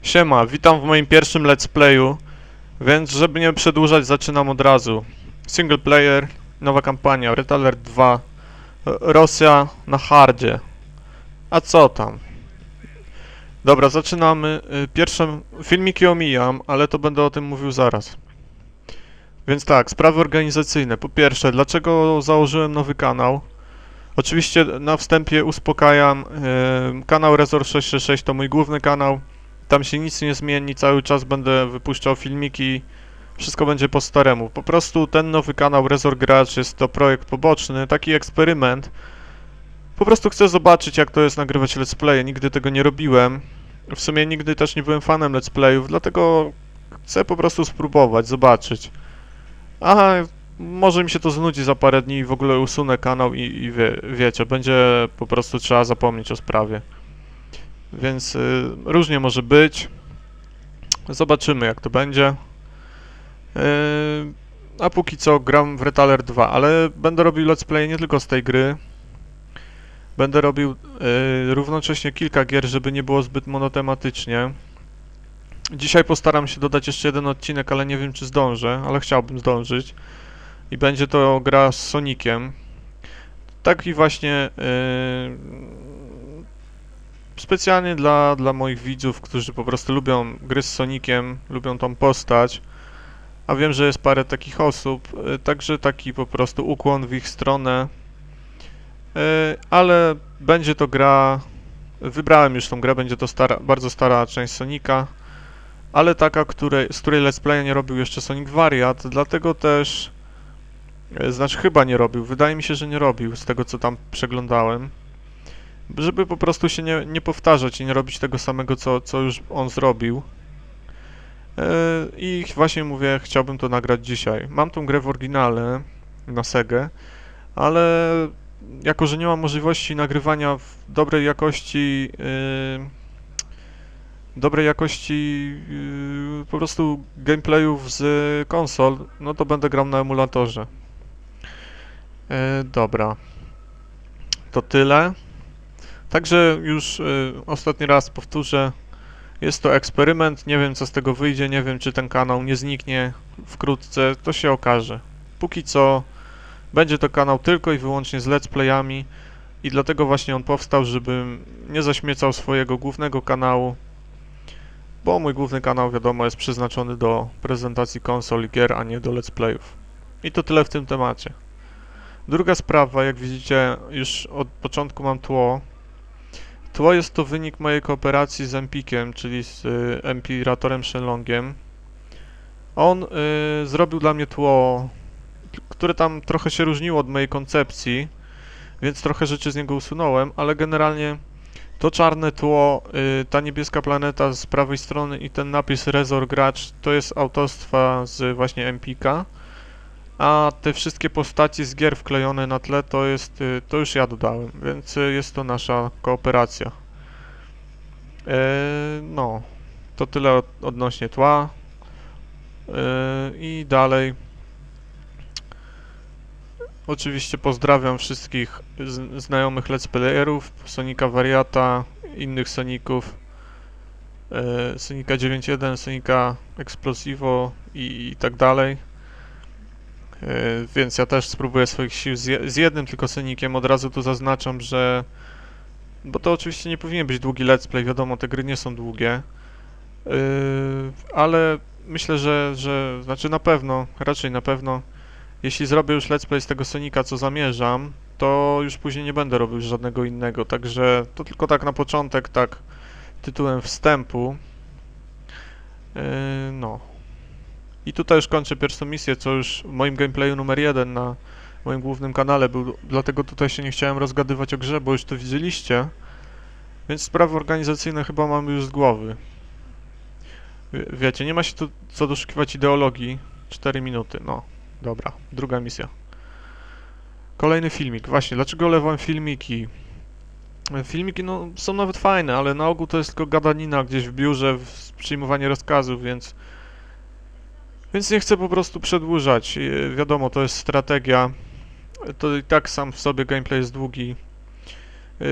Siema, witam w moim pierwszym let's playu, więc żeby nie przedłużać zaczynam od razu. Single player, nowa kampania, Red Alert 2, Rosja na hardzie. A co tam? Dobra, zaczynamy. Pierwsze filmiki omijam, ale to będę o tym mówił zaraz. Więc tak, sprawy organizacyjne. Po pierwsze, dlaczego założyłem nowy kanał? Oczywiście na wstępie uspokajam, kanał Resort 666 to mój główny kanał. Tam się nic nie zmieni, cały czas będę wypuszczał filmiki, wszystko będzie po staremu. Po prostu ten nowy kanał Resort Gracz jest to projekt poboczny, taki eksperyment. Po prostu chcę zobaczyć, jak to jest nagrywać let's playe, nigdy tego nie robiłem. W sumie nigdy też nie byłem fanem let's playów, dlatego chcę po prostu spróbować, zobaczyć. Aha, może mi się to znudzi za parę dni i w ogóle usunę kanał i wiecie, będzie po prostu trzeba zapomnieć o sprawie. Więc różnie może być. Zobaczymy, jak to będzie. A póki co gram w Red Alert 2, ale będę robił let's play nie tylko z tej gry. Będę robił równocześnie kilka gier, żeby nie było zbyt monotematycznie. Dzisiaj postaram się dodać jeszcze jeden odcinek, ale nie wiem, czy zdążę, ale chciałbym zdążyć. I będzie to gra z Soniciem. Taki właśnie specjalnie dla moich widzów, którzy po prostu lubią gry z Soniciem, lubią tą postać. A wiem, że jest parę takich osób, także taki po prostu ukłon w ich stronę. Ale będzie to gra, wybrałem już tą grę, będzie to bardzo stara część Sonika, ale taka, z której let's playa nie robił jeszcze Sonic Wariat, dlatego też, znaczy chyba nie robił, wydaje mi się, że nie robił, z tego co tam przeglądałem, żeby po prostu się nie powtarzać i nie robić tego samego, co już on zrobił. I właśnie mówię, chciałbym to nagrać dzisiaj. Mam tą grę w oryginale na Segę, ale jako, że nie mam możliwości nagrywania w dobrej jakości po prostu gameplayów z konsol, no to będę grał na emulatorze. Dobra, to tyle. Także już ostatni raz powtórzę, jest to eksperyment, nie wiem co z tego wyjdzie, nie wiem czy ten kanał nie zniknie wkrótce, to się okaże. Póki co będzie to kanał tylko i wyłącznie z let's playami i dlatego właśnie on powstał, żebym nie zaśmiecał swojego głównego kanału, bo mój główny kanał, wiadomo, jest przeznaczony do prezentacji konsol i gier, a nie do let's playów. I to tyle w tym temacie. Druga sprawa, jak widzicie, już od początku mam tło. Tło jest to wynik mojej kooperacji z Empikiem, czyli z Empiratorem Shenlongiem. On zrobił dla mnie tło, które tam trochę się różniło od mojej koncepcji, więc trochę rzeczy z niego usunąłem, ale generalnie to czarne tło, ta niebieska planeta z prawej strony i ten napis Resort Gracz to jest autorstwa z właśnie Empika, a te wszystkie postaci z gier wklejone na tle to już ja dodałem, więc jest to nasza kooperacja. No, to tyle odnośnie tła. I dalej. Oczywiście pozdrawiam wszystkich znajomych let's playerów, Sonika Wariata, innych Soników, Sonika 9.1, Sonika Explosivo i tak dalej. Więc ja też spróbuję swoich sił z jednym tylko Sonikiem. Od razu tu zaznaczam, że... Bo to oczywiście nie powinien być długi let's play, wiadomo, te gry nie są długie. Ale myślę, znaczy na pewno, raczej na pewno, jeśli zrobię już let's play z tego Sonika, co zamierzam, to już później nie będę robił żadnego innego, także to tylko tak na początek, tak tytułem wstępu. No. I tutaj już kończę pierwszą misję, co już w moim gameplayu numer 1 na moim głównym kanale był, dlatego tutaj się nie chciałem rozgadywać o grze, bo już to widzieliście. Więc sprawy organizacyjne chyba mamy już z głowy. Wiecie, nie ma się tu co doszukiwać ideologii. 4 minuty, no. Dobra, druga misja. Kolejny filmik. Właśnie, dlaczego olewam filmiki? Filmiki, no, są nawet fajne, ale na ogół to jest tylko gadanina gdzieś w biurze, przyjmowanie rozkazów, więc nie chcę po prostu przedłużać. Wiadomo, to jest strategia. To i tak sam w sobie gameplay jest długi.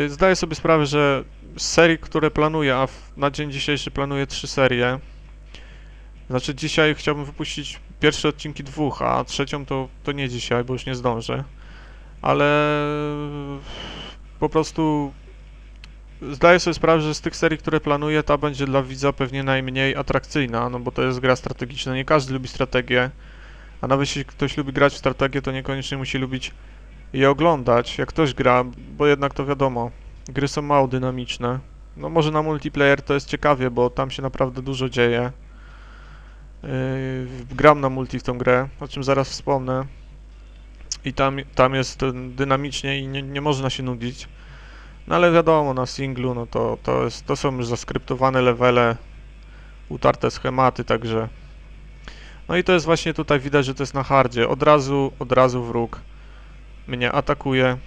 Zdaję sobie sprawę, że z serii, które planuję, a na dzień dzisiejszy planuję 3 serie. Znaczy dzisiaj chciałbym wypuścić pierwsze odcinki 2, a trzecią to nie dzisiaj, bo już nie zdążę. Ale po prostu zdaję sobie sprawę, że z tych serii, które planuję, ta będzie dla widza pewnie najmniej atrakcyjna, no bo to jest gra strategiczna, nie każdy lubi strategię, a nawet jeśli ktoś lubi grać w strategię, to niekoniecznie musi lubić je oglądać, jak ktoś gra, bo jednak to wiadomo, gry są mało dynamiczne. No może na multiplayer to jest ciekawie, bo tam się naprawdę dużo dzieje. Gram na multi w tą grę, o czym zaraz wspomnę. I tam jest dynamicznie i nie można się nudzić. No ale wiadomo, na singlu no to są już zaskryptowane levele, utarte schematy, także... No i to jest właśnie tutaj widać, że to jest na hardzie. Od razu wróg mnie atakuje.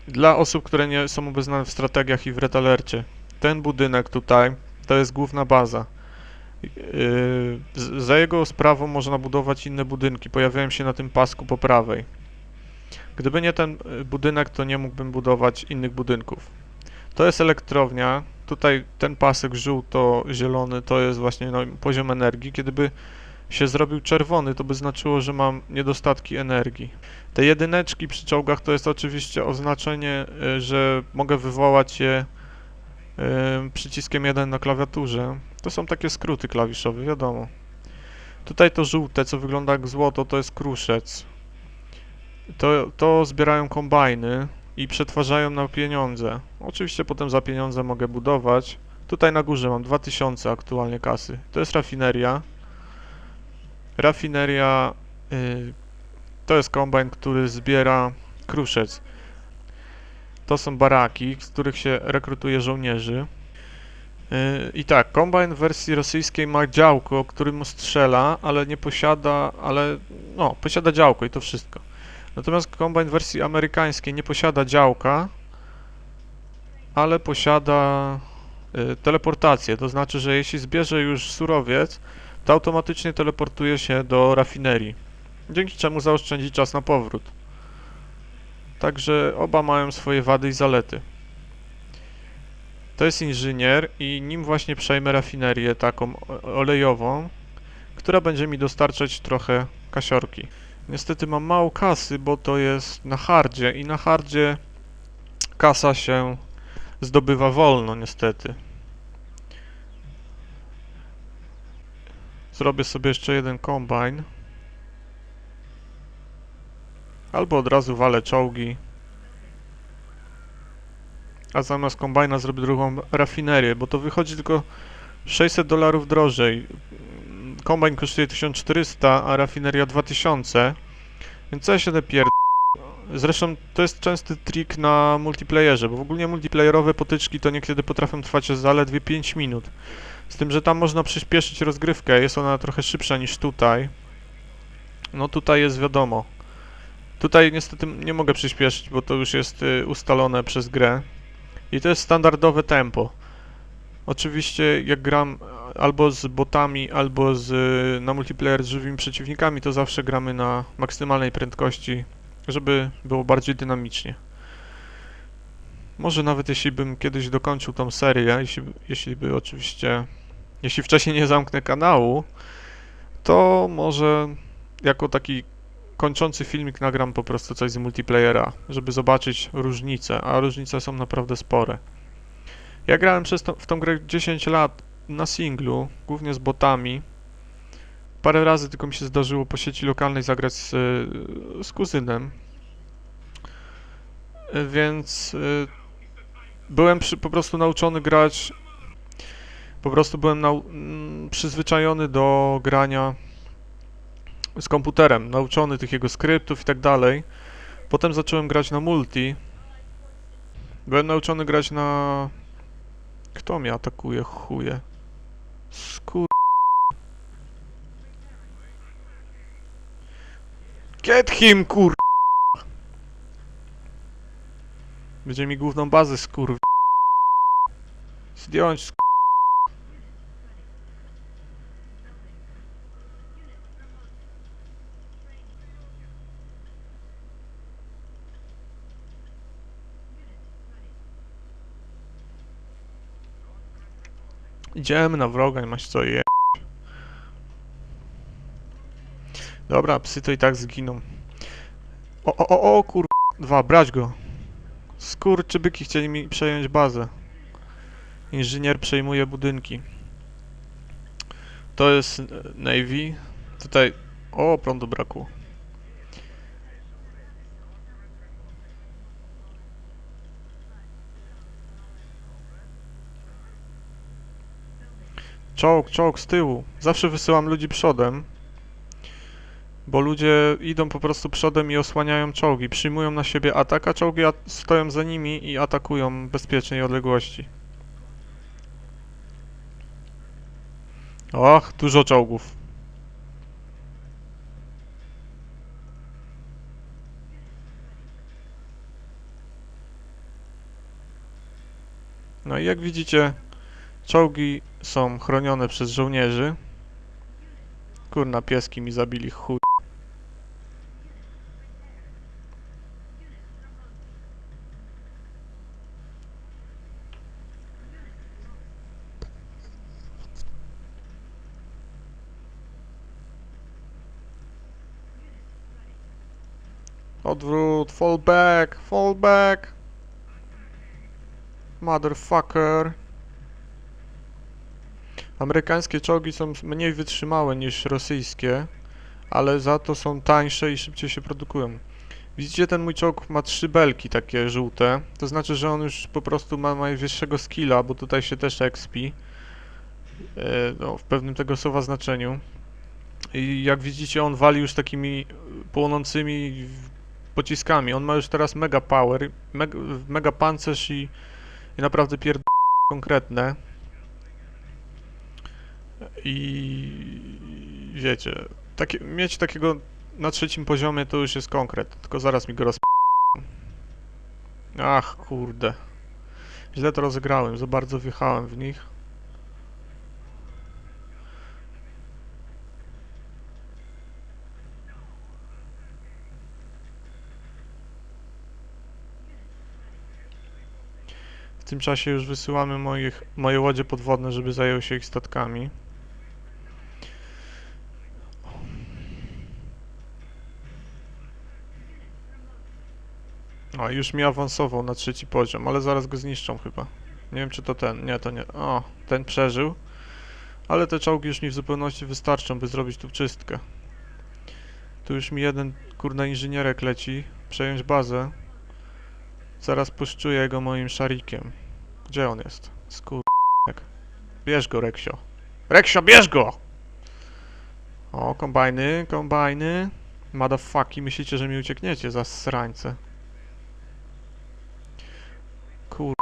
Dla osób, które nie są obeznane w strategiach i w Red Alercie, ten budynek tutaj to jest główna baza. Za jego sprawą można budować inne budynki, pojawiają się na tym pasku po prawej. Gdyby nie ten budynek, to nie mógłbym budować innych budynków. To jest elektrownia, tutaj ten pasek żółto-zielony to jest właśnie poziom energii. Kiedyby się zrobił czerwony, to by znaczyło, że mam niedostatki energii. Te jedyneczki przy czołgach to jest oczywiście oznaczenie, że mogę wywołać je przyciskiem 1 na klawiaturze. To są takie skróty klawiszowe, wiadomo. Tutaj to żółte, co wygląda jak złoto, to jest kruszec. To zbierają kombajny i przetwarzają na pieniądze. Oczywiście potem za pieniądze mogę budować. Tutaj na górze mam 2000 aktualnie kasy. To jest rafineria. Rafineria to jest kombajn, który zbiera kruszec. To są baraki, z których się rekrutuje żołnierzy. I tak, kombajn w wersji rosyjskiej ma działko, którym strzela, ale nie posiada, posiada działko i to wszystko. Natomiast kombajn w wersji amerykańskiej nie posiada działka, ale posiada teleportację. To znaczy, że jeśli zbierze już surowiec, to automatycznie teleportuje się do rafinerii, dzięki czemu zaoszczędzi czas na powrót. Także oba mają swoje wady i zalety. To jest inżynier i nim właśnie przejmę rafinerię taką olejową, która będzie mi dostarczać trochę kasiorki. Niestety mam mało kasy, bo to jest na hardzie i na hardzie kasa się zdobywa wolno, niestety. Zrobię sobie jeszcze jeden kombajn. Albo od razu walę czołgi. A zamiast kombajna zrobię drugą rafinerię, bo to wychodzi tylko $600 drożej. Kombajn kosztuje 1400, a rafineria 2000. Więc co ja się Zresztą to jest częsty trik na multiplayerze, bo ogólnie multiplayerowe potyczki to niekiedy potrafią trwać zaledwie 5 minut. Z tym, że tam można przyspieszyć rozgrywkę, jest ona trochę szybsza niż tutaj. No tutaj jest wiadomo. Tutaj niestety nie mogę przyspieszyć, bo to już jest ustalone przez grę. I to jest standardowe tempo. Oczywiście jak gram albo z botami, albo na multiplayer z żywymi przeciwnikami, to zawsze gramy na maksymalnej prędkości, żeby było bardziej dynamicznie. Może nawet jeśli bym kiedyś dokończył tą serię, jeśli wcześniej nie zamknę kanału, to może jako taki kończący filmik nagram po prostu coś z multiplayera, żeby zobaczyć różnice, a różnice są naprawdę spore. Ja grałem w tą grę 10 lat na singlu, głównie z botami. Parę razy tylko mi się zdarzyło po sieci lokalnej zagrać z kuzynem. Więc byłem po prostu nauczony grać, po prostu byłem przyzwyczajony do grania z komputerem, nauczony tych jego skryptów i tak dalej. Potem zacząłem grać na multi. Byłem nauczony grać na... Kto mnie atakuje? Chuje. Get him, Będzie mi główną bazę Zdjąć, Idziemy na wroga, nie masz co je. Dobra, psy to i tak zginą. O, kur... Dwa, brać go. Skurczybyki chcieli mi przejąć bazę. Inżynier przejmuje budynki. To jest Navy. Tutaj... O, prądu brakło. Czołg z tyłu. Zawsze wysyłam ludzi przodem. Bo ludzie idą po prostu przodem i osłaniają czołgi. Przyjmują na siebie atak, a czołgi stoją za nimi i atakują w bezpiecznej odległości. Och, dużo czołgów. No i jak widzicie, czołgi są chronione przez żołnierzy. Kurna, pieski mi zabili chuj. Odwrót, fall back. Motherfucker. Amerykańskie czołgi są mniej wytrzymałe niż rosyjskie, ale za to są tańsze i szybciej się produkują. Widzicie, ten mój czołg ma 3 belki takie żółte, to znaczy, że on już po prostu ma najwyższego skilla, bo tutaj się też expi, no, w pewnym tego słowa znaczeniu. I jak widzicie, on wali już takimi płonącymi pociskami. On ma już teraz mega power, mega pancerz i naprawdę konkretne. I wiecie, mieć takiego na 3. poziomie to już jest konkret, tylko zaraz mi go Ach, kurde. Źle to rozegrałem, za bardzo wjechałem w nich. W tym czasie już wysyłamy moje łodzie podwodne, żeby zajęły się ich statkami. O, już mi awansował na 3. poziom, ale zaraz go zniszczą chyba. Nie wiem, czy to ten. Nie, to nie. O, ten przeżył. Ale te czołgi już mi w zupełności wystarczą, by zrobić tu czystkę. Tu już mi jeden, kurna, inżynierek leci. Przejąć bazę. Zaraz puszczuję go moim szarikiem. Gdzie on jest? Skurek. Bierz go, Reksio. Reksio, bierz go! O, kombajny. Motherfucki, myślicie, że mi uciekniecie za srańce. Kur...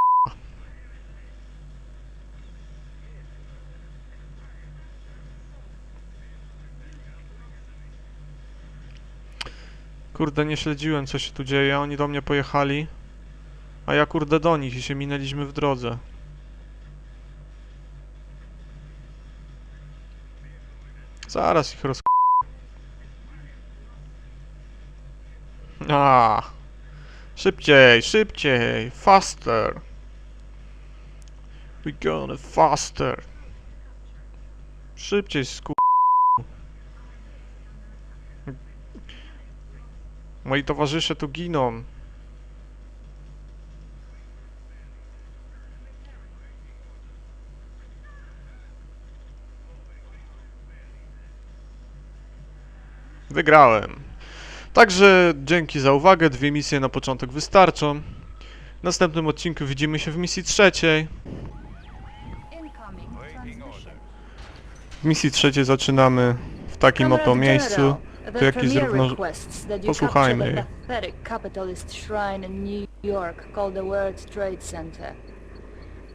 Kurde, nie śledziłem, co się tu dzieje. Oni do mnie pojechali. A ja kurde do nich i się minęliśmy w drodze. Zaraz ich A, szybciej, faster. We gonna faster. Szybciej, Moi towarzysze tu giną. Wygrałem. Także dzięki za uwagę, 2 misje na początek wystarczą. W następnym odcinku widzimy się w misji 3. W misji 3 zaczynamy w takim oto miejscu. Tu jakiś Posłuchajmy jej.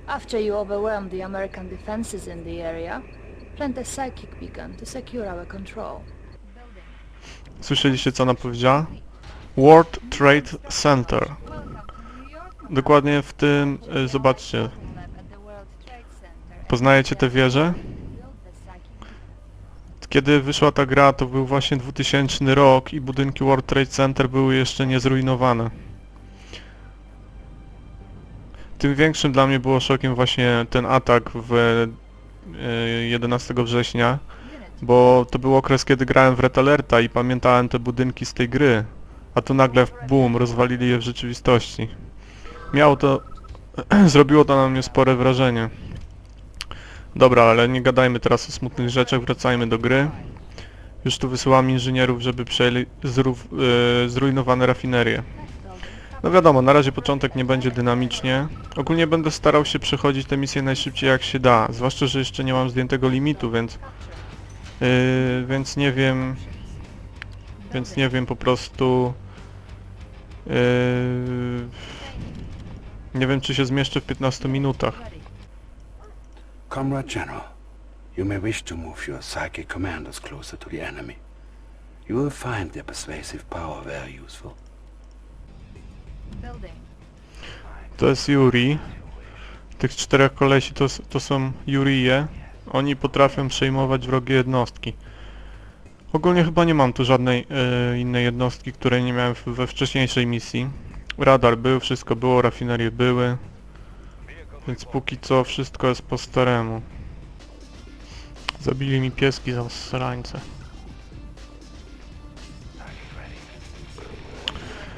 After you overwhelmed the American defenses in the area, plant a psychic beacon to secure our control. Słyszeliście, co ona powiedziała? World Trade Center. Dokładnie w tym, zobaczcie. Poznajecie te wieże? Kiedy wyszła ta gra, to był właśnie 2000 rok i budynki World Trade Center były jeszcze niezrujnowane. Tym większym dla mnie było szokiem właśnie ten atak w 11 września, bo to był okres, kiedy grałem w Red Alerta i pamiętałem te budynki z tej gry, a tu nagle boom, rozwalili je w rzeczywistości. Miało to... zrobiło to na mnie spore wrażenie. Dobra, ale nie gadajmy teraz o smutnych rzeczach, wracajmy do gry. Już tu wysyłam inżynierów, żeby przejęli zrujnowane rafinerie. No wiadomo, na razie początek nie będzie dynamicznie. Ogólnie będę starał się przechodzić te misje najszybciej jak się da, zwłaszcza, że jeszcze nie mam zdjętego limitu, więc nie wiem... Więc nie wiem po prostu... nie wiem, czy się zmieszczę w 15 minutach. Comrade General, you may wish to move your psychic commandos closer to the enemy. You will find their persuasive power very useful. To jest Yuri. Tych 4 kolesi to są Yurije. Oni potrafią przejmować wrogie jednostki. Ogólnie chyba nie mam tu żadnej innej jednostki, której nie miałem we wcześniejszej misji. Radar był, wszystko było, rafinerie były. Więc póki co wszystko jest po staremu. Zabili mi pieski za srańce.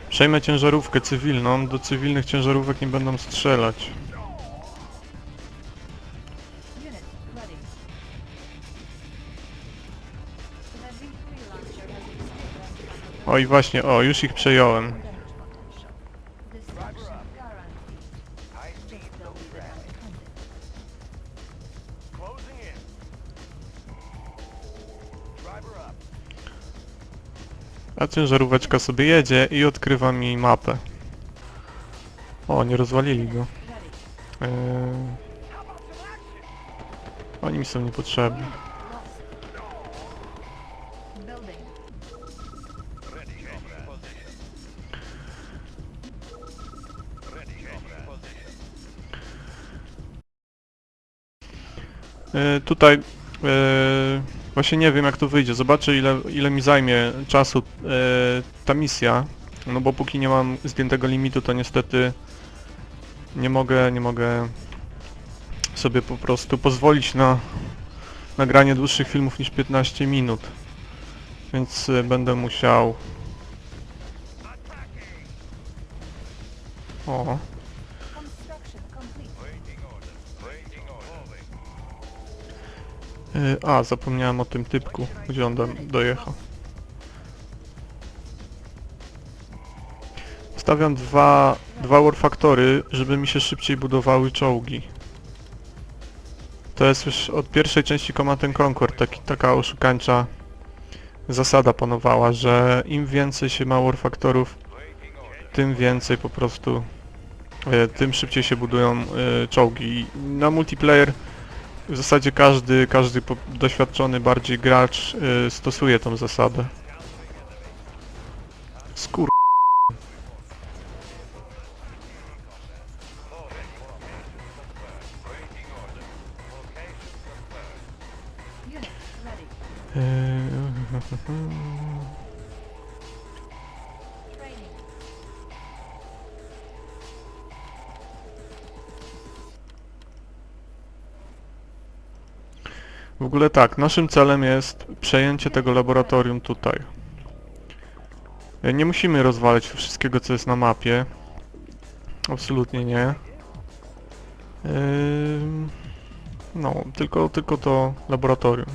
Przejmę ciężarówkę cywilną, do cywilnych ciężarówek nie będą strzelać. O i właśnie, o, już ich przejąłem. A ciężaróweczka sobie jedzie i odkrywa mi mapę. O, nie rozwalili go. Oni mi są niepotrzebni. Tutaj właśnie nie wiem jak to wyjdzie. Zobaczę ile mi zajmie czasu ta misja. No bo póki nie mam zdjętego limitu, to niestety nie mogę sobie po prostu pozwolić na nagranie dłuższych filmów niż 15 minut. Więc będę musiał... O. A, zapomniałem o tym typku, gdzie on dojechał. Stawiam dwa warfaktory, żeby mi się szybciej budowały czołgi. To jest już od pierwszej części Command & Conquer taka oszukańcza zasada panowała, że im więcej się ma warfaktorów, tym więcej po prostu, tym szybciej się budują czołgi. I na multiplayer w zasadzie każdy doświadczony bardziej gracz stosuje tą zasadę. Skur... W ogóle tak, naszym celem jest przejęcie tego laboratorium tutaj. Nie musimy rozwalać wszystkiego, co jest na mapie. Absolutnie nie. No, tylko to laboratorium.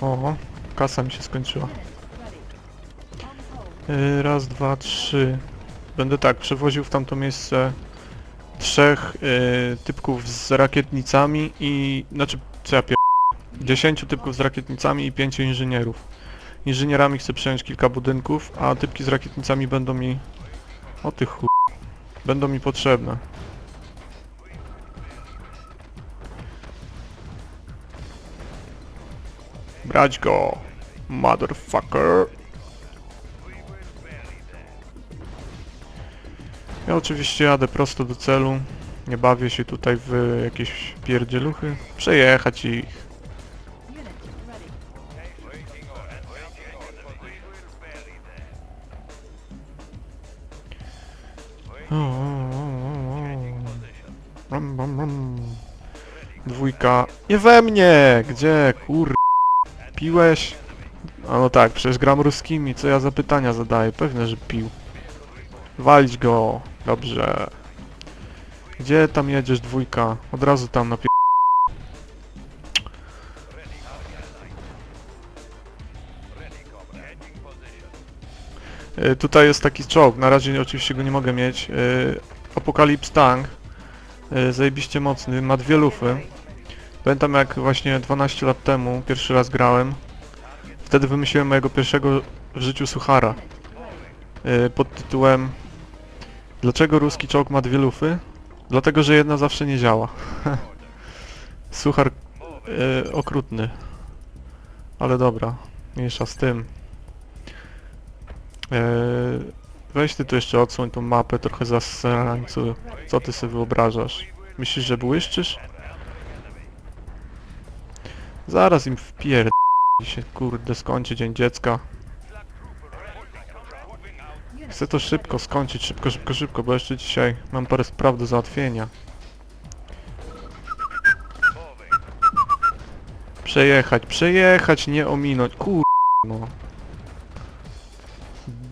O, kasa mi się skończyła. Raz, dwa, trzy. Będę tak, przewoził w tamto miejsce 3 typków z rakietnicami i... Znaczy, co ja 10 typków z rakietnicami i 5 inżynierów. Inżynierami chcę przejąć kilka budynków, a typki z rakietnicami będą mi... O tych chuj... Będą mi potrzebne. Brać go! Motherfucker! Ja oczywiście jadę prosto do celu. Nie bawię się tutaj w jakieś pierdzieluchy. Przejechać ich. Rum, rum, rum. Dwójka. Nie we mnie! Gdzie? Kur... Piłeś? A no tak, przecież gram ruskimi, co ja za pytania zadaję? Pewnie, że pił. Walić go. Dobrze. Gdzie tam jedziesz, dwójka? Od razu tam na tutaj jest taki czołg, na razie oczywiście go nie mogę mieć. Apocalypse Tank. Zajebiście mocny, ma 2 lufy. Pamiętam jak właśnie 12 lat temu pierwszy raz grałem. Wtedy wymyśliłem mojego pierwszego w życiu suchara. Pod tytułem Dlaczego ruski czołg ma 2 lufy? Dlatego, że jedna zawsze nie działa. Suchar okrutny. Ale dobra, mniejsza z tym. Weź ty tu jeszcze odsłoń tą mapę trochę zasrańcu. Co ty sobie wyobrażasz? Myślisz, że błyszczysz? Zaraz im wpierd... się kurde skończy Dzień Dziecka. Chcę to szybko skończyć, szybko, bo jeszcze dzisiaj mam parę spraw do załatwienia. Przejechać, nie ominąć, kur... no.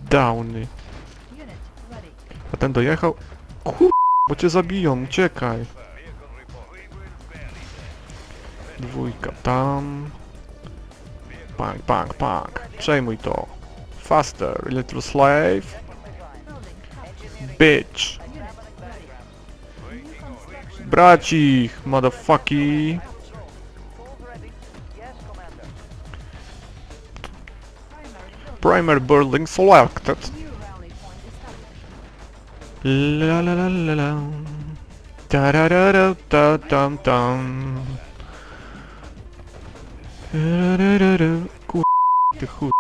Downy. A ten dojechał? Kur... bo cię zabiją, uciekaj. Dwójka tam. Pang, pang, pang. Przejmuj to. Faster, little slave. Bitch. Bracich, motherfucky. Primary building selected. La la la la la. Da da da da da dum dum. Da da da da. Kur... ty chuj.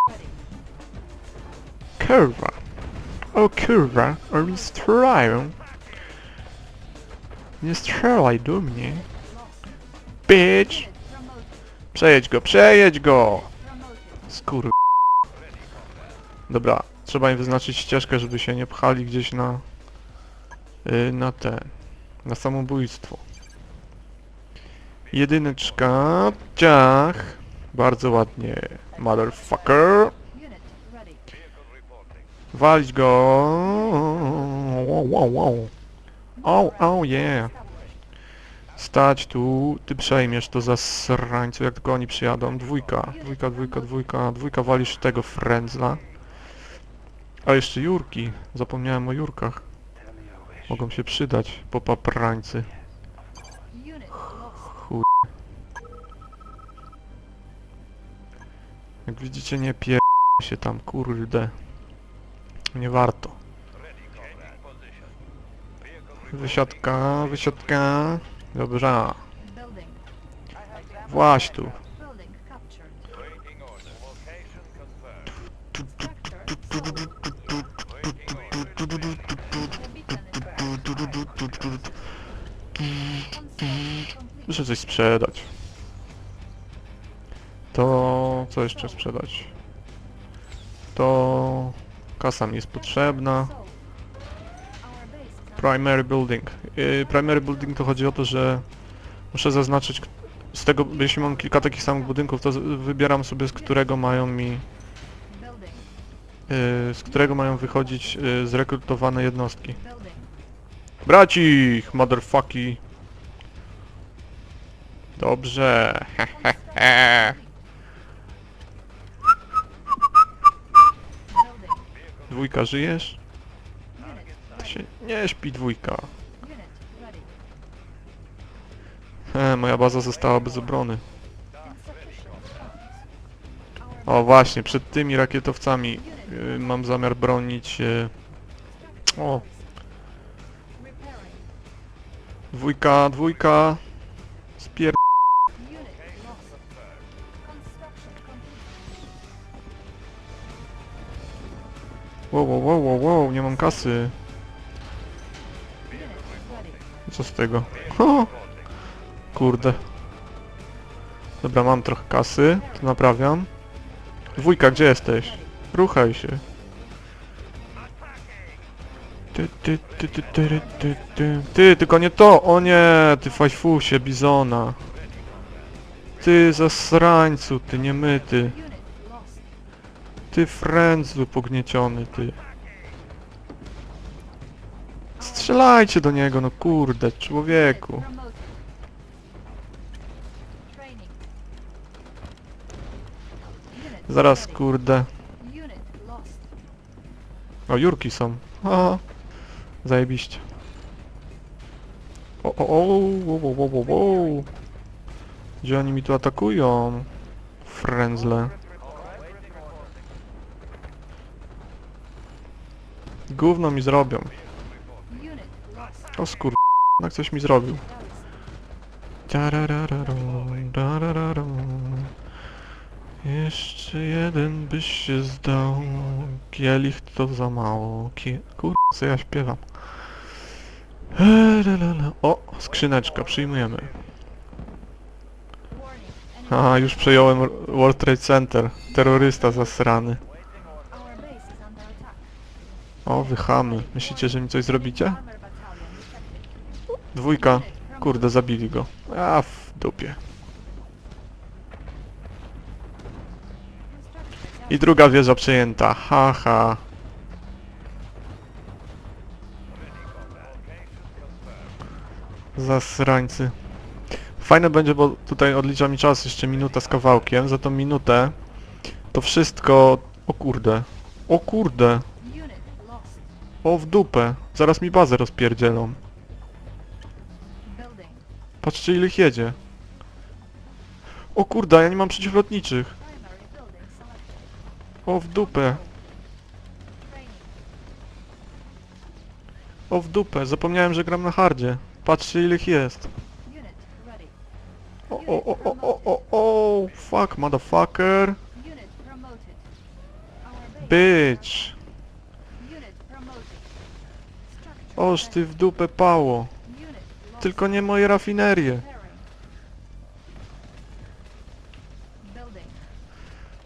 Kurwa. O kurwa, oni strzelają. Nie strzelaj do mnie. Bitch. Przejedź go. Skur... Dobra, trzeba im wyznaczyć ścieżkę, żeby się nie pchali gdzieś na... na samobójstwo. Jedyneczka, ciach. Bardzo ładnie. Motherfucker. Walić go. Wow. Oh yeah. Stać tu. Ty przejmiesz to za srańcu, jak tylko oni przyjadą. Dwójka, walisz tego frędzla. A jeszcze Jurki. Zapomniałem o Jurkach. Mogą się przydać, popaprańcy. Chuj. Jak widzicie, nie pier... się tam, kurde. Nie warto. Wysiadka. Dobrze. Właź tu. Muszę coś sprzedać. To... co jeszcze sprzedać? To... kasa mi jest potrzebna. Primary building. Primary building to chodzi o to, że muszę zaznaczyć z tego, jeśli mam kilka takich samych budynków, to wybieram sobie, z którego mają mi... z którego mają wychodzić zrekrutowane jednostki. Bracich, motherfucky. Dobrze. Dwójka, żyjesz? To się nie śpi, dwójka. Moja baza została bez obrony. O właśnie, przed tymi rakietowcami mam zamiar bronić... o! Dwójka! Spier... Wow, nie mam kasy. Co z tego? O! Kurde. Dobra, mam trochę kasy, to naprawiam. Dwójka, gdzie jesteś? Ruchaj się. Ty, tylko nie to! O nie! Ty fajfusie bizona! Ty zasrańcu, ty niemyty! Ty frędzlu pognieciony, ty! Strzelajcie do niego, no kurde, człowieku! Zaraz, kurde. O, Jurki są. A, zajebiście. O. Gdzie oni mi tu atakują? Frędzle. Gówno mi zrobią. O skur... jak coś mi zrobił. Jeszcze jeden byś się zdał. Kielich to za mało. Kur... co ja śpiewam. O, skrzyneczka, przyjmujemy. A, już przejąłem World Trade Center. Terrorysta zasrany. O, wy chamy. Myślicie, że mi coś zrobicie? Dwójka. Kurde, zabili go. A, w dupie. I druga wieża przejęta. Haha. Zasrańcy. Fajne będzie, bo tutaj odlicza mi czas jeszcze minuta z kawałkiem. Za tą minutę to wszystko... O kurde. O kurde. O w dupę. Zaraz mi bazę rozpierdzielą. Patrzcie ile ich jedzie. O kurde, ja nie mam przeciwlotniczych. O w dupę. O w dupę. Zapomniałem, że gram na hardzie. Patrzcie ile ich jest. O, fuck, motherfucker. Bitch. Oż ty w dupę pało. Tylko nie moje rafinerie.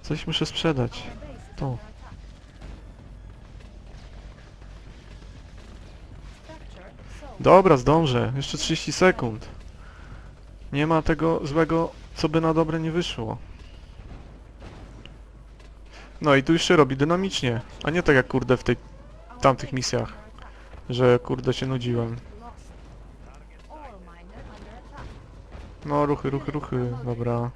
Coś muszę sprzedać. To. Dobra, zdążę. Jeszcze 30 sekund. Nie ma tego złego, co by na dobre nie wyszło. No i tu już się robi dynamicznie, a nie tak jak kurde w tamtych misjach, że kurde się nudziłem. No ruchy, dobra.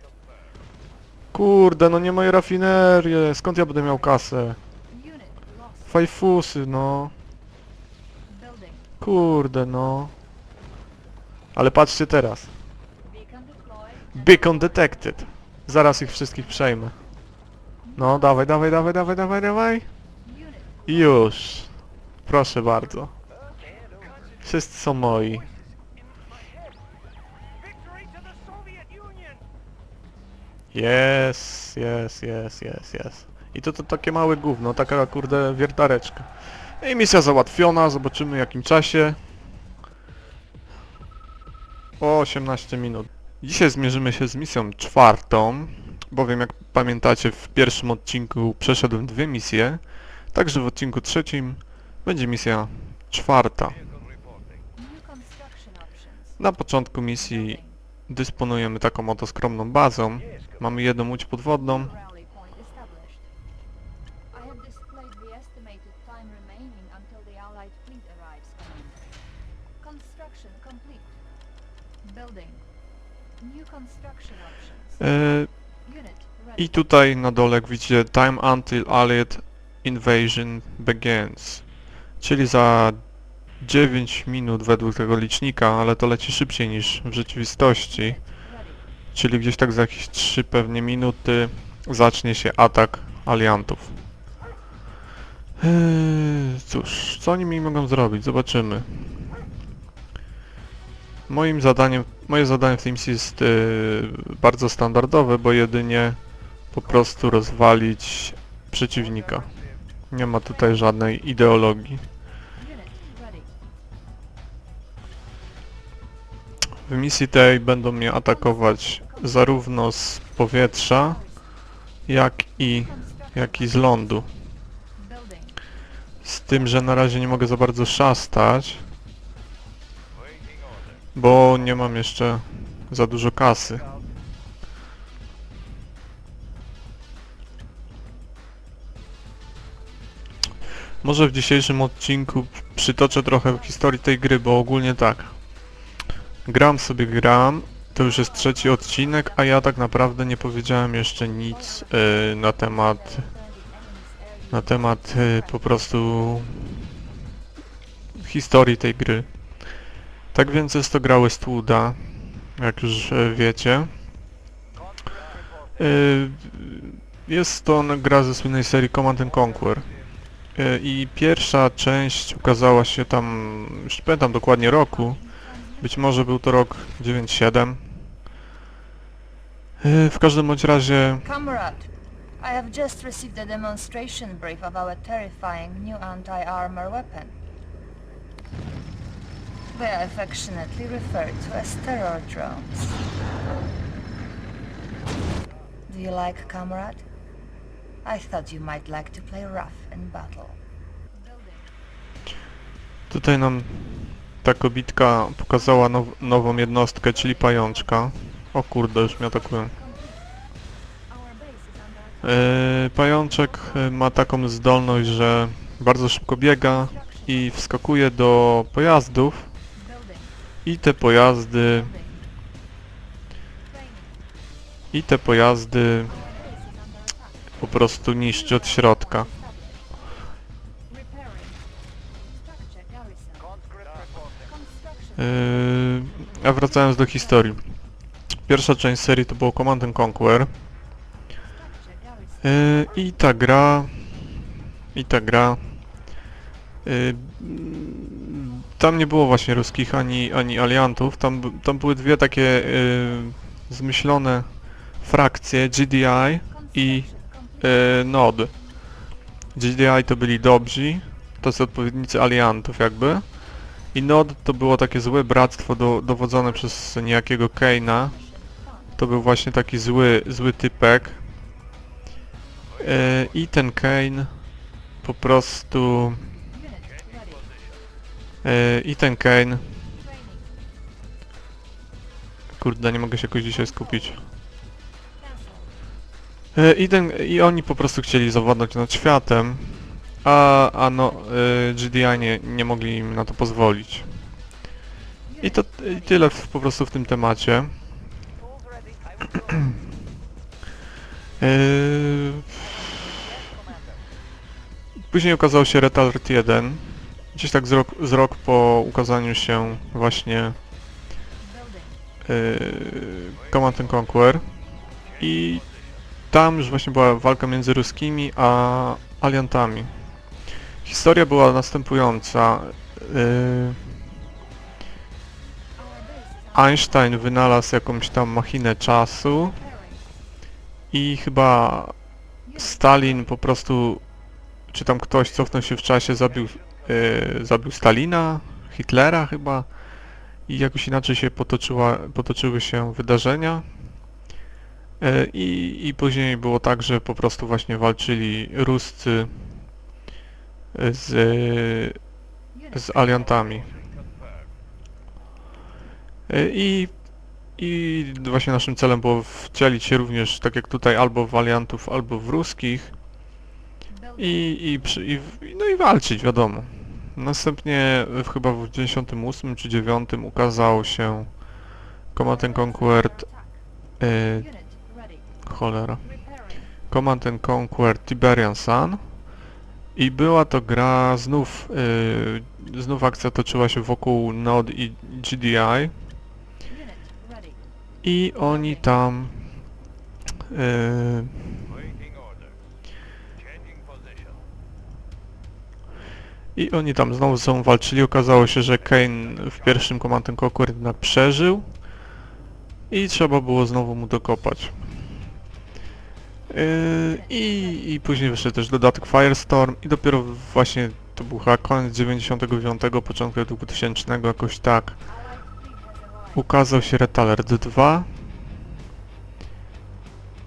Kurde, no nie moje rafinerie, skąd ja będę miał kasę? Fajfusy, no. Kurde, no. Ale patrzcie teraz. Beacon detected. Zaraz ich wszystkich przejmę. No, dawaj. I już. Proszę bardzo. Wszyscy są moi. Yes. I to takie małe gówno, taka kurde wiertareczka. I misja załatwiona, zobaczymy w jakim czasie. O 18 minut. Dzisiaj zmierzymy się z misją czwartą, bowiem jak pamiętacie w pierwszym odcinku przeszedłem 2 misje, także w odcinku trzecim będzie misja czwarta. Na początku misji dysponujemy taką oto skromną bazą. Mamy jedną łódź podwodną. I tutaj na dole jak widzicie time until Allied invasion begins, czyli za 9 minut według tego licznika, ale to leci szybciej niż w rzeczywistości, czyli gdzieś tak za jakieś 3 pewnie minuty zacznie się atak aliantów. Cóż, co oni mi mogą zrobić? Zobaczymy. Moje zadanie w tej misji jest bardzo standardowe, bo jedynie po prostu rozwalić przeciwnika. Nie ma tutaj żadnej ideologii. W misji tej będą mnie atakować zarówno z powietrza, jak i z lądu. Z tym, że na razie nie mogę za bardzo szastać, bo nie mam jeszcze za dużo kasy. Może w dzisiejszym odcinku przytoczę trochę historii tej gry, bo ogólnie tak. Gram, to już jest 3. odcinek, a ja tak naprawdę nie powiedziałem jeszcze nic na temat po prostu historii tej gry. Tak więc jest to gra Westwooda, jak już wiecie. Jest to gra ze słynnej serii Command & Conquer. I pierwsza część ukazała się tam, już nie pamiętam dokładnie roku, być może był to rok 97. W każdym bądź razie Comrade, I have just received a demonstration brief of our terrifying new anti-armor weapon. They are affectionately referred to as terror drones. Do you like Comrade? I thought you might like to play rough in battle. tutaj nam ta kobitka pokazała nową jednostkę, czyli pajączka. O kurde, już mnie atakują. Pajączek ma taką zdolność, że bardzo szybko biega i wskakuje do pojazdów i te pojazdy po prostu niszczy od środka. A wracając do historii. Pierwsza część serii to było Command & Conquer. I ta gra tam nie było właśnie ruskich ani aliantów, tam były dwie takie zmyślone frakcje, GDI i NOD. GDI to byli dobrzy, to są odpowiednicy aliantów jakby, i NOD to było takie złe bractwo dowodzone przez niejakiego Kane'a. To był właśnie taki zły typek. I ten Kane po prostu... Kurde, nie mogę się jakoś dzisiaj skupić. I oni po prostu chcieli zawładnąć nad światem, a GDI nie mogli im na to pozwolić. I to tyle po prostu w tym temacie. Później ukazał się Red Alert 1, gdzieś tak z rok po ukazaniu się właśnie Command & Conquer, i tam już właśnie była walka między ruskimi a aliantami. Historia była następująca. Einstein wynalazł jakąś tam machinę czasu i chyba Stalin po prostu, czy tam ktoś cofnął się w czasie, zabił Stalina, Hitlera chyba, i jakoś inaczej się potoczyły się wydarzenia. I później było tak, że po prostu właśnie walczyli Ruscy z aliantami. I właśnie naszym celem było wcielić się również, tak jak tutaj, albo w aliantów, albo w ruskich no i walczyć, wiadomo. Następnie chyba w 98 czy 9 ukazał się Command & Conquer Command & Conquer Tiberian Sun, i była to gra, znów akcja toczyła się wokół NOD i GDI, i oni tam znowu ze sobą walczyli. Okazało się, że Kane w pierwszym Command & Conquer jednak przeżył i trzeba było znowu mu dokopać. I później wyszedł też dodatek Firestorm, i dopiero właśnie to był chyba koniec 99, początek 2000, jakoś tak, ukazał się Red Alert 2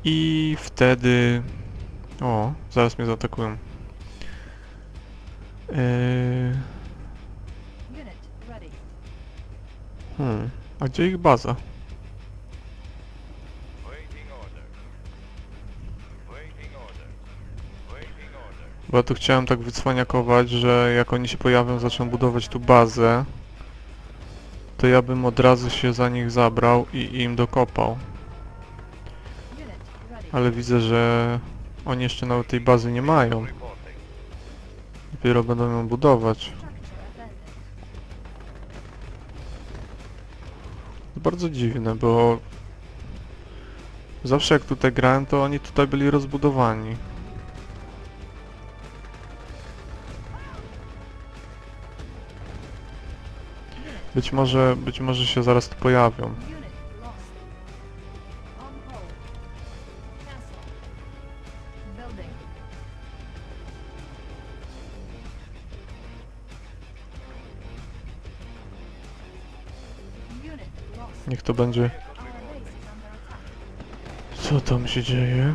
i wtedy... O, zaraz mnie zaatakują. Unit ready. A gdzie ich baza? Bo ja tu chciałem tak wycwaniakować, że jak oni się pojawią, zaczną budować tu bazę, to ja bym od razu się za nich zabrał i im dokopał. Unit ready. Ale widzę, że oni jeszcze nawet tej bazy nie mają. Dopiero będą ją budować. Structure abandoned. To bardzo dziwne, bo zawsze jak tutaj grałem, to oni tutaj byli rozbudowani. Być może się zaraz tu pojawią. Unit lost. On hold. Cancel. Building. Unit lost. Niech to będzie... Our base is under attack. Co tam się dzieje?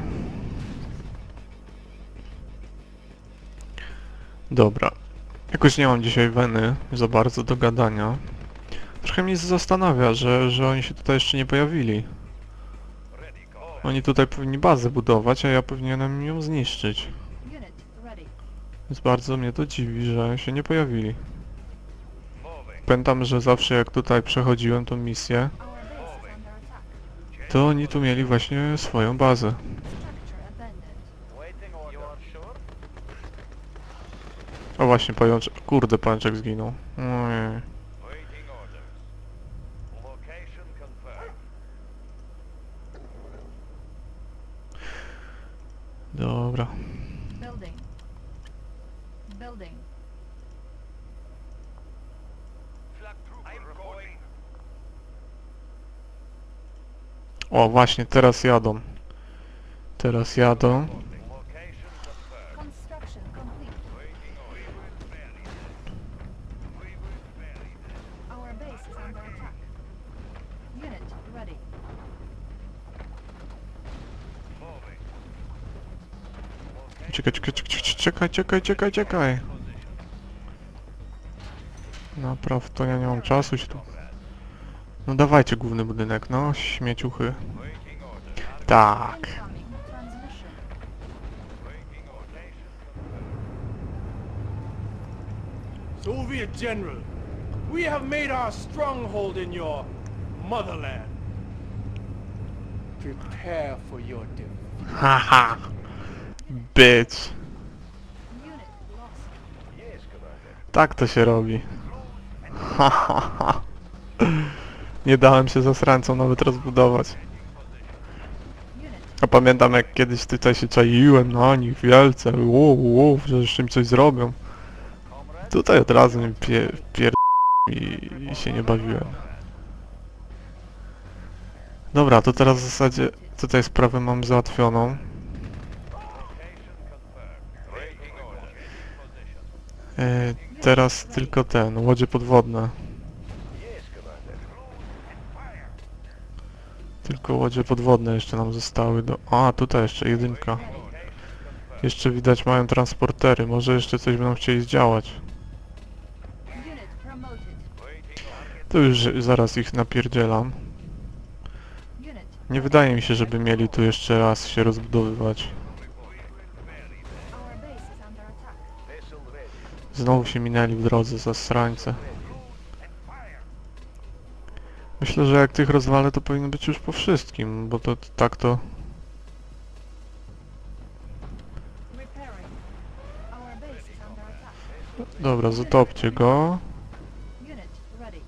Dobra. Jakoś nie mam dzisiaj weny za bardzo do gadania. Trochę mnie zastanawia, że oni się tutaj jeszcze nie pojawili. Oni tutaj powinni bazę budować, a ja powinienem ją zniszczyć. Unit ready. Więc bardzo mnie to dziwi, że się nie pojawili. Pamiętam, że zawsze jak tutaj przechodziłem tą misję, Our base is under attack. to oni tu mieli właśnie swoją bazę. Structure abandoned. O właśnie, pajączek. Kurde, pajączek zginął. Ojej. Dobra. Building. Building. O, właśnie, teraz jadą. Teraz jadą. Construction complete. Our base is under attack. Unit ready. Czekaj. Napraw to, ja nie mam czasu się tu... No dawajcie główny budynek, no, śmieciuchy. Tak. Incoming transmission. Soviet General, we have made our stronghold in your motherland. Prepare for your defeat. Haha. Bitch. Unit lost. Tak to się robi. Hahaha. Nie dałem się zasrańcom nawet rozbudować. Unit A pamiętam jak kiedyś tutaj się czaiłem na nich wielce, że jeszcze im coś zrobią. Tutaj od razu mi i się nie bawiłem. Dobra, to teraz w zasadzie tutaj sprawę mam załatwioną. Teraz tylko łodzie podwodne. Tylko łodzie podwodne jeszcze nam zostały do... A, tutaj jeszcze jedynka. Jeszcze widać mają transportery, może jeszcze coś będą chcieli zdziałać. unit promoted. To już zaraz ich napierdzielam. Unit Nie wydaje mi się, żeby mieli tu jeszcze raz się rozbudowywać. our base is under attack. Znowu się minęli w drodze, zasrańce. Myślę, że jak tych rozwalę, to powinno być już po wszystkim, bo to tak to... Repairing. Our base is under attack. Dobra, zatopcie go. Unit ready.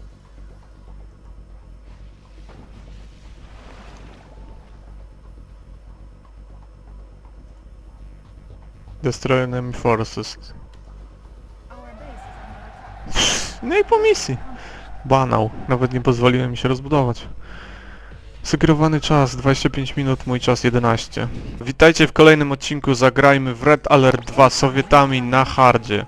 Destroy enemy forces. Our base is under attack. No i po misji. Banał. Nawet nie pozwoliłem mi się rozbudować. Sugerowany czas 25 minut, mój czas 11. Witajcie w kolejnym odcinku Zagrajmy w Red Alert 2 Sowietami na hardzie.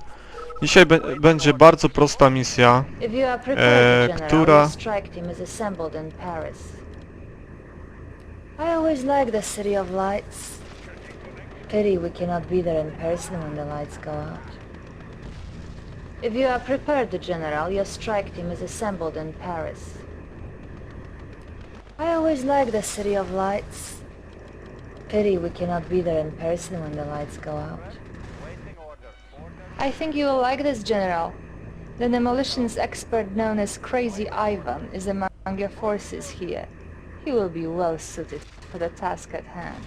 Dzisiaj będzie bardzo prosta misja. If you are prepared, General, która- your strike team is assembled in Paris. I always like the City of Lights. Pity we cannot be there in person when the lights go out. If you are prepared, General, your strike team is assembled in Paris. I always liked the City of Lights. Pity we cannot be there in person when the lights go out. I think you will like this, General. The demolitions expert known as Crazy Ivan is among your forces here. He will be well suited for the task at hand.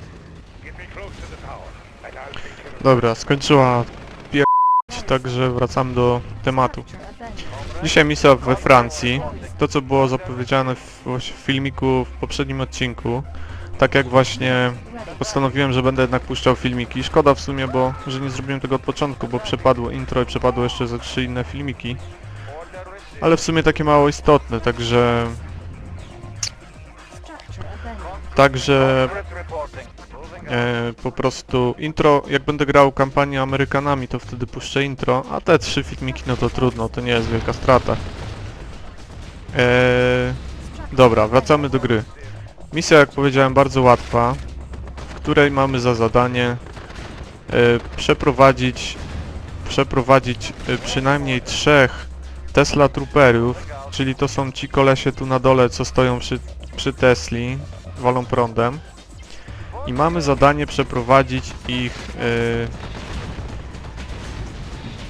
Dobra, skończyła także wracamy do tematu. Dzisiaj misja we Francji. To, co było zapowiedziane w filmiku w poprzednim odcinku. Tak jak właśnie postanowiłem, że będę jednak puszczał filmiki. Szkoda w sumie, że nie zrobiłem tego od początku, bo przepadło intro i przepadło jeszcze ze 3 inne filmiki. Ale w sumie takie mało istotne, także... po prostu intro, jak będę grał kampanię Amerykanami, to wtedy puszczę intro, a te 3 filmiki, no to trudno, to nie jest wielka strata. Dobra, wracamy do gry. Misja, jak powiedziałem, bardzo łatwa, w której mamy za zadanie przeprowadzić przynajmniej 3 Tesla Trooperów, czyli to są ci kolesie tu na dole, co stoją przy Tesli, walą prądem. I mamy zadanie przeprowadzić ich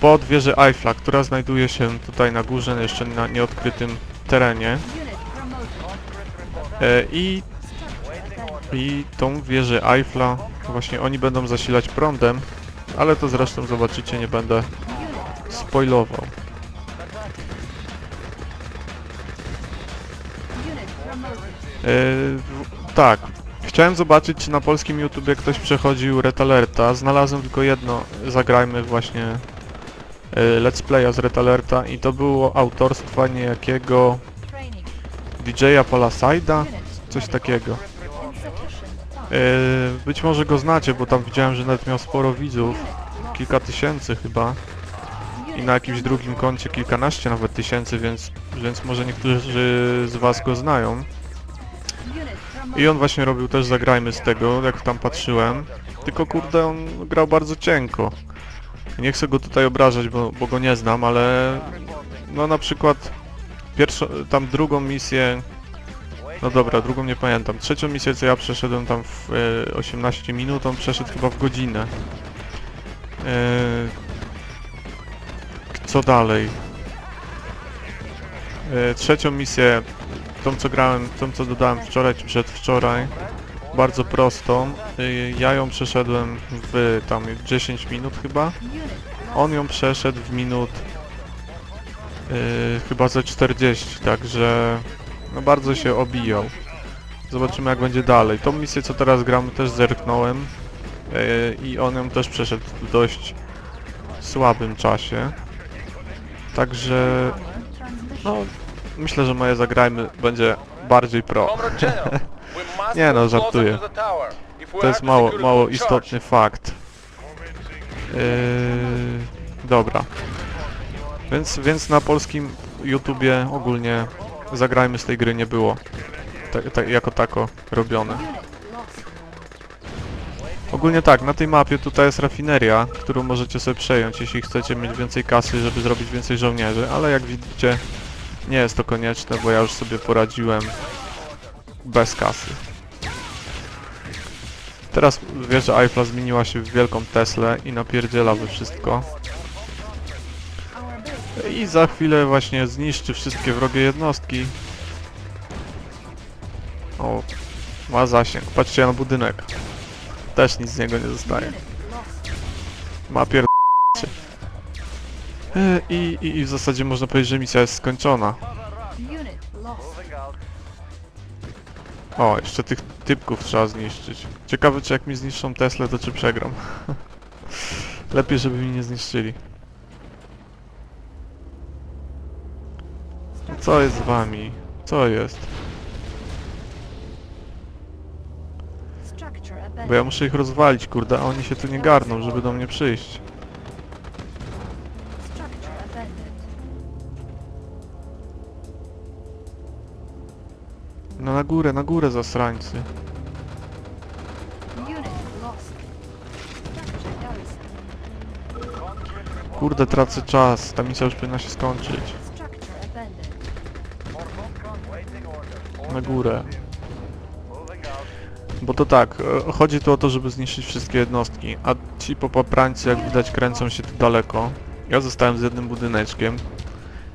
pod wieżę Eiffla, która znajduje się tutaj na górze, jeszcze na nieodkrytym terenie. I tą wieżę Eiffla właśnie oni będą zasilać prądem, ale to zresztą zobaczycie, nie będę spoilował. Tak, chciałem zobaczyć, czy na polskim YouTubie ktoś przechodził Red Alerta. Znalazłem tylko jedno, zagrajmy właśnie let's playa z Red Alerta i to było autorstwa niejakiego DJ-a Palaside'a, coś takiego. Być może go znacie, bo tam widziałem, że nawet miał sporo widzów, kilka tysięcy chyba. I na jakimś drugim koncie kilkanaście nawet tysięcy, więc może niektórzy z was go znają. I on właśnie robił też zagrajmy z tego, jak tam patrzyłem. Tylko kurde, on grał bardzo cienko. Nie chcę go tutaj obrażać, bo go nie znam, ale... No na przykład... tam drugą misję... No dobra, drugą nie pamiętam. Trzecią misję, co ja przeszedłem tam w 18 minut, on przeszedł chyba w godzinę. Co dalej? Trzecią misję, tą co grałem, tą co dodałem wczoraj czy przedwczoraj, bardzo prostą. Ja ją przeszedłem w tam 10 minut chyba. On ją przeszedł w minut chyba ze 40, także no bardzo się obijał. Zobaczymy, jak będzie dalej. Tą misję, co teraz gramy, też zerknąłem i on ją też przeszedł w dość słabym czasie. Także no myślę, że moje zagrajmy będzie bardziej pro. Nie no, żartuję. To jest mało istotny fakt. Dobra. Więc na polskim YouTubie ogólnie zagrajmy z tej gry nie było. Jako tako robione. Ogólnie tak, na tej mapie tutaj jest rafineria, którą możecie sobie przejąć, jeśli chcecie mieć więcej kasy, żeby zrobić więcej żołnierzy, ale jak widzicie, nie jest to konieczne, bo ja już sobie poradziłem bez kasy. Teraz wieża Eiffla zmieniła się w wielką Teslę i napierdziela we wszystko. I za chwilę właśnie zniszczy wszystkie wrogie jednostki. O, ma zasięg. Patrzcie na budynek. Też nic z niego nie zostaje. Ma I w zasadzie można powiedzieć, że misja jest skończona. O, jeszcze tych typków trzeba zniszczyć. Ciekawe, czy jak mi zniszczą Teslę, to czy przegram. Lepiej, żeby mi nie zniszczyli. No co jest z wami? Co jest? Bo ja muszę ich rozwalić, kurde, a oni się tu nie garną, żeby do mnie przyjść. No na górę zasrańcy. Kurde, tracę czas. Ta misja już powinna się skończyć. Structure abandoned. Na górę. Bo to tak, chodzi tu o to, żeby zniszczyć wszystkie jednostki, a ci popaprańcy, jak widać, kręcą się tu daleko. Ja zostałem z jednym budyneczkiem.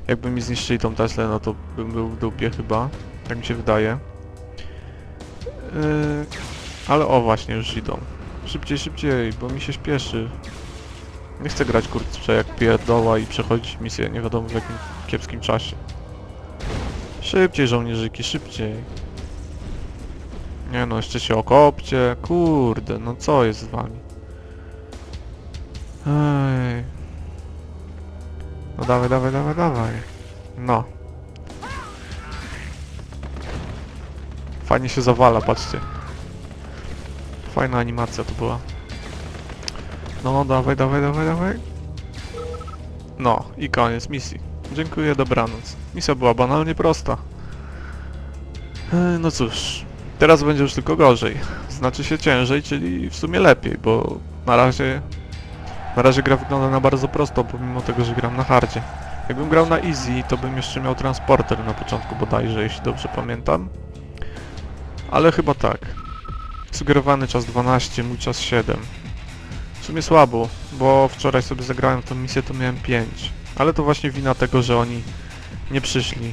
Jakby mi zniszczyli tą Teslę, no to bym był w dupie chyba. Tak mi się wydaje. Ale o, właśnie, już idą. Szybciej, szybciej, bo mi się śpieszy. Nie chcę grać, kurczę, jak pierdoła i przechodzić misję nie wiadomo w jakim kiepskim czasie. Szybciej, żołnierzyki, szybciej. Nie no, jeszcze się okopcie. Kurde, no co jest z wami? Ej. No dawaj, dawaj, dawaj, dawaj. No. Fajnie się zawala, patrzcie. Fajna animacja to była. No, dawaj, dawaj, dawaj, dawaj. No, i koniec misji. Dziękuję, dobranoc. Misja była banalnie prosta. No cóż, teraz będzie już tylko gorzej. Znaczy się ciężej, czyli w sumie lepiej, bo na razie gra wygląda na bardzo prosto, pomimo tego, że gram na hardzie. Jakbym grał na easy, to bym jeszcze miał transporter na początku bodajże, jeśli dobrze pamiętam. Ale chyba tak. Sugerowany czas 12, mój czas 7. W sumie słabo, bo wczoraj sobie zagrałem w tą misję, to miałem 5. Ale to właśnie wina tego, że oni nie przyszli.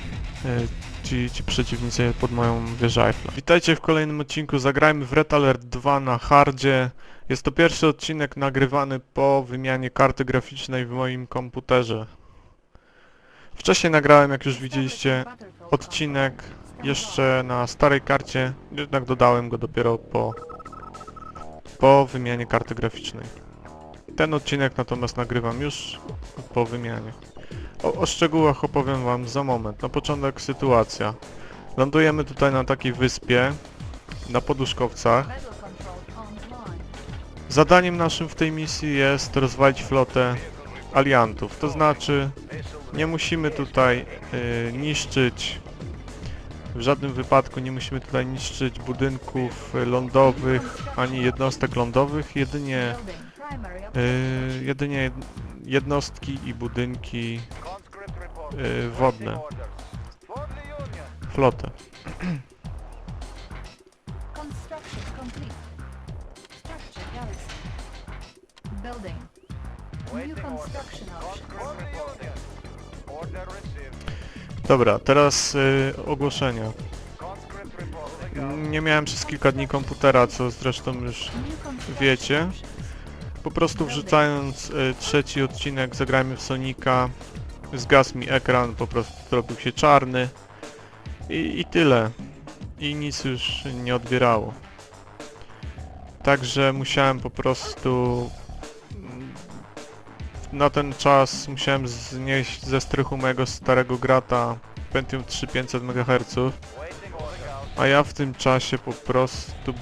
Ci przeciwnicy pod moją wieżę Eiffla. Witajcie w kolejnym odcinku. Zagrajmy w Red Alert 2 na hardzie. Jest to pierwszy odcinek nagrywany po wymianie karty graficznej w moim komputerze. Wcześniej nagrałem, jak już widzieliście, odcinek jeszcze na starej karcie, jednak dodałem go dopiero po wymianie karty graficznej. Ten odcinek natomiast nagrywam już po wymianie. O szczegółach opowiem wam za moment. Na początek sytuacja. Lądujemy tutaj na takiej wyspie, na poduszkowcach. Zadaniem naszym w tej misji jest rozwalić flotę aliantów. To znaczy, nie musimy tutaj niszczyć, w żadnym wypadku nie musimy tutaj niszczyć budynków lądowych, ani jednostek lądowych, jedynie jednostki i budynki wodne. Flotę. Construction complete. Structure garrison. Building. New construction options. Dobra, teraz ogłoszenia. Nie miałem przez kilka dni komputera, co zresztą już New construction wiecie. options. Po prostu wrzucając trzeci odcinek Zagrajmy w Sonika, zgasł mi ekran, po prostu zrobił się czarny i tyle. I nic już nie odbierało. Także musiałem po prostu na ten czas musiałem znieść ze strychu mojego starego grata Pentium 3 500 MHz, a ja w tym czasie po prostu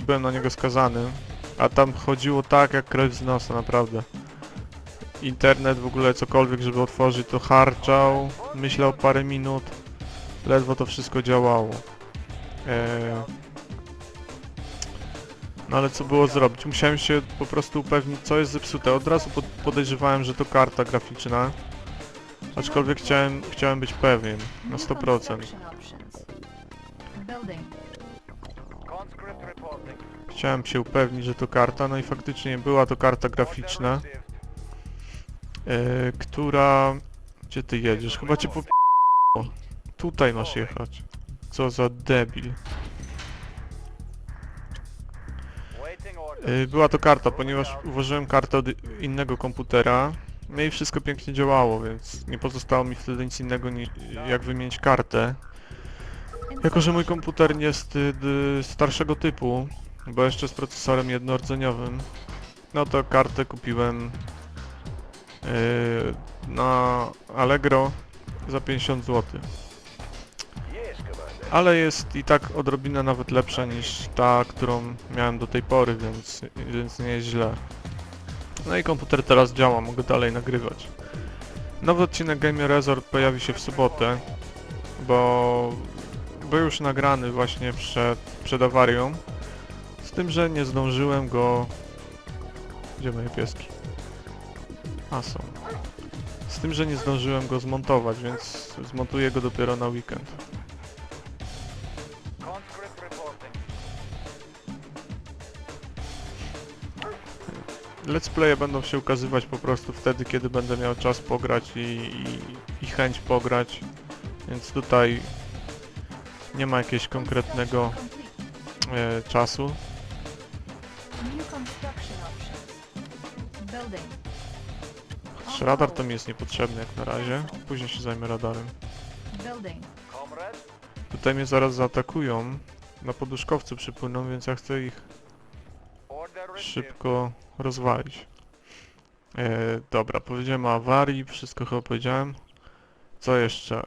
byłem na niego skazany. A tam chodziło tak jak krew z nosa, naprawdę. Internet w ogóle cokolwiek, żeby otworzyć, to harczał, myślał parę minut, ledwo to wszystko działało. No ale co było zrobić? Musiałem się po prostu upewnić, co jest zepsute. Od razu podejrzewałem, że to karta graficzna, aczkolwiek chciałem być pewien, na New 100%. construction options. Building. Chciałem się upewnić, że to karta, no i faktycznie była to karta graficzna, która... Gdzie ty jedziesz? Chyba cię Tutaj masz jechać. Co za debil. Była to karta, ponieważ ułożyłem kartę od innego komputera, no i wszystko pięknie działało, więc nie pozostało mi wtedy nic innego jak wymienić kartę. Jako że mój komputer jest starszego typu, bo jeszcze z procesorem jednordzeniowym, no to kartę kupiłem na Allegro za 50 zł. Ale jest i tak odrobinę nawet lepsza niż ta, którą miałem do tej pory, więc nie jest źle. No i komputer teraz działa, mogę dalej nagrywać. Nowy odcinek Game Resort pojawi się w sobotę, bo był już nagrany właśnie przed awarią. Z tym, że nie zdążyłem go... Gdzie moje pieski? A są. Z tym, że nie zdążyłem go zmontować, więc zmontuję go dopiero na weekend. Let's playe będą się ukazywać po prostu wtedy, kiedy będę miał czas pograć i chęć pograć. Więc tutaj nie ma jakiegoś konkretnego czasu. New construction options. Building. Chociaż radar to mi jest niepotrzebny jak na razie. Później się zajmę radarem. Building. Tutaj mnie zaraz zaatakują. Na poduszkowcu przypłyną, więc ja chcę ich szybko rozwalić. Dobra, powiedziałem o awarii, wszystko chyba powiedziałem. Co jeszcze?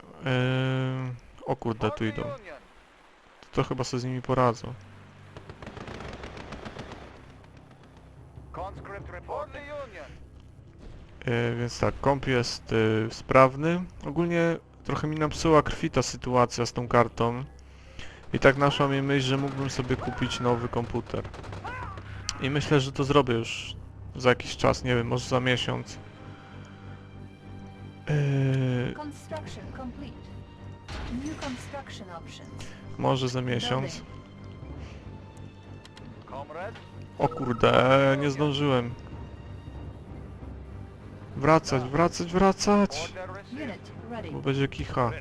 O kurde, tu idą. To chyba sobie z nimi poradzą. Więc tak, komp jest sprawny. Ogólnie trochę mi napsuła krwi ta sytuacja z tą kartą. I tak naszła mi myśl, że mógłbym sobie kupić nowy komputer. I myślę, że to zrobię już za jakiś czas, nie wiem, może za miesiąc. Construction complete. New construction options. Może za miesiąc. O kurde, nie zdążyłem. Wracać, wracać, wracać! Unit ready. Bo będzie kicha.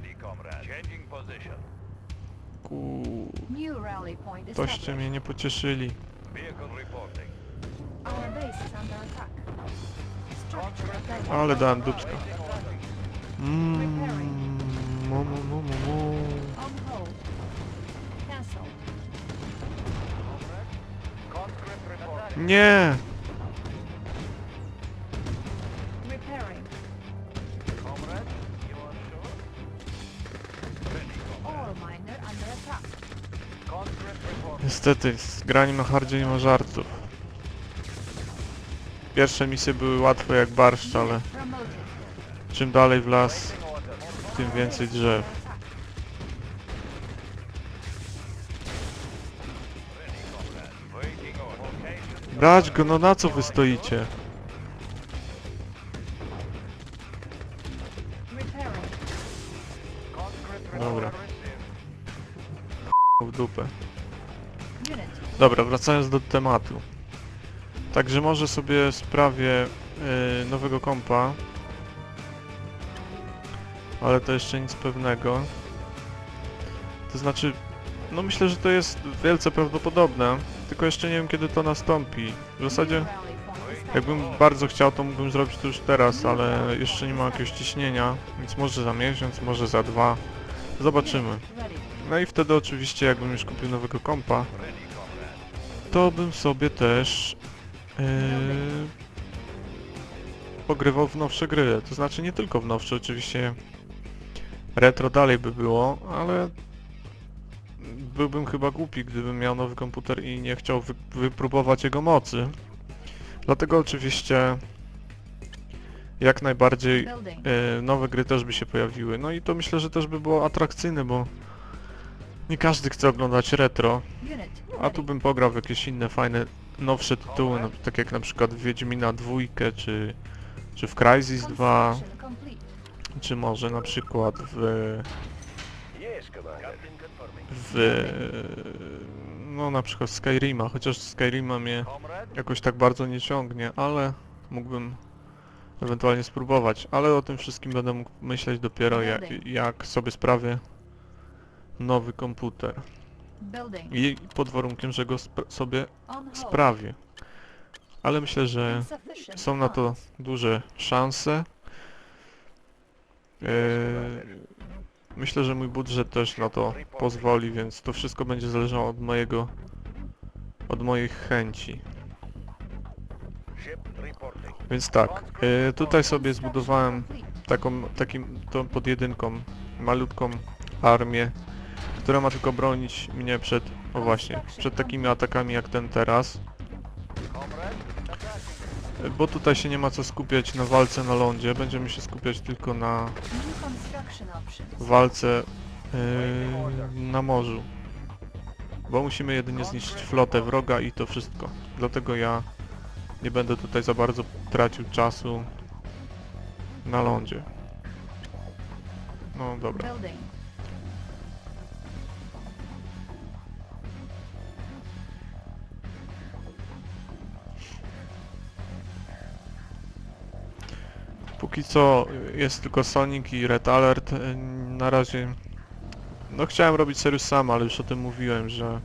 New rally point Toście established. mnie nie pocieszyli. Our base is under attack. Structure updated. Ale dałem dupska. Mu, mu, mu, mu, mu. On hold. Cancel. Nie! Repairing. Ore miner under attack. Niestety, z graniem na hardzie nie ma żartów. Pierwsze misje były łatwe jak barszcz, ale Promoted. czym dalej w las, tym więcej drzew. Attack. Brać go, no na co wy stoicie? Repairing. Dobra. W dupę. Unit. Dobra, wracając do tematu. Także może sobie sprawię nowego kompa. Ale to jeszcze nic pewnego. To znaczy, no myślę, że to jest wielce prawdopodobne. Tylko jeszcze nie wiem, kiedy to nastąpi. W zasadzie, Rally point established. jakbym bardzo chciał, to mógłbym zrobić to już teraz, ale jeszcze nie ma jakiegoś ciśnienia. Więc może za miesiąc, może za 2. Zobaczymy. Ready. No i wtedy oczywiście, jakbym już kupił nowego kompa, to bym sobie też pogrywał w nowsze gry. To znaczy nie tylko w nowsze, oczywiście retro dalej by było, ale byłbym chyba głupi, gdybym miał nowy komputer i nie chciał wypróbować jego mocy. Dlatego oczywiście jak najbardziej Building. nowe gry też by się pojawiły. No i to myślę, że też by było atrakcyjne, bo nie każdy chce oglądać retro, Unit. a tu bym pograł w jakieś inne fajne, nowsze tytuły, no, tak jak na przykład w Wiedźmina 2, czy w Crysis 2, Construction complete. czy może na przykład no na przykład Skyrima, chociaż Skyrima mnie jakoś tak bardzo nie ciągnie, ale mógłbym ewentualnie spróbować, ale o tym wszystkim będę mógł myśleć dopiero jak sobie sprawię nowy komputer Building. i pod warunkiem, że go sobie On hold. sprawię. Ale myślę, że Insufficient są na to funds. duże szanse. Myślę, że mój budżet też na to pozwoli, więc to wszystko będzie zależało od moich chęci. Więc tak, tutaj sobie zbudowałem to pod jedynką malutką armię, która ma tylko bronić mnie przed, o właśnie, przed takimi atakami jak ten teraz. Bo tutaj się nie ma co skupiać na walce na lądzie, będziemy się skupiać tylko na New construction options. walce na morzu. Bo musimy jedynie zniszczyć flotę wroga i to wszystko. Dlatego ja nie będę tutaj za bardzo tracił czasu na lądzie. No dobra. Building. Póki co jest tylko Sonic i Red Alert. Na razie... No chciałem robić serię sam, ale już o tym mówiłem, że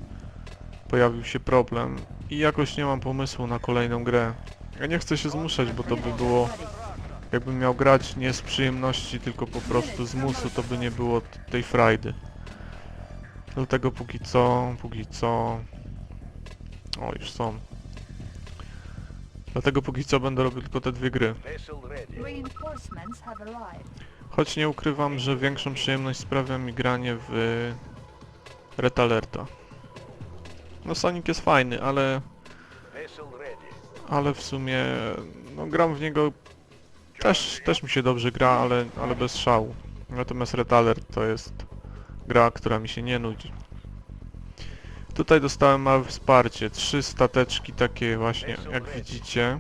pojawił się problem i jakoś nie mam pomysłu na kolejną grę. Ja nie chcę się zmuszać, bo to by było... Jakbym miał grać nie z przyjemności, tylko po prostu z musu, to by nie było tej frajdy. Dlatego póki co... O, już są. Dlatego póki co będę robił tylko te dwie gry. Reinforcements have arrived. Choć nie ukrywam, że większą przyjemność sprawia mi granie w Red Alerta. No Sonic jest fajny, ale w sumie no gram w niego też mi się dobrze gra, ale bez szału. Natomiast Red Alert to jest gra, która mi się nie nudzi. Tutaj dostałem małe wsparcie, 3 stateczki takie właśnie, jak widzicie.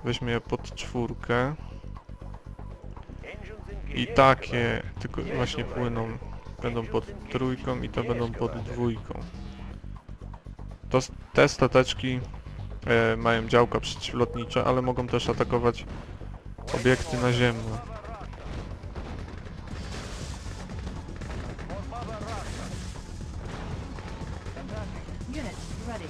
Weźmy je pod 4. I takie tylko właśnie płyną, będą pod 3 i te będą pod 2. Te stateczki mają działka przeciwlotnicze, ale mogą też atakować obiekty naziemne. Unit ready.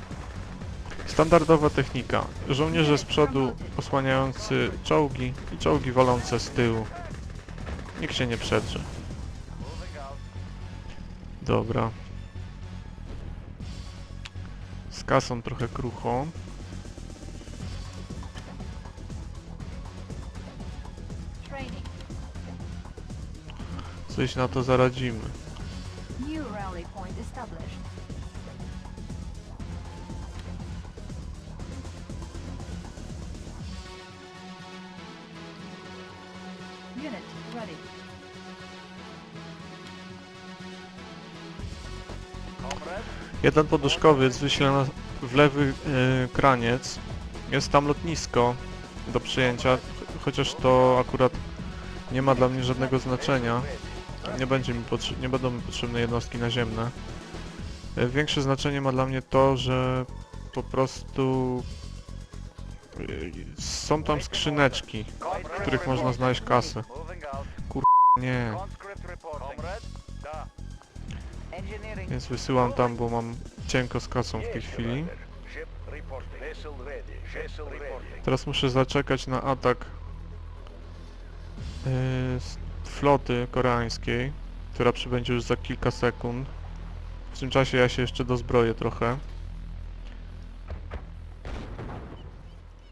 Standardowa technika. Żołnierze z przodu osłaniający czołgi i czołgi walące z tyłu. Nikt się nie przedrze. Dobra. Z kasą trochę krucho. Training. Coś na to zaradzimy. New rally point established. Unit ready. Jeden poduszkowiec wyśle w lewy kraniec. Jest tam lotnisko do przyjęcia, chociaż to akurat nie ma dla mnie żadnego znaczenia. Nie będą mi potrzebne jednostki naziemne. Większe znaczenie ma dla mnie to, że po prostu są tam skrzyneczki, w których można znaleźć kasę. Nie. Więc wysyłam tam, bo mam cienko z kasą w tej chwili. Teraz muszę zaczekać na atak floty koreańskiej, która przybędzie już za kilka sekund. W tym czasie ja się jeszcze dozbroję trochę.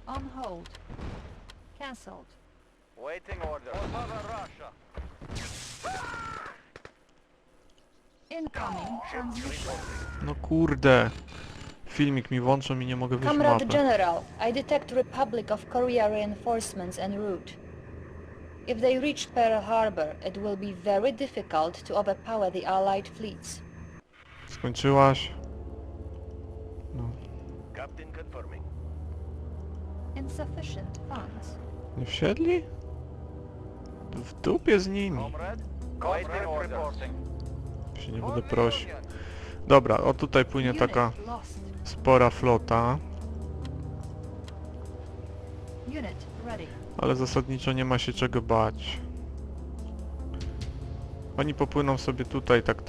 On hold. Cancelled. Waiting order. Incoming transmission. No kurde. Filmik mi włączą i nie mogę wyjść Comrade mapę. General, I detect Republic of Korea reinforcements en route. If they reach Pearl Harbor, it will be very difficult to overpower the Allied fleets. Skończyłaś? No. Captain confirming. Insufficient funds. Nie wsiedli? W dupie z nimi. Comrade? Waiting order. Się nie będę prosił. Dobra, o tutaj płynie taka Unit lost. spora flota, Unit ready. ale zasadniczo nie ma się czego bać. Oni popłyną sobie tutaj tak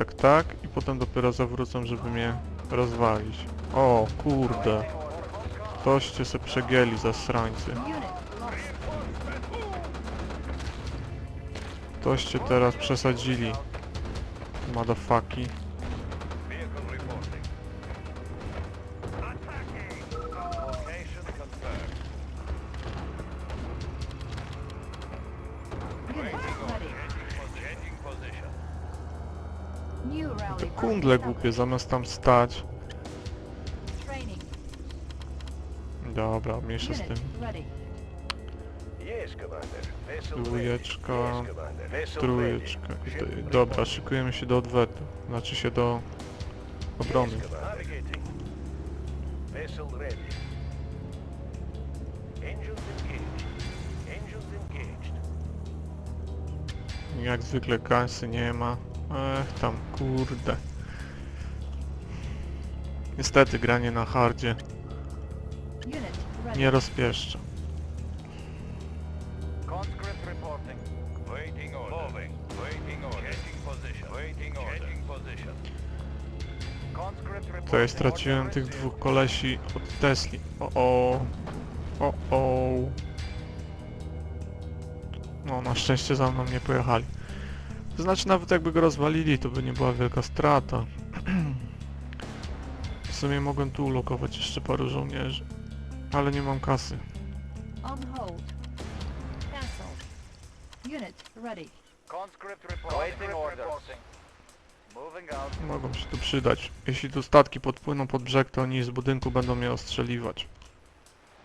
i potem dopiero zawrócą, żeby mnie rozwalić. O kurde. Toście se przegięli zasrańcy. Unit lost. Toście teraz przesadzili. Motherfucki. Vehicle reporting. Attacking! Location confirmed. Unit ready. Changing position. New rally Te point kundle established. głupie zamiast tam stać. Training. Dobra, mniejsza z tym. Unit ready. Yes, Commander. Vessel Dwójeczka, ready. Yes, Commander. Vessel trójeczka. ready. I Ship dobra, reporting. szykujemy się do odwetu. Znaczy się do obrony. Yes, Commander. Navigating. Vessel ready. Engines engaged. Engines engaged. Jak zwykle kasy nie ma. Ech tam, kurde. Niestety granie na hardzie Unit ready. nie rozpieszcza. Conscript reporting. Waiting order. Moving. Waiting order. Changing position. Waiting order. Changing position. Conscript reporting. Tutaj straciłem Order tych received. dwóch kolesi od Tesli. O. No, na szczęście za mną nie pojechali. To znaczy, nawet jakby go rozwalili, to by nie była wielka strata. W sumie mogłem tu ulokować jeszcze paru żołnierzy. Ale nie mam kasy. On hold. Cancelled. Unit ready. Conscript reporting. Waiting orders. Moving out. Mogą się tu przydać. Jeśli tu statki podpłyną pod brzeg, to oni z budynku będą mnie ostrzeliwać.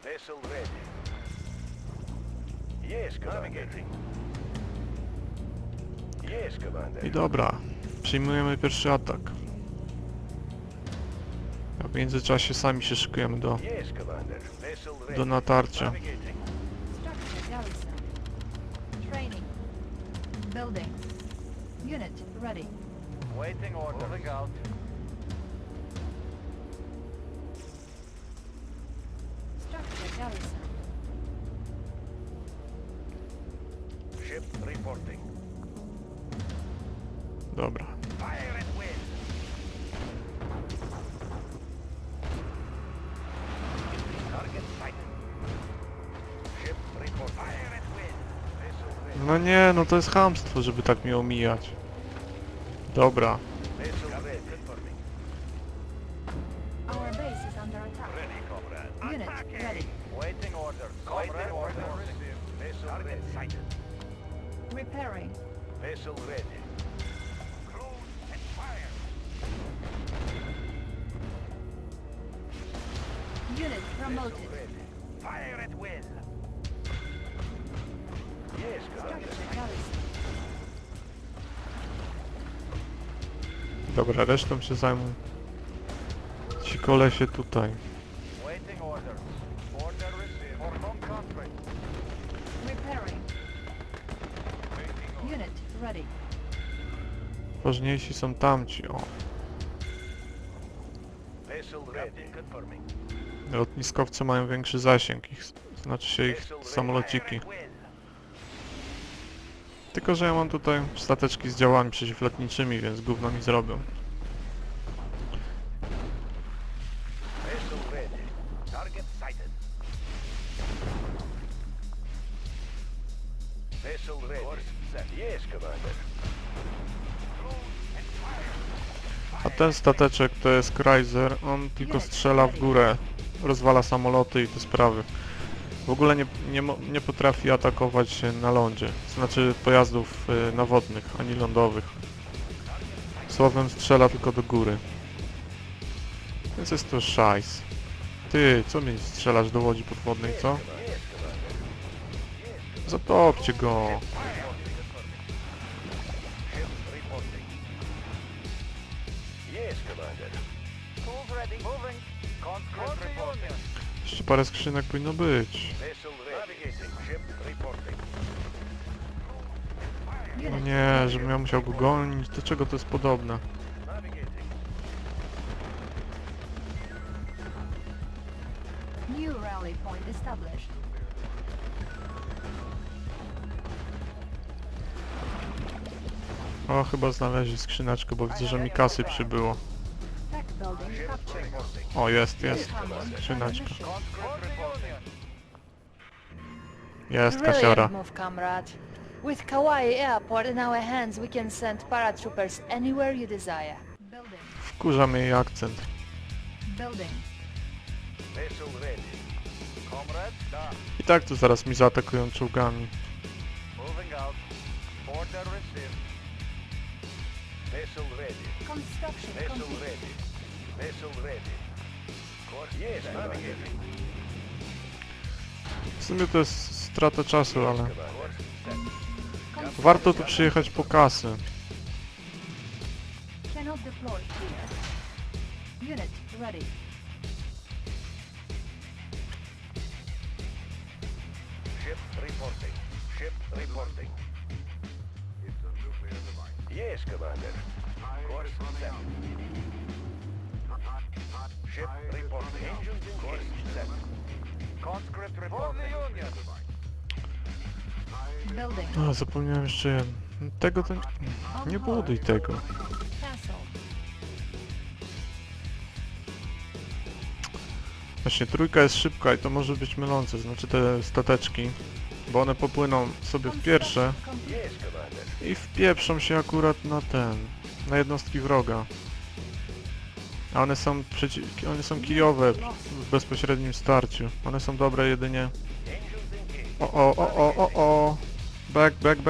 Vessel ready. Yes, Commander. Yes, Commander. I dobra, przyjmujemy pierwszy atak. A w międzyczasie sami się szykujemy do Yes, Commander. Vessel ready. do natarcia. Navigating. Structure garrison. Training. Building. Unit ready. Waiting order. Moving out. Structure garrison. Ship reporting. Dobra. Fire at will. Target sighted. Ship report. Fire at will. Vessel ready. No nie, no to jest chamstwo, żeby tak mnie omijać. Dobra. Vessel ready. Confirming. Our base is under attack. Ready, comrade. Unit ready. Waiting order. Waiting order. Vessel target sighted. Repairing. Vessel ready. Close and fire. Unit promoted. Vessel ready. Fire at will. Yes, Commander. Structure garrison. Dobra, resztą się zajmą ci kolesie tutaj. Waiting orders. Order received. For home country. Repairing. Waiting order. Unit ready. Ważniejsi są tamci, o. Vessel ready. Confirming. Lotniskowce mają większy zasięg, znaczy się ich Vessel ready. samolociki. Fire at will. Tylko, że ja mam tutaj stateczki z działami przeciwlotniczymi, więc gówno mi zrobią. Vessel ready. Target sighted. Vessel ready. Course set. Yes, Commander. Close and fire. A ten stateczek to jest Chrysler, on tylko strzela w górę, rozwala samoloty i te sprawy. W ogóle nie potrafi atakować na lądzie, znaczy pojazdów nawodnych, ani lądowych. Słowem strzela tylko do góry. Więc jest to szajs. Ty, co mnie strzelasz do łodzi podwodnej, co? Zatopcie go! Ship reporting. Yes, Commander. Tools ready. Moving. Conscript reporting. Jeszcze parę skrzynek powinno być. Vessel ready. Navigating. Ship reporting. No Unit nie, żebym ja musiał go gonić, do czego to jest podobne? Navigating. new rally point established. O, chyba znaleźli skrzyneczkę, bo widzę, że mi kasy przybyło. Tech building captured. O, jest, jest. Incoming Skrzyneczka. ammunition. Conscript reporting. Jest, kasiora. Brilliant move, comrade. With Kauai Airport in our hands, we can send paratroopers anywhere you desire. Building. Wkurza mnie jej akcent. Building. Vessel ready. Comrade, da. I tak tu zaraz mi zaatakują czołgami. Moving out. Order received. Vessel ready. Construction Vessel complete. ready. Vessel ready. Course yes, navigating. W sumie to jest strata czasu, ale Course set. Construction warto tu przyjechać po kasę. cannot deploy here. Unit ready. Ship reporting. Ship reporting. Yes, Commander. Course set. Ship reporting. Engines engaged. Set. Conscript reporting. Union. Building. A, zapomniałem jeszcze jedno. Tego to... Nie buduj tego. Castle. Właśnie trójka jest szybka i to może być mylące, znaczy te stateczki, bo one popłyną sobie w pierwsze Complete. Yes, Commander. i wpieprzą się akurat na jednostki wroga. A one są kijowe w bezpośrednim starciu. One są dobre jedynie... Engines engaged. O. Back. Course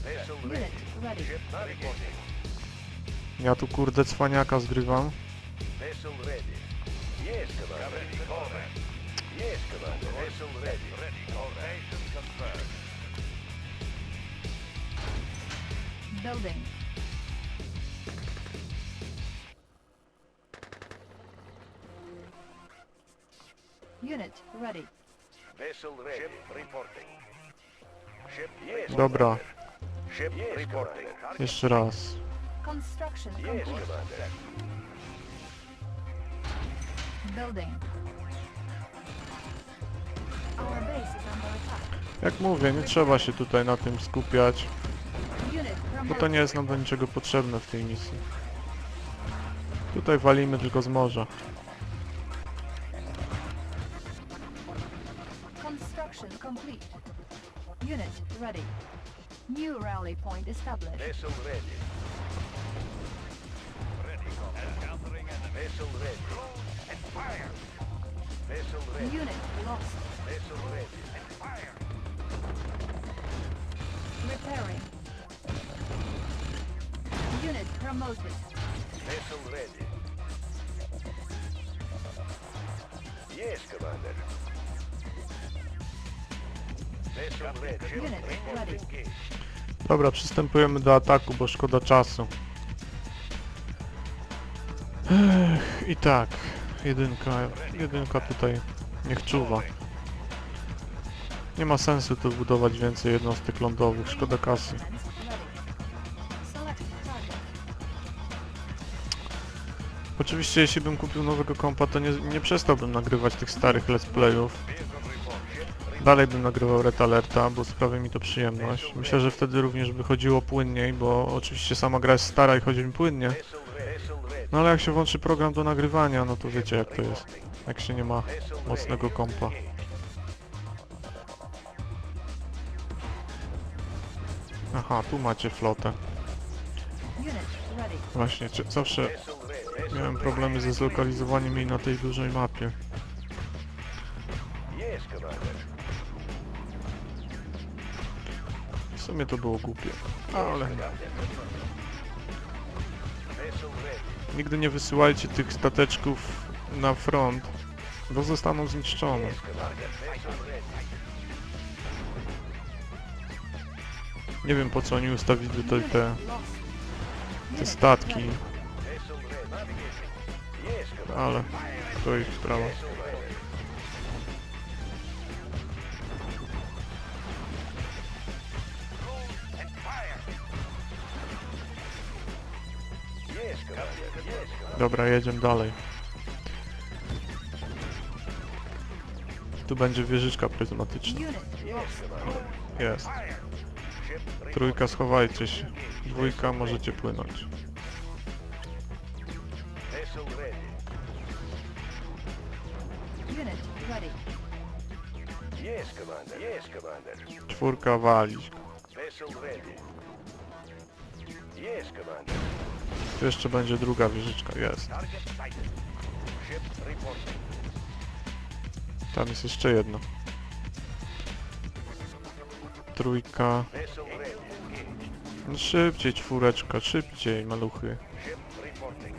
vessel ready. Unit ready. Ship reporting. Ja tu kurde cwaniaka zgrywam. Vessel ready. Yes, Commander. Yes, Commander. Vessel ready. Formation confirmed. Building. Unit ready. Vessel ready. Ship reporting. Ship yes. Dobra, Commander. Ship reporting. jeszcze raz. Construction Yes, complete. Commander. Building. Our base is under attack. Jak mówię, nie trzeba się tutaj na tym skupiać, Unit bo to promoted. nie jest nam do niczego potrzebne w tej misji. Tutaj walimy tylko z morza. Construction complete. Unit ready. New rally point established. Vessel ready. Ready, Commander. Vessel ready. And fire. Vessel ready. Unit lost. Vessel ready. And fire. Repairing. Unit promoted. Vessel ready. Yes, Commander. Vessel ready. Ship Unit report ready. engaged. Dobra, przystępujemy do ataku, bo szkoda czasu. I tak, jedynka tutaj niech czuwa. Nie ma sensu tu budować więcej jednostek lądowych, szkoda kasy. Ready. Select target. Oczywiście jeśli bym kupił nowego kompa, to nie przestałbym nagrywać tych starych let's playów. Dalej bym nagrywał Red Alerta, bo sprawia mi to przyjemność. Myślę, że wtedy również by chodziło płynniej, bo oczywiście sama gra jest stara i chodzi mi płynnie. Vessel ready. Vessel ready. No ale jak się włączy program do nagrywania, no to wiecie jak to jest. Jak się nie ma mocnego kompa. Aha, tu macie flotę. Unit ready. Właśnie, zawsze Vessel ready. miałem problemy ze zlokalizowaniem jej na tej dużej mapie. Yes, Commander. W sumie to było głupie, ale Vessel ready. nigdy nie wysyłajcie tych stateczków na front, bo zostaną zniszczone. Commander. Vessel ready. Nie wiem po co oni ustawili tutaj Unit te lost. statki, Vessel ready. Navigation. Yes, Commander. ale to ich sprawa. Vessel ready. And fire. Yes, Commander. Yes, Commander. Dobra, jedziemy dalej. Tu będzie wieżyczka pryzmatyczna. Unit lost. Jest. Ship ready. Trójka, schowajcie się. Dwójka, możecie płynąć. Vessel ready. Unit ready. Yes, Commander. Yes, Commander. Czwórka, walić. Vessel ready. Yes, Commander. Tu jeszcze będzie druga wieżyczka, jest. Target sighted. Ship reporting. Tam jest jeszcze jedna. Trójka. Vessel ready. Engaged. No szybciej, czwóreczka, szybciej, maluchy. Ship reporting.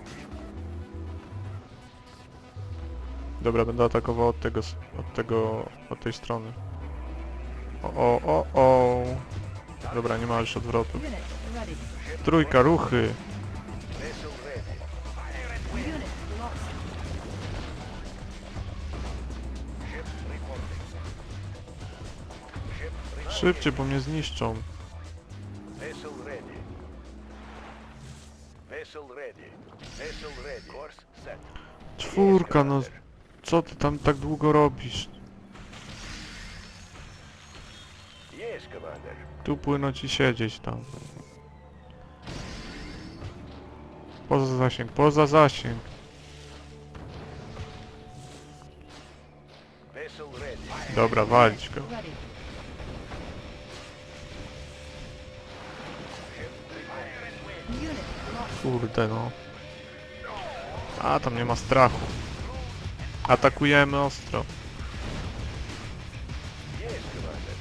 Dobra, będę atakował od tej strony. O. Dobra, nie ma już odwrotu. Unit ready. Trójka, ruchy. Vessel ready. Unit lost. Ship reporting. Ship reporting. Szybciej, bo mnie zniszczą. Vessel ready. ready. Vessel ready. Course set. Czwórka, no co ty tam tak długo robisz? Yes, Commander. Tu płynąć i siedzieć tam. Poza zasięg, poza zasięg. Vessel ready. Dobra, walić go. Ready. Unit lost. Kurde no. A, tam nie ma strachu. Atakujemy ostro. Yes, Commander.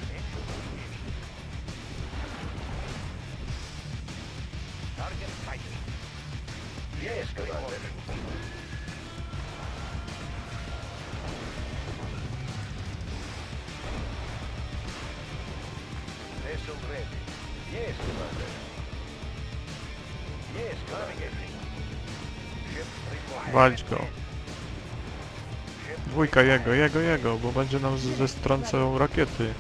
Target sighted. Yes, Commander. Vessel ready. Yes, Commander. Yes, navigating. Ship required. Walić go. Dwójka jego, bo będzie nam ze strącą rakiety.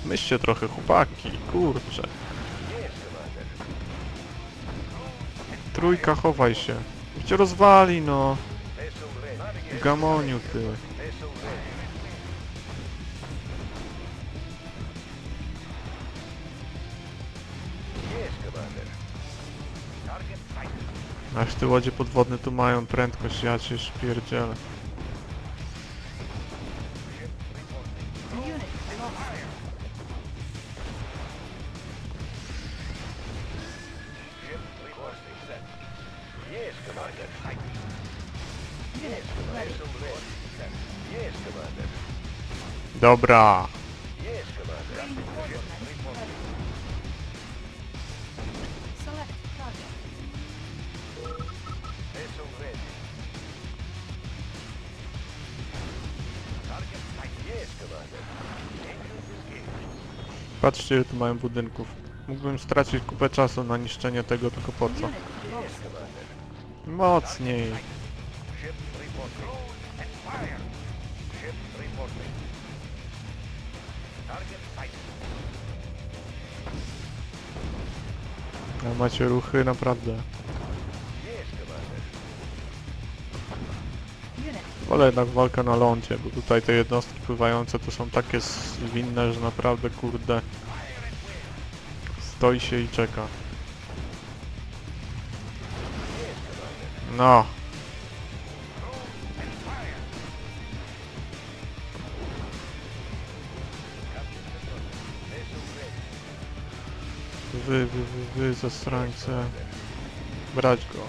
Myślcie trochę, chłopaki, kurczę. Yes, Commander. Trójka, chowaj się. Cię rozwali, no. Vessel ready. W gamoniu, ty. Vessel ready. Yes, Commander. Target sighted. Aż te łodzie podwodne tu mają prędkość, ja cię szpierdzielę. Unit lost. Ship reporting set. Yes, Commander. Unit ready. Vessel ready. Set. Yes, Commander. Dobra. Yes, Commander. Reinforcements ready. Select target. Vessel ready. Target sighted. Yes, Commander. Engines engaged. Patrzcie, ile tu mają budynków. Mógłbym stracić kupę czasu na niszczenie tego, tylko po co? Unit lost. Yes, Commander. Mocniej. Ship reporting. And fire. Ship reporting. Target sighted. A macie ruchy, naprawdę. Yes, Commander. Unit Wolę jednak walka na lądzie, bo tutaj te jednostki pływające to są takie zwinne, że naprawdę, kurde, stoi się i czeka. No. Wy, zasrańce. Brać go.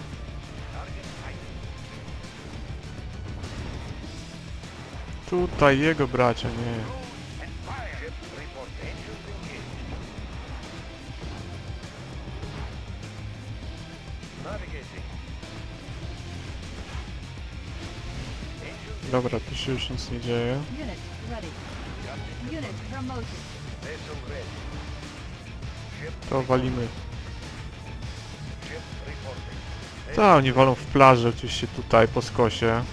Tutaj jego bracia, nie. Ship reporting. Engines engaged. Navigating. Engines Dobra, tu się już nic nie dzieje. unit ready. Unit promoted. vessel ready. Ship To walimy. ship reporting. Tak, oni walą w plaży oczywiście tutaj po skosie.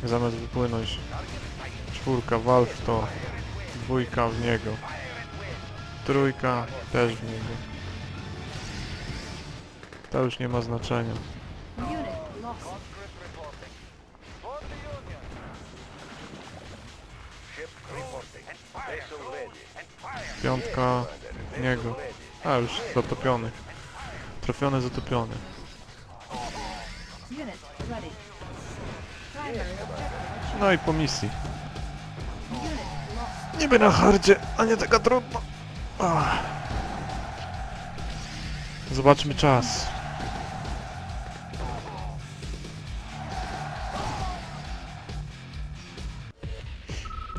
Zamiast wypłynąć. Czwórka, wal w to. Dwójka w niego. Trójka też w niego. To już nie ma znaczenia. Unit lost. Conscript reporting. For the Union. Ship reporting. Vessel ready. Piątka w niego. A, już zatopiony. Trafiony, zatopiony. Unit ready. Primary objective. No i po misji. Unit lost. Niby na hardzie, a nie taka trudna. Ach. Zobaczmy czas.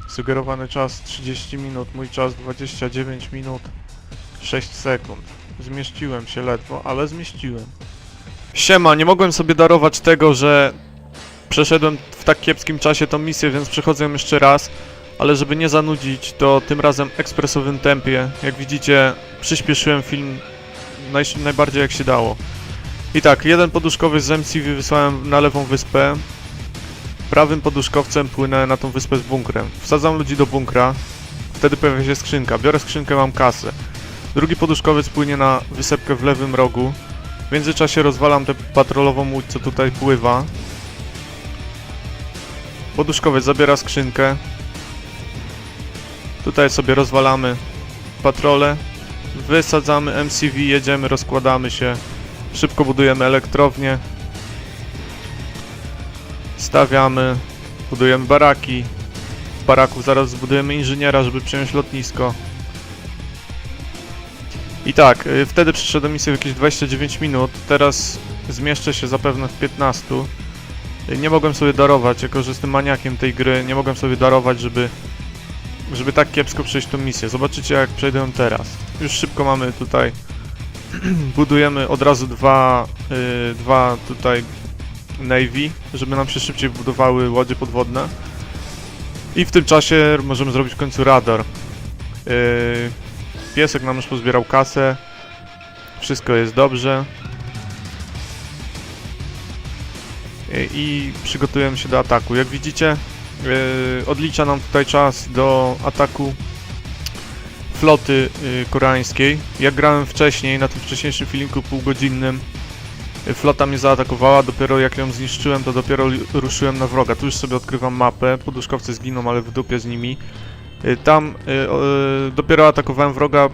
Sugerowany czas 30 minut, mój czas 29 minut 6 sekund. Zmieściłem się ledwo, ale zmieściłem. Siema, nie mogłem sobie darować tego, że przeszedłem w tak kiepskim czasie tą misję, więc przechodzę ją jeszcze raz. Ale żeby nie zanudzić, to tym razem w ekspresowym tempie. Jak widzicie, przyspieszyłem film najbardziej jak się dało. I tak, jeden poduszkowy z MCV wysłałem na lewą wyspę. Prawym poduszkowcem płynę na tą wyspę z bunkrem. Wsadzam ludzi do bunkra. Wtedy pojawia się skrzynka. Biorę skrzynkę, mam kasę. Drugi poduszkowiec płynie na wysepkę w lewym rogu. W międzyczasie rozwalam tę patrolową łódź, co tutaj pływa. Poduszkowiec zabiera skrzynkę. Tutaj sobie rozwalamy patrole. Wysadzamy MCV, jedziemy, rozkładamy się. Szybko budujemy elektrownię. Stawiamy, budujemy baraki. W baraku zaraz zbudujemy inżyniera, żeby przejąć lotnisko. I tak, wtedy przyszedłem misję w jakieś 29 minut, teraz zmieszczę się zapewne w 15. Nie mogłem sobie darować, jako że jestem maniakiem tej gry, nie mogłem sobie darować, żeby tak kiepsko przejść tą misję. Zobaczycie, jak przejdę ją teraz. Już szybko mamy tutaj, budujemy od razu dwa tutaj Navy, żeby nam się szybciej budowały łodzie podwodne. I w tym czasie możemy zrobić w końcu radar. Piesek nam już pozbierał kasę. Wszystko jest dobrze. I przygotujemy się do ataku. Jak widzicie, odlicza nam tutaj czas do ataku floty koreańskiej. Jak grałem wcześniej, na tym wcześniejszym filmiku półgodzinnym, flota mnie zaatakowała, dopiero jak ją zniszczyłem, to dopiero ruszyłem na wroga. Tu już sobie odkrywam mapę, poduszkowcy zginą, ale w dupie z nimi. Tam dopiero atakowałem wroga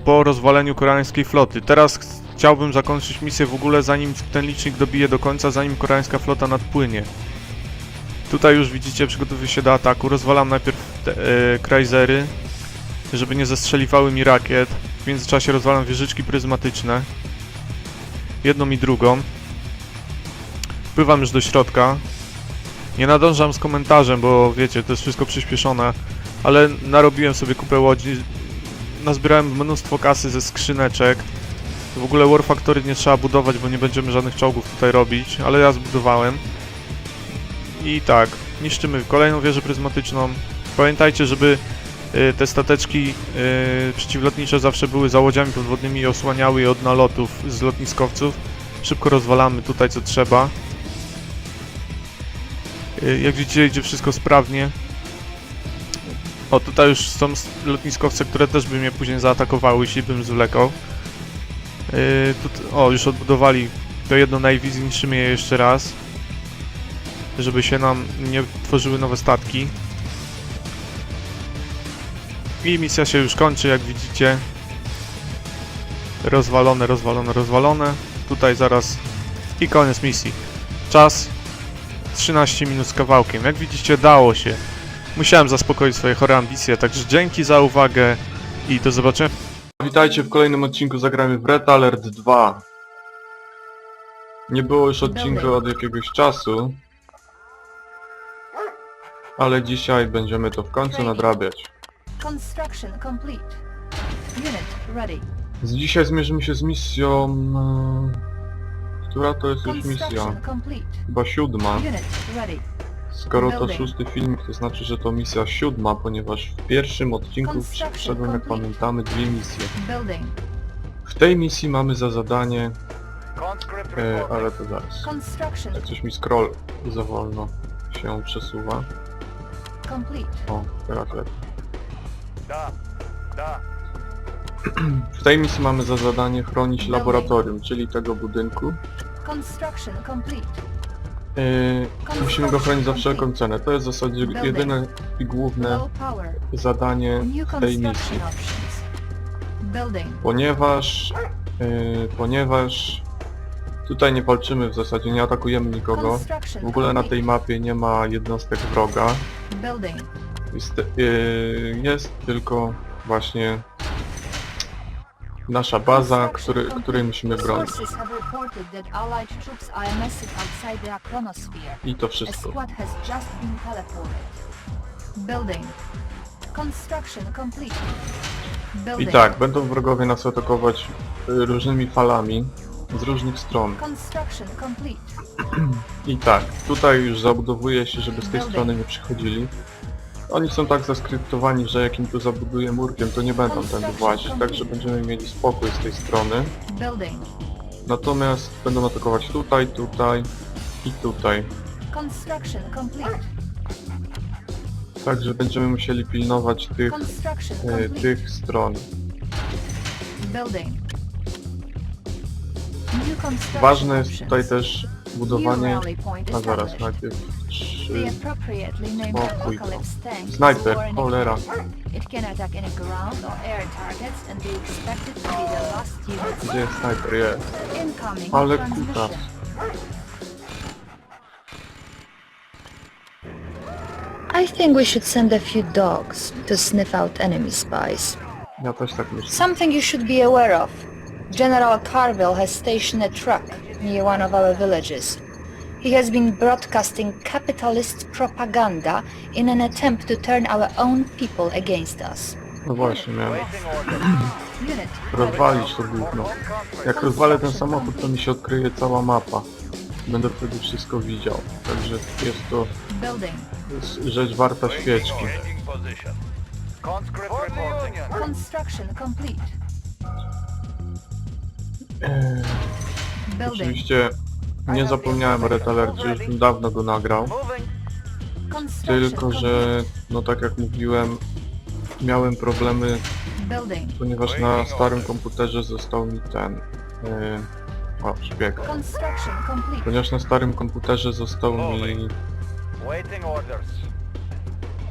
po rozwaleniu koreańskiej floty. Teraz chciałbym zakończyć misję w ogóle, zanim ten licznik dobije do końca, zanim koreańska flota nadpłynie. Tutaj już widzicie, przygotowuję się do ataku. Rozwalam najpierw te krajzery, żeby nie zestrzeliwały mi rakiet. W międzyczasie rozwalam wieżyczki pryzmatyczne. Jedną i drugą. Wpływam już do środka. Nie nadążam z komentarzem, bo wiecie, to jest wszystko przyspieszone. Ale narobiłem sobie kupę łodzi. Nazbierałem mnóstwo kasy ze skrzyneczek. W ogóle War Factory nie trzeba budować, bo nie będziemy żadnych czołgów tutaj robić. Ale ja zbudowałem. I tak, niszczymy kolejną wieżę pryzmatyczną. Pamiętajcie, żeby te stateczki przeciwlotnicze zawsze były za łodziami podwodnymi i osłaniały je od nalotów z lotniskowców. Szybko rozwalamy tutaj co trzeba. Jak widzicie, idzie wszystko sprawnie. O, tutaj już są lotniskowce, które też by mnie później zaatakowały, jeśli bym zwlekał. O, już odbudowali to jedno Navy, zniszczymy je jeszcze raz, żeby się nam nie tworzyły nowe statki. I misja się już kończy, jak widzicie. Rozwalone, rozwalone, rozwalone. Tutaj zaraz i koniec misji. Czas 13 minut z kawałkiem. Jak widzicie, dało się. Musiałem zaspokoić swoje chore ambicje, także dzięki za uwagę i do zobaczenia. Witajcie w kolejnym odcinku Zagramy w Red Alert 2. Nie było już odcinku od jakiegoś czasu, ale dzisiaj będziemy to w końcu nadrabiać. Construction complete. Unit ready. Dzisiaj zmierzymy się z misją... która to jest już misja? Construction complete. Chyba 7. Unit ready. Skoro to 6. filmik, to znaczy, że to misja 7, ponieważ w pierwszym odcinku przeszedłem, jak pamiętamy, 2 misje. Building. W tej misji mamy za zadanie... Conscript ale reporting. to zaraz. Construction Jak coś mi scroll za wolno się przesuwa. complete. O, teraz lepiej. Da. Da. W tej misji mamy za zadanie chronić laboratorium, czyli tego budynku. Construction complete. Musimy go chronić za wszelką cenę. To jest w zasadzie jedyne i główne Low power. zadanie New w tej misji. construction options. Building. Ponieważ tutaj nie walczymy w zasadzie, nie atakujemy nikogo. Construction W ogóle na complete. tej mapie nie ma jednostek wroga. Building. Jest tylko właśnie nasza baza, której musimy bronić. Sources have reported that Allied troops are massive outside their chronosphere. I to A wszystko. squad has just been teleported. Building. Construction complete. I Building. tak, będą wrogowie nas atakować różnymi falami z różnych stron. Construction complete. I tak, tutaj już zabudowuje się, żeby z tej strony nie przychodzili. Oni są tak zaskryptowani, że jak im tu zabuduję murkiem, to nie będą tędy włazić, także będziemy mieli spokój z tej strony. Building. Natomiast będą atakować tutaj, tutaj i tutaj. Construction complete. Także będziemy musieli pilnować Construction complete. tych stron. Building. New construction Ważne jest options. tutaj też budowanie... New rally point A zaraz, established. najpierw The 3... appropriately named Spokój, Apocalypse tank Snajper, is war in cholera. a- It can attack any ground or air targets and be expected to be the last unit. Gdzie jest snajper? Jest. Incoming Ale transmission. kutas. I think we should send a few dogs to sniff out enemy spies. Ja też tak myślę. Something you should be aware of. General Carville has stationed a truck near one of our villages. He has been broadcasting capitalist propaganda in an attempt to turn our own people against us. No właśnie, miałem Waiting order. Unit rozwalić to gówno. Jak rozwalę ten samochód, to mi się odkryje cała mapa. Będę wtedy wszystko widział. Także jest to building. rzecz warta świeczki. Changing position. Conscript reporting. Construction complete. Building. Oczywiście nie zapomniałem o Red Alercie, już bym dawno go nagrał. Moving. Construction Tylko, że no tak jak mówiłem, miałem problemy, building. ponieważ na starym komputerze został mi ten... o, szpieg. Construction complete. Ponieważ na starym komputerze został mi... Waiting orders.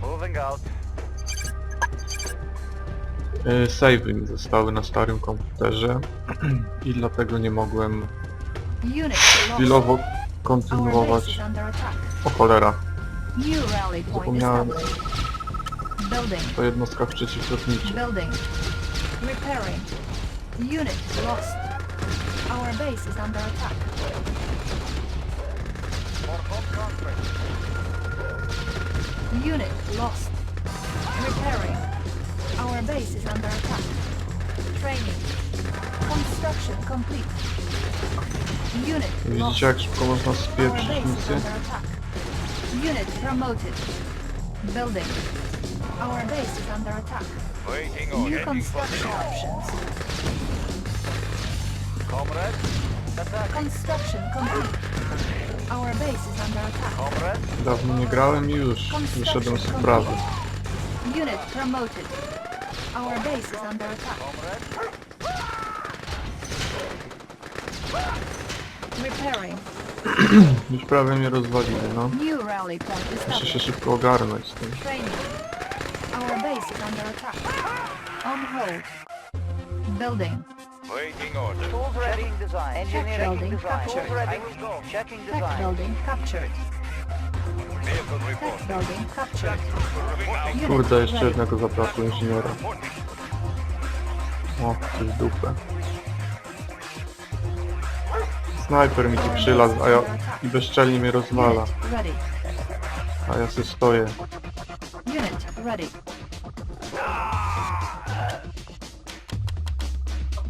Moving out. Save'y mi zostały na starym komputerze i dlatego nie mogłem Unit lost. chwilowo Our base kontynuować. is under attack. O cholera, New rally point Zapomniałem. established. Building. o jednostkach przeciwlotniczych. Building. Repairing. Unit lost. Our base is under attack. For home conscript. Unit lost. Repairing. Our base is under attack. Training. Construction complete. Unit lost. Widzicie jak szybko można Our spieprzyć base is misję? under attack. Unit promoted. Building. Our base is under attack. Waiting New order. construction options. Comrade. Attack. Construction complete. Our base is under attack. Comrade. Dawno nie grałem i już wyszedłem z sprawy. Unit promoted. Our base is under attack. Comrade. Repairing. Już prawie mnie rozwalili, no. New rally point Muszę established. się szybko ogarnąć z tym. Training. Our base is under attack. On hold. Building. Waiting order. Tools ready. Checking design. Engineering Checking design. design. Tools ready. I will go. Checking Tech design. building captured. Vehicle Tech report. building captured. Unit Kurde, jeszcze ready. jednego zabrakło inżyniera. O, coś w dupę. Snajper mi tu przylazł, a ja... i bezczelnie mnie rozwala. Unit ready. A ja sobie stoję. Unit ready.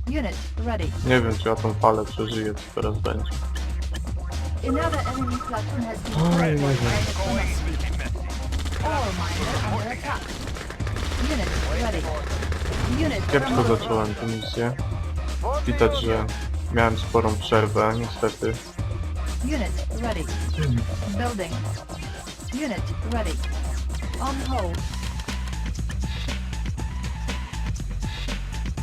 Unit ready. Nie wiem, czy ja tą falę przeżyję, co teraz będzie. Another enemy platoon has been Oj, captured nie by wiem. diplomacy. All miner under attack. Unit ready. Unit Kiepsko promoted. zacząłem tę misję. Widać, że miałem sporą przerwę, niestety. Unit ready. Building. Unit ready. On hold.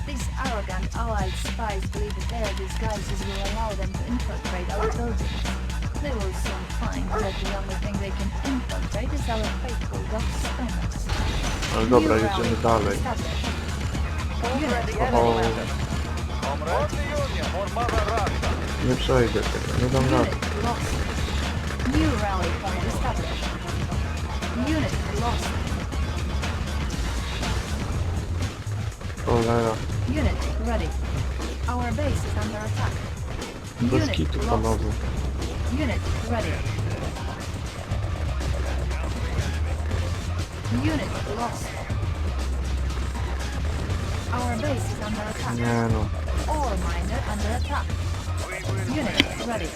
These arrogant allied spies believe that their disguises will allow them to infiltrate our buildings. They will soon find that the only thing they can infiltrate is our faithful Dogstones. Ale dobra, jedziemy dalej. Unit O, Comrade. Union. For Mother Russia. nie przejdę tego, nie dam rady. Unit lost. New rally point established. Unit lost. Cholera, Unit ready. Our base is under attack. bez Unit kitu lost. panowie. Unit ready. Unit lost. Our base is under attack. Nie no, Ore miner under attack. Unit ready.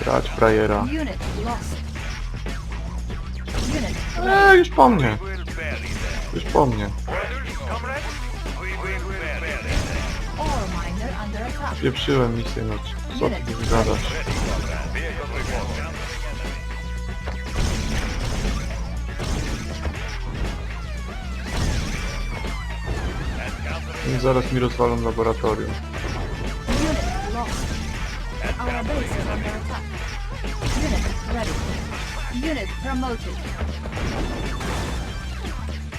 grać frajera. Unit lost. Unit ready. Już po mnie, We'll bury them. już po mnie. Comrade. We will bury them. Ore miner under attack. Pieprzyłem misję, no co ty tu gadasz? Vehicle report. I zaraz mi rozwalą laboratorium. Our base is under attack. Unit ready. Unit promoted.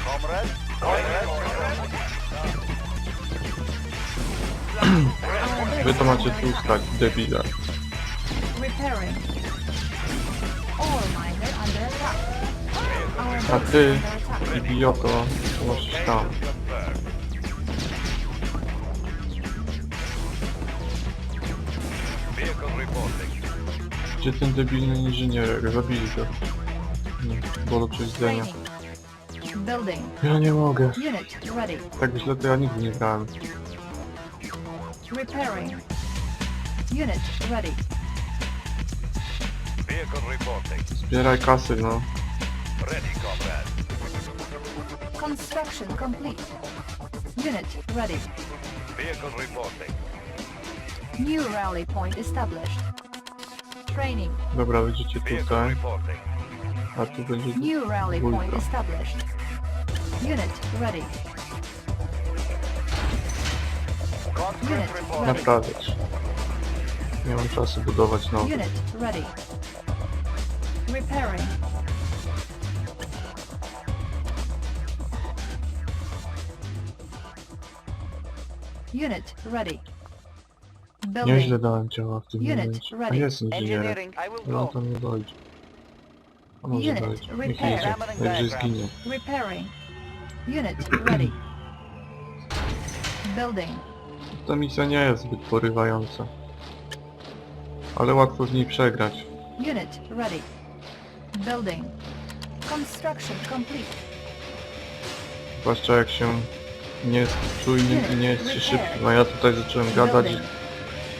Comrade, Our base Wy to is macie under tu attack. stać, debile. Repairing. Ore miner under attack. Our A base ty, is under attack. idioto, to możesz tam. confirmed. Vehicle reporting. Gdzie ten debilny inżynier? Zabili go. Nie, bolo przewidzenia. Training. Building. Ja nie mogę. Unit ready. Tak źle to ja nigdy nie grałem. Repairing. Unit ready. Vehicle reporting. Zbieraj kasy, no. Ready, comrade. Construction complete. Unit ready. Vehicle reporting. New rally point established. Training. Dobra, będziecie Vehicle tutaj, reporting. a tu będzie New rally point dwójka. established. Unit ready. Conscript Unit reporting. Naprawiać. Nie mam czasu budować nowy. Unit ready. Repairing. Unit ready. Nieźle Building. dałem ciała w tym Unit momencie. A ready. jest inżynierem. Engineering, I will Ale on go. tam nie dojdzie. A może Unit dojdzie. Niech repair. idzie. Najwyżej zginie. Repairing. Unit ready. Building. Ta misja nie jest zbyt porywająca. Ale łatwo w niej przegrać. Unit ready. Building. Construction complete. Zwłaszcza jak się nie jest czujnym i nie jest się szybkim. A ja tutaj zacząłem gadać Building.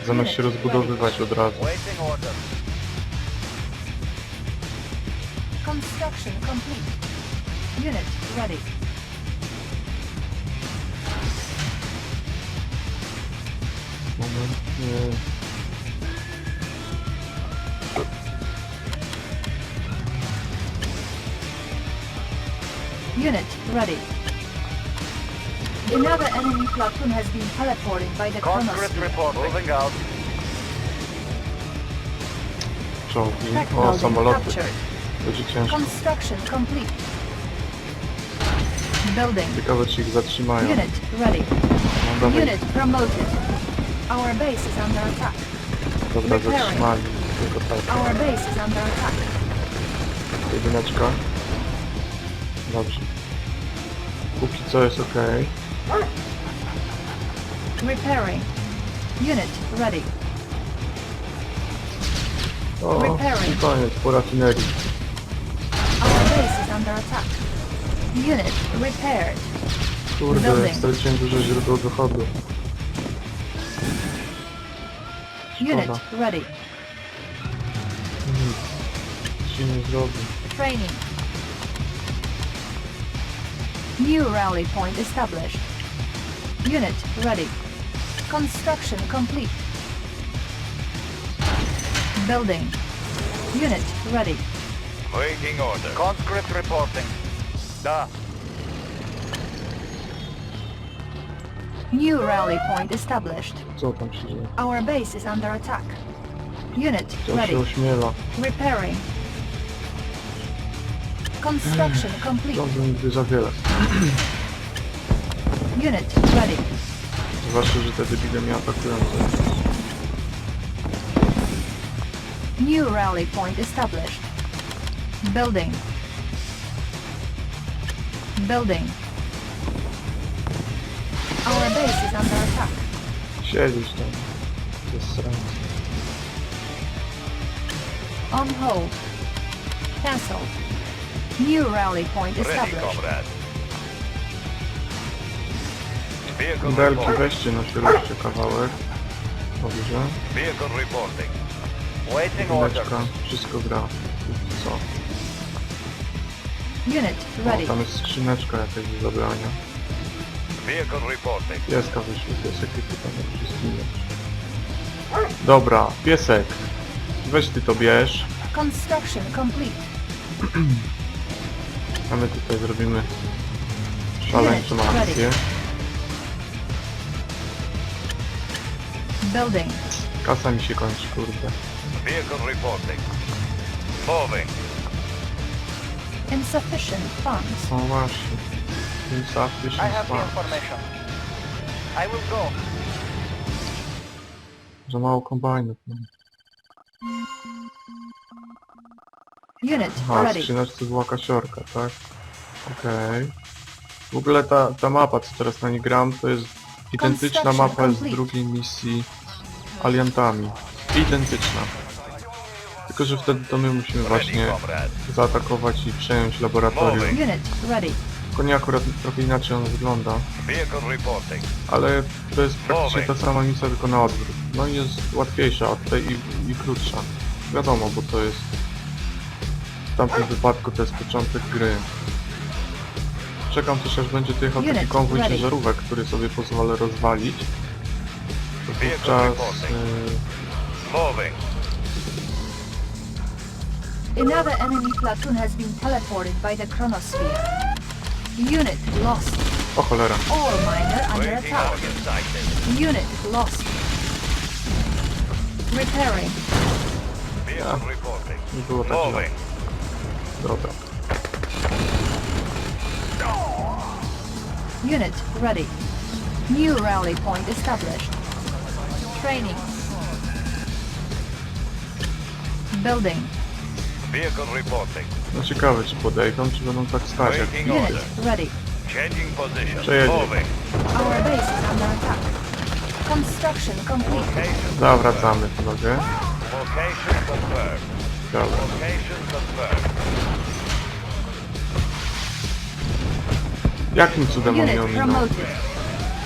zamiast się rozbudowywać od razu. Waiting order. Construction complete. Unit ready. Moment. Nie. Unit ready. Another enemy platoon has been teleported by the Conscript chronosphere. report. Moving out. Czołgi. Tech O, building samoloty. captured. Będzie ciężko. Construction complete. Building. Ciekawe czy ich zatrzymają. Unit ready. No dawaj. Unit promoted. Our base is under attack. Dobra, repairing. zatrzymali. Tylko tak. Our base is under attack. Jedyneczka. Dobrze. Póki co jest ok. Repairing. Unit ready. O, Repairing. i koniec, po rafinerii. Our base is under attack. Unit repaired. Kurde, Building. straciłem dużo źródeł dochodu. Unit Szkoda. ready. Nic się nie zrobi. Training. New rally point established. Unit ready. Construction complete. Building. Unit ready. Waiting order. Conscript reporting. Da. New rally point established. Co tam się dzieje? Our base is under attack. Unit Co się ready. ośmiela? Repairing. Construction complete. Ciągle nigdy za wiele. Unit ready. Zwłaszcza, że te debile mnie atakują. To New rally point established. Building. Building. Our base is under attack. siedzisz tam. Bez sensu. On hold. Cancelled. New rally point Ready, established. comrade. Vehicle Belki reporting. weźcie na środku kawałek. Dobrze. Vehicle reporting. Waiting order. Chwileczka. Wszystko gra. Póki co. Unit O, ready. tam jest skrzyneczka jakaś do zabrania. Vehicle reporting. Pieska wyszły, piesek i tutaj może zginąć. Dobra, piesek. Weź ty to bierz. Construction complete. A my tutaj zrobimy szaleńczą Unit ready. akcję. Building. Kasa mi się kończy, kurde. Vehicle reporting. Moving. Insufficient funds. No właśnie. Insufficient funds. information. I will go. Za mało kombajnów. No. Unit Aha, w ready. skrzyneczce była kasiorka, tak? Okej. W ogóle ta mapa, co teraz na nie gram, to jest identyczna mapa z drugiej misji Aliantami. Identyczna. Tylko, że wtedy to my musimy Ready, właśnie comrade. zaatakować i przejąć laboratorium. Unit ready. Tylko nie akurat trochę inaczej on wygląda. Vehicle reporting. Ale to jest praktycznie ta sama misja, tylko na odwrót. No i jest łatwiejsza od tej i krótsza. Wiadomo, bo to jest... W tamtym wypadku to jest początek gry. Czekam też, aż będzie tu jechał taki Unit konwój ready. ciężarówek, który sobie pozwolę rozwalić. To Vehicle wówczas... reporting. Moving. Another enemy platoon has been teleported by the chronosphere. Unit lost. O cholera. Ore miner under Waiting attack. target sighted. Unit lost. Repairing. Vehicle reporting. Nie było tak źle. Moving. Dobra. Unit ready. New rally point established. Training. Building. Vehicle reporting. No ciekawe, czy podejdą, czy będą tak stać jak... Waiting Unit order. ready. Changing position. Przejedzie. Moving. Our base is under attack. Construction complete. Location. Zawracamy to nogę. Location confirmed. Dobra. Location confirmed. Jakim cudem on Unit miał minął? promoted.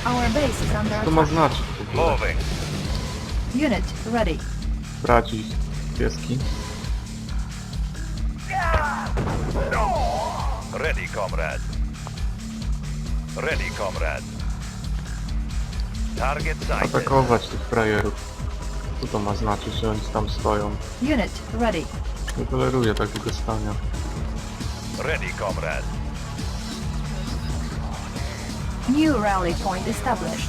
Our base is under Co ma attack. znaczyć w ogóle? Moving. Unit ready. Braci, pieski. Ready, comrade. Ready, comrade. Target sighted. Atakować tych frajerów. Co to ma znaczyć, że oni tam stoją? Unit ready. Nie toleruję takiego stania. Ready, comrade. New rally point established.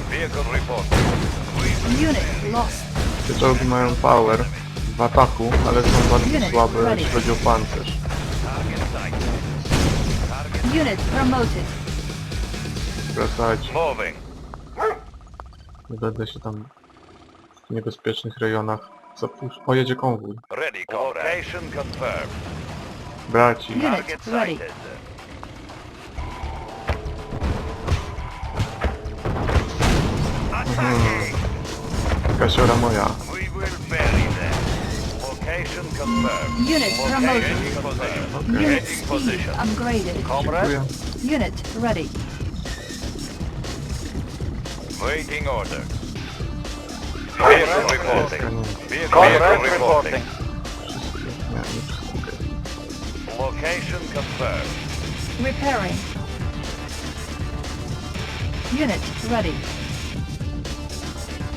Vehicle reporting. Unit lost. Te czołgi mają power w ataku, ale są bardzo słabe, jeśli chodzi o pancerz. Target sighted. Target Unit promoted. Wracajcie. moving. Nie będę się tam w niebezpiecznych rejonach zapuszczał. O, jedzie konwój. Ready, comrade. Location confirmed. Braci. Unit Target ready. sighted. Attacking! Kasiora moja. We will bury them. Location confirmed. Unit promoted. Changing position. Unit Changing speed position. upgraded. Comrade, Dziękuję. Unit ready. waiting order. Vehicle reporting. Vehicle reporting. Wszystkie. Nie, nie wszystkie. Location confirmed. Repairing. Unit ready.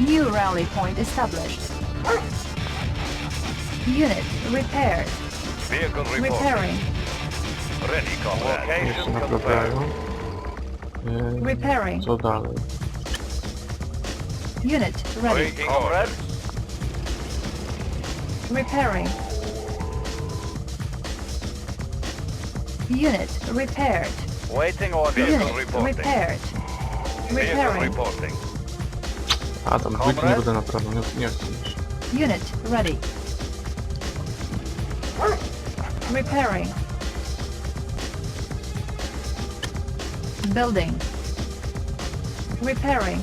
New rally point established. Unit repaired. Vehicle reporting. Repairing. Ready, comrade. Jeszcze Location naprawiają. confirmed. Repairing. Co dalej? Unit ready. Waiting order. Repairing. Unit repaired. Waiting order. Unit Vehicle reporting. repaired. Vehicle Repairing. reporting. A, tam dwójki nie będę naprawiał, nie chcę już. Unit ready. Repairing. Building. Repairing.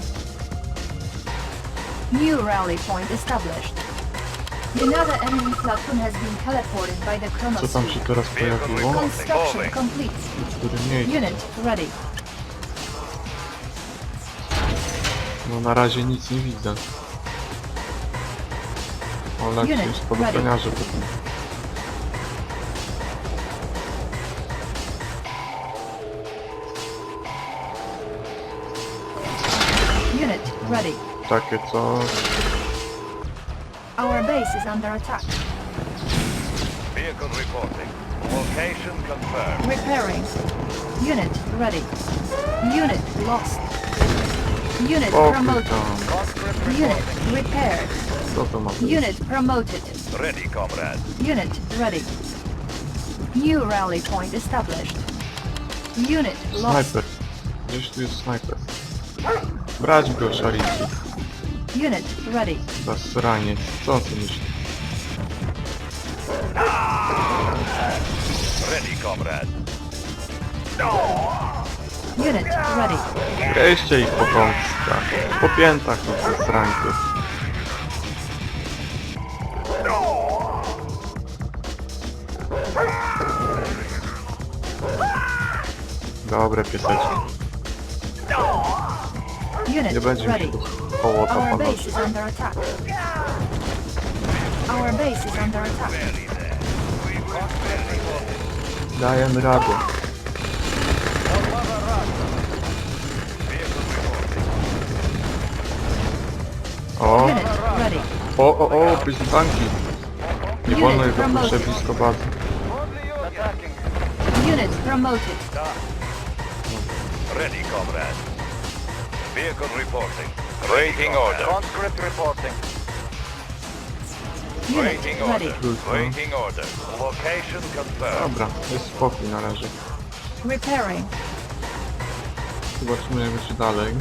New rally point established. Another enemy platoon has been teleported by the Co tam się chronosphere. teraz pojawiło? Construction complete. W którym miejscu? Unit ready. No na razie nic nie widzę. O, leci Unit spadochroniarze potem. Unit ready. Takie co... Our base is under attack. Vehicle reporting. Location confirmed. Repairing. Unit ready. Unit lost. Unit Pokój promoted. tam. Conscript Unit reporting. repaired. Co to ma być? Unit promoted. Ready, comrade. Unit ready. New rally point established. Unit lost. Snajper. Gdzieś tu jest snajper. Brać go, szarici. Unit ready. Zasraniec. Co on tu myśli? Ready, comrade. Unit ready. Gryźcie ich po kąskach. Po piętach tych zasrańców. Dobre pieseczki. Unit Nie będzie mi ready. się tu hołota Our panować. base is under attack. Our base is under attack. Dajemy radę. O, Unit ready. o, tanki. Nie Unit wolno jego promoted. puszczać blisko bazy. Unit promoted. Ready, comrade. Vehicle reporting. Waiting order. Conscript reporting. Unit Waiting ready. order. Waiting order. Location confirmed. Dobra, jest spokój na razie. Repairing. Zobaczymy jak będzie dalej.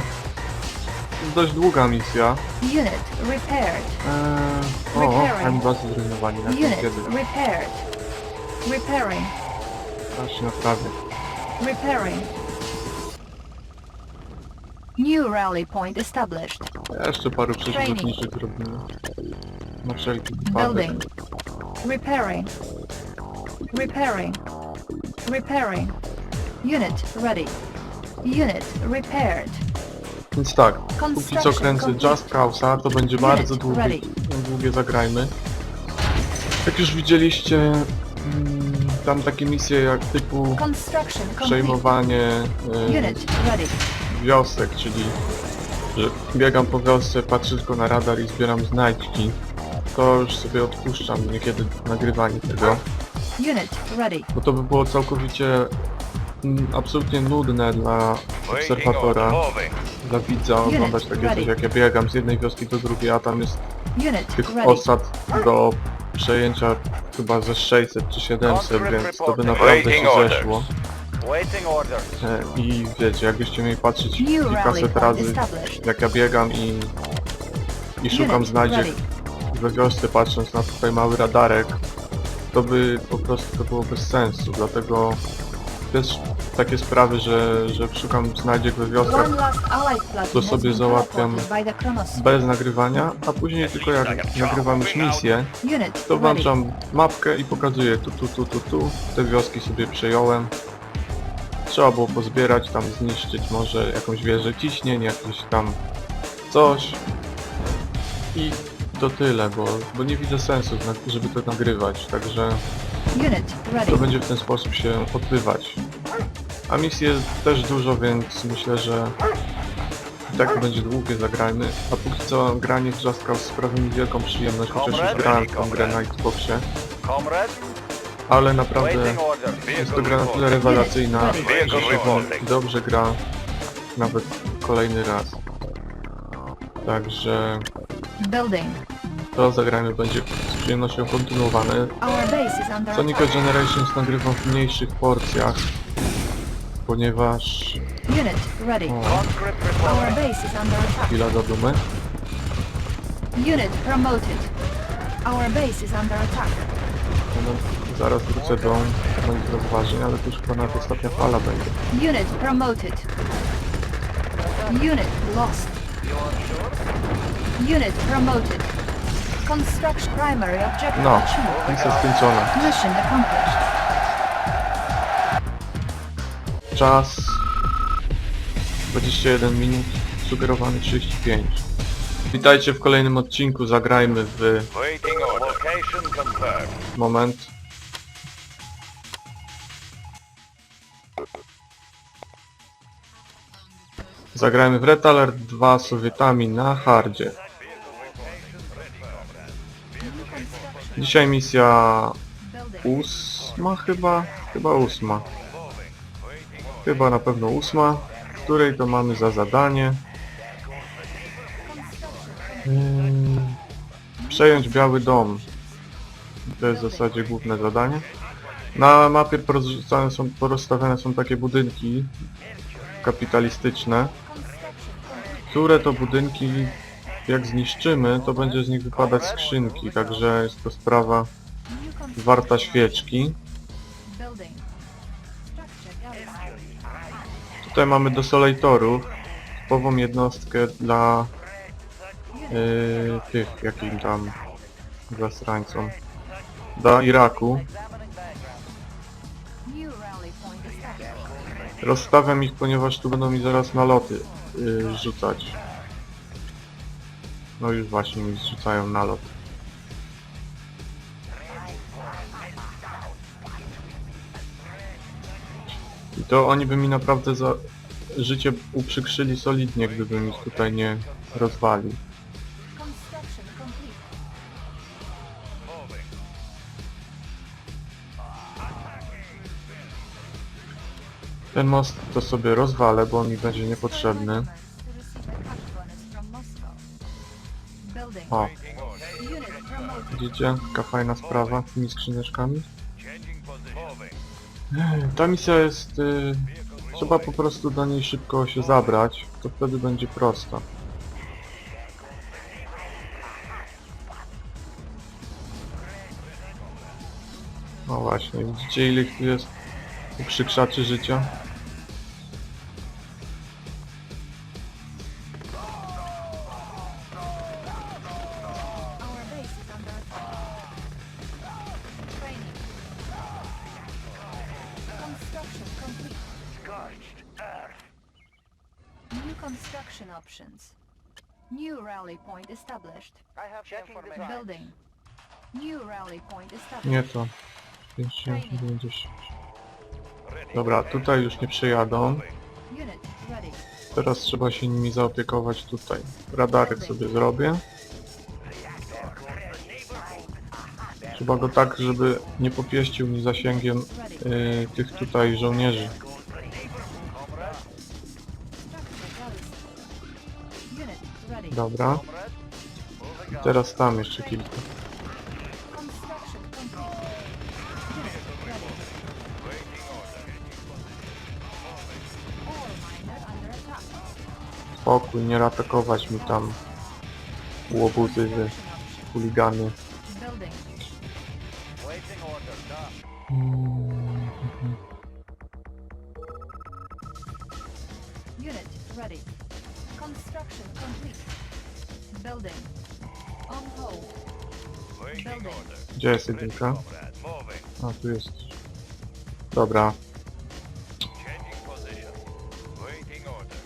Jest dość długa misja. Unit repaired. Ani bazy zrujnowani na tym Unit kiedy. repaired. Repairing. Aż się naprawię. Repairing. New rally point established. Jeszcze paru prześwietlniczych zrobimy. Na wszelki wypadek. Building. Repairing. Repairing. Repairing. Unit ready. Unit repaired. Więc tak, póki co kręcę Just Cause'a, to będzie bardzo długie zagrajmy. Jak już widzieliście, tam takie misje jak typu Construction complete. przejmowanie Unit ready. wiosek, czyli że biegam po wiosce, patrzę tylko na radar i zbieram znajdźki. To już sobie odpuszczam niekiedy nagrywanie tego, Unit ready. bo to by było całkowicie absolutnie nudne dla Waiting obserwatora, order. Moving. dla widza oglądać takie coś, jak ja biegam z jednej wioski do drugiej, a tam jest Unit tych ready. osad do przejęcia chyba ze 600 czy 700, więc to by naprawdę Waiting się orders. zeszło. Waiting orders. I wiecie, jakbyście mieli patrzeć New rally kilkaset point razy, established. jak ja biegam i szukam Unit znajdziek ready. we wiosce, patrząc na tutaj mały radarek, to by po prostu to było bez sensu, dlatego też takie sprawy, że szukam znajdziek we wioskach One last allied platoon to has sobie been załatwiam teleported by the Chronos. bez nagrywania, a później tylko jak nagrywam już misję, Unit to ready. włączam mapkę i pokazuję tu, te wioski sobie przejąłem. Trzeba było pozbierać, tam zniszczyć może jakąś wieżę ciśnień, jakieś tam coś. I to tyle, bo nie widzę sensu, żeby to nagrywać, także Unit ready. to będzie w ten sposób się odbywać. A misji jest też dużo, więc myślę, że i tak będzie długie, zagrajmy. A póki co granie w Just Cause sprawia mi wielką przyjemność, chociaż już grałem w tą grę na Xboxie. Comrade. Ale naprawdę Waiting order. jest to gra na tyle rewelacyjna, Vehicle że się reporting. dobrze gra nawet kolejny raz. Także Building. to zagrajmy będzie z przyjemnością kontynuowane. Our base is under Sonica attack. Generations nagrywam w mniejszych porcjach, ponieważ... Unit ready. O, Conscript Our reporting. base is under attack. chwila do dumy. Unit promoted. Our base is under attack. No, zaraz wrócę do moich rozważań, ale to już ponad ostatnia fala będzie. Unit promoted. Unit lost. Unit promoted. Construction primary objective No, achieved. misja skończona. Mission accomplished. Czas 21 minut, sugerowany 35. Witajcie w kolejnym odcinku, zagrajmy w Waiting order. Location confirmed. moment. Zagrajmy w Red Alert 2 z Sowietami na hardzie. Dzisiaj misja Building. 8 chyba? Chyba 8. Chyba na pewno 8, w której to mamy za zadanie Przejąć Biały Dom. To jest w zasadzie główne zadanie. Na mapie porozstawiane są takie budynki kapitalistyczne, które to budynki, jak zniszczymy, to będzie z nich wypadać skrzynki, także jest to sprawa warta świeczki. Tutaj mamy desolatorów, typową jednostkę dla tych, jakim tam zasrańcom, dla Iraku. Rozstawiam ich, ponieważ tu będą mi zaraz naloty rzucać. No już właśnie mi zrzucają nalot. I to oni by mi naprawdę za życie uprzykrzyli solidnie, gdybym ich tutaj nie rozwalił. Ten most to sobie rozwalę, bo on mi będzie niepotrzebny. O, widzicie? Taka fajna sprawa z tymi skrzyneczkami. Ta misja jest... trzeba po prostu do niej szybko się zabrać, to wtedy będzie prosta. No właśnie, widzicie ile ich tu jest uprzykrzaczy życia? New construction options. New rally point established. I have checking the Building. New rally point established. Nie to. 50, 90. Dobra, tutaj już nie przejadą. Unit ready. Teraz trzeba się nimi zaopiekować tutaj. Radarek sobie zrobię. Trzeba go tak, żeby nie popieścił mi zasięgiem tych tutaj żołnierzy. Unit ready. Dobra. I teraz tam jeszcze kilka. Construction complete. Unit ready. Ore miner under attack. Spokój, nie atakować mi tam łobuzy, chuligany. Building. waiting order. Done. Unit ready. Construction complete. Building. On hold. Waiting Building. order. Gdzie jest jedynka? Comrade, moving. A, tu jest. Dobra. Changing position. Waiting order.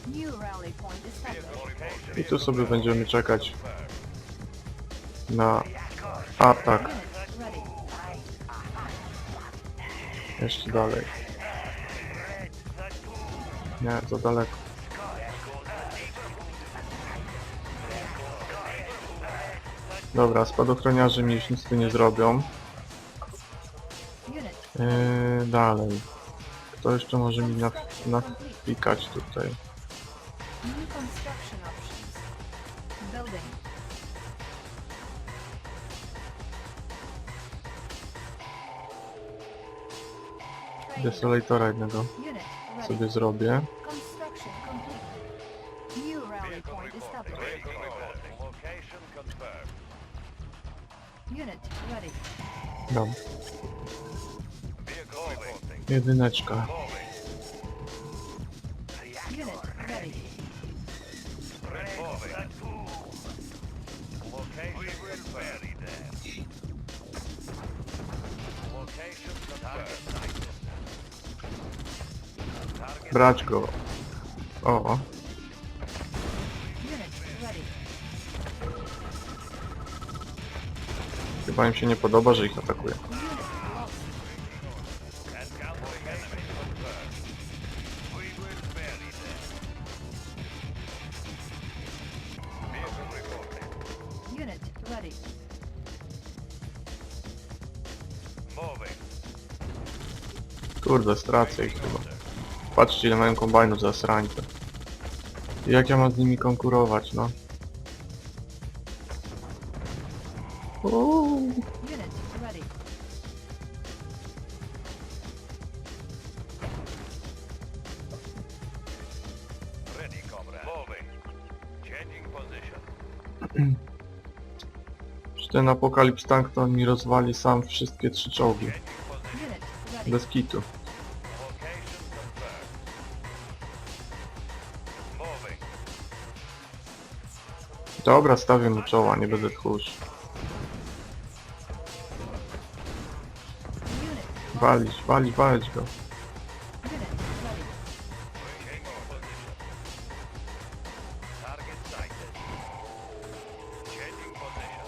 New rally point established. I tu sobie będziemy czekać na atak. Unit ready. Jeszcze dalej. Nie, za daleko. Dobra, spadochroniarze mi już nic tu nie zrobią. Unit Dalej. Kto jeszcze może mi napikać tutaj? new construction options. Building. Desolatora jednego Unit ready. sobie zrobię. Construction complete. New rally point established. Waiting order. Location confirmed. Unit ready. Dobra. Vehicle reporting. Jedyneczka. Moving. Unit ready. Moving. Location confirmed. Location confirmed. Target Brać go. O, Unit ready. chyba im się nie podoba, że ich atakuje. Unit lost. encountering enemy confirmed. We will bury them. Vehicle reporting. Unit ready. Moving. Kurde, stracę ich chyba. Patrzcie ile mają kombajnów za srańce. Jak ja mam z nimi konkurować, no? Changing position. Czy ten Apokalips Tank to on mi rozwali sam wszystkie 3 czołgi. Changing position. Unit ready. Bez kitu. Location confirmed. Moving. Dobra, stawię mu czoła, nie będę tchórz. Unit Walić go. unit ready. Changing position. Target sighted. Changing position.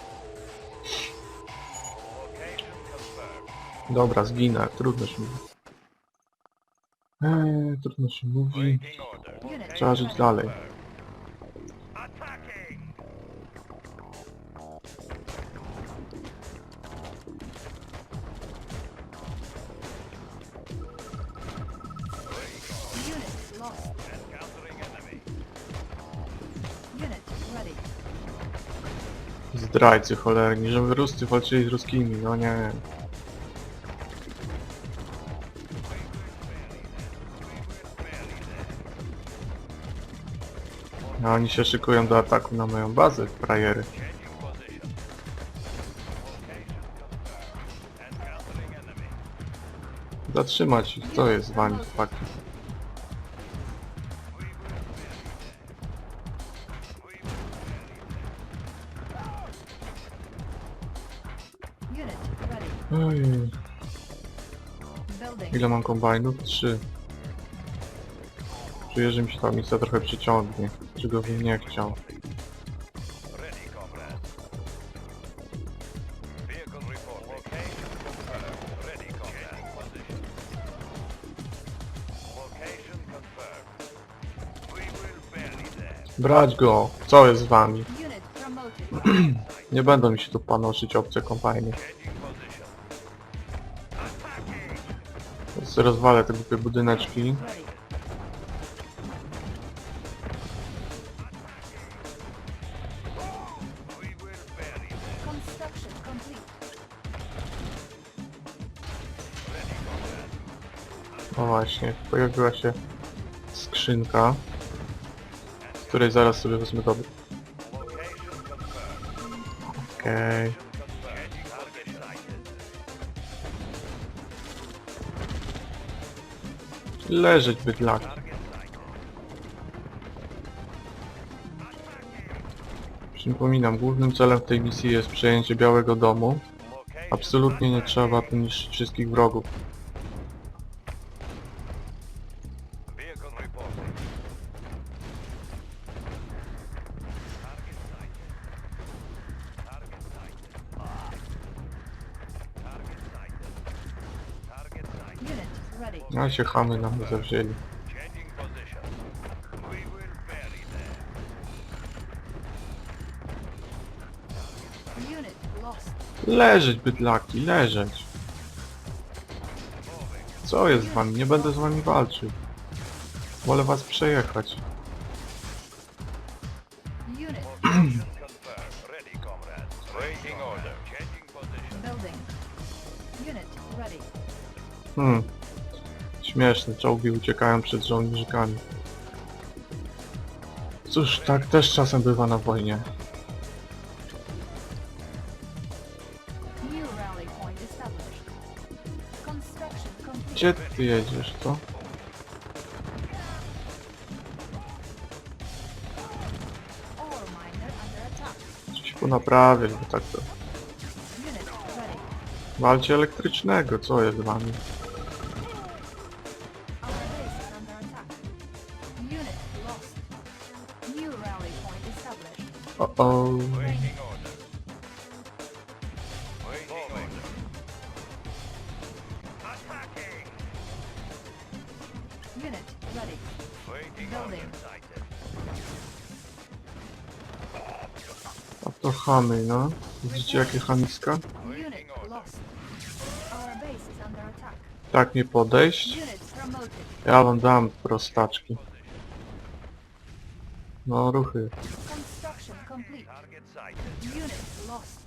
Location confirmed. Dobra, zginę, trudno się mówi. Trudno się mówi. Waiting order. Unit Trzeba żyć dalej. Attacking. Unit lost. Encountering enemy. Unit ready. Zdrajcy cholerni, żeby Ruscy walczyli z ruskimi, no nie. A oni się szykują do ataku na moją bazę, frajery. Changing position. Location confirmed. Encountering enemy. Zatrzymać ich, co jest z wami, chłopaki? Unit ready. Ojej, Building. ile mam kombajnów? 3. Czuję, że mi się ta misja trochę przyciągnie, czego bym nie chciał. Ready, comrade. Vehicle report. Location confirmed. Ready, comrade. Position. Location confirmed. We will bury them. Brać go! Co jest z wami? Unit promoted. Nie będą mi się tu panoszyć obce kombajny. Changing position. Więc rozwalę te głupie budyneczki. Ready. We will bury them. Construction complete. Ready, comrade. O właśnie, pojawiła się skrzynka, z której zaraz sobie wezmę dobry. Location confirmed. Okej. Confirmed. Target sighted. Leżeć bydlaki. Target sighted. Przypominam, głównym celem w tej misji jest przejęcie Białego Domu. Location Absolutnie nie trzeba tu niszczyć wszystkich wrogów. Vehicle reporting. Target sighted. Target sighted. Target sighted. Target sighted. Unit ready. No i się chamy na mnie zawzięli. Changing position. We will bury them. Unit lost. Leżeć bydlaki, leżeć. Moving. Co jest z wami? Nie będę z wami walczył. Wolę was przejechać. Unit Location confirmed. Ready, comrade. Waiting order. Changing position. building. Unit ready. Śmieszne, czołgi uciekają przed żołnierzykami. Cóż, tak też czasem bywa na wojnie. New rally point established. Construction complete. Gdzie ty jedziesz, co? Ore miner under attack. Coś ponaprawiać, bo tak to... Unit ready. Walcie elektrycznego, co jest z wami? Our base is under attack. Unit lost. New rally point established. O. Waiting order. Waiting order. Attacking. Unit ready. Waiting order. Building. Sighted. A to chamy, no. Widzicie jakie chamiska? Unit lost. Our base is under attack. Tak nie podejść? Unit promoted. Ja wam dam prostaczki. No ruchy. Construction complete. Target sighted. Unit lost.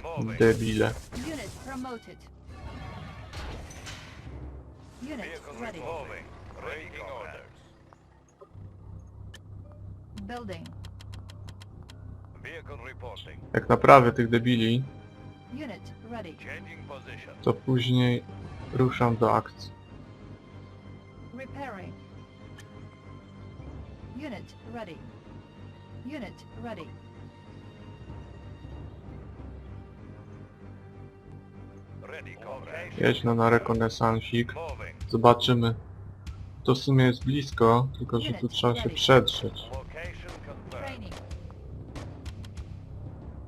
Moving. Debile. Unit promoted. Unit Vehicle ready. moving. Waiting orders. building. Vehicle reporting. Jak naprawię tych debili, Unit ready. Changing position. to później ruszam do akcji. Repairing. Unit ready. Unit ready. Ready, comrade. Jedź no na rekonesansik. Moving. Zobaczymy. To w sumie jest blisko, tylko że tu trzeba się przedrzeć. Location confirmed. Training.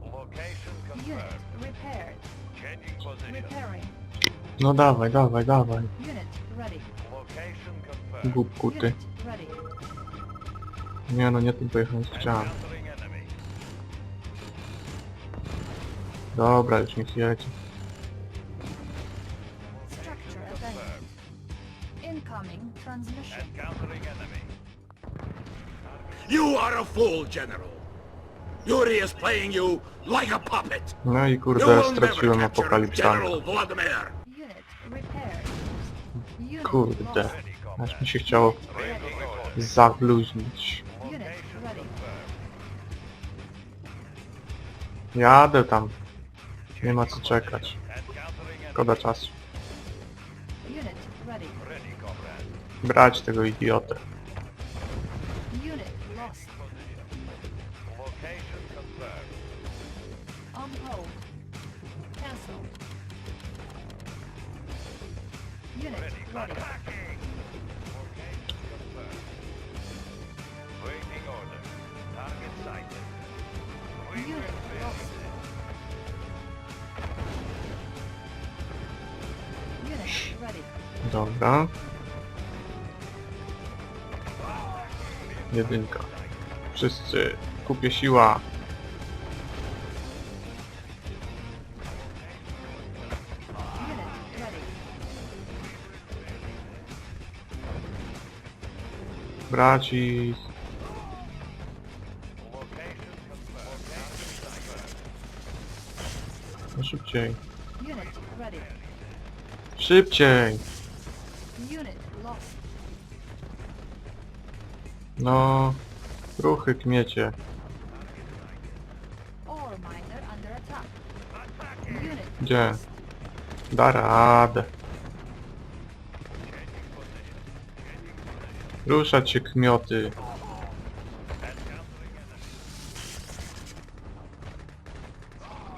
Location Unit confirmed. repaired. Changing position. Repairing. No dawaj, dawaj, dawaj. Unit ready. Location confirmed. Głupku ty. Unit ready. Nie no, nie tym pojechać chciałem. Encountering enemy. Dobra, już niech jedzie. Structure abandoned. Incoming transmission. Encountering enemy. You are a fool, General. Yuri is playing you like a puppet. No i You kurde, will never straciłem capture apokalipsanka. General Vladimir. Unit repaired. Unit Kurde, lost. Ready, comrade. aż mi się chciało Waiting order. zabluźnić. Unit ready. Jadę tam. Nie ma co czekać. Encountering enemy. Szkoda czasu. Unit ready. Ready, comrade. Brać tego idiotę. Unit lost. Location confirmed. On hold. Cancel. Unit ready. Attacking. Location confirmed. Waiting order. Target sighted. Unit lost. Unit ready. Dobra. Jedynka. Wszyscy. Kupię siła. Unit ready. Brać ich. Location confirmed. No szybciej. Unit ready. Szybciej! Unit lost. No. Ruchy kmiecie. Ore miner under attack. Unit Gdzie? lost. Da radę. Ruszać się kmioty.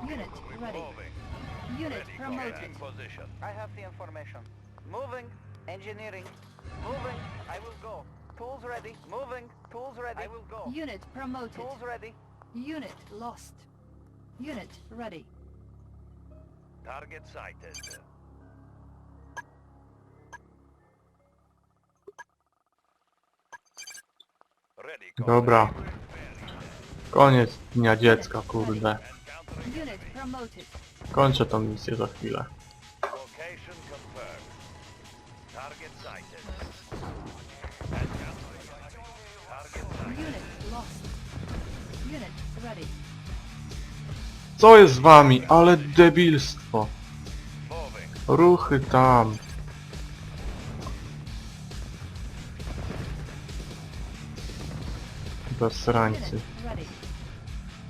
Unit ready. Unit promoted. Changing position. I have the information. Moving. Engineering. Moving. I will go. Tools ready. Moving. Tools ready. I will go. Unit promoted. Tools ready. Unit lost. Unit ready. Target sighted. Ready, comrade. Dobra. Koniec dnia dziecka, kurde. Encountering Unit promoted. Kończę tą misję za chwilę. location confirmed. Target sighted. Encountering enemy. Target sighted. Unit lost. Unit ready. Co jest z wami? Ale debilstwo. Moving. Ruchy tam. Zasrańcy. Unit ready.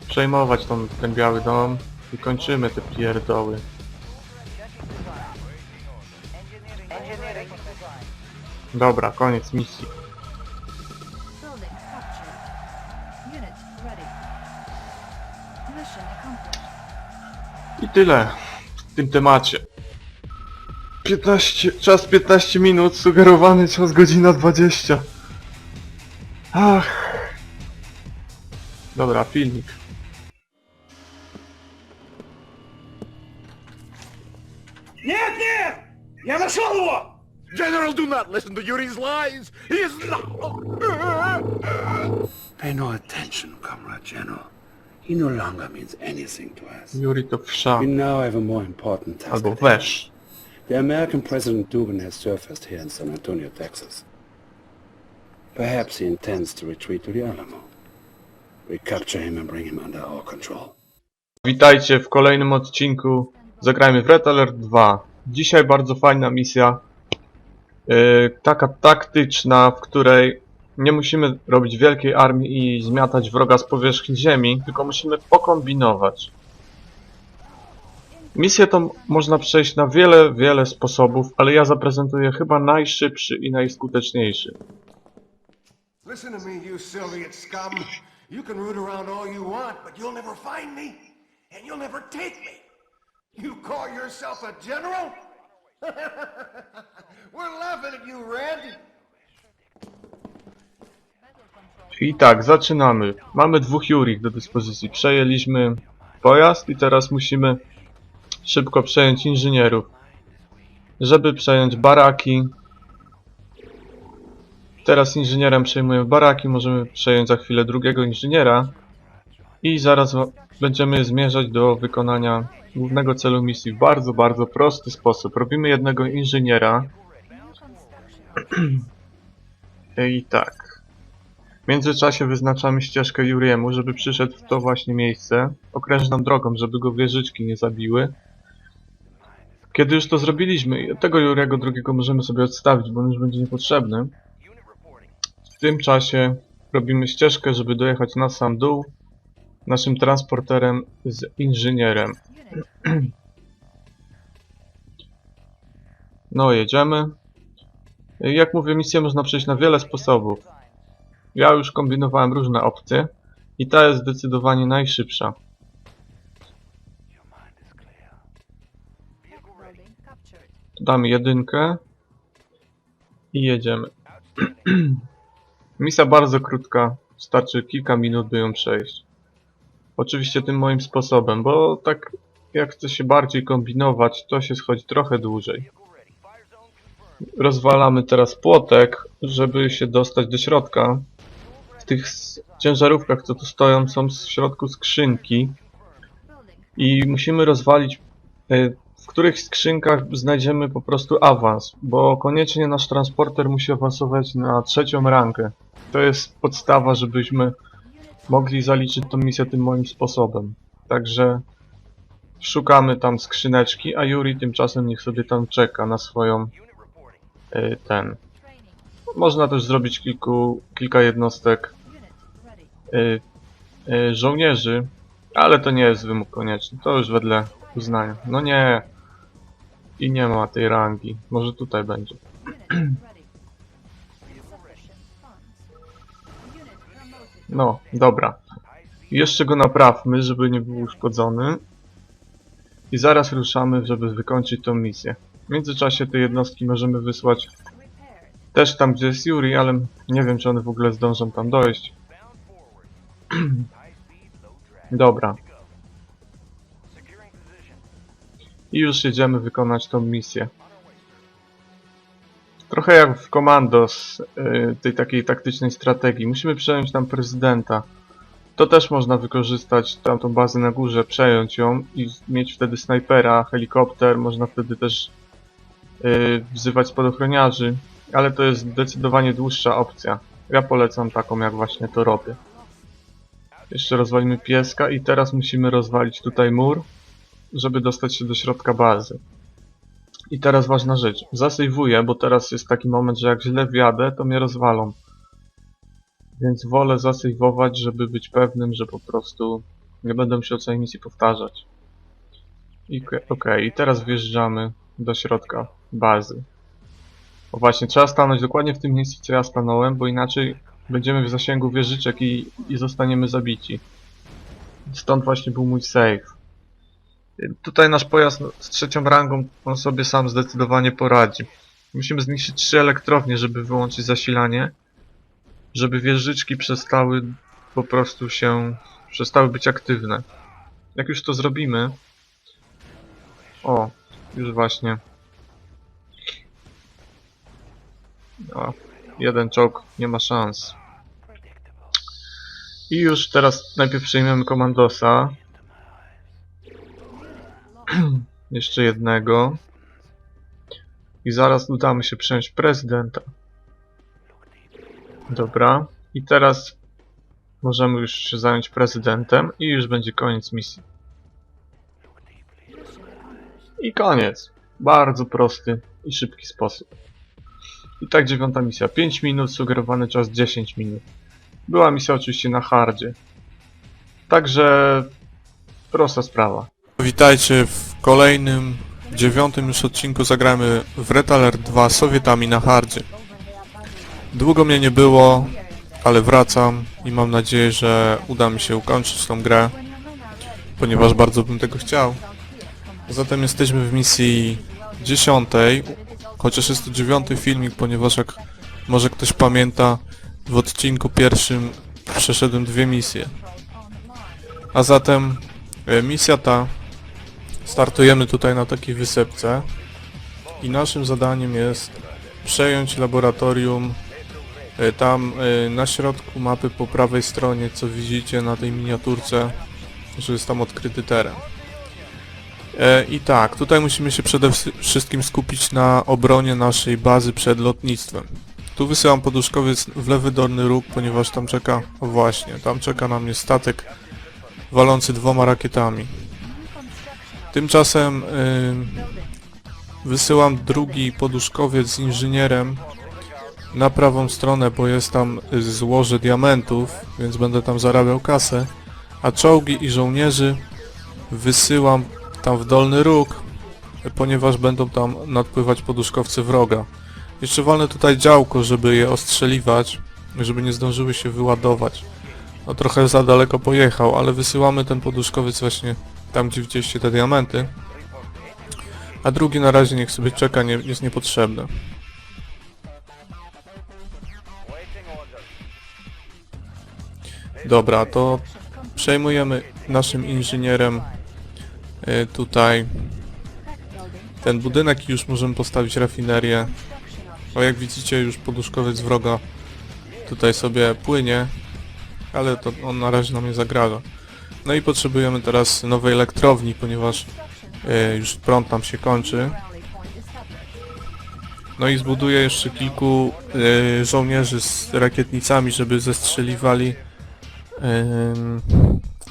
Przejmować ten biały dom i kończymy te pierdoły. Engineering. Dobra, koniec misji. Building captured. Unit ready. Mission accomplished. I tyle w tym temacie. 15 minut, sugerowany czas godzina 20. Ach. Dobra, filmik. Нет, нет! Я нашел его! General, do not listen to Yuri's lies! He is not... Pay no attention, Comrade General. He no longer means anything to us. Yuri to wsza. We now have a more important task. Albo at hand. wesz. The American President Dubin has surfaced here in San Antonio, Texas. Perhaps he intends to retreat to the Alamo. We capture him and bring him under our control. Witajcie w kolejnym odcinku. Zagrajmy w Red Alert 2. Dzisiaj bardzo fajna misja. Taka taktyczna, w której Nie musimy robić wielkiej armii i zmiatać wroga z powierzchni ziemi, tylko musimy pokombinować. Misję tą można przejść na wiele sposobów, ale ja zaprezentuję chyba najszybszy i najskuteczniejszy. Listen to me, you Soviet scum. You can root around all you want, but you'll never find me, and you'll never take me. You call yourself a general? We're laughing at you, Red. I tak, zaczynamy. Mamy 2 Jurik do dyspozycji. Przejęliśmy pojazd i teraz musimy szybko przejąć inżynierów. Żeby przejąć baraki. Teraz inżynierem przejmujemy baraki, możemy przejąć za chwilę drugiego inżyniera. I zaraz będziemy zmierzać do wykonania głównego celu misji w bardzo prosty sposób. Robimy jednego inżyniera. I tak. W międzyczasie wyznaczamy ścieżkę Juriemu, żeby przyszedł w to właśnie miejsce, okrężną drogą, żeby go wieżyczki nie zabiły. Kiedy już to zrobiliśmy, tego Juriego drugiego możemy sobie odstawić, bo on już będzie niepotrzebny. W tym czasie robimy ścieżkę, żeby dojechać na sam dół naszym transporterem z inżynierem. No, jedziemy. Jak mówię, misję można przejść na wiele sposobów. Ja już kombinowałem różne opcje i ta jest zdecydowanie najszybsza. Damy 1 i jedziemy. Misja bardzo krótka, wystarczy kilka minut, by ją przejść. Oczywiście tym moim sposobem, bo tak jak chce się bardziej kombinować, to się schodzi trochę dłużej. Rozwalamy teraz płotek, żeby się dostać do środka. W tych ciężarówkach, co tu stoją, są w środku skrzynki i musimy rozwalić, w których skrzynkach znajdziemy po prostu awans, bo koniecznie nasz transporter musi awansować na 3. rangę. To jest podstawa, żebyśmy mogli zaliczyć tą misję tym moim sposobem. Także szukamy tam skrzyneczki, a Yuri tymczasem niech sobie tam czeka na swoją Można też zrobić kilka jednostek żołnierzy, ale to nie jest wymóg konieczny, to już wedle uznania. No nie, i nie ma tej rangi, może tutaj będzie. No, dobra. Jeszcze go naprawmy, żeby nie był uszkodzony. I zaraz ruszamy, żeby wykończyć tą misję. W międzyczasie te jednostki możemy wysłać też tam, gdzie jest Yuri, ale nie wiem, czy one w ogóle zdążą tam dojść. Dobra. I już jedziemy wykonać tą misję. Trochę jak w Commandos, tej takiej taktycznej strategii. Musimy przejąć tam prezydenta. To też można wykorzystać tamtą bazę na górze, przejąć ją i mieć wtedy snajpera, helikopter. Można wtedy też wzywać spadochroniarzy, ale to jest zdecydowanie dłuższa opcja. Ja polecam taką, jak właśnie to robię. Jeszcze rozwalimy pieska i teraz musimy rozwalić tutaj mur, żeby dostać się do środka bazy. I teraz ważna rzecz. Zasejwuję, bo teraz jest taki moment, że jak źle wjadę, to mnie rozwalą. Więc wolę zasejwować, żeby być pewnym, że po prostu nie będę musiał całej misji powtarzać. Okej, i teraz wjeżdżamy do środka bazy. O właśnie, trzeba stanąć dokładnie w tym miejscu, co ja stanąłem, bo inaczej będziemy w zasięgu wieżyczek i zostaniemy zabici. Stąd właśnie był mój save. Tutaj nasz pojazd z 3. rangą, on sobie sam zdecydowanie poradzi. Musimy zniszczyć 3 elektrownie, żeby wyłączyć zasilanie. Żeby wieżyczki przestały po prostu przestały być aktywne. Jak już to zrobimy... O, już właśnie... O, jeden czołg, nie ma szans. I już teraz najpierw przejmiemy Commandosa. Jeszcze jednego. I zaraz udamy się przejąć prezydenta. Dobra. I teraz możemy już się zająć prezydentem i już będzie koniec misji. I koniec. Bardzo prosty i szybki sposób. I tak 9. misja. 5 minut, sugerowany czas 10 minut. Była misja oczywiście na hardzie. Także prosta sprawa. Witajcie w kolejnym, 9. już odcinku. Zagramy w Red Alert 2 z Sowietami na hardzie. Długo mnie nie było, ale wracam i mam nadzieję, że uda mi się ukończyć tą grę, ponieważ bardzo bym tego chciał. Zatem jesteśmy w misji 10, chociaż jest to 9. filmik, ponieważ jak może ktoś pamięta, w odcinku pierwszym przeszedłem 2 misje. A zatem misja ta, startujemy tutaj na takiej wysepce i naszym zadaniem jest przejąć laboratorium tam na środku mapy po prawej stronie, co widzicie na tej miniaturce, że jest tam odkryty teren. I tak, tutaj musimy się przede wszystkim skupić na obronie naszej bazy przed lotnictwem. Tu wysyłam poduszkowiec w lewy dolny róg, ponieważ tam czeka, o właśnie, tam czeka na mnie statek walący 2 rakietami. Tymczasem wysyłam drugi poduszkowiec z inżynierem na prawą stronę, bo jest tam złoże diamentów, więc będę tam zarabiał kasę, a czołgi i żołnierzy wysyłam tam w dolny róg, ponieważ będą tam nadpływać poduszkowce wroga. Jeszcze walnę tutaj działko, żeby je ostrzeliwać, żeby nie zdążyły się wyładować. No trochę za daleko pojechał, ale wysyłamy ten poduszkowiec właśnie tam, gdzie widzieliście te diamenty. A drugi na razie niech sobie czeka, jest niepotrzebny. Dobra, to przejmujemy naszym inżynierem tutaj ten budynek i już możemy postawić rafinerię. O, jak widzicie, już poduszkowiec wroga tutaj sobie płynie, ale to on na razie nam nie zagraża. No i potrzebujemy teraz nowej elektrowni, ponieważ już prąd nam się kończy. No i zbuduję jeszcze kilku żołnierzy z rakietnicami, żeby zestrzeliwali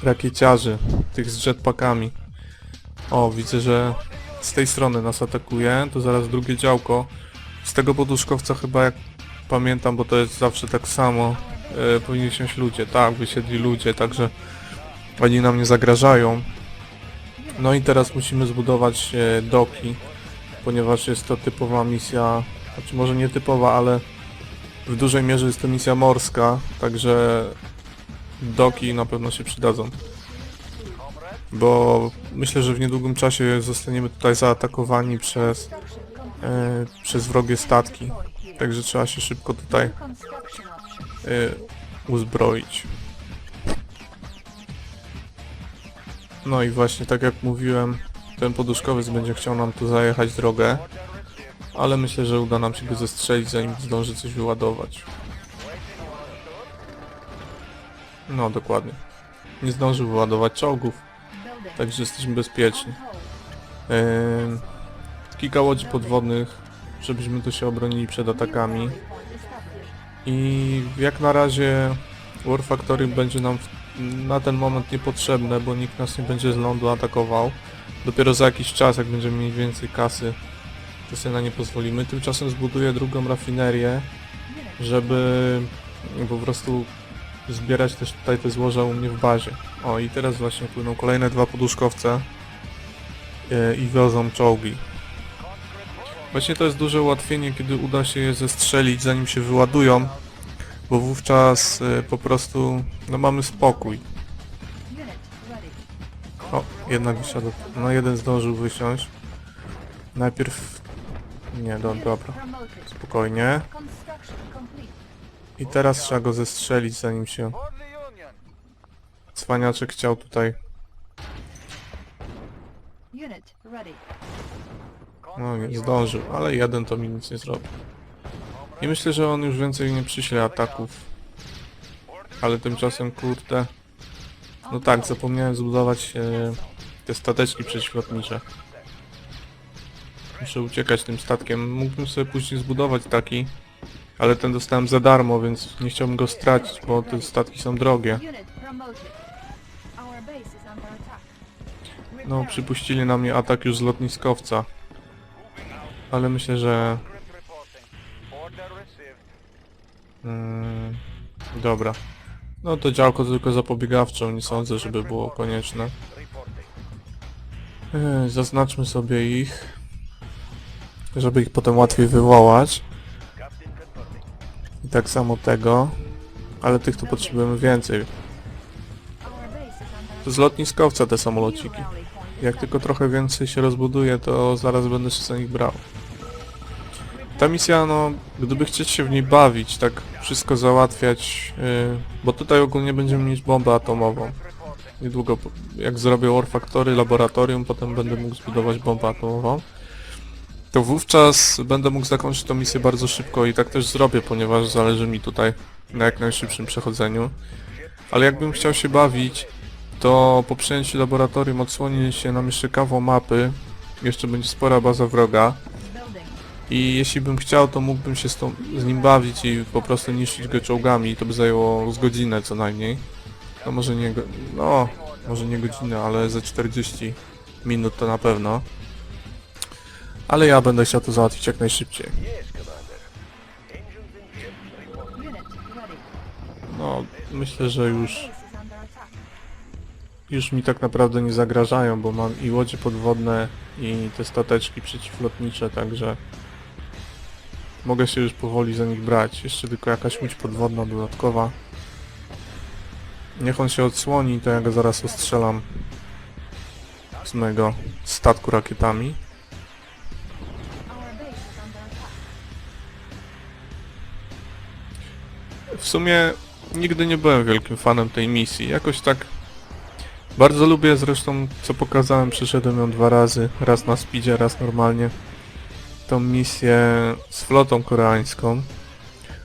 rakieciarzy, tych z jetpackami. O, widzę, że z tej strony nas atakuje, to zaraz drugie działko. Z tego poduszkowca chyba, jak pamiętam, bo to jest zawsze tak samo, powinni siąść ludzie, tak, wysiedli ludzie, także oni nam nie zagrażają. No i teraz musimy zbudować doki, ponieważ jest to typowa misja, znaczy może nie typowa, ale w dużej mierze jest to misja morska, także doki na pewno się przydadzą. Bo myślę, że w niedługim czasie zostaniemy tutaj zaatakowani przez wrogie statki. Także trzeba się szybko tutaj uzbroić. No i właśnie tak jak mówiłem, ten poduszkowiec będzie chciał nam tu zajechać drogę, ale myślę, że uda nam się go zestrzelić, zanim zdąży coś wyładować. No dokładnie. Nie zdążył wyładować czołgów, także jesteśmy bezpieczni. Kilka łodzi podwodnych, żebyśmy tu się obronili przed atakami. I jak na razie War Factory będzie nam na ten moment niepotrzebne, bo nikt nas nie będzie z lądu atakował. Dopiero za jakiś czas, jak będziemy mieli więcej kasy, to sobie na nie pozwolimy. Tymczasem zbuduję drugą rafinerię, żeby po prostu zbierać też tutaj te złoża u mnie w bazie. O, i teraz właśnie płyną kolejne 2 poduszkowce i wiozą czołgi. Właśnie to jest duże ułatwienie, kiedy uda się je zestrzelić, zanim się wyładują, bo wówczas po prostu no mamy spokój. O, jednak wysiadł. No jeden zdążył wysiąść. Najpierw... Nie, dobra. Spokojnie. I teraz trzeba go zestrzelić, zanim się cwaniaczek chciał tutaj... No nie zdążył, ale jeden to mi nic nie zrobił. I myślę, że on już więcej nie przyśle ataków. Ale tymczasem, kurde... No tak, zapomniałem zbudować te stateczki prześwietlotnicze. Muszę uciekać tym statkiem. Mógłbym sobie później zbudować taki, ale ten dostałem za darmo, więc nie chciałbym go stracić, bo te statki są drogie. No, przypuścili na mnie atak już z lotniskowca. Ale myślę, że Dobra. No to działko tylko zapobiegawcze, nie sądzę, żeby było konieczne. Zaznaczmy sobie ich, żeby ich potem łatwiej wywołać. I tak samo tego, ale tych tu potrzebujemy więcej. To z lotniskowca te samolociki. Jak tylko trochę więcej się rozbuduje, to zaraz będę się za nich brał. Ta misja, no, gdyby chcieć się w niej bawić, tak wszystko załatwiać, bo tutaj ogólnie będziemy mieć bombę atomową. Niedługo, jak zrobię War Factory, laboratorium, potem będę mógł zbudować bombę atomową. To wówczas będę mógł zakończyć tę misję bardzo szybko i tak też zrobię, ponieważ zależy mi tutaj na jak najszybszym przechodzeniu. Ale jakbym chciał się bawić, to po przejęciu laboratorium odsłoni się nam jeszcze kawał mapy. Jeszcze będzie spora baza wroga. I jeśli bym chciał, to mógłbym się z nim bawić i po prostu niszczyć go czołgami i to by zajęło z godzinę co najmniej. No może nie, może nie godzinę, ale ze 40 minut to na pewno. Ale ja będę chciał to załatwić jak najszybciej. No, myślę, że już mi tak naprawdę nie zagrażają, bo mam i łodzie podwodne, i te stateczki przeciwlotnicze, także mogę się już powoli za nich brać. Jeszcze tylko jakaś łódź podwodna dodatkowa. Niech on się odsłoni, to ja go zaraz ostrzelam z mojego statku rakietami. W sumie nigdy nie byłem wielkim fanem tej misji. Jakoś tak bardzo lubię, zresztą co pokazałem, przeszedłem ją 2 razy. Raz na speedzie, raz normalnie. Tą misję z flotą koreańską.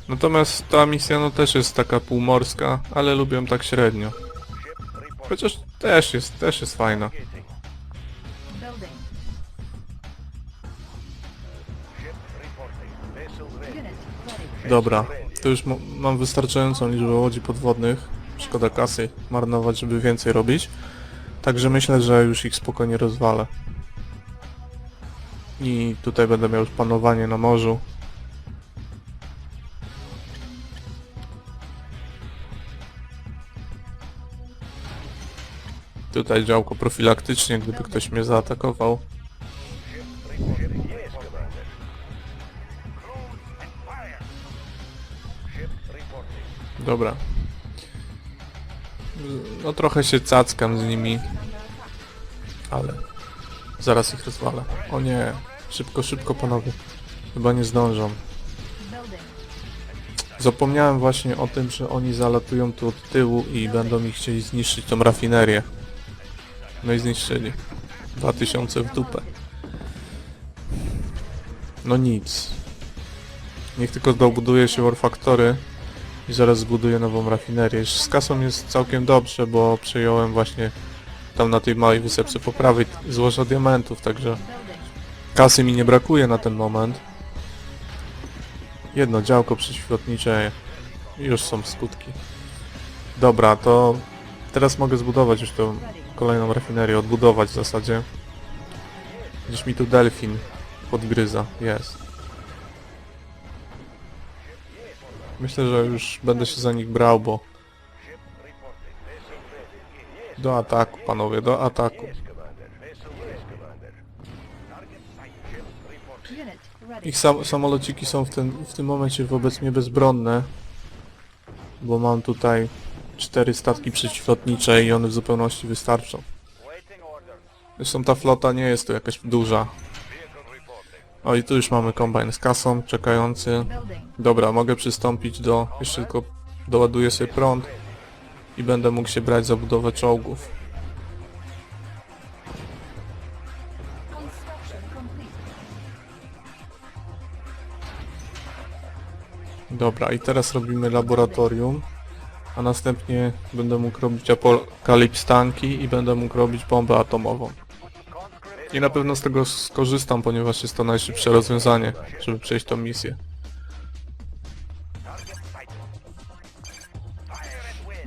Natomiast ta misja no też jest taka półmorska, ale lubię ją tak średnio. Chociaż też jest fajna. Dobra, to już mam wystarczającą liczbę łodzi podwodnych. Szkoda kasy marnować, żeby więcej robić. Także myślę, że już ich spokojnie rozwalę. I tutaj będę miał już panowanie na morzu. Tutaj działko profilaktycznie, gdyby ktoś mnie zaatakował. Dobra. No trochę się cackam z nimi. Ale zaraz ich rozwalę. O nie. Szybko, szybko panowie. Chyba nie zdążą. Zapomniałem właśnie o tym, że oni zalatują tu od tyłu i będą mi chcieli zniszczyć tą rafinerię. No i zniszczyli. 2000 w dupę. No nic. Niech tylko dobuduje się War Factory i zaraz zbuduję nową rafinerię. Z kasą jest całkiem dobrze, bo przejąłem właśnie tam na tej małej wysepce po prawej złoża diamentów, także kasy mi nie brakuje na ten moment. Jedno działko przeciwlotnicze, już są skutki. Dobra, to teraz mogę zbudować już tą kolejną rafinerię, odbudować w zasadzie. Gdzieś mi tu delfin podgryza, jest. Myślę, że już będę się za nich brał, bo... Do ataku, panowie, do ataku. Ich samolociki są w tym momencie wobec mnie bezbronne, bo mam tutaj 4 statki przeciwlotnicze i one w zupełności wystarczą. Zresztą ta flota nie jest tu jakaś duża. O i tu już mamy kombajn z kasą czekający. Dobra, mogę przystąpić do... Jeszcze tylko doładuję sobie prąd i będę mógł się brać za budowę czołgów. Dobra, i teraz robimy laboratorium, a następnie będę mógł robić Apokalips tanki i będę mógł robić bombę atomową. I na pewno z tego skorzystam, ponieważ jest to najszybsze rozwiązanie, żeby przejść tą misję.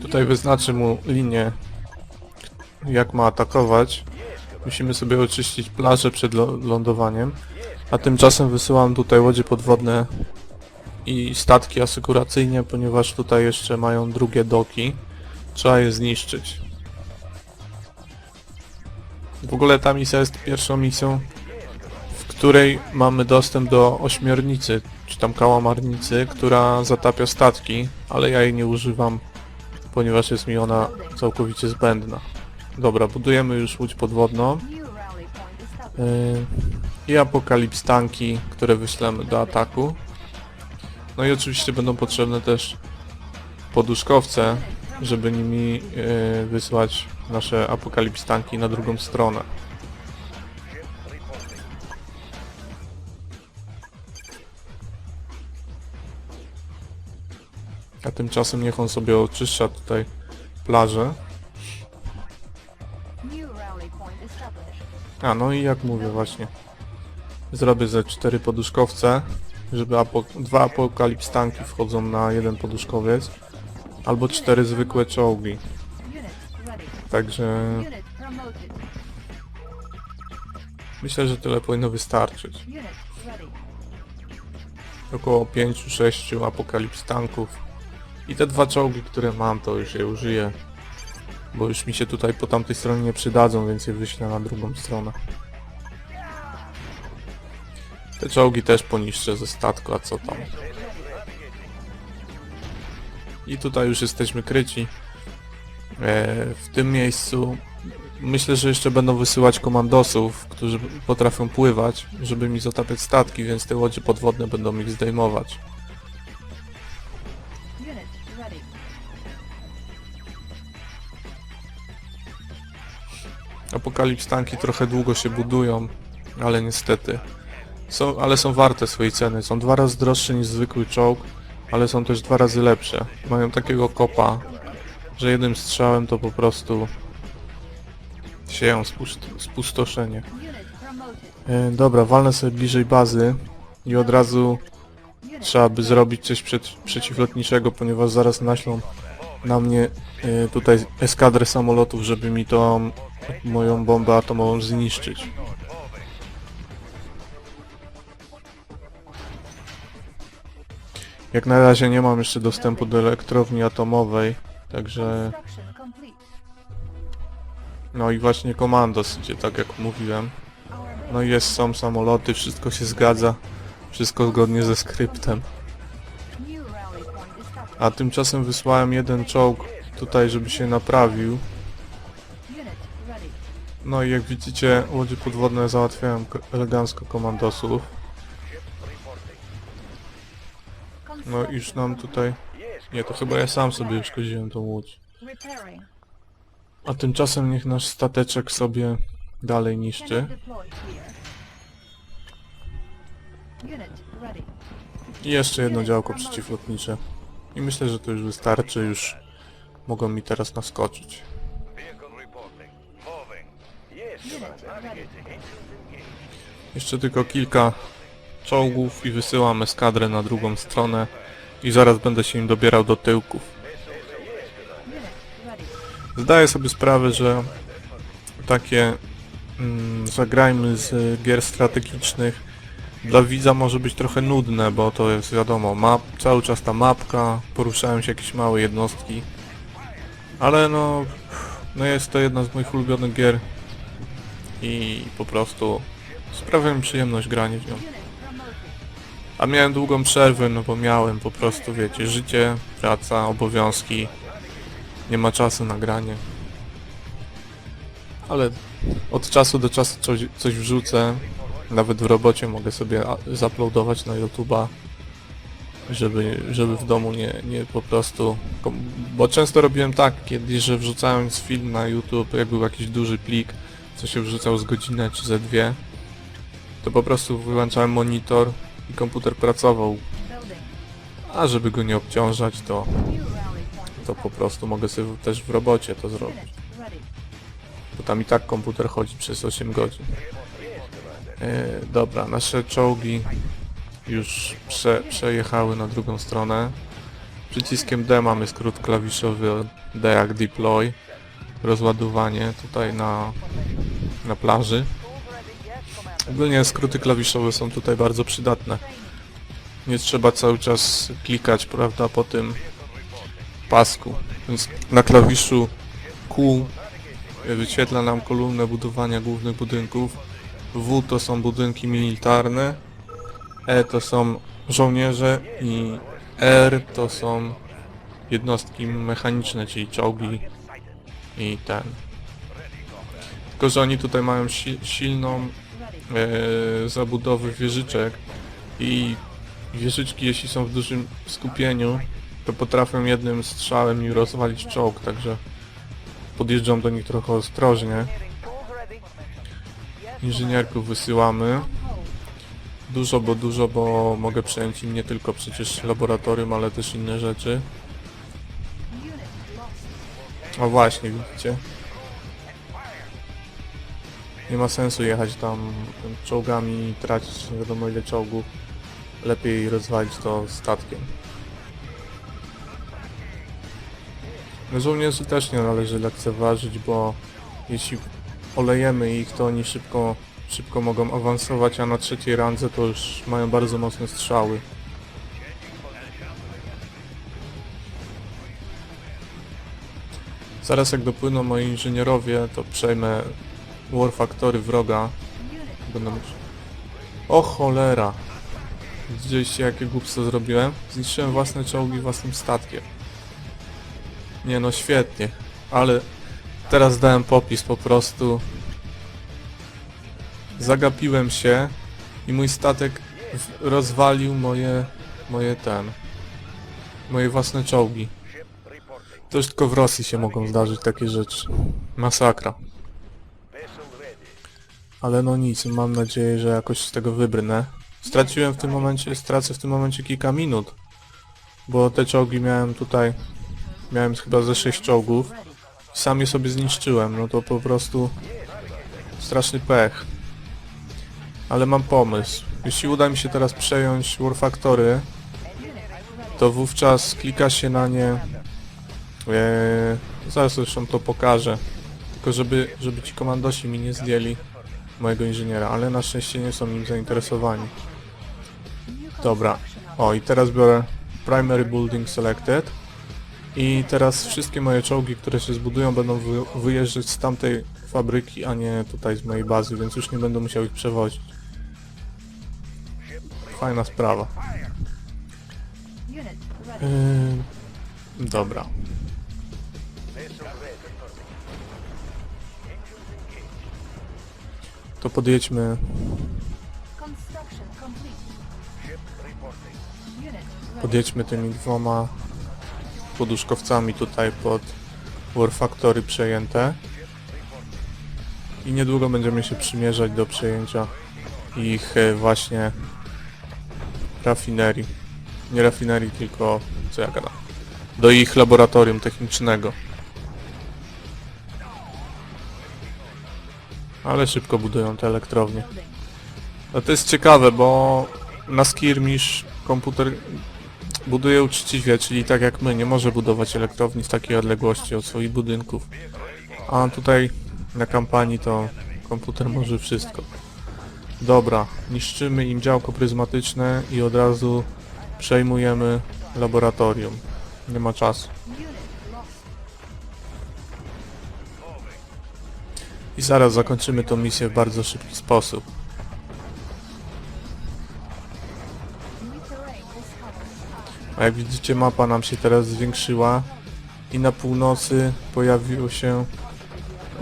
Tutaj wyznaczę mu linię, jak ma atakować. Musimy sobie oczyścić plażę przed lądowaniem, a tymczasem wysyłam tutaj łodzie podwodne i statki asykuracyjne, ponieważ tutaj jeszcze mają drugie doki. Trzeba je zniszczyć. W ogóle ta misja jest pierwszą misją, w której mamy dostęp do ośmiornicy, czy tam kałamarnicy, która zatapia statki, ale ja jej nie używam, ponieważ jest mi ona całkowicie zbędna. Dobra, budujemy już łódź podwodną i apokalips tanki, które wyślemy do ataku. No i oczywiście będą potrzebne też poduszkowce, żeby nimi wysłać nasze apokalips tanki na drugą stronę. A tymczasem niech on sobie oczyszcza tutaj plażę. A no i jak mówię właśnie, zrobię ze 4 poduszkowce, żeby dwa apokalips tanki wchodzą na jeden poduszkowiec, albo 4 zwykłe czołgi. Także myślę, że tyle powinno wystarczyć. Około 5-6 apokalips tanków. I te 2 czołgi, które mam, to już je użyję. Bo już mi się tutaj po tamtej stronie nie przydadzą, więc je wyślę na drugą stronę. Te czołgi też poniszczę ze statku, a co tam. I tutaj już jesteśmy kryci. W tym miejscu myślę, że jeszcze będą wysyłać komandosów, którzy potrafią pływać, żeby mi zatapiać statki, więc te łodzie podwodne będą ich zdejmować. Apokalips tanki trochę długo się budują, ale niestety są warte swojej ceny. Są 2 razy droższe niż zwykły czołg, ale są też 2 razy lepsze. Mają takiego kopa, że jednym strzałem to po prostu sieją spustoszenie. Dobra, walnę sobie bliżej bazy i od razu trzeba by zrobić coś przeciwlotniczego, ponieważ zaraz naślą na mnie tutaj eskadrę samolotów, żeby mi tą moją bombę atomową zniszczyć. Jak na razie nie mam jeszcze dostępu do elektrowni atomowej, także... No i właśnie komandos idzie, tak jak mówiłem. No i są samoloty, wszystko się zgadza, wszystko zgodnie ze skryptem. A tymczasem wysłałem jeden czołg tutaj, żeby się naprawił. No i jak widzicie, łodzie podwodne załatwiają elegancko komandosów. No już nam tutaj... Nie, to chyba ja sam sobie uszkodziłem tą łódź. A tymczasem niech nasz stateczek sobie dalej niszczy. I jeszcze jedno działko przeciwlotnicze. I myślę, że to już wystarczy, już mogą mi teraz naskoczyć. Jeszcze tylko kilka czołgów i wysyłam eskadrę na drugą stronę i zaraz będę się im dobierał do tyłków. Zdaję sobie sprawę, że takie zagrajmy z gier strategicznych dla widza może być trochę nudne, bo to jest wiadomo, cały czas ta mapka, poruszają się jakieś małe jednostki, ale no jest to jedna z moich ulubionych gier i po prostu sprawia mi przyjemność granie w nią. A miałem długą przerwę, no bo miałem po prostu, wiecie, życie, praca, obowiązki, nie ma czasu na granie. Ale od czasu do czasu coś wrzucę, nawet w robocie mogę sobie zaploadować na YouTube'a, żeby w domu nie po prostu... Bo często robiłem tak kiedyś, że wrzucając film na YouTube, jak był jakiś duży plik, co się wrzucał z godzinę czy ze 2, to po prostu wyłączałem monitor i komputer pracował. A żeby go nie obciążać, to po prostu mogę sobie też w robocie to zrobić. Bo tam i tak komputer chodzi przez 8 godzin. Dobra, nasze czołgi już przejechały na drugą stronę. Przyciskiem D mamy skrót klawiszowy D jak deploy. Rozładowanie tutaj na plaży. Ogólnie skróty klawiszowe są tutaj bardzo przydatne. Nie trzeba cały czas klikać, prawda, po tym pasku. Więc na klawiszu Q wyświetla nam kolumnę budowania głównych budynków. W to są budynki militarne, E to są żołnierze i R to są jednostki mechaniczne, czyli czołgi i ten. Tylko że oni tutaj mają silną zabudowę wieżyczek i wieżyczki, jeśli są w dużym skupieniu, to potrafią jednym strzałem mi rozwalić czołg, także podjeżdżam do nich trochę ostrożnie. Inżynierków wysyłamy. Dużo, bo mogę przejąć im nie tylko przecież laboratorium, ale też inne rzeczy. O właśnie, widzicie? Nie ma sensu jechać tam czołgami i tracić nie wiadomo ile czołgów. Lepiej rozwalić to statkiem. No żołnierzy też nie należy lekceważyć, bo jeśli olejemy ich, to oni szybko mogą awansować, a na trzeciej randze to już mają bardzo mocne strzały. Zaraz jak dopłyną moi inżynierowie, to przejmę War Factory wroga. Będę mógł... O cholera! Widzieliście jakie głupstwo zrobiłem? Zniszczyłem własne czołgi własnym statkiem. Nie no świetnie, ale teraz dałem popis po prostu. Zagapiłem się i mój statek rozwalił moje własne czołgi. To już tylko w Rosji się mogą zdarzyć takie rzeczy. Masakra. Ale no nic, mam nadzieję, że jakoś z tego wybrnę. Stracę w tym momencie kilka minut. Bo te czołgi miałem tutaj... Miałem chyba ze 6 czołgów. Sam je sobie zniszczyłem, no to po prostu... Straszny pech. Ale mam pomysł. Jeśli uda mi się teraz przejąć War Factory, to wówczas klika się na nie... zaraz zresztą to pokażę. Tylko żeby ci komandosi mi nie zdjęli mojego inżyniera, ale na szczęście nie są nim zainteresowani. Dobra. O i teraz biorę Primary Building Selected. I teraz wszystkie moje czołgi, które się zbudują, będą wyjeżdżać z tamtej fabryki, a nie tutaj z mojej bazy, więc już nie będę musiał ich przewozić. Fajna sprawa. Dobra. To podjedźmy. Podjedźmy tymi dwoma poduszkowcami tutaj pod War Factory przejęte. I niedługo będziemy się przymierzać do przejęcia ich właśnie rafinerii. Nie rafinerii, tylko co ja gadam. Do ich laboratorium technicznego. Ale szybko budują te elektrownie. No to jest ciekawe, bo na skirmish komputer buduje uczciwie, czyli tak jak my, nie może budować elektrowni z takiej odległości od swoich budynków. A tutaj na kampanii to komputer może wszystko. Dobra, niszczymy im działko pryzmatyczne i od razu przejmujemy laboratorium. Nie ma czasu. I zaraz zakończymy tą misję w bardzo szybki sposób. A jak widzicie, mapa nam się teraz zwiększyła i na północy pojawiło się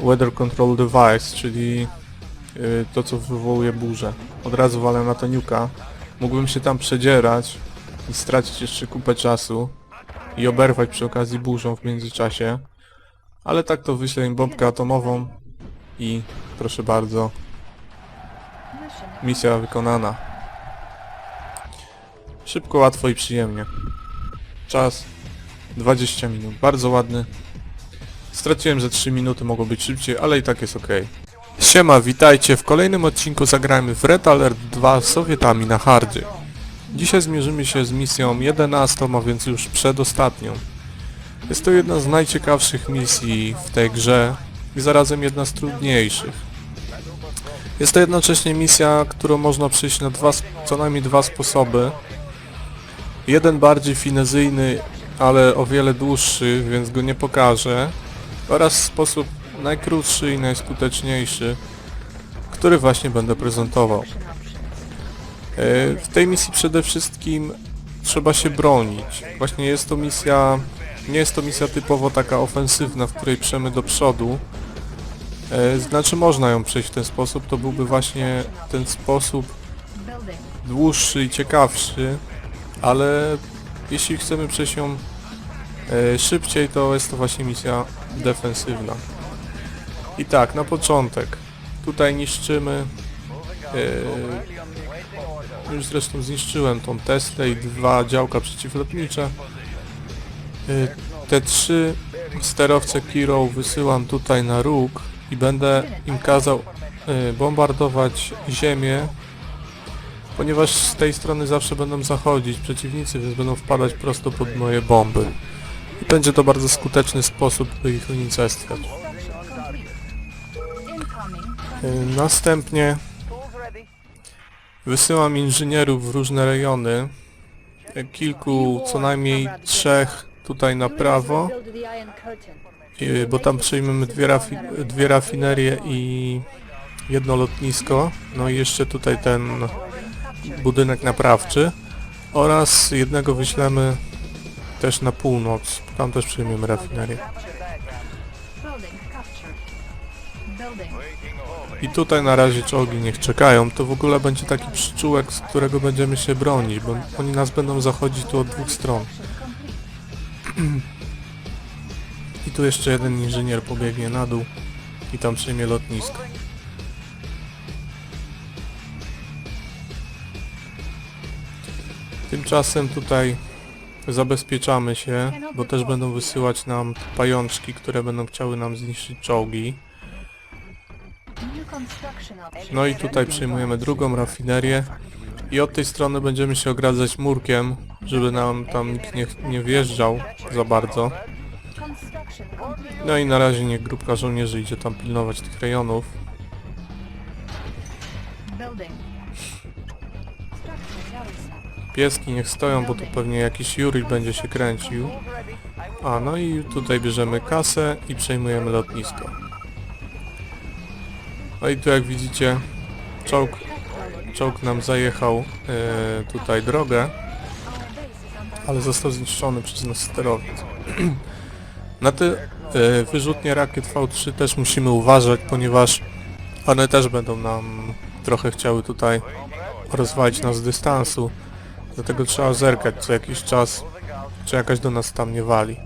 Weather Control Device, czyli to co wywołuje burzę. Od razu walę na to niuka. Mógłbym się tam przedzierać i stracić jeszcze kupę czasu i oberwać przy okazji burzą w międzyczasie. Ale tak to wyślę im bombkę atomową i proszę bardzo, misja wykonana. Szybko, łatwo i przyjemnie. Czas 20 minut, bardzo ładny. Straciłem ze 3 minuty, mogło być szybciej, ale i tak jest ok. Siema, witajcie, w kolejnym odcinku zagrajmy w Red Alert 2 z Sowietami na hardzie. Dzisiaj zmierzymy się z misją 11, a więc już przedostatnią. Jest to jedna z najciekawszych misji w tej grze i zarazem jedna z trudniejszych. Jest to jednocześnie misja, którą można przejść na co najmniej dwa sposoby. Jeden bardziej finezyjny, ale o wiele dłuższy, więc go nie pokażę. Oraz sposób najkrótszy i najskuteczniejszy, który właśnie będę prezentował. W tej misji przede wszystkim trzeba się bronić. Właśnie jest to misja, nie jest to misja typowo taka ofensywna, w której przemy do przodu. Znaczy można ją przejść w ten sposób, to byłby właśnie ten sposób dłuższy i ciekawszy, ale jeśli chcemy przejść ją szybciej, to jest to właśnie misja defensywna. I tak, na początek tutaj niszczymy, już zresztą zniszczyłem tą Teslę i 2 działka przeciwlotnicze. Te 3 sterowce Kiro wysyłam tutaj na róg i będę im kazał bombardować ziemię, ponieważ z tej strony zawsze będą zachodzić przeciwnicy, więc będą wpadać prosto pod moje bomby. I będzie to bardzo skuteczny sposób, by ich unicestwiać. Następnie wysyłam inżynierów w różne rejony. Kilku, co najmniej 3 tutaj na prawo, bo tam przejmiemy 2 rafinerie i 1 lotnisko. No i jeszcze tutaj ten budynek naprawczy. Oraz jednego wyślemy też na północ. Tam też przejmiemy rafinerię. I tutaj na razie czołgi niech czekają. To w ogóle będzie taki przyczółek, z którego będziemy się bronić, bo oni nas będą zachodzić tu od 2 stron. I tu jeszcze jeden inżynier pobiegnie na dół i tam przejmie lotnisko. Tymczasem tutaj zabezpieczamy się, bo też będą wysyłać nam pajączki, które będą chciały nam zniszczyć czołgi. No i tutaj przejmujemy drugą rafinerię i od tej strony będziemy się ogradzać murkiem, żeby nam tam nikt nie wjeżdżał za bardzo. No i na razie niech grupka żołnierzy idzie tam pilnować tych rejonów. Pieski niech stoją, bo tu pewnie jakiś Jurik będzie się kręcił. A, no i tutaj bierzemy kasę i przejmujemy lotnisko. No i tu jak widzicie czołg nam zajechał tutaj drogę, ale został zniszczony przez nas sterowiec. Na te wyrzutnie rakiet V3 też musimy uważać, ponieważ one też będą nam trochę chciały tutaj rozwalić nas z dystansu. Dlatego trzeba zerkać co jakiś czas, czy jakaś do nas tam nie wali.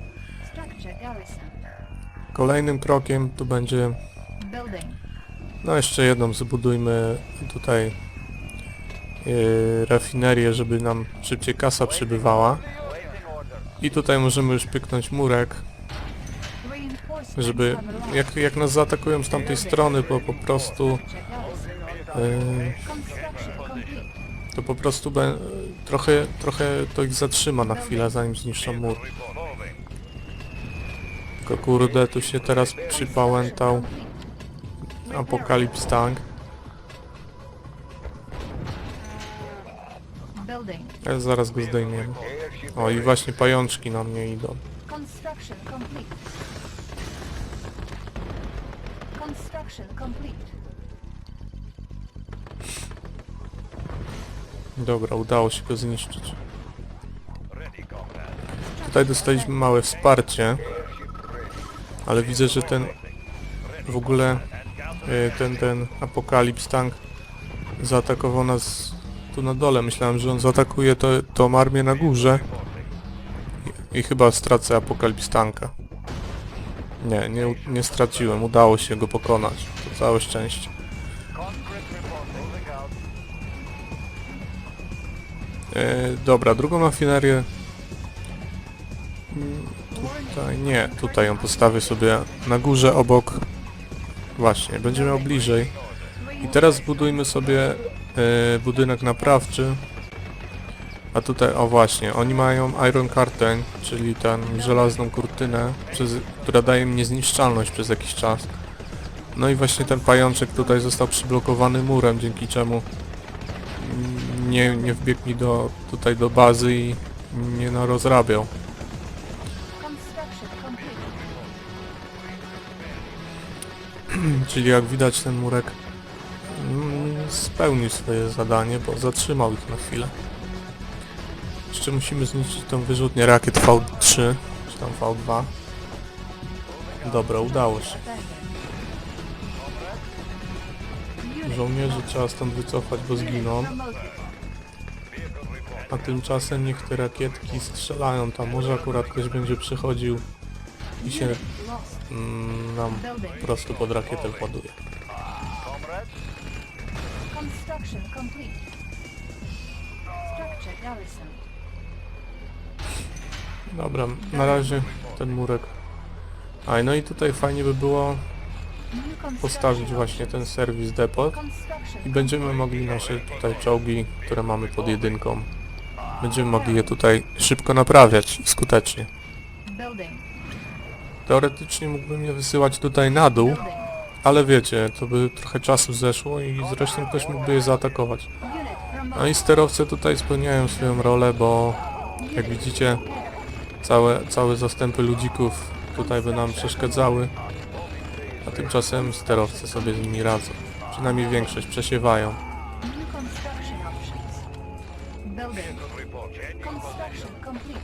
Kolejnym krokiem tu będzie... No jeszcze jedną zbudujmy tutaj rafinerię, żeby nam szybciej kasa przybywała. I tutaj możemy już pyknąć murek, żeby jak nas zaatakują z tamtej strony, bo po prostu trochę to ich zatrzyma na chwilę, zanim zniszczą mur. Tylko kurde, tu się teraz przypałętał Apocalypse Tank. Ale zaraz go zdejmiemy. O, i właśnie pajączki na mnie idą. Dobra, udało się go zniszczyć. Tutaj dostaliśmy małe wsparcie, ale widzę, że ten w ogóle ten Apocalypse Tank zaatakował nas tu na dole. Myślałem, że on zaatakuje tą armię na górze i chyba stracę Apocalypse Tanka. Nie straciłem, udało się go pokonać. To całe szczęście. Dobra, drugą rafinerię tutaj ją postawię sobie na górze obok. Właśnie, będzie miał bliżej. I teraz zbudujmy sobie budynek naprawczy. A tutaj, o właśnie, oni mają Iron Curtain, czyli tę żelazną kurtynę, która daje im niezniszczalność przez jakiś czas. No i właśnie ten pajączek tutaj został przyblokowany murem, dzięki czemu nie wbiegł mi tutaj do bazy i nie narozrabiał. Construction complete. Czyli jak widać ten murek spełnił swoje zadanie, bo zatrzymał ich na chwilę. Jeszcze musimy zniszczyć tą wyrzutnię rakiet V3, czy tam V2. Dobra, udało się. Żołnierzy trzeba stąd wycofać, bo zginą. A tymczasem niech te rakietki strzelają tam. Może akurat ktoś będzie przychodził i się nam po prostu pod rakietę właduje. Construction complete. Structure garrison. Dobra, na razie ten murek. A no i tutaj fajnie by było postawić właśnie ten serwis depot i będziemy mogli nasze tutaj czołgi, które mamy pod jedynką, będziemy mogli je tutaj szybko naprawiać i skutecznie. Building. Teoretycznie mógłbym je wysyłać tutaj na dół, ale wiecie, to by trochę czasu zeszło i zresztą ktoś mógłby je zaatakować. No i sterowcy tutaj spełniają swoją rolę, bo jak widzicie całe zastępy ludzików tutaj by nam przeszkadzały, a tymczasem sterowcy sobie z nimi radzą. Przynajmniej większość przesiewają. New construction options. Building. Construction complete.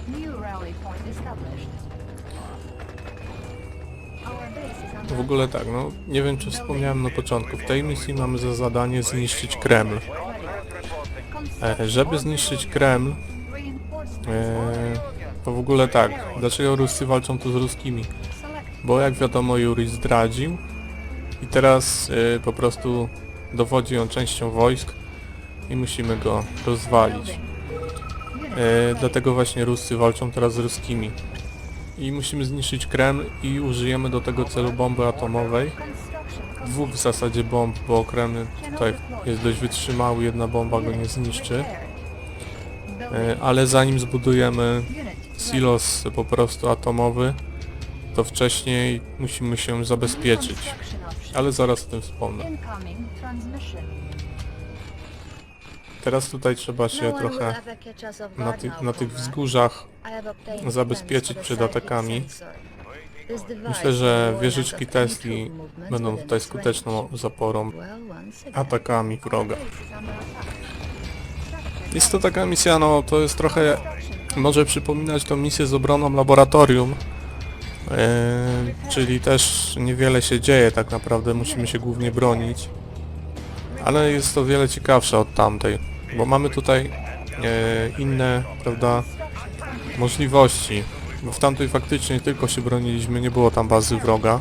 New rally point established. Our base is under W ogóle tak, no nie wiem czy wspomniałem na początku, w tej misji mamy za zadanie zniszczyć Kreml. Żeby zniszczyć Kreml, to w ogóle tak, dlaczego Ruscy walczą tu z Ruskimi? Bo jak wiadomo Jurij zdradził i teraz po prostu dowodzi on częścią wojsk i musimy go rozwalić. Dlatego właśnie Ruscy walczą teraz z Ruskimi. I musimy zniszczyć Kreml i użyjemy do tego celu bomby atomowej. Dwóch w zasadzie bomb, bo Kreml tutaj jest dość wytrzymały, jedna bomba go nie zniszczy. Ale zanim zbudujemy silos po prostu atomowy, to wcześniej musimy się zabezpieczyć. Ale zaraz o tym wspomnę. incoming transmission. Teraz tutaj trzeba się trochę na tych wzgórzach zabezpieczyć przed atakami. Myślę, że wieżyczki Tesli będą tutaj skuteczną zaporą atakami wroga. Jest to taka misja, no to jest trochę, może przypominać tą misję z obroną laboratorium, czyli też niewiele się dzieje tak naprawdę, musimy się głównie bronić, ale jest to wiele ciekawsze od tamtej, bo mamy tutaj inne, prawda, możliwości, bo w tamtej faktycznie tylko się broniliśmy, nie było tam bazy wroga,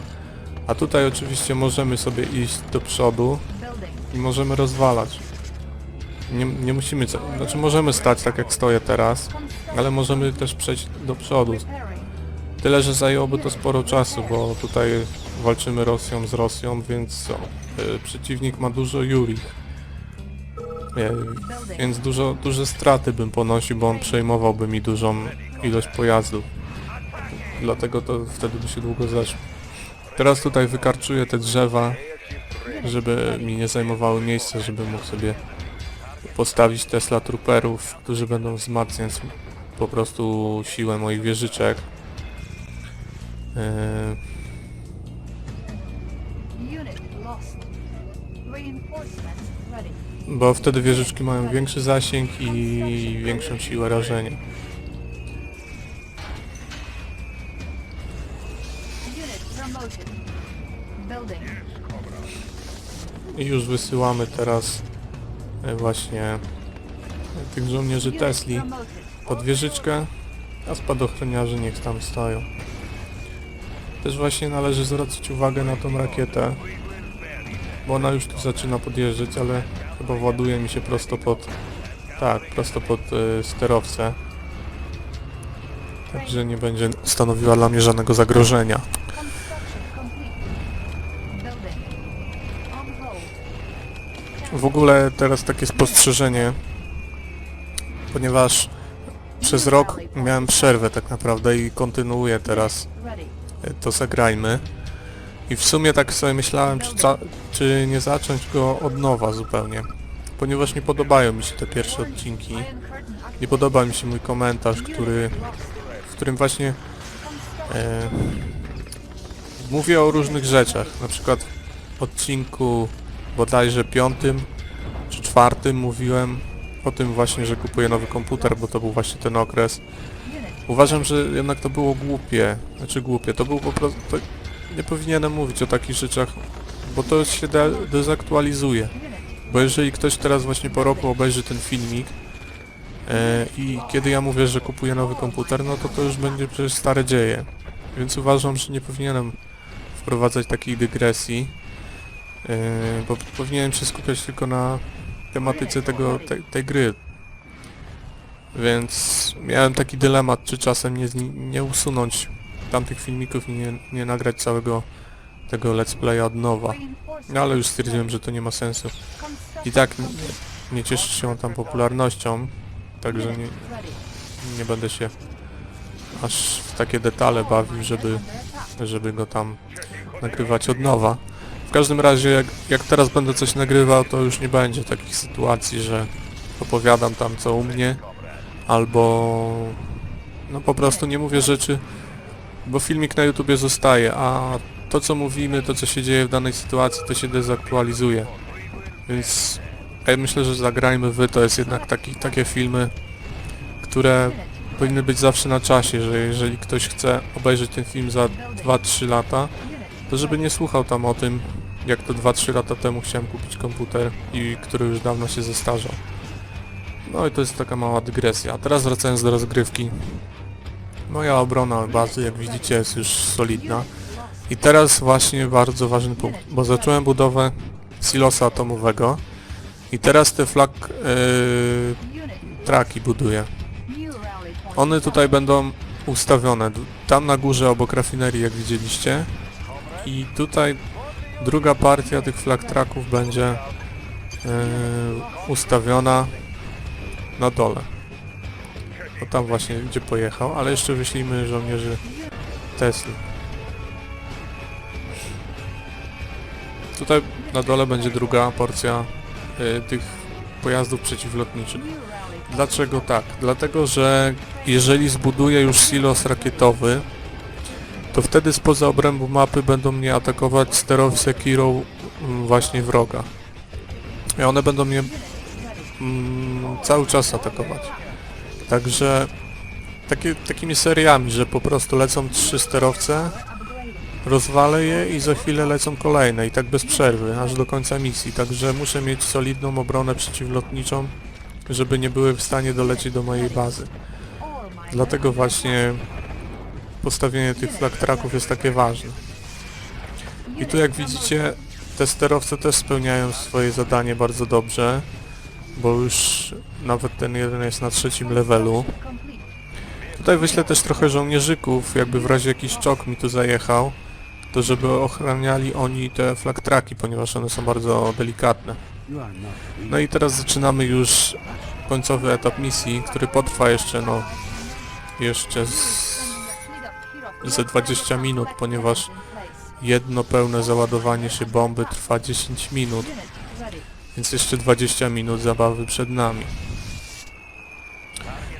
a tutaj oczywiście możemy sobie iść do przodu i możemy rozwalać. Nie musimy, znaczy możemy stać tak jak stoję teraz, ale możemy też przejść do przodu. Tyle, że zajęłoby to sporo czasu, bo tutaj walczymy Rosją z Rosją, więc przeciwnik ma dużo Jurich. Więc duże straty bym ponosił, bo on przejmowałby mi dużą ilość pojazdów. Dlatego to wtedy by się długo zeszło. Teraz tutaj wykarczuję te drzewa, żeby mi nie zajmowały miejsca, żeby mógł sobie postawić Tesla Trooperów, którzy będą wzmacniać po prostu siłę moich wieżyczek. Unit lost. Reinforcements ready. Bo wtedy wieżyczki mają większy zasięg i większą siłę rażenia. Unit promoted. Building. I już wysyłamy teraz właśnie tych żołnierzy Tesli Promoted. pod wieżyczkę, a spadochroniarze niech tam stoją. Też właśnie należy zwrócić uwagę na tą rakietę, bo ona już tu zaczyna podjeżdżać, ale chyba ładuje mi się prosto pod, tak, prosto pod sterowcę. Także nie będzie stanowiła dla mnie żadnego zagrożenia. Construction complete. Building. On hold. W ogóle teraz takie spostrzeżenie, ponieważ przez rok miałem przerwę tak naprawdę i kontynuuję teraz Ready. to zagrajmy. I w sumie tak sobie myślałem, czy nie zacząć go od nowa zupełnie. ponieważ nie podobają mi się te pierwsze odcinki. Nie podoba mi się mój komentarz, w którym właśnie mówię o różnych rzeczach. Na przykład w odcinku bodajże 5 czy 4 mówiłem o tym właśnie, że kupuję nowy komputer, bo to był właśnie ten okres. Uważam, że jednak to było głupie. Znaczy głupie, to było po prostu... To nie powinienem mówić o takich rzeczach, bo to się dezaktualizuje. Bo jeżeli ktoś teraz właśnie po roku obejrzy ten filmik i kiedy ja mówię, że kupuję nowy komputer, no to już będzie przecież stare dzieje. Więc uważam, że nie powinienem wprowadzać takiej dygresji, bo powinienem się skupiać tylko na tematyce tej gry. Więc miałem taki dylemat, czy czasem nie usunąć tamtych filmików i nie nagrać całego tego let's playa od nowa. No ale już stwierdziłem, że to nie ma sensu. I tak nie cieszy się on tam popularnością, także nie będę się aż w takie detale bawił, żeby go tam nagrywać od nowa. W każdym razie jak teraz będę coś nagrywał, to już nie będzie takich sytuacji, że opowiadam tam co u mnie, albo no po prostu nie mówię rzeczy, bo filmik na YouTubie zostaje, a to co mówimy, to co się dzieje w danej sytuacji, to się dezaktualizuje. Więc ja myślę, że Zagrajmy Wy to jest jednak takie filmy, które powinny być zawsze na czasie, że jeżeli ktoś chce obejrzeć ten film za 2-3 lata, to żeby nie słuchał tam o tym, jak to 2-3 lata temu chciałem kupić komputer i który już dawno się zestarzał. No i to jest taka mała dygresja. A teraz wracając do rozgrywki. Moja obrona bazy, jak widzicie, jest już solidna. I teraz właśnie bardzo ważny punkt, bo zacząłem budowę silosa atomowego i teraz te traki buduję. One tutaj będą ustawione, tam na górze obok rafinerii, jak widzieliście, i tutaj druga partia tych flag tracków będzie ustawiona na dole. No tam właśnie, gdzie pojechał, ale jeszcze wyślijmy żołnierzy Tesli. Tutaj na dole będzie druga porcja tych pojazdów przeciwlotniczych. Dlaczego tak? Dlatego, że jeżeli zbuduję już silos rakietowy, to wtedy spoza obrębu mapy będą mnie atakować sterowce Kirą właśnie wroga. I one będą mnie cały czas atakować. Także takimi seriami, że po prostu lecą 3 sterowce, rozwalę je i za chwilę lecą kolejne i tak bez przerwy, aż do końca misji. Także muszę mieć solidną obronę przeciwlotniczą, żeby nie były w stanie dolecieć do mojej bazy. Dlatego właśnie postawienie tych flag tracków jest takie ważne. I tu jak widzicie, te sterowce też spełniają swoje zadanie bardzo dobrze, bo już nawet ten jeden jest na 3. levelu. Tutaj wyślę też trochę żołnierzyków, jakby w razie jakiś czołg mi tu zajechał, to żeby ochraniali oni te flag tracki, ponieważ one są bardzo delikatne. No i teraz zaczynamy już końcowy etap misji, który potrwa jeszcze ze 20 minut, ponieważ jedno pełne załadowanie się bomby trwa 10 minut, więc jeszcze 20 minut zabawy przed nami.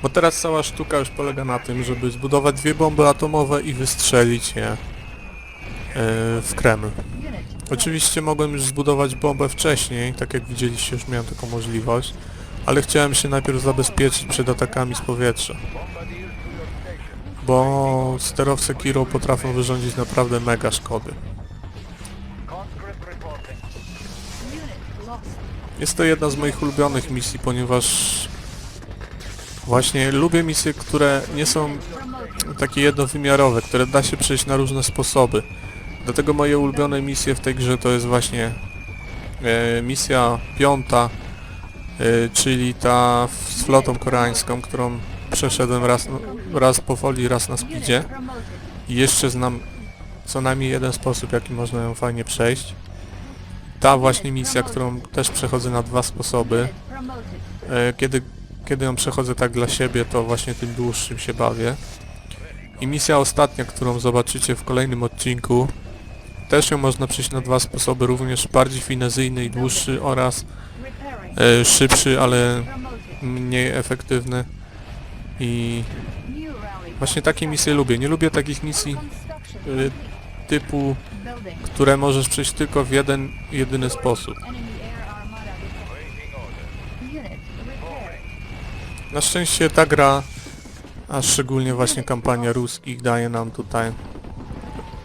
Bo teraz cała sztuka już polega na tym, żeby zbudować 2 bomby atomowe i wystrzelić je w Kreml. Oczywiście mogłem już zbudować bombę wcześniej, tak jak widzieliście, już miałem taką możliwość, ale chciałem się najpierw zabezpieczyć przed atakami z powietrza. Bo sterowce Kirą potrafią wyrządzić naprawdę mega szkody. Jest to jedna z moich ulubionych misji, ponieważ właśnie lubię misje, które nie są takie jednowymiarowe, które da się przejść na różne sposoby. Dlatego moje ulubione misje w tej grze to jest właśnie misja 5, czyli ta z flotą koreańską, którą przeszedłem raz powoli, raz na speedzie. I jeszcze znam co najmniej jeden sposób, jaki można ją fajnie przejść. Ta właśnie misja, którą też przechodzę na 2 sposoby. Kiedy ją przechodzę tak dla siebie, to właśnie tym dłuższym się bawię. I misja ostatnia, którą zobaczycie w kolejnym odcinku, też ją można przejść na 2 sposoby, również bardziej finezyjny i dłuższy oraz szybszy, ale mniej efektywny. I właśnie takie misje lubię. Nie lubię takich misji typu, które możesz przejść tylko w jedyny sposób. Na szczęście ta gra, a szczególnie właśnie kampania ruskich, daje nam tutaj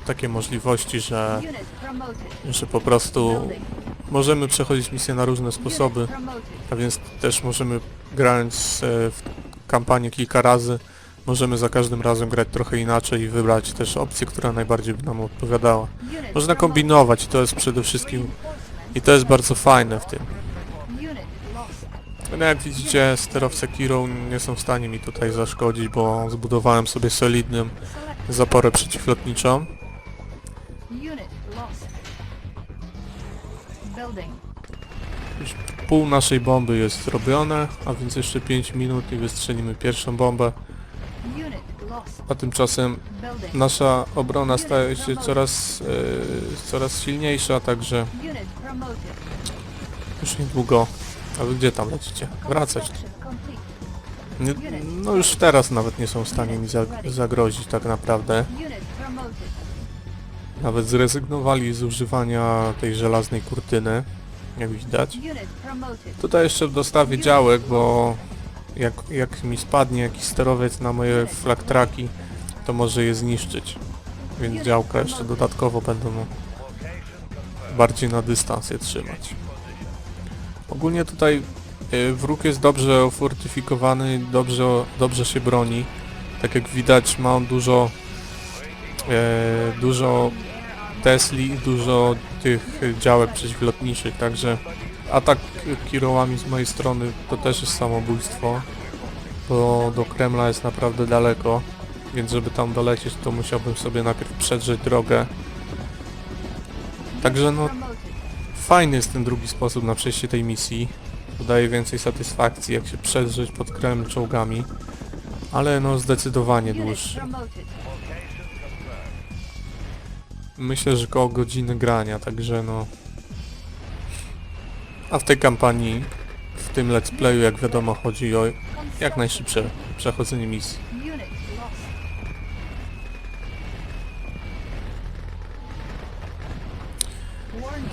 takie możliwości, że po prostu możemy przechodzić misje na różne sposoby, a więc też możemy, grając w kampanię kilka razy, możemy za każdym razem grać trochę inaczej i wybrać też opcję, która najbardziej by nam odpowiadała. Można kombinować i to jest przede wszystkim, i to jest bardzo fajne w tym. No jak widzicie, sterowce Kiro nie są w stanie mi tutaj zaszkodzić, bo zbudowałem sobie solidną zaporę przeciwlotniczą. Już pół naszej bomby jest zrobione, a więc jeszcze 5 minut i wystrzelimy pierwszą bombę. A tymczasem nasza obrona staje się coraz silniejsza, także już niedługo. A wy gdzie tam lecicie? Wracać. Nie, no już teraz nawet nie są w stanie mi zagrozić tak naprawdę. Nawet zrezygnowali z używania tej żelaznej kurtyny, jak widać. Tutaj jeszcze dostawię działek, bo jak mi spadnie jakiś sterowiec na moje flag tracki, to może je zniszczyć. Więc działka jeszcze dodatkowo będą bardziej na dystans je trzymać. Ogólnie tutaj wróg jest dobrze ufortyfikowany, dobrze się broni. Tak jak widać, ma on dużo Tesli i dużo tych działek przeciwlotniczych, także atak Kirołami z mojej strony to też jest samobójstwo, bo do Kremla jest naprawdę daleko, więc żeby tam dolecieć, to musiałbym sobie najpierw przedrzeć drogę. Także no, fajny jest ten drugi sposób na przejście tej misji. Daje więcej satysfakcji, jak się przedrzeć pod Kreml czołgami, ale no zdecydowanie dłuższy. Myślę, że koło godziny grania, także no... A w tej kampanii, w tym let's playu, jak wiadomo, chodzi o jak najszybsze przechodzenie misji.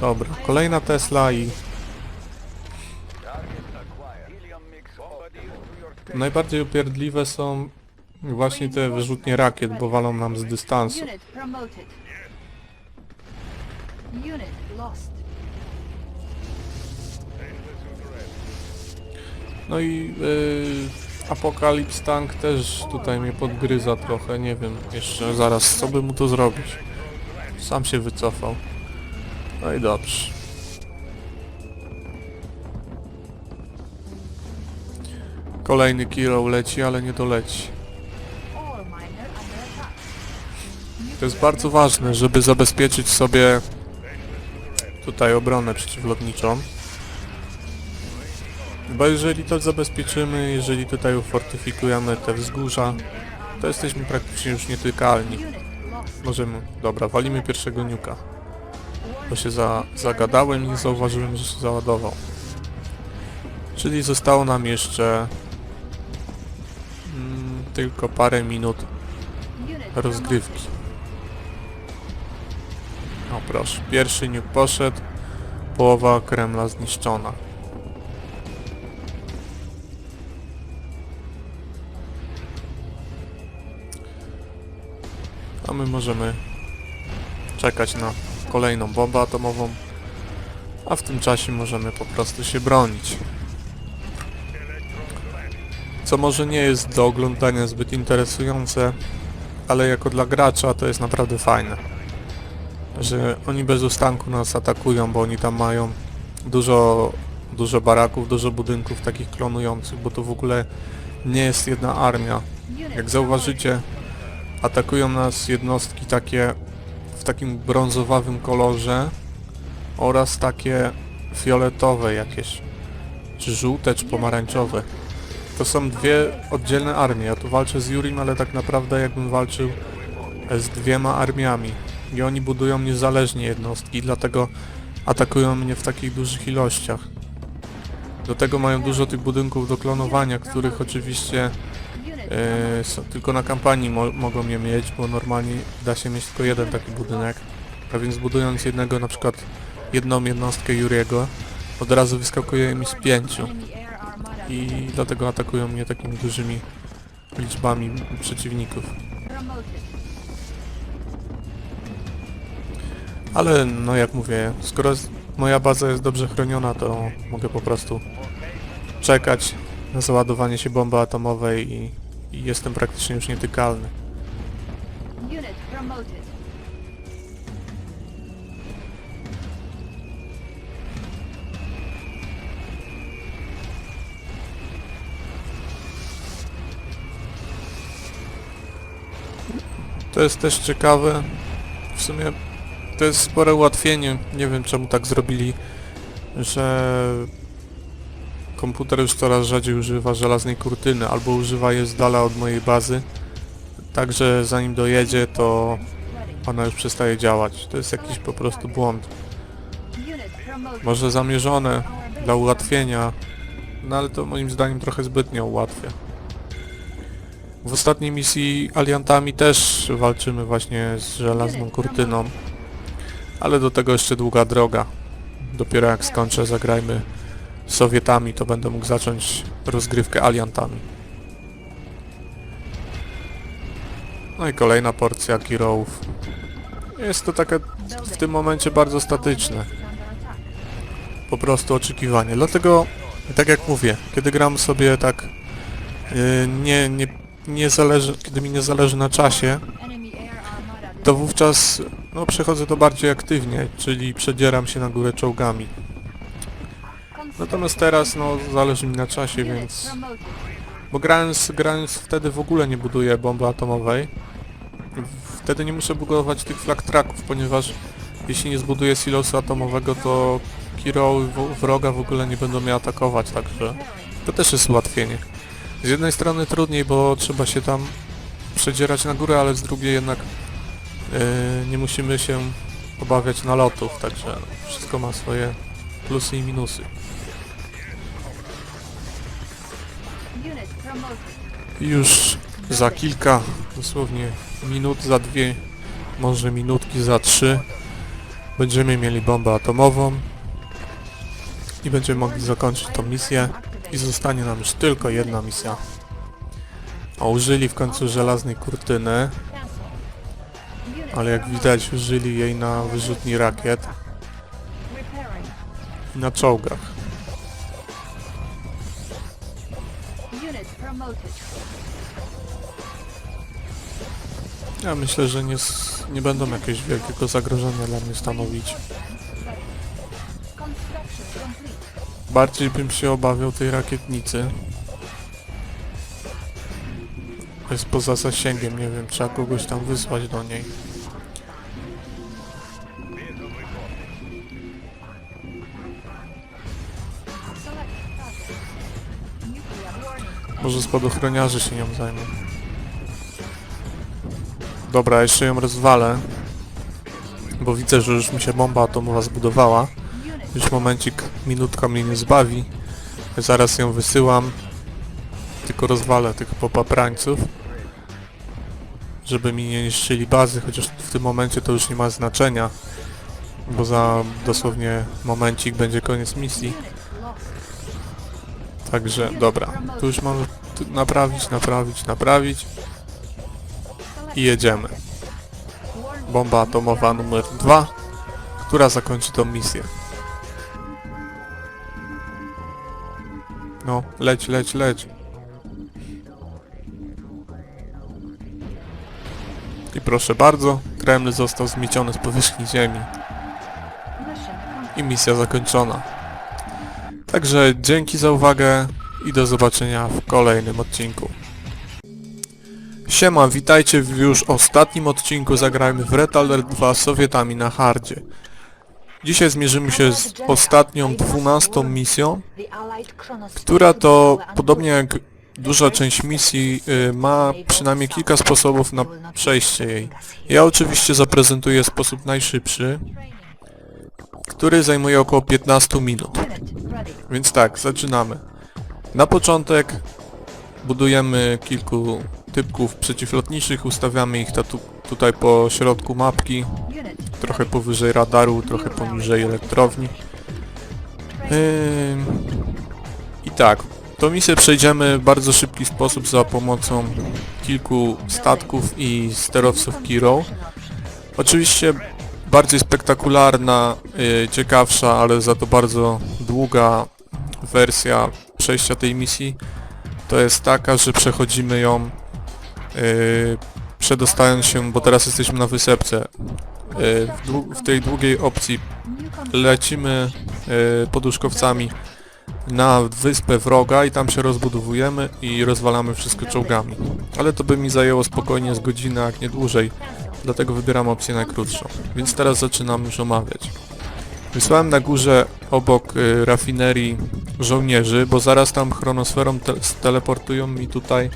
Dobra, kolejna Tesla i... Najbardziej upierdliwe są właśnie te wyrzutnie rakiet, bo walą nam z dystansu. No i Apocalypse Tank też tutaj mnie podgryza trochę, nie wiem jeszcze zaraz co by mu tu zrobić. Sam się wycofał. No i dobrze. Kolejny Kiro leci, ale nie doleci. To jest bardzo ważne, żeby zabezpieczyć sobie tutaj obronę przeciwlotniczą. Bo jeżeli to zabezpieczymy, jeżeli tutaj ufortyfikujemy te wzgórza, to jesteśmy praktycznie już nietykalni. Możemy... Dobra, walimy pierwszego niuka. Bo się zagadałem i nie zauważyłem, że się załadował. Czyli zostało nam jeszcze tylko parę minut rozgrywki. O proszę, pierwszy niuk poszedł, połowa Kremla zniszczona. A my możemy czekać na kolejną bombę atomową, a w tym czasie możemy po prostu się bronić. Co może nie jest do oglądania zbyt interesujące, ale jako dla gracza to jest naprawdę fajne. Że oni bez ustanku nas atakują, bo oni tam mają dużo baraków, dużo budynków takich klonujących, bo to w ogóle nie jest jedna armia. Jak zauważycie, atakują nas jednostki takie w takim brązowawym kolorze oraz takie fioletowe jakieś, czy żółte, czy pomarańczowe. To są dwie oddzielne armie. Ja tu walczę z Jurim, ale tak naprawdę jakbym walczył z dwiema armiami. I oni budują niezależnie jednostki, dlatego atakują mnie w takich dużych ilościach. Do tego mają dużo tych budynków do klonowania, których oczywiście tylko na kampanii mogą je mieć, bo normalnie da się mieć tylko jeden taki budynek. A więc budując jednego, na przykład jedną jednostkę Yuriego, od razu wyskakuje mi z 5. I dlatego atakują mnie takimi dużymi liczbami przeciwników. Ale no jak mówię, skoro moja baza jest dobrze chroniona, to mogę po prostu czekać na załadowanie się bomby atomowej i jestem praktycznie już nietykalny. Unit promoted. To jest też ciekawe, w sumie to jest spore ułatwienie, nie wiem czemu tak zrobili, że komputer już coraz rzadziej używa żelaznej kurtyny, albo używa je z dala od mojej bazy, także zanim dojedzie, to ona już przestaje działać. To jest jakiś po prostu błąd. Unit promoted. Może zamierzone dla ułatwienia, no ale to moim zdaniem trochę zbytnio ułatwia. W ostatniej misji aliantami też walczymy właśnie z żelazną kurtyną, ale do tego jeszcze długa droga. Dopiero jak skończę zagrajmy z Sowietami, to będę mógł zacząć rozgrywkę aliantami. No i kolejna porcja heroów. Jest to takie w tym momencie bardzo statyczne. Po prostu oczekiwanie. Dlatego, tak jak mówię, kiedy gram sobie tak kiedy mi nie zależy na czasie, to wówczas no, przechodzę to bardziej aktywnie, czyli przedzieram się na górę czołgami. Natomiast teraz no zależy mi na czasie, więc... Bo grając wtedy w ogóle nie buduję bomby atomowej. Wtedy nie muszę budować tych flag tracków, ponieważ jeśli nie zbuduję silosu atomowego, to heroły wroga w ogóle nie będą mnie atakować, także to też jest ułatwienie. Z jednej strony trudniej, bo trzeba się tam przedzierać na górę, ale z drugiej jednak nie musimy się obawiać nalotów, także wszystko ma swoje plusy i minusy. Unit promoted. I już za kilka, dosłownie minut, za 2, może minutki, za 3 będziemy mieli bombę atomową i będziemy mogli zakończyć tą misję i zostanie nam już tylko jedna misja. A użyli w końcu żelaznej kurtyny, ale jak widać użyli jej na wyrzutni rakiet Repairing. i na czołgach. Unit promoted. Ja myślę, że nie będą jakiegoś wielkiego zagrożenia dla mnie stanowić. Construction complete. Bardziej bym się obawiał tej rakietnicy. Jest poza zasięgiem, nie wiem, trzeba kogoś tam wysłać do niej. Select target. Nuclear warning. Może spadochroniarze się nią zajmą. Dobra, jeszcze ją rozwalę. Bo widzę, że już mi się bomba atomowa zbudowała. Już momencik, minutka mnie nie zbawi. Zaraz ją wysyłam. Tylko rozwalę tych popaprańców. Żeby mi nie niszczyli bazy, chociaż w tym momencie to już nie ma znaczenia. Bo za dosłownie momencik będzie koniec misji. Także dobra, tu już mamy naprawić i jedziemy. Bomba atomowa numer 2, która zakończy tą misję. No, leć. I proszę bardzo, Kreml został zmieciony z powierzchni ziemi. I misja zakończona. Także dzięki za uwagę i do zobaczenia w kolejnym odcinku. Siema, witajcie w już ostatnim odcinku Zagrajmy w Red Alert 2 z Sowietami na hardzie. Dzisiaj zmierzymy się z ostatnią 12 misją, która to, podobnie jak duża część misji, ma przynajmniej kilka sposobów na przejście jej. Ja oczywiście zaprezentuję sposób najszybszy, który zajmuje około 15 minut. Unit ready. Więc tak, zaczynamy. Na początek budujemy kilku typków przeciwlotniczych, ustawiamy ich tutaj po środku mapki, Unit trochę powyżej radaru, trochę poniżej elektrowni. I tak, tą misję przejdziemy w bardzo szybki sposób za pomocą kilku statków i sterowców Kiro. Oczywiście bardziej spektakularna, ciekawsza, ale za to bardzo długa wersja przejścia tej misji to jest taka, że przechodzimy ją przedostając się, bo teraz jesteśmy na wysepce. W tej długiej opcji lecimy poduszkowcami na wyspę wroga i tam się rozbudowujemy i rozwalamy wszystko czołgami. Ale to by mi zajęło spokojnie z godziny, jak nie dłużej, dlatego wybieram opcję najkrótszą. Więc teraz zaczynam już omawiać. Wysłałem na górze obok rafinerii żołnierzy, bo zaraz tam chronosferą teleportują mi tutaj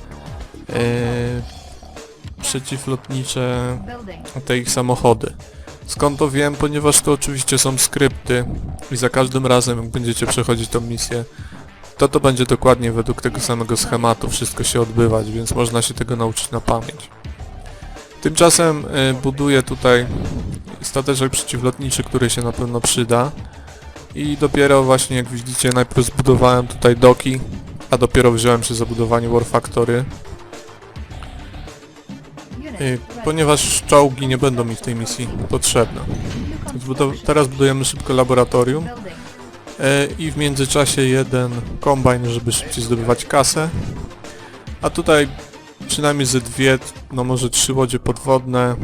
przeciwlotnicze building. te ich samochody. Skąd to wiem? Ponieważ to oczywiście są skrypty i za każdym razem jak będziecie przechodzić tą misję, to będzie dokładnie według tego samego schematu wszystko się odbywać, więc można się tego nauczyć na pamięć. Tymczasem buduję tutaj stateczek przeciwlotniczy, który się na pewno przyda. I dopiero właśnie jak widzicie najpierw zbudowałem tutaj doki, a dopiero wziąłem się za budowanie War Factory. Ponieważ czołgi nie będą mi w tej misji potrzebne. Teraz budujemy szybko laboratorium Building. i w międzyczasie jeden kombajn, żeby szybciej zdobywać kasę. A tutaj przynajmniej ze dwie, no może 3 łodzie podwodne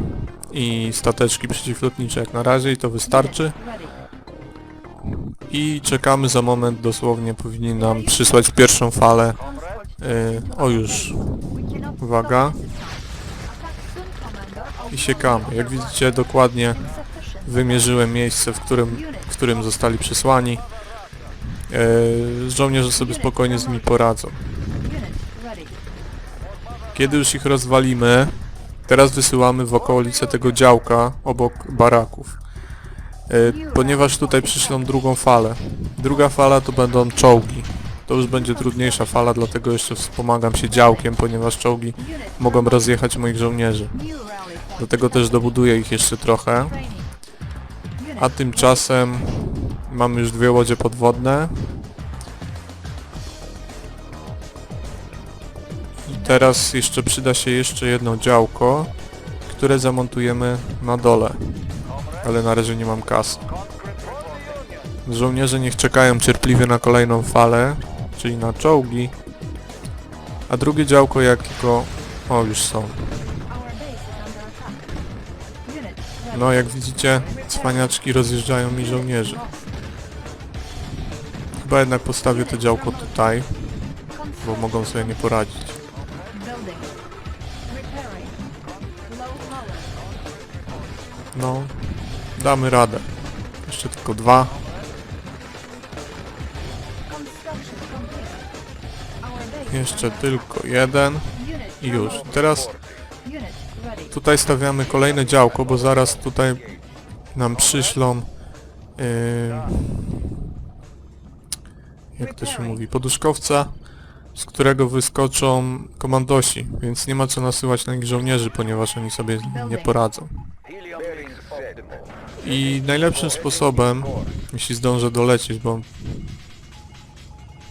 i stateczki przeciwlotnicze jak na razie i to wystarczy. Ready. I czekamy za moment, dosłownie powinni nam przysłać pierwszą falę. O już, uwaga. I siekamy. Jak widzicie dokładnie wymierzyłem miejsce, w którym zostali przysłani. Żołnierze sobie spokojnie z nimi poradzą. Unit ready. Kiedy już ich rozwalimy, teraz wysyłamy w okolice tego działka obok baraków. Ponieważ tutaj przyszlą drugą falę. Druga fala to będą czołgi. To już będzie trudniejsza fala, dlatego jeszcze wspomagam się działkiem, ponieważ czołgi mogą rozjechać moich żołnierzy. New rally point. Dlatego też dobuduję ich jeszcze trochę. Training. A tymczasem mamy już 2 łodzie podwodne. I teraz jeszcze przyda się jeszcze jedno działko, które zamontujemy na dole. Ale na razie nie mam kasy. Żołnierze niech czekają cierpliwie na kolejną falę, czyli na czołgi. A drugie działko jak tylko... O, już są. Our base is under attack. Unit ready. No jak widzicie, cwaniaczki rozjeżdżają mi żołnierzy. Chyba jednak postawię to działko tutaj, bo mogą sobie nie poradzić. Building. Repairing. Low power. No, damy radę. Jeszcze tylko 2. Construction complete. Our base Jeszcze tylko 1. unit I już. Teraz unit ready. tutaj stawiamy kolejne działko, bo zaraz tutaj nam przyślą... jak to się mówi? Poduszkowca, z którego wyskoczą komandosi, więc nie ma co nasyłać na nich żołnierzy, ponieważ oni sobie nie poradzą. Helium rings optimal. I najlepszym sposobem, jeśli zdążę dolecieć, bo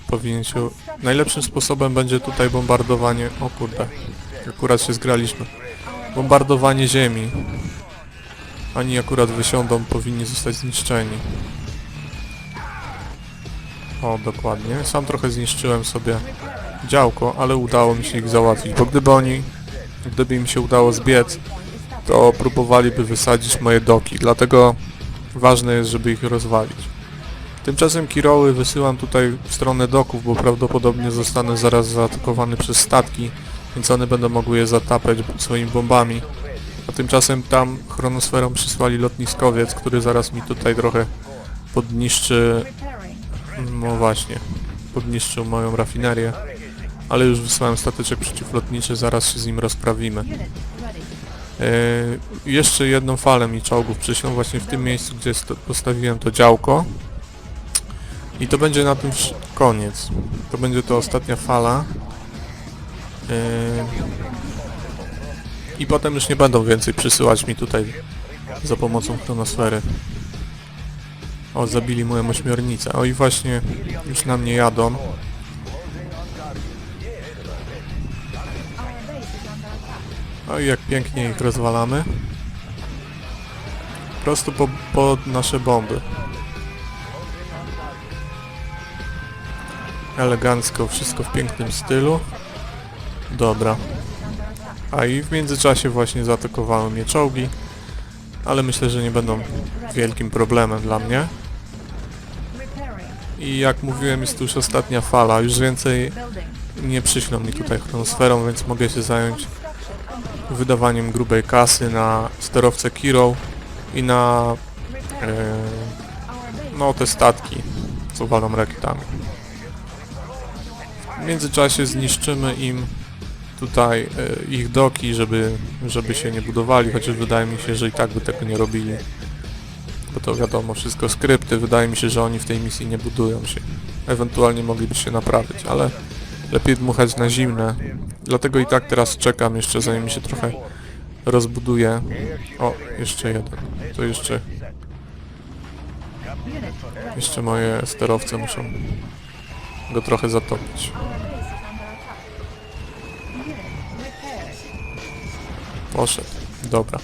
powinien się... Najlepszym sposobem będzie tutaj bombardowanie... O kurde, akurat się zgraliśmy. Bombardowanie ziemi. Oni akurat wysiądą, powinni zostać zniszczeni. O, dokładnie. Sam trochę zniszczyłem sobie działko, ale udało mi się ich załatwić, bo gdyby im się udało zbiec, to próbowaliby wysadzić moje doki, dlatego ważne jest, żeby ich rozwalić. Tymczasem Kiroły wysyłam tutaj w stronę doków, bo prawdopodobnie zostanę zaraz zaatakowany przez statki, więc one będą mogły je zatapać swoimi bombami. A tymczasem tam chronosferą przysłali lotniskowiec, który zaraz mi tutaj trochę podniszczy, no właśnie, podniszczył moją rafinerię. Ale już wysłałem stateczek przeciwlotniczy, zaraz się z nim rozprawimy. Unit Jeszcze jedną falę mi czołgów przyślą właśnie w tym miejscu, gdzie postawiłem to działko. I to będzie na tym koniec. To będzie to ostatnia fala. I potem już nie będą więcej przysyłać mi tutaj za pomocą chronosfery. O, zabili moją ośmiornicę. O, i właśnie już na mnie jadą. O, i jak pięknie ich rozwalamy. Prosto pod nasze bomby. Elegancko, wszystko w pięknym stylu. Dobra. A i w międzyczasie właśnie zaatakowały mnie czołgi. Ale myślę, że nie będą wielkim problemem dla mnie. I jak mówiłem, jest to już ostatnia fala. Już więcej nie przyślą mi tutaj chronosferą, więc mogę się zająć wydawaniem grubej kasy na sterowce Kiro i na no te statki, co walą rakietami. W międzyczasie zniszczymy im tutaj ich doki, żeby się nie budowali, chociaż wydaje mi się, że i tak by tego nie robili. Bo to wiadomo, wszystko skrypty, wydaje mi się, że oni w tej misji nie budują się. Ewentualnie mogliby się naprawić, ale lepiej dmuchać na zimne. Dlatego i tak teraz czekam jeszcze, zanim się trochę rozbuduje. O, jeszcze jeden. To jeszcze moje sterowce muszą go trochę zatopić. Poszedł. Dobra.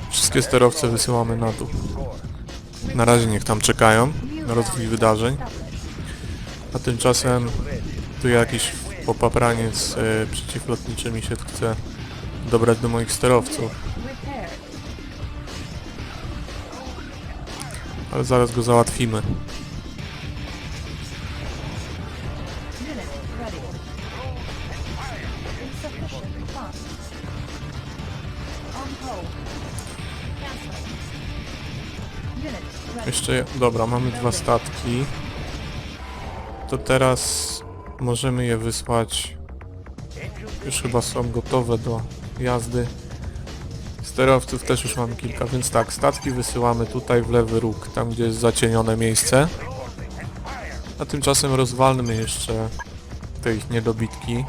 Wszystkie sterowce wysyłamy na dół. Na razie niech tam czekają na rozwój wydarzeń. A tymczasem tu jakiś popapraniec przeciwlotniczy mi się chce dobrać do moich sterowców. Ale zaraz go załatwimy. Jeszcze, dobra, mamy 2 statki. To teraz możemy je wysłać. Już chyba są gotowe do jazdy. Sterowców też już mamy kilka, więc tak, statki wysyłamy tutaj w lewy róg, tam gdzie jest zacienione miejsce. A tymczasem rozwalmy jeszcze te ich niedobitki,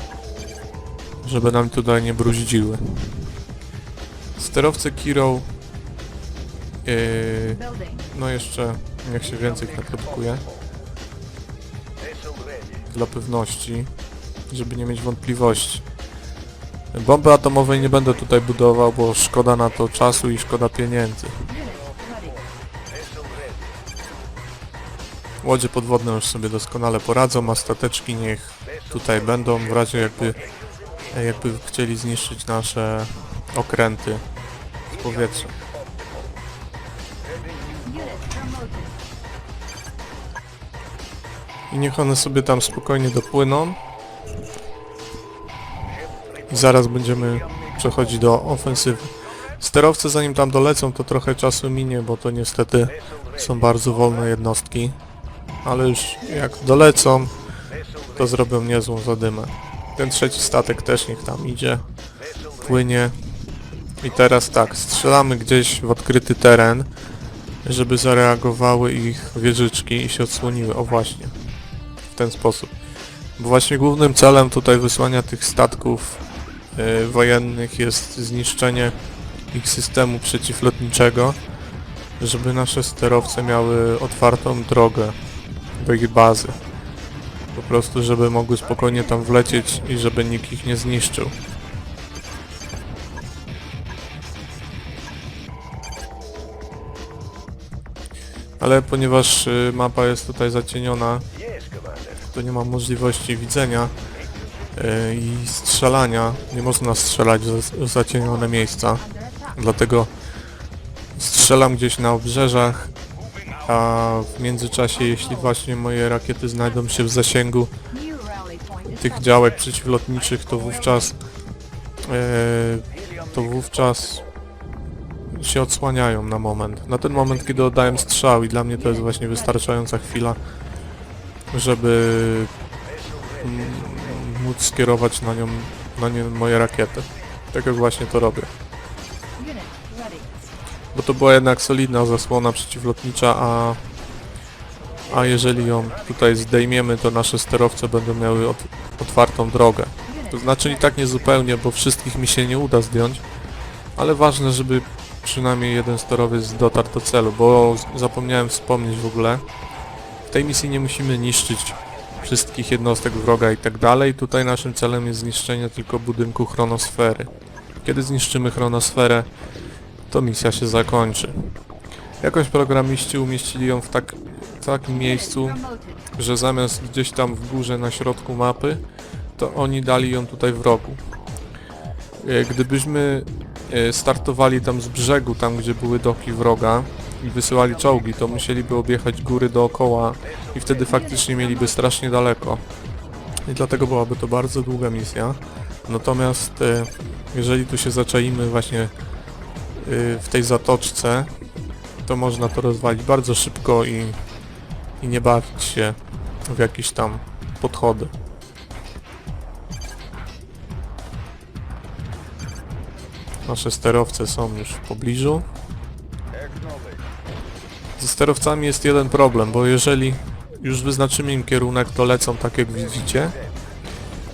żeby nam tutaj nie bruździły. Sterowce Kiro, no jeszcze niech się więcej naprodukuje. Dla pewności, żeby nie mieć wątpliwości. Bomby atomowej nie będę tutaj budował, bo szkoda na to czasu i szkoda pieniędzy. Łodzie podwodne już sobie doskonale poradzą, a stateczki niech tutaj będą, w razie jakby chcieli zniszczyć nasze okręty z powietrza. I niech one sobie tam spokojnie dopłyną. I zaraz będziemy przechodzić do ofensywy. Sterowce zanim tam dolecą, to trochę czasu minie, bo to niestety są bardzo wolne jednostki. Ale już jak dolecą, to zrobią niezłą zadymę. Ten trzeci statek też niech tam idzie, płynie. I teraz tak, strzelamy gdzieś w odkryty teren, żeby zareagowały ich wieżyczki i się odsłoniły. O właśnie, w ten sposób. Bo właśnie głównym celem tutaj wysłania tych statków wojennych jest zniszczenie ich systemu przeciwlotniczego, żeby nasze sterowce miały otwartą drogę do ich bazy. Po prostu, żeby mogły spokojnie tam wlecieć i żeby nikt ich nie zniszczył. Ale ponieważ mapa jest tutaj zacieniona, to nie ma możliwości widzenia i strzelania. Nie można strzelać w zacienione miejsca. Dlatego strzelam gdzieś na obrzeżach, a w międzyczasie, jeśli właśnie moje rakiety znajdą się w zasięgu tych działek przeciwlotniczych, to wówczas się odsłaniają na moment. Na ten moment, kiedy oddałem strzał, i dla mnie to jest właśnie wystarczająca chwila, żeby móc skierować na nie moje rakiety. Tak jak właśnie to robię. bo to była jednak solidna zasłona przeciwlotnicza, a jeżeli ją tutaj zdejmiemy, to nasze sterowce będą miały otwartą drogę. To znaczy i tak nie zupełnie, bo wszystkich mi się nie uda zdjąć, ale ważne, żeby przynajmniej jeden sterowiec dotarł do celu, bo zapomniałem wspomnieć w ogóle, w tej misji nie musimy niszczyć wszystkich jednostek wroga i tak dalej. Tutaj naszym celem jest zniszczenie tylko budynku chronosfery. Kiedy zniszczymy chronosferę, to misja się zakończy. Jakoś programiści umieścili ją w takim miejscu, że zamiast gdzieś tam w górze na środku mapy, to oni dali ją tutaj w rogu. Gdybyśmy startowali tam z brzegu, tam gdzie były doki wroga i wysyłali czołgi, to musieliby objechać góry dookoła i wtedy faktycznie mieliby strasznie daleko. I dlatego byłaby to bardzo długa misja. Natomiast jeżeli tu się zaczaimy właśnie w tej zatoczce, to można to rozwalić bardzo szybko i nie bawić się w jakieś tam podchody. Nasze sterowce są już w pobliżu. Ze sterowcami jest jeden problem, bo jeżeli już wyznaczymy im kierunek, to lecą tak jak widzicie,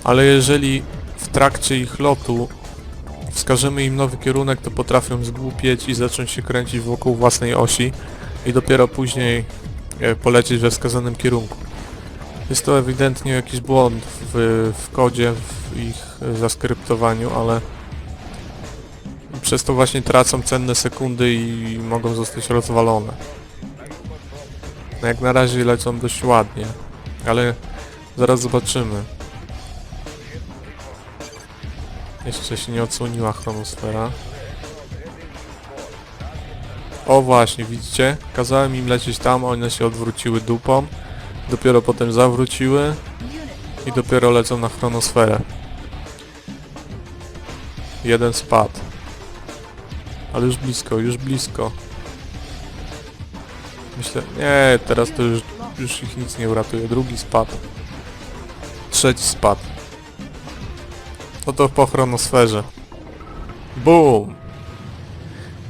ale jeżeli w trakcie ich lotu wskażemy im nowy kierunek, to potrafią zgłupieć i zacząć się kręcić wokół własnej osi i dopiero później polecieć we wskazanym kierunku. Jest to ewidentnie jakiś błąd w kodzie, w ich zaskryptowaniu, ale przez to właśnie tracą cenne sekundy i mogą zostać rozwalone. No jak na razie lecą dość ładnie, ale zaraz zobaczymy. Jeszcze się nie odsłoniła chronosfera. O właśnie, widzicie? Kazałem im lecieć tam, one się odwróciły dupą. Dopiero potem zawróciły i dopiero lecą na chronosferę. Jeden spadł. Ale już blisko, już blisko. Myślę, nie, teraz to już ich nic nie uratuje. Drugi spadł. Trzeci spadł. Oto po chronosferze. BOOM!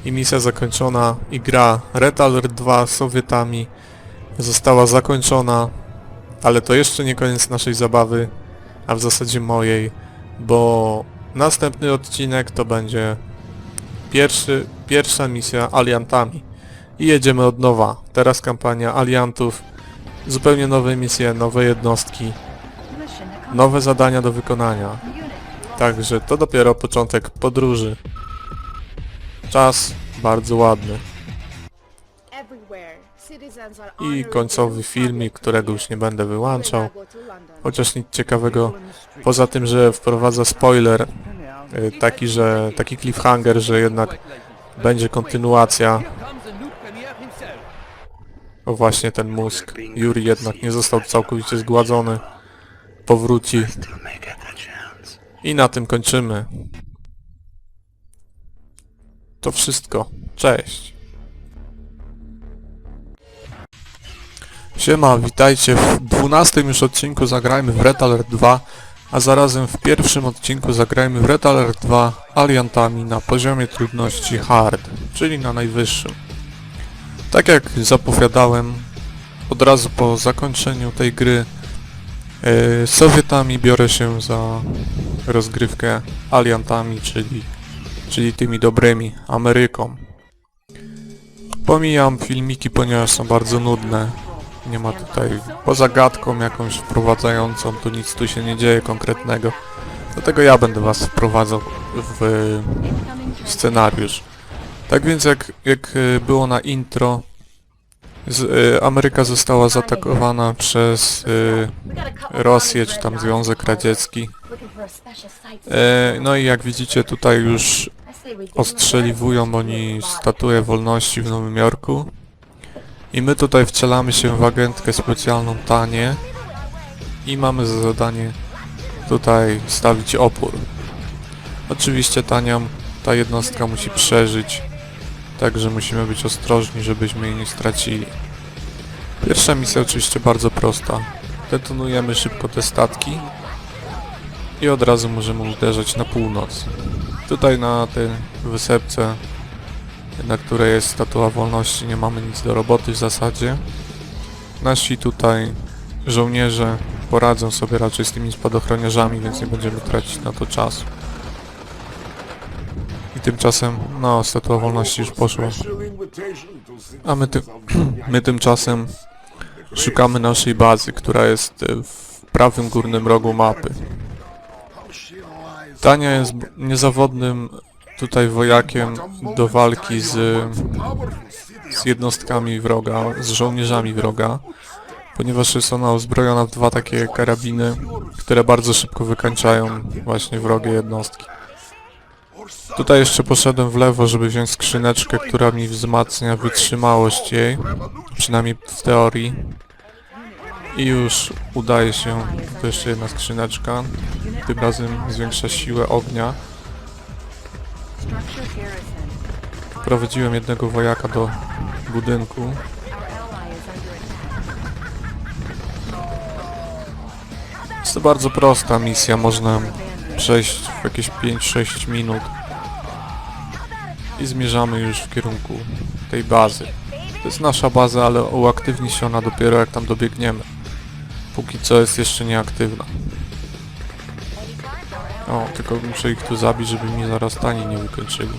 I misja zakończona i gra Red Alert 2 z Sowietami została zakończona, ale to jeszcze nie koniec naszej zabawy, a w zasadzie mojej, bo następny odcinek to będzie pierwsza misja aliantami i jedziemy od nowa. Teraz kampania aliantów, zupełnie nowe misje, nowe jednostki, nowe zadania do wykonania. Także to dopiero początek podróży. Czas bardzo ładny. I końcowy filmik, którego już nie będę wyłączał. Chociaż nic ciekawego, poza tym, że wprowadza spoiler, taki cliffhanger, że jednak będzie kontynuacja. O właśnie ten mózg. Yuri jednak nie został całkowicie zgładzony. Powróci. I na tym kończymy. To wszystko. Cześć. Siema, witajcie w 12 już odcinku Zagrajmy w Red Alert 2, a zarazem w pierwszym odcinku Zagrajmy w Red Alert 2 aliantami na poziomie trudności hard, czyli na najwyższym. Tak jak zapowiadałem, od razu po zakończeniu tej gry z Sowietami biorę się za rozgrywkę aliantami, czyli tymi dobrymi, Ameryką. Pomijam filmiki, ponieważ są bardzo nudne. Nie ma tutaj, poza gadką jakąś wprowadzającą, to nic tu się nie dzieje konkretnego. Dlatego ja będę was wprowadzał w scenariusz. Tak więc jak było na intro, Ameryka została zaatakowana przez Rosję, czy tam Związek Radziecki. No i jak widzicie, tutaj już ostrzeliwują oni statuę wolności w Nowym Jorku. I my tutaj wcielamy się w agentkę specjalną Tanię i mamy za zadanie tutaj stawić opór. Oczywiście ta jednostka musi przeżyć, także musimy być ostrożni, żebyśmy jej nie stracili. Pierwsza misja oczywiście bardzo prosta. Detonujemy szybko te statki i od razu możemy uderzać na północ. Tutaj na tej wysepce na której jest Statua Wolności, nie mamy nic do roboty w zasadzie. Nasi tutaj żołnierze poradzą sobie raczej z tymi spadochroniarzami, więc nie będziemy tracić na to czasu. I tymczasem, no, Statua Wolności już poszła. A my tymczasem szukamy naszej bazy, która jest w prawym górnym rogu mapy. Tania jest niezawodnym tutaj wojakiem do walki z jednostkami wroga, z żołnierzami wroga, ponieważ jest ona uzbrojona w 2 takie karabiny, które bardzo szybko wykańczają właśnie wrogie jednostki. Tutaj jeszcze poszedłem w lewo, żeby wziąć skrzyneczkę, która mi wzmacnia wytrzymałość jej, przynajmniej w teorii. I już udaje się, to jeszcze jedna skrzyneczka, tym razem zwiększa siłę ognia. Wprowadziłem jednego wojaka do budynku. Jest to bardzo prosta misja, można przejść w jakieś 5-6 minut. I zmierzamy już w kierunku tej bazy. To jest nasza baza, ale uaktywni się ona dopiero jak tam dobiegniemy. Póki co jest jeszcze nieaktywna. O, tylko muszę ich tu zabić, żeby mi zaraz tani nie wykończyli.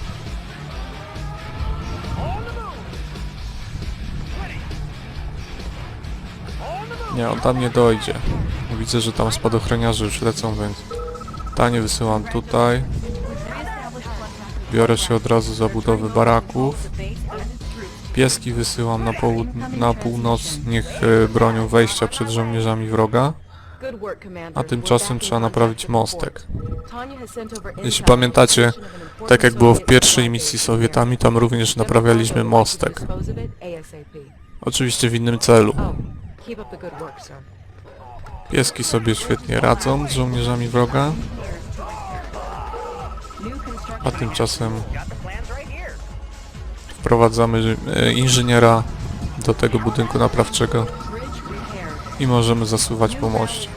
Nie, on tam nie dojdzie. Widzę, że tam spadochroniarze już lecą, więc tanie wysyłam tutaj. Biorę się od razu za budowę baraków. Pieski wysyłam na północ, niech bronią wejścia przed żołnierzami wroga. A tymczasem trzeba naprawić mostek. Jeśli pamiętacie, tak jak było w pierwszej misji z Sowietami, tam również naprawialiśmy mostek. Oczywiście w innym celu. Pieski sobie świetnie radzą z żołnierzami wroga. A tymczasem wprowadzamy inżyniera do tego budynku naprawczego i możemy zasuwać po moście.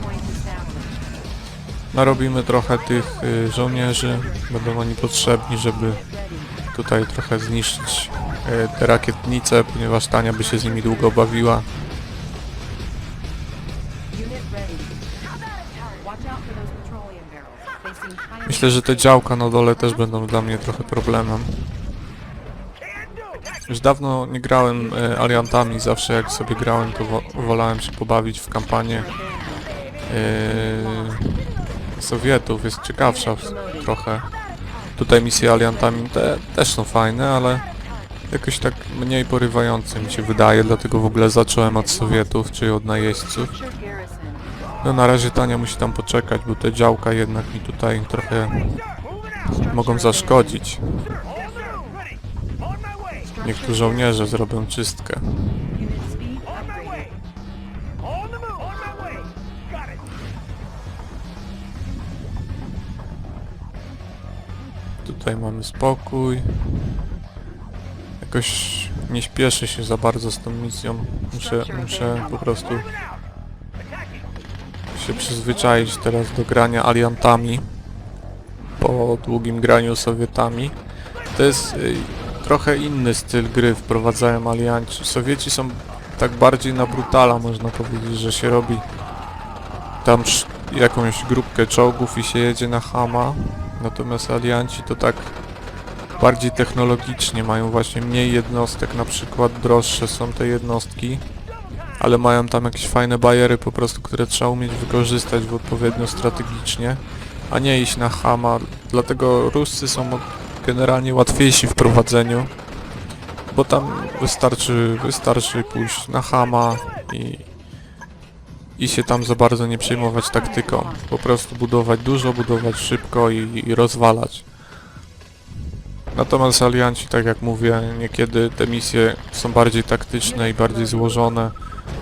Narobimy trochę tych żołnierzy, będą oni potrzebni, żeby tutaj trochę zniszczyć te rakietnice, ponieważ Tania by się z nimi długo bawiła. Myślę, że te działka na dole też będą dla mnie trochę problemem. Już dawno nie grałem aliantami, zawsze jak sobie grałem, to wolałem się pobawić w kampanię Sowietów, jest ciekawsza trochę. Tutaj misje aliantami też są fajne, ale jakoś tak mniej porywające mi się wydaje, dlatego w ogóle zacząłem od Sowietów, czyli od najeźdźców. No na razie Tania musi tam poczekać, bo te działka jednak mi tutaj trochę mogą zaszkodzić. Niech tu żołnierze zrobią czystkę. Tutaj mamy spokój. Jakoś nie śpieszę się za bardzo z tą misją. Muszę po prostu się przyzwyczaić teraz do grania aliantami po długim graniu Sowietami. To jest trochę inny styl gry wprowadzają alianci. Sowieci są tak bardziej na brutala, można powiedzieć, że się robi tam jakąś grupkę czołgów i się jedzie na chama. Natomiast alianci to tak bardziej technologicznie, mają właśnie mniej jednostek, na przykład droższe są te jednostki, ale mają tam jakieś fajne bariery po prostu, które trzeba umieć wykorzystać odpowiednio strategicznie, a nie iść na chama. Dlatego Ruscy są generalnie łatwiejsi w prowadzeniu, bo tam wystarczy pójść na chama i się tam za bardzo nie przejmować taktyką. Po prostu budować dużo, budować szybko i rozwalać. Natomiast alianci, tak jak mówię, niekiedy te misje są bardziej taktyczne i bardziej złożone.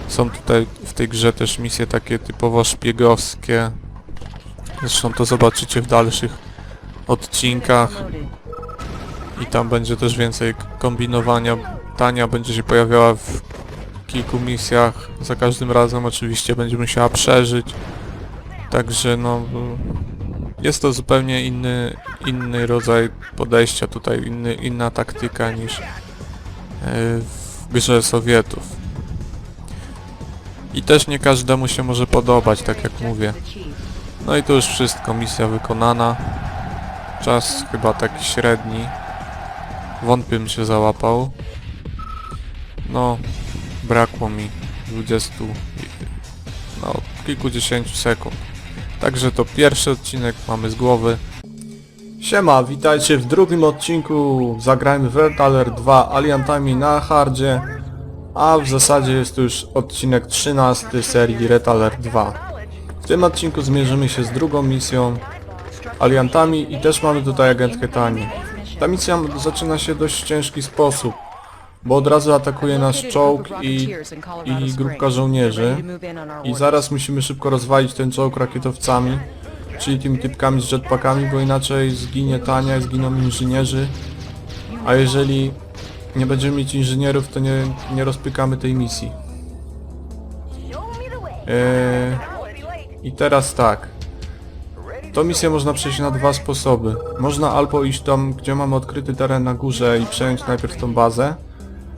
Są tutaj w tej grze też misje takie typowo szpiegowskie. Zresztą to zobaczycie w dalszych odcinkach. I tam będzie też więcej kombinowania. Tania będzie się pojawiała w kilku misjach. Za każdym razem oczywiście będzie musiała przeżyć. Także no Jest to zupełnie inny rodzaj podejścia tutaj, inna taktyka niż w grze Sowietów. I też nie każdemu się może podobać, tak jak mówię. No i to już wszystko, misja wykonana. Czas chyba taki średni. Wątpię, bym się załapał. No, brakło mi 20, no kilkudziesięciu sekund. Także to pierwszy odcinek mamy z głowy. Siema, witajcie w drugim odcinku. Zagrajmy w Red Alert 2 aliantami na hardzie. A w zasadzie jest to już odcinek 13 serii Red Alert 2. W tym odcinku zmierzymy się z drugą misją aliantami i też mamy tutaj agentkę Tanię. Ta misja zaczyna się w dość ciężki sposób, bo od razu atakuje nasz czołg i grupka żołnierzy i zaraz musimy szybko rozwalić ten czołg rakietowcami, czyli tymi typkami z jetpackami, bo inaczej zginie Tania i zginą inżynierzy, a jeżeli nie będziemy mieć inżynierów, to nie rozpykamy tej misji. I teraz tak. Tą misję można przejść na dwa sposoby. Można albo iść tam, gdzie mamy odkryty teren na górze i przejąć najpierw tą bazę,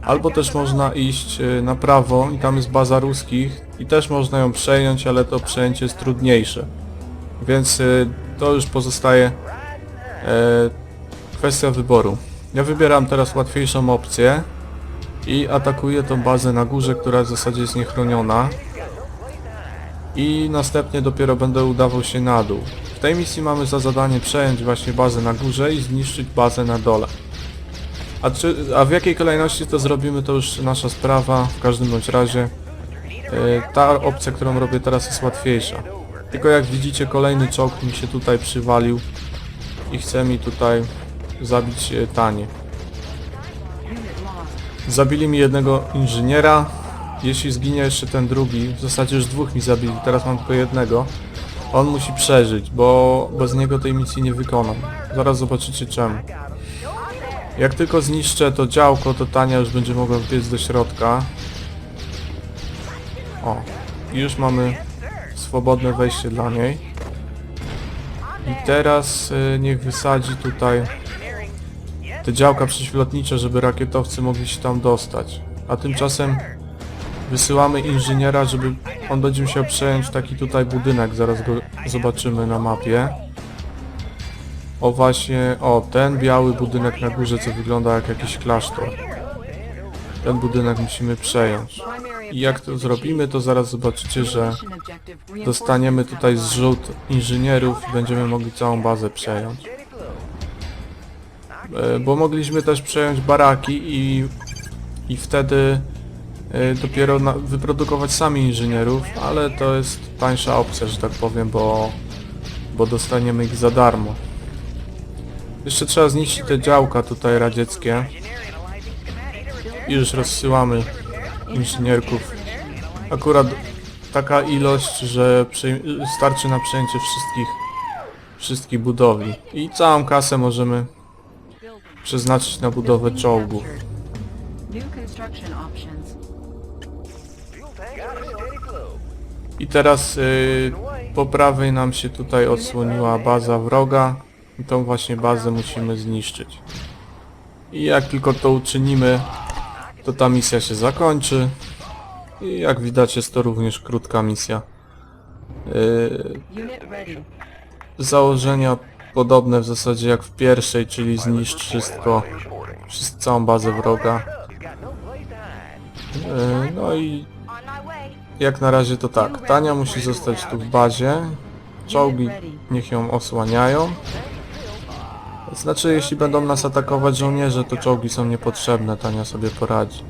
albo też można iść na prawo i tam jest baza ruskich i też można ją przejąć, ale to przejęcie jest trudniejsze. Więc to już pozostaje kwestia wyboru. Ja wybieram teraz łatwiejszą opcję i atakuję tą bazę na górze, która w zasadzie jest niechroniona. I następnie dopiero będę udawał się na dół. W tej misji mamy za zadanie przejąć właśnie bazę na górze i zniszczyć bazę na dole. A w jakiej kolejności to zrobimy, to już nasza sprawa. W każdym bądź razie ta opcja, którą robię teraz, jest łatwiejsza. Tylko jak widzicie, kolejny czołg mi się tutaj przywalił i chce mi tutaj zabić Tanię. Zabili mi jednego inżyniera. Jeśli zginie jeszcze ten drugi, w zasadzie już dwóch mi zabili, teraz mam tylko jednego, on musi przeżyć, bo bez niego tej misji nie wykonam. Zaraz zobaczycie czemu. Jak tylko zniszczę to działko, to Tania już będzie mogła wbiec do środka. O, i już mamy swobodne wejście dla niej. I teraz niech wysadzi tutaj te działka przeciwlotnicze, żeby rakietowcy mogli się tam dostać. A tymczasem wysyłamy inżyniera, żeby on będzie musiał przejąć taki tutaj budynek, zaraz go zobaczymy na mapie. O właśnie, o ten biały budynek na górze, co wygląda jak jakiś klasztor. Ten budynek musimy przejąć. I jak to zrobimy, to zaraz zobaczycie, że dostaniemy tutaj zrzut inżynierów i będziemy mogli całą bazę przejąć. Bo mogliśmy też przejąć baraki i wtedy dopiero wyprodukować sami inżynierów, ale to jest tańsza opcja, że tak powiem, bo dostaniemy ich za darmo. Jeszcze trzeba zniszczyć te działka tutaj radzieckie i już rozsyłamy inżynierków. Akurat taka ilość, że starczy na przejęcie wszystkich budowli i całą kasę możemy przeznaczyć na budowę czołgów. I teraz po prawej nam się tutaj odsłoniła baza wroga i tą właśnie bazę musimy zniszczyć. I jak tylko to uczynimy, to ta misja się zakończy. I jak widać, jest to również krótka misja. Założenia podobne w zasadzie jak w pierwszej, czyli zniszcz całą bazę wroga. No i jak na razie to tak, Tania musi zostać tu w bazie, czołgi niech ją osłaniają. Znaczy, jeśli będą nas atakować żołnierze, to czołgi są niepotrzebne, Tania sobie poradzi.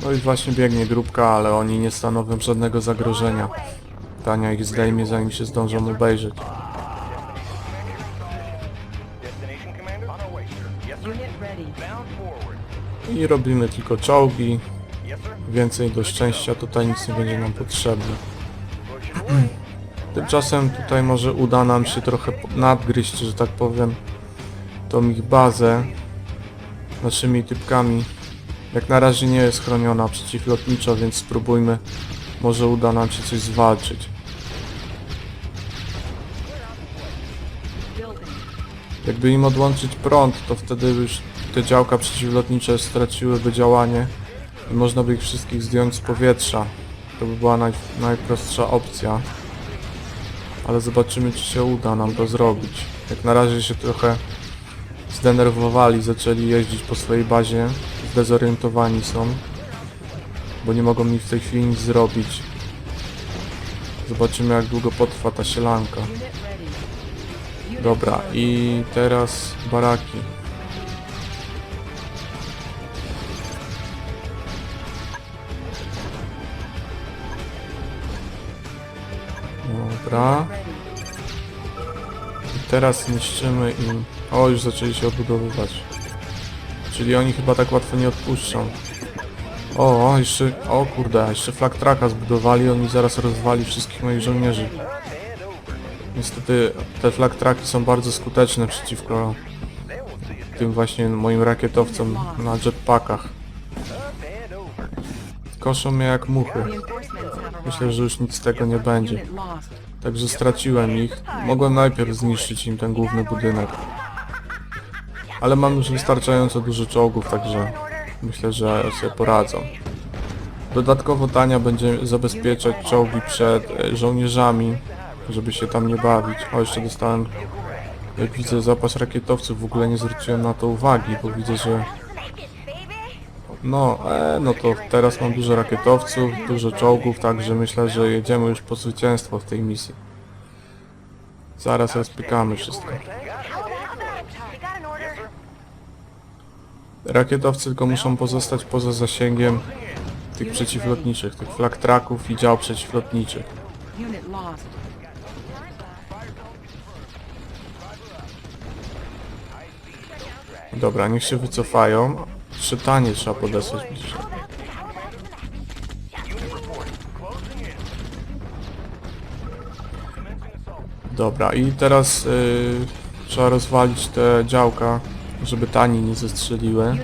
No i właśnie biegnie grupka, ale oni nie stanowią żadnego zagrożenia. Tania ich zdejmie, zanim się zdążą obejrzeć. I robimy tylko czołgi. Więcej do szczęścia tutaj nic nie będzie nam potrzebne. Tymczasem tutaj może uda nam się trochę nadgryźć, że tak powiem, tą ich bazę naszymi typkami Jak na razie nie jest chroniona przeciwlotniczo, więc spróbujmy. Może uda nam się coś zwalczyć. Jakby im odłączyć prąd, to wtedy już te działka przeciwlotnicze straciłyby działanie i można by ich wszystkich zdjąć z powietrza. To by była najprostsza opcja. Ale zobaczymy, czy się uda nam to zrobić. Jak na razie się trochę zdenerwowali, zaczęli jeździć po swojej bazie, zdezorientowani są, bo nie mogą mi w tej chwili nic zrobić. Zobaczymy, jak długo potrwa ta sielanka. Dobra, i teraz baraki. Dobra. I teraz niszczymy im... O, już zaczęli się odbudowywać. Czyli oni chyba tak łatwo nie odpuszczą. O, jeszcze... O kurde, jeszcze flag tracka zbudowali, oni zaraz rozwali wszystkich moich żołnierzy. Niestety te flag tracki są bardzo skuteczne przeciwko tym właśnie moim rakietowcom na jetpackach. Koszą mnie jak muchy. Myślę, że już nic z tego nie będzie. Także straciłem ich. Mogłem najpierw zniszczyć im ten główny budynek. Ale mam już wystarczająco dużo czołgów, także myślę, że sobie poradzą. Dodatkowo Tania będzie zabezpieczać czołgi przed żołnierzami, żeby się tam nie bawić. O, jeszcze dostałem, jak widzę, zapas rakietowców. W ogóle nie zwróciłem na to uwagi, bo widzę, że... No to teraz mam dużo rakietowców, dużo czołgów, także myślę, że jedziemy już po zwycięstwo w tej misji. Zaraz rozpykamy wszystko. Rakietowcy tylko muszą pozostać poza zasięgiem tych przeciwlotniczych, tych flag tracków i dział przeciwlotniczych. Dobra, niech się wycofają. Tanie trzeba podesłać bliżej. Dobra, i teraz trzeba rozwalić te działka, żeby Tani nie zestrzeliły.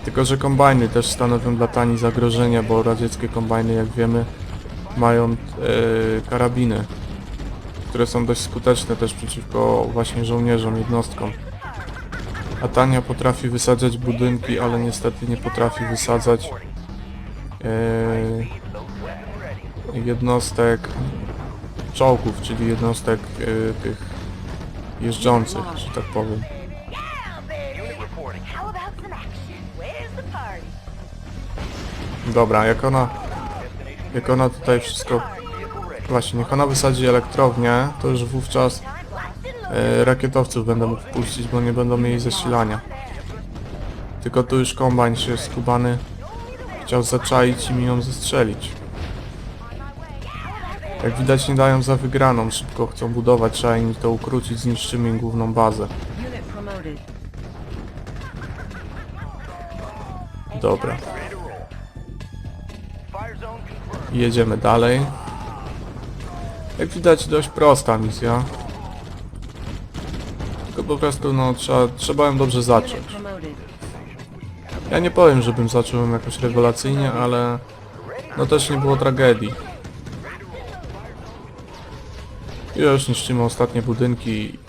Tylko że kombajny też stanowią dla Tani zagrożenie, bo radzieckie kombajny, jak wiemy, mają karabiny, które są dość skuteczne też przeciwko właśnie żołnierzom, jednostkom. A Tania potrafi wysadzać budynki, ale niestety nie potrafi wysadzać jednostek czołgów, czyli jednostek tych jeżdżących, że tak powiem. Dobra, jak ona tutaj wszystko... Właśnie, niech ona wysadzi elektrownię, to już wówczas rakietowców będę mógł wpuścić, bo nie będą mieli zasilania. Tylko tu już kombajn się skubany chciał zaczaić i mi ją zestrzelić. Jak widać, nie dają za wygraną, szybko chcą budować, trzeba im to ukrócić, zniszczymy im główną bazę. Dobra. Jedziemy dalej. Jak widać, dość prosta misja. Tylko po prostu no trzeba ją dobrze zacząć. Ja nie powiem, żebym zaczął ją jakoś rewelacyjnie, ale no też nie było tragedii. I już niszczymy ostatnie budynki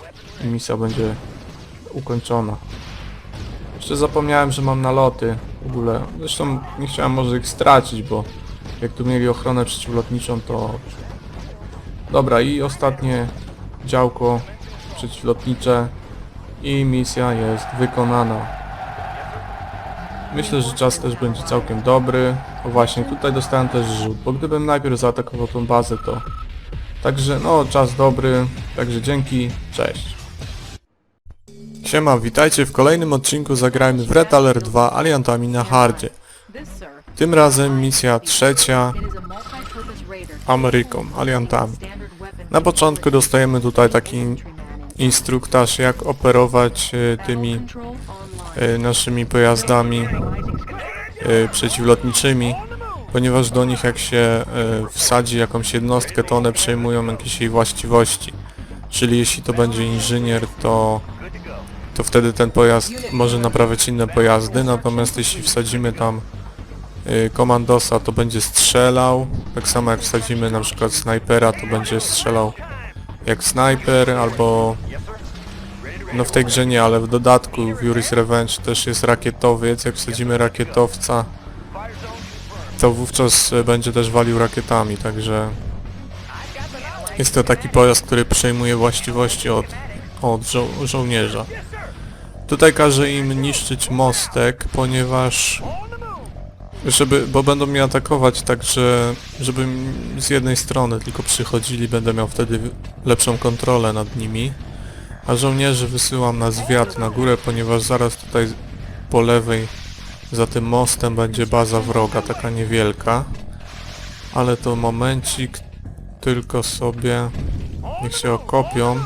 i misja będzie ukończona. Jeszcze zapomniałem, że mam naloty w ogóle. Zresztą nie chciałem może ich stracić, bo jak tu mieli ochronę przeciwlotniczą, to... Dobra, i ostatnie działko przeciwlotnicze i misja jest wykonana. Myślę, że czas też będzie całkiem dobry. O właśnie, tutaj dostałem też rzut, bo gdybym najpierw zaatakował tą bazę, to... Także no, czas dobry, także dzięki, cześć. Siema, witajcie w kolejnym odcinku Zagrajmy w Red Alert 2 aliantami na hardzie. Tym razem misja trzecia Ameryką, aliantami. Na początku dostajemy tutaj taki instruktaż, jak operować tymi naszymi pojazdami przeciwlotniczymi, ponieważ do nich jak się wsadzi jakąś jednostkę, to one przejmują jakieś jej właściwości. Czyli jeśli to będzie inżynier, to to wtedy ten pojazd może naprawiać inne pojazdy, natomiast jeśli wsadzimy tam komandosa, to będzie strzelał, tak samo jak wsadzimy na przykład snajpera, to będzie strzelał jak snajper, albo no w tej grze nie, ale w dodatku w Yuri's Revenge też jest rakietowiec, jak wsadzimy rakietowca, to wówczas będzie też walił rakietami, także jest to taki pojazd, który przejmuje właściwości od żołnierza. Tutaj każe im niszczyć mostek, ponieważ bo będą mnie atakować, także żeby z jednej strony tylko przychodzili, będę miał wtedy lepszą kontrolę nad nimi. A żołnierzy wysyłam na zwiat na górę, ponieważ zaraz tutaj po lewej za tym mostem będzie baza wroga, taka niewielka. Ale to momencik, tylko sobie niech się okopią.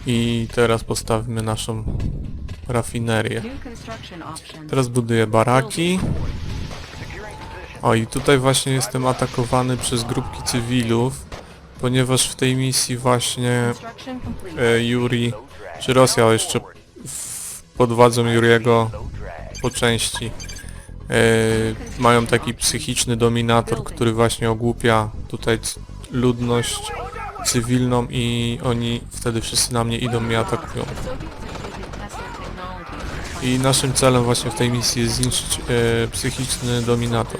I teraz postawimy naszą rafinerię. Teraz buduję baraki. O, i tutaj właśnie jestem atakowany przez grupki cywilów, ponieważ w tej misji właśnie Yuri, czy Rosja jeszcze pod władzą Yuriego po części mają taki psychiczny dominator, który właśnie ogłupia tutaj ludność cywilną i oni wtedy wszyscy na mnie idą, mnie atakują. I naszym celem właśnie w tej misji jest zniszczyć psychiczny dominator.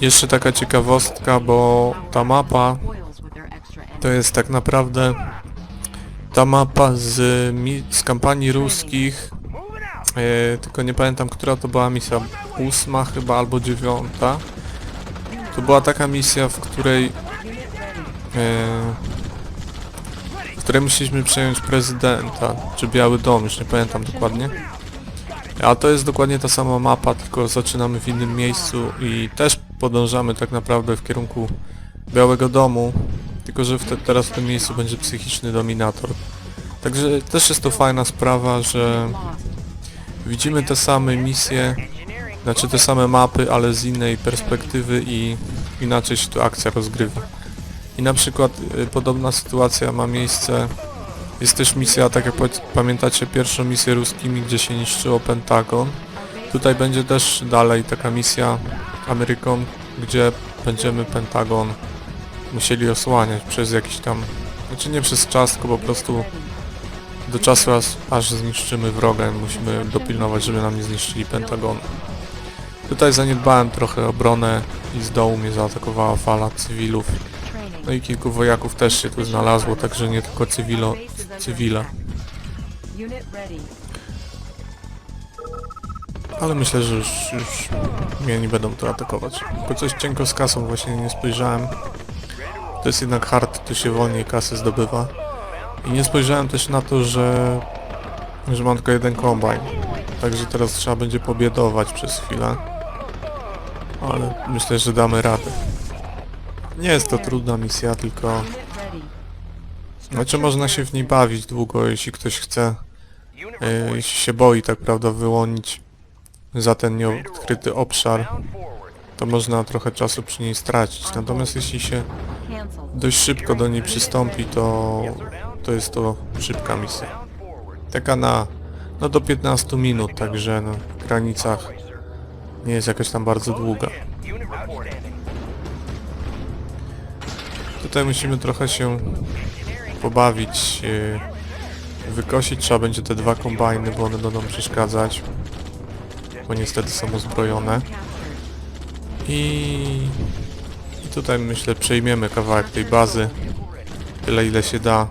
Jeszcze taka ciekawostka, bo ta mapa to jest tak naprawdę ta mapa z kampanii ruskich, tylko nie pamiętam, która to była misja, 8 chyba albo 9. To była taka misja, w której musieliśmy przejąć prezydenta, czy Biały Dom, już nie pamiętam dokładnie. A to jest dokładnie ta sama mapa, tylko zaczynamy w innym miejscu i też podążamy tak naprawdę w kierunku Białego Domu, tylko że teraz w tym miejscu będzie psychiczny dominator. Także też jest to fajna sprawa, że widzimy te same misje, znaczy te same mapy, ale z innej perspektywy i inaczej się tu akcja rozgrywa. I na przykład podobna sytuacja ma miejsce, jest też misja, tak jak pamiętacie, pierwszą misję ruskimi, gdzie się niszczyło Pentagon. Tutaj będzie też dalej taka misja Ameryką, gdzie będziemy Pentagon musieli osłaniać przez jakiś tam, znaczy nie przez czas, tylko po prostu do czasu aż zniszczymy wroga i musimy dopilnować, żeby nam nie zniszczyli Pentagonu. Tutaj zaniedbałem trochę obronę i z dołu mnie zaatakowała fala cywilów. No i kilku wojaków też się tu znalazło, także nie tylko cywile. Ale myślę, że już mnie nie będą tu atakować. Tylko coś cienko z kasą właśnie nie spojrzałem. To jest jednak hard, tu się wolniej kasy zdobywa. I nie spojrzałem też na to, że mam tylko jeden kombajn. Także teraz trzeba będzie pobiedować przez chwilę. Ale myślę, że damy radę. Nie jest to trudna misja, tylko... Znaczy można się w niej bawić długo, jeśli ktoś chce, jeśli się boi tak prawda wyłonić za ten nieodkryty obszar, to można trochę czasu przy niej stracić. Natomiast jeśli się dość szybko do niej przystąpi, to jest to szybka misja. Taka no do 15 minut, także no, w granicach nie jest jakaś tam bardzo długa. Tutaj musimy trochę się pobawić, wykosić trzeba będzie te dwa kombajny, bo one będą przeszkadzać, bo niestety są uzbrojone. I tutaj myślę przejmiemy kawałek tej bazy, tyle ile się da,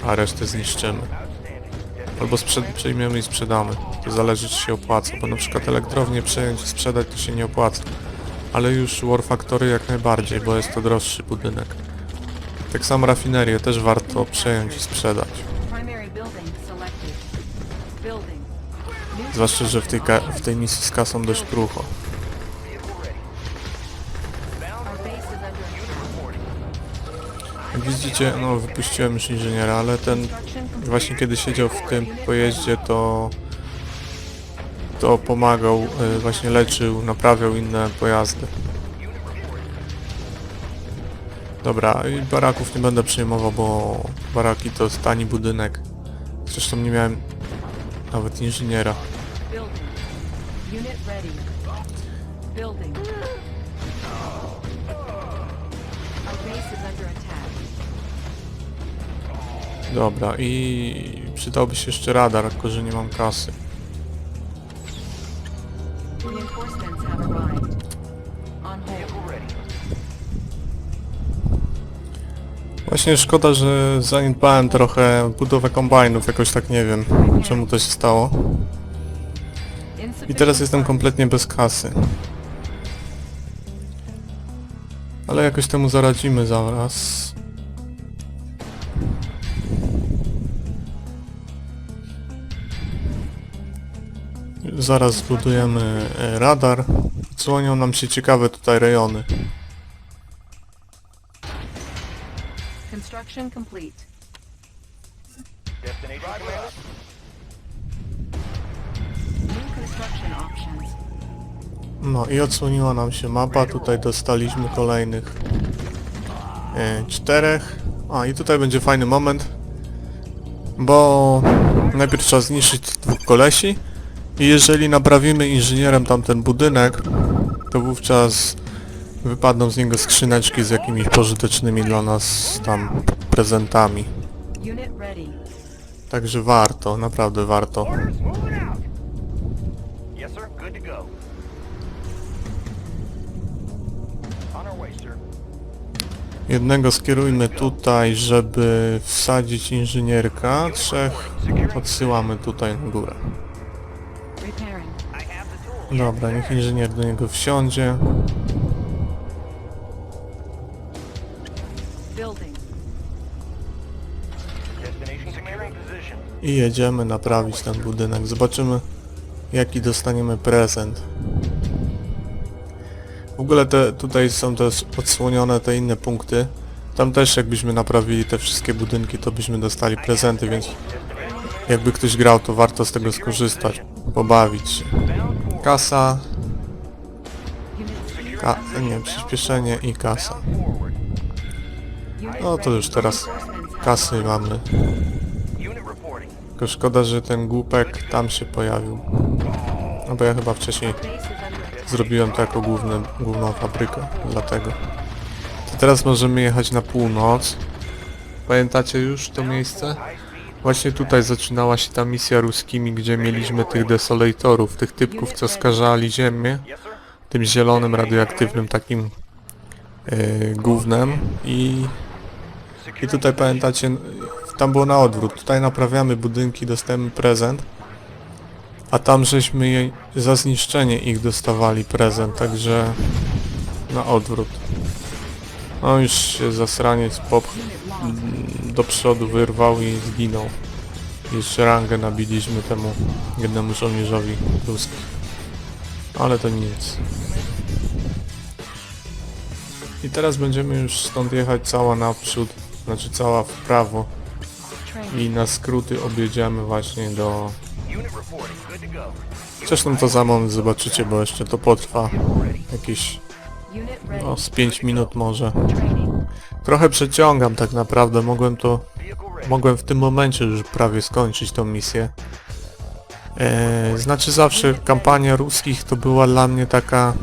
a resztę zniszczymy. Albo przejmiemy i sprzedamy, to zależy czy się opłaca, bo na przykład elektrownię przejąć i sprzedać to się nie opłaca. Ale już War Factory jak najbardziej, bo jest to droższy budynek. Tak samo rafinerię też warto przejąć i sprzedać. Zwłaszcza, że w tej misji z kasą dość krucho. Jak widzicie, no wypuściłem już inżyniera, ale ten właśnie kiedy siedział w tym pojeździe, to pomagał, właśnie leczył, naprawiał inne pojazdy. Dobra, i baraków nie będę przejmował, bo baraki to jest tani budynek. Zresztą nie miałem nawet inżyniera. Building. Unit ready. Building. Our base is under attack. Dobra, i przydałby się jeszcze radar, tylko że nie mam kasy. Reinforcements have arrived. On hold. Właśnie szkoda, że zaniedbałem trochę budowę kombajnów, jakoś tak nie wiem, czemu to się stało. I teraz jestem kompletnie bez kasy. Ale jakoś temu zaradzimy zaraz. Zaraz zbudujemy radar. Odsłonią nam się ciekawe tutaj rejony. Construction complete. Destination commander. New construction options. No i odsłoniła nam się mapa, tutaj dostaliśmy kolejnych 4. A i tutaj będzie fajny moment, bo najpierw trzeba zniszczyć 2 kolesi i jeżeli naprawimy inżynierem tamten budynek, to wówczas wypadną z niego skrzyneczki z jakimiś pożytecznymi dla nas tam prezentami. Unit ready. Także warto, naprawdę warto. Orders moving out. Yes, sir. Good to go. On our way, sir. Jednego skierujmy tutaj, żeby wsadzić inżynierka, 3 odsyłamy tutaj na górę. Repairing. I have the tools. Dobra, niech inżynier do niego wsiądzie. Building. Destination securing position. I jedziemy naprawić ten budynek. Zobaczymy, jaki dostaniemy prezent. W ogóle tutaj są też odsłonione te inne punkty. Tam też jakbyśmy naprawili te wszystkie budynki, to byśmy dostali prezenty, więc jakby ktoś grał, to warto z tego skorzystać, pobawić się. Kasa, przyspieszenie i kasa. No to już teraz kasy mamy. Unit reporting. Tylko szkoda, że ten głupek tam się pojawił. No bo ja chyba wcześniej Base is under attack. zrobiłem to jako główną fabrykę, dlatego. To teraz możemy jechać na północ. Pamiętacie już to miejsce? Właśnie tutaj zaczynała się ta misja ruskimi, gdzie mieliśmy tych desolatorów, tych typków, co skażali ziemię Yes, sir. tym zielonym, radioaktywnym takim gównem i tutaj pamiętacie, tam było na odwrót, tutaj naprawiamy budynki, dostajemy prezent, a tam żeśmy jej za zniszczenie ich dostawali prezent, także na odwrót. No już się zasraniec do przodu wyrwał i zginął. Jeszcze rangę nabiliśmy temu jednemu żołnierzowi ruskim. Ale to nic. I teraz będziemy już stąd jechać cała naprzód, znaczy cała w prawo i na skróty objedziemy właśnie do... Unit reporting. Good to go. Zresztą to za moment zobaczycie, bo jeszcze to potrwa jakieś Unit ready. no, z 5 minut może. Training. Trochę przeciągam tak naprawdę, Vehicle ready. mogłem w tym momencie już prawie skończyć tą misję. Znaczy zawsze kampania ruskich to była dla mnie taka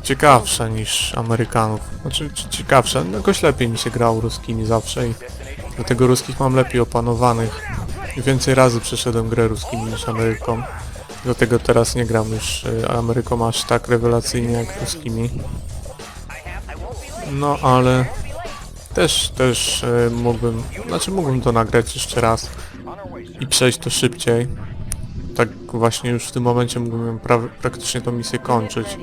ciekawsza niż Amerykanów. Znaczy ciekawsza, no jakoś lepiej mi się grało ruskimi zawsze i dlatego ruskich mam lepiej opanowanych. I więcej razy przeszedłem grę ruskimi niż Ameryką. Dlatego teraz nie gram już Ameryką aż tak rewelacyjnie jak ruskimi. No ale też mógłbym to nagrać jeszcze raz i przejść to szybciej. Tak właśnie już w tym momencie mógłbym praktycznie tą misję kończyć.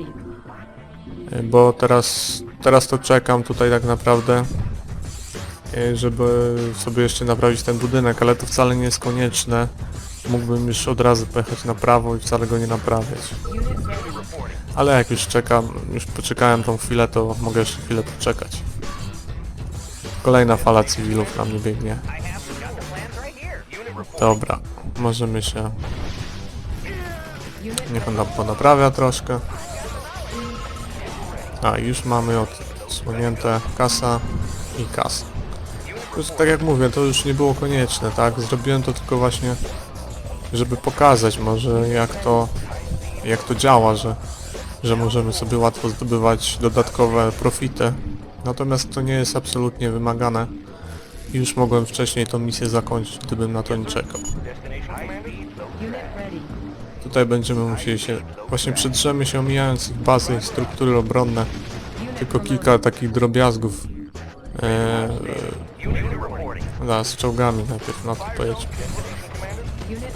Bo teraz to czekam tutaj tak naprawdę, żeby sobie jeszcze naprawić ten budynek, ale to wcale nie jest konieczne. Mógłbym już od razu pojechać na prawo i wcale go nie naprawiać. Ale jak już poczekałem tą chwilę, to mogę jeszcze chwilę poczekać. Kolejna fala cywilów na mnie biegnie. Dobra, możemy się... Niech on nam ponaprawia troszkę. A, już mamy odsłonięte kasa i kasa. Tylko, że tak jak mówię, to już nie było konieczne, tak? Zrobiłem to tylko właśnie, żeby pokazać może jak to działa, że możemy sobie łatwo zdobywać dodatkowe profity. Natomiast to nie jest absolutnie wymagane. I już mogłem wcześniej tą misję zakończyć, gdybym na to nie czekał. Unit ready. Tutaj będziemy musieli się... Właśnie przedrzemy się omijając ich bazy i struktury obronne. Unit Tylko promoted. kilka takich drobiazgów. Da, z czołgami najpierw na to pojedźmy. Unit ready.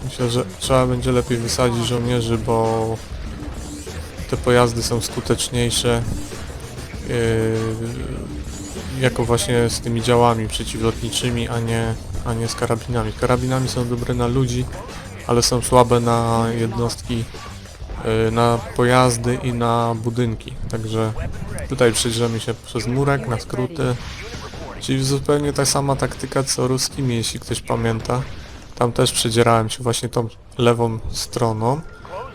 Myślę, że trzeba będzie lepiej wysadzić żołnierzy, bo te pojazdy są skuteczniejsze jako właśnie z tymi działami przeciwlotniczymi, a nie z karabinami. Karabinami są dobre na ludzi, ale są słabe na jednostki, na pojazdy i na budynki. Także tutaj przejdziemy się przez murek na skróty. Czyli zupełnie ta sama taktyka co ruskimi, jeśli ktoś pamięta. Tam też przedzierałem się właśnie tą lewą stroną.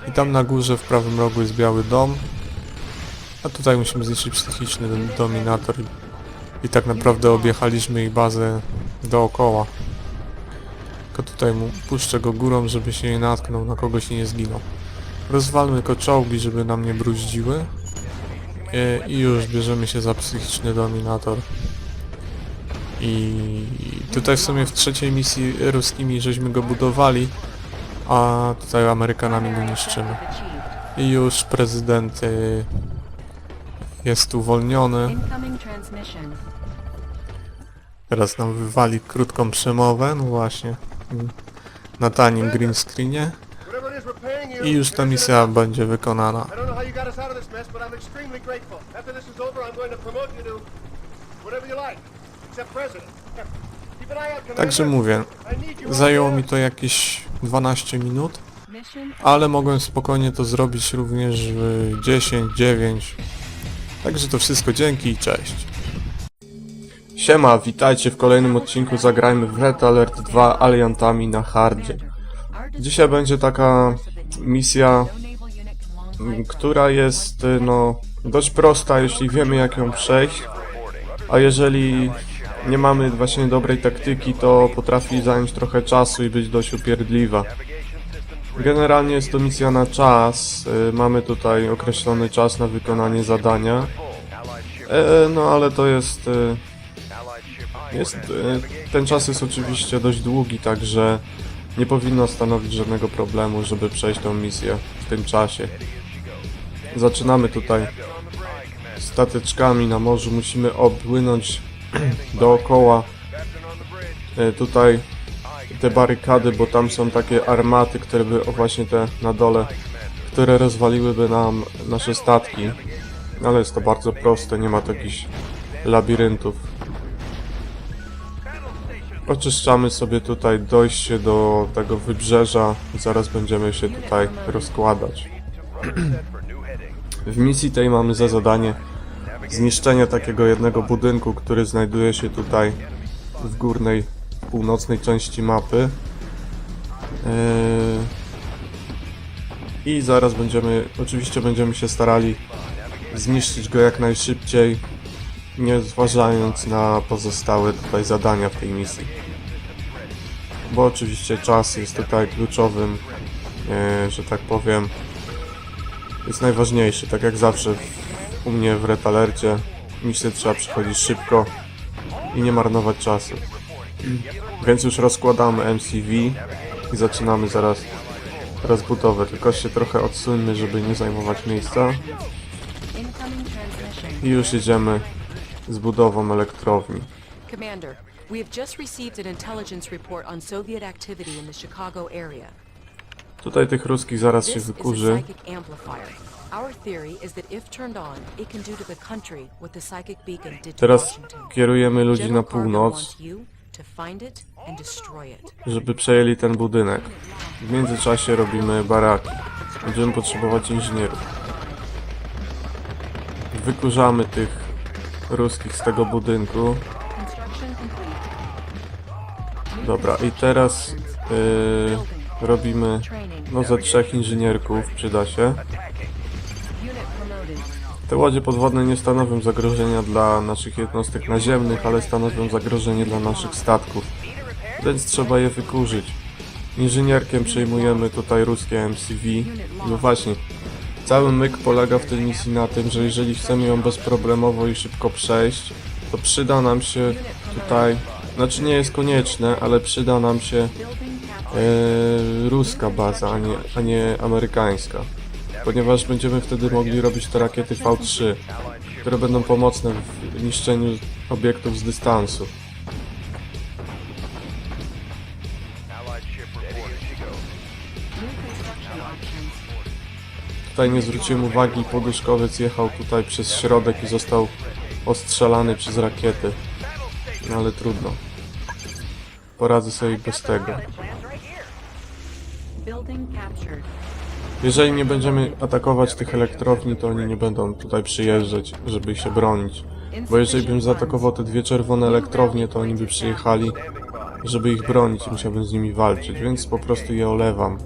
I tam na górze w prawym rogu jest biały dom. A tutaj musimy zniszczyć psychiczny dominator. I tak naprawdę objechaliśmy ich bazę dookoła. Tylko tutaj mu puszczę go górą, żeby się nie natknął na kogoś i nie zginął. Rozwalmy tylko czołgi, żeby nam nie bruździły. I już bierzemy się za psychiczny dominator. I tutaj w sumie w trzeciej misji ruskimi żeśmy go budowali, a tutaj Amerykanami go niszczymy. I już prezydent jest uwolniony. Incoming transmission. Teraz nam wywali krótką przemowę, no właśnie, na tanim green screenie. Whatever it is we're paying you, I już ta misja będzie wykonana. I don't know how you got us out of this mess, but I'm extremely grateful. After this is over, I'm going to promote you to whatever you like, except president. Keep an eye out, Commander. Także mówię, I need you zajęło out mi there. to jakieś 12 minut, Mission ale mogłem spokojnie to zrobić również w 10, 9. Także to wszystko, dzięki i cześć. Siema, witajcie w kolejnym odcinku Zagrajmy w Red Alert 2 aliantami na hardzie. Dzisiaj będzie taka misja, która jest no dość prosta, jeśli wiemy jak ją przejść, a jeżeli nie mamy właśnie dobrej taktyki, to potrafi zająć trochę czasu i być dość upierdliwa. Generalnie jest to misja na czas, mamy tutaj określony czas na wykonanie zadania, no ale to jest, ten czas jest oczywiście dość długi, także nie powinno stanowić żadnego problemu, żeby przejść tą misję w tym czasie. Zaczynamy tutaj stateczkami na morzu, musimy obłynąć dookoła tutaj te barykady, bo tam są takie armaty, które by, o właśnie te na dole, które rozwaliłyby nam nasze statki. Ale jest to bardzo proste, nie ma tu jakichś labiryntów. Oczyszczamy sobie tutaj dojście do tego wybrzeża i zaraz będziemy się tutaj rozkładać. W misji tej mamy za zadanie zniszczenie takiego jednego budynku, który znajduje się tutaj w górnej, północnej części mapy. I zaraz oczywiście będziemy się starali zniszczyć go jak najszybciej, nie zważając na pozostałe tutaj zadania w tej misji. Bo oczywiście czas jest tutaj kluczowym, że tak powiem, jest najważniejszy, tak jak zawsze u mnie w Red Alercie. Misję trzeba przechodzić szybko i nie marnować czasu. Więc już rozkładamy MCV i zaczynamy zaraz rozbudowę. Tylko się trochę odsuńmy, żeby nie zajmować miejsca. incoming transmission. I już jedziemy z budową elektrowni. Commander, we have just received an intelligence report on Soviet activity in the Chicago area. Tutaj tych ruskich zaraz się This is a wykurzy. psychic amplifier. Our theory is that if turned on, it can do to the country what the psychic beacon did to Teraz Washington. kierujemy ludzi na General Carter północ, wants you to find it and destroy it. żeby przejęli ten budynek. W międzyczasie robimy baraki. Będziemy potrzebować inżynierów. Wykurzamy tych ruskich z tego budynku. Construction complete. Dobra, i teraz robimy no ze 3 inżynierków, przyda się. Unit promoted. Te łodzie podwodne nie stanowią zagrożenia dla naszych jednostek naziemnych, ale stanowią zagrożenie dla naszych statków, więc trzeba je wykurzyć. Inżynierkiem przejmujemy tutaj ruskie MCV. No właśnie, cały myk polega w tej misji na tym, że jeżeli chcemy ją bezproblemowo i szybko przejść, to przyda nam się tutaj, znaczy nie jest konieczne, ale przyda nam się ruska baza, a nie amerykańska. Ponieważ będziemy wtedy mogli robić te rakiety V3, które będą pomocne w niszczeniu obiektów z dystansu. Tutaj nie zwróciłem uwagi, poduszkowiec jechał tutaj przez środek i został ostrzelany przez rakiety. No ale trudno. Poradzę sobie bez tego. Building captured. Jeżeli nie będziemy atakować tych elektrowni, to oni nie będą tutaj przyjeżdżać, żeby się bronić. Bo jeżeli bym zaatakował te dwie czerwone elektrownie, to oni by przyjechali, żeby ich bronić i musiałbym z nimi walczyć, więc po prostu je olewam.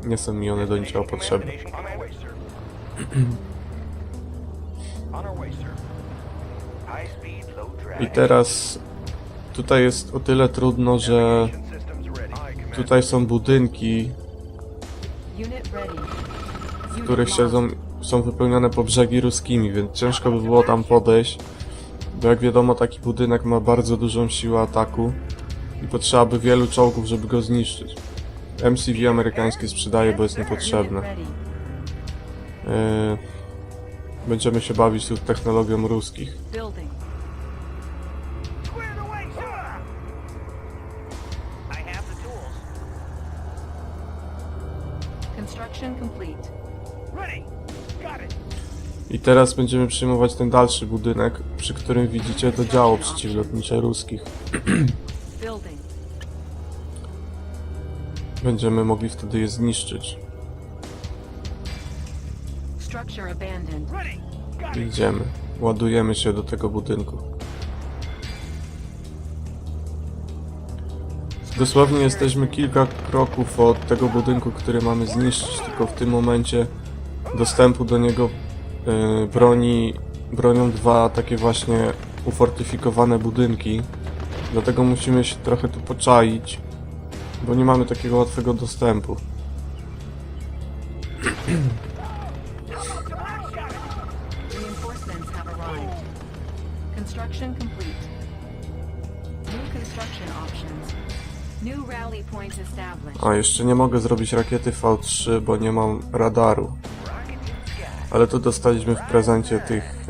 Nie są mi one do niczego potrzebne. I teraz tutaj jest o tyle trudno, że tutaj są budynki, Unit ready. w których są wypełnione po brzegi ruskimi, więc ciężko by było tam podejść, bo jak wiadomo taki budynek ma bardzo dużą siłę ataku i potrzeba by wielu czołgów, żeby go zniszczyć. MCV amerykańskie sprzedaje, bo jest niepotrzebne. Będziemy się bawić tu technologią ruskich. Building. Construction complete. I teraz będziemy przyjmować ten dalszy budynek, przy którym widzicie to działo przeciwlotnicze ruskich. Building. Będziemy mogli wtedy je zniszczyć. Structure abandoned. Idziemy. Ładujemy się do tego budynku. Dosłownie jesteśmy kilka kroków od tego budynku, który mamy zniszczyć, tylko w tym momencie dostępu do niego bronią dwa takie właśnie ufortyfikowane budynki. Dlatego musimy się trochę tu poczaić, bo nie mamy takiego łatwego dostępu. Reinforcements have arrived. Construction complete. New construction options. New rally point established. A, jeszcze nie mogę zrobić rakiety V3, bo nie mam radaru. Ale tu dostaliśmy w prezencie tych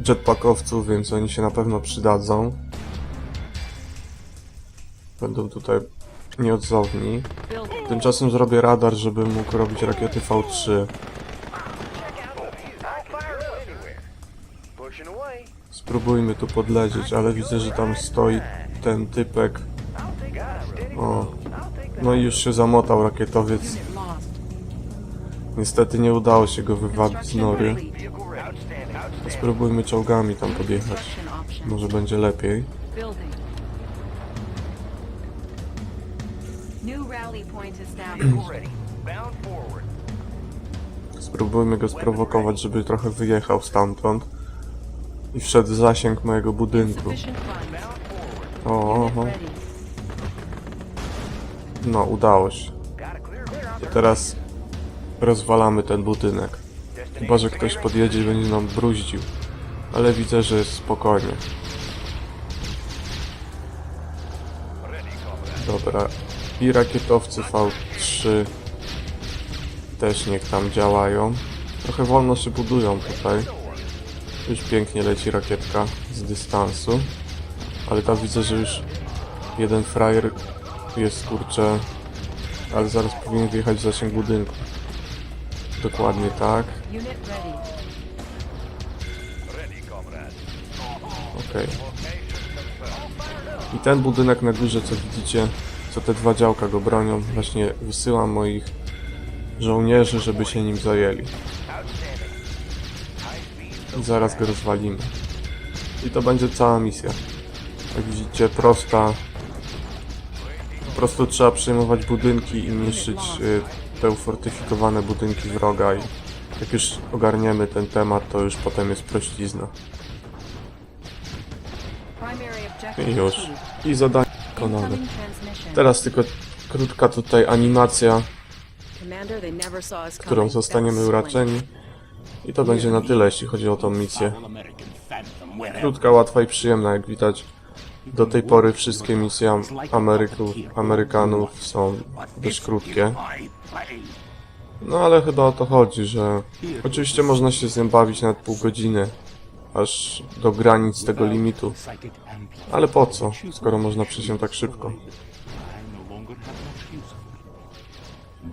jetpackowców, więc oni się na pewno przydadzą. Będą tutaj nieodzowni. Tymczasem zrobię radar, żeby mógł robić rakiety V3. Spróbujmy tu podlecieć, ale widzę, że tam stoi ten typek. O. No i już się zamotał rakietowiec. Unit lost. Niestety nie udało się go wywabić z Construction nory. complete. Spróbujmy czołgami tam podjechać. Construction options. Może będzie lepiej. Building. New rally point established. Spróbujmy go sprowokować, żeby trochę wyjechał stamtąd i wszedł w zasięg mojego budynku. Sufficient funds. O, Unit oho. ready. No, udało się. I teraz rozwalamy ten budynek. Chyba że ktoś podjedzie i będzie nam bruździł. Ale widzę, że jest spokojnie. Dobra. I rakietowcy V3 też niech tam działają. Trochę wolno się budują tutaj. Już pięknie leci rakietka z dystansu. Ale tam widzę, że już jeden frajer jest, kurczę, ale zaraz powinien wjechać w zasięg budynku. Dokładnie tak. Unit ready. Okej. I ten budynek na górze, co widzicie, co te dwa działka go bronią, właśnie wysyłam moich żołnierzy, żeby się nim zajęli. I zaraz go rozwalimy. I to będzie cała misja. Jak widzicie, prosta. Po prostu trzeba przejmować budynki i niszczyć te ufortyfikowane budynki wroga Jak już ogarniemy ten temat, to już potem jest prościzna. Primary objective I już. achieved. I zadanie wykonane. Incoming transmission. Teraz tylko krótka tutaj animacja, Commander, they never saw us którą coming. zostaniemy That was uraczeni. I to będzie na tyle, jeśli chodzi o tą misję. Krótka, łatwa i przyjemna, jak widać. Do tej pory wszystkie misje Amerykanów są dość krótkie. No ale chyba o to chodzi, że oczywiście można się z nią bawić nawet pół godziny, aż do granic tego limitu. Ale po co, skoro można przejść ją tak szybko?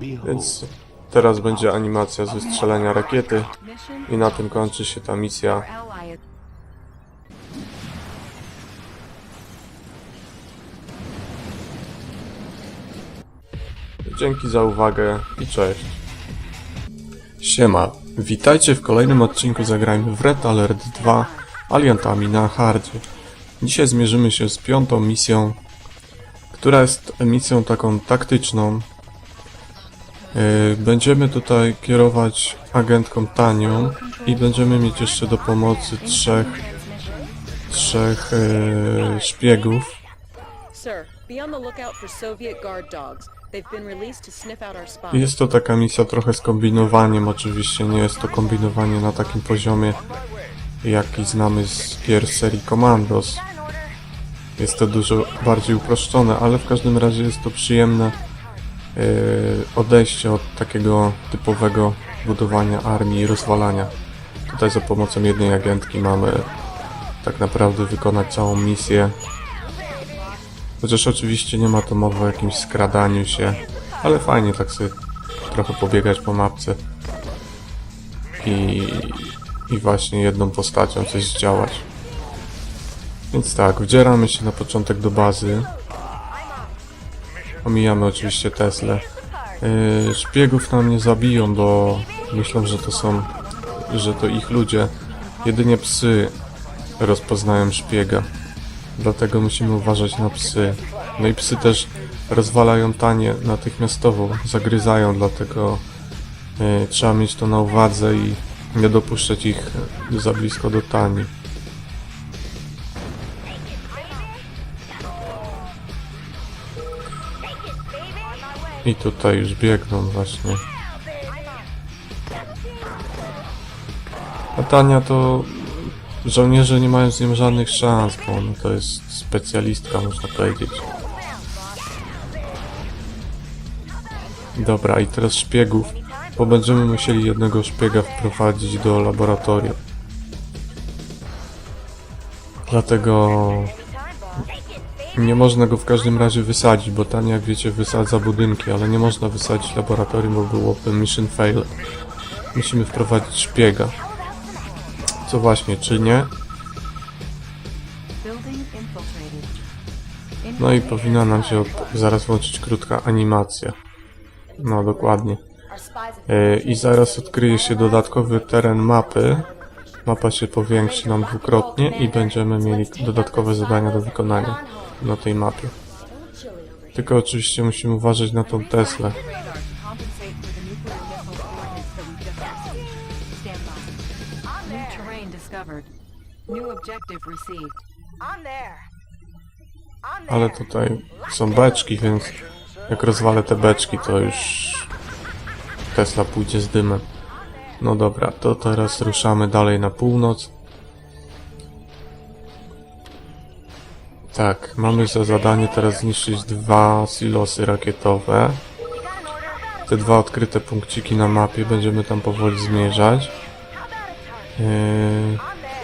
Więc teraz będzie animacja z wystrzelenia rakiety Mission. i na tym kończy się ta misja. Our ally is Dzięki za uwagę i cześć. Siema, witajcie w kolejnym odcinku Zagrajmy w Red Alert 2 aliantami na hardzie. Dzisiaj zmierzymy się z 5. misją, która jest misją taką taktyczną. Będziemy tutaj kierować agentką Tanią i będziemy mieć jeszcze do pomocy trzech szpiegów. Sir, be on the lookout for Soviet guard dogs. They've been released to sniff out our spies. Jest to taka misja trochę z kombinowaniem, oczywiście nie jest to kombinowanie na takim poziomie, jaki znamy z gier serii Commandos. Jest to dużo bardziej uproszczone, ale w każdym razie jest to przyjemne odejście od takiego typowego budowania armii i rozwalania. Tutaj za pomocą jednej agentki mamy tak naprawdę wykonać całą misję. Chociaż oczywiście nie ma to mowy o jakimś skradaniu się, ale fajnie tak sobie trochę pobiegać po mapce i właśnie jedną postacią coś zdziałać. Więc tak, wdzieramy się na początek do bazy. Omijamy oczywiście Teslę. Szpiegów nam nie zabiją, bo myślą, że to ich ludzie. Jedynie psy rozpoznają szpiega. Dlatego musimy uważać na psy. No i psy też rozwalają Tanię natychmiastowo, zagryzają, dlatego trzeba mieć to na uwadze i nie dopuszczać ich za blisko do Tani. I tutaj już biegną właśnie. A Tania to... Żołnierze nie mają z nią żadnych szans, bo ona to jest specjalistka, można powiedzieć. Dobra, i teraz szpiegów, bo będziemy musieli jednego szpiega wprowadzić do laboratorium. Dlatego nie można go w każdym razie wysadzić, bo Tania, jak wiecie, wysadza budynki, ale nie można wysadzić laboratorium, bo byłoby mission fail. Musimy wprowadzić szpiega. Co właśnie, czy nie? building infiltrated. No i powinna nam się zaraz włączyć krótka animacja. No dokładnie. I zaraz odkryje się dodatkowy teren mapy. Mapa się powiększy nam dwukrotnie i będziemy mieli dodatkowe zadania do wykonania na tej mapie. Tylko oczywiście musimy uważać na tą Teslę. Radar to compensate for the nuclear missile coordinates that we've just received. Stand by. New terrain discovered. New objective received. Ale tutaj są beczki, więc jak rozwalę te beczki, to już Tesla pójdzie z dymem. No dobra, to teraz ruszamy dalej na północ. Tak, mamy za zadanie teraz zniszczyć 2 silosy rakietowe. Te 2 odkryte punkciki na mapie, będziemy tam powoli zmierzać.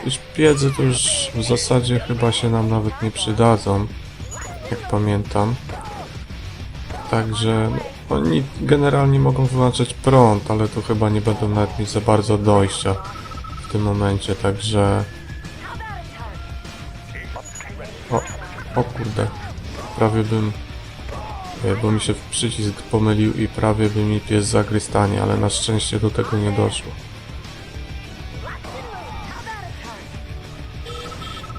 Szpiedzy to już w zasadzie chyba się nam nawet nie przydadzą, jak pamiętam. Także no, oni generalnie mogą wyłączać prąd, ale tu chyba nie będą nawet mieć za bardzo dojścia w tym momencie, także... O kurde, prawie bym... bo mi się przycisk pomylił i prawie by mi pies zagryzł Tanię, ale na szczęście do tego nie doszło.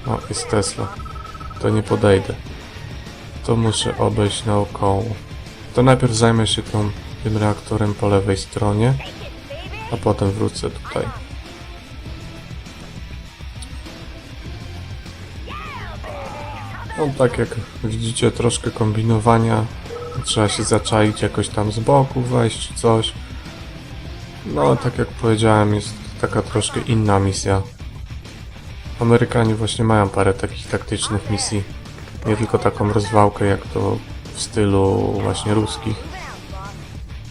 O, jest Tesla. To nie podejdę. To muszę obejść naokoło. To najpierw zajmę się tym reaktorem po lewej stronie. a potem wrócę tutaj. No tak jak widzicie, troszkę kombinowania. Trzeba się zaczaić jakoś tam z boku, wejść czy coś. No tak jak powiedziałem, jest taka troszkę inna misja. Amerykanie właśnie mają parę takich taktycznych misji. Nie tylko taką rozwałkę jak to w stylu właśnie ruskich.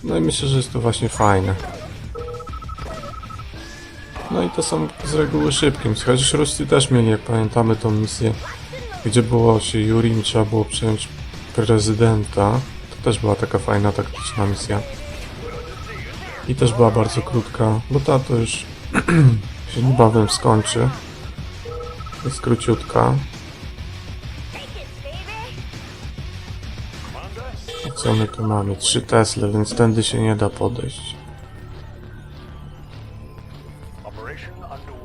No i myślę, że jest to właśnie fajne. No i to są z reguły szybkim. Chociaż Ruscy też mieli, jak pamiętamy, tą misję, gdzie było się Jurim, trzeba było przejąć prezydenta. To też była taka fajna taktyczna misja. I też była bardzo krótka, bo ta to już się niebawem skończy. Jest króciutka. I co my tu mamy? 3 Tesle, więc tędy się nie da podejść.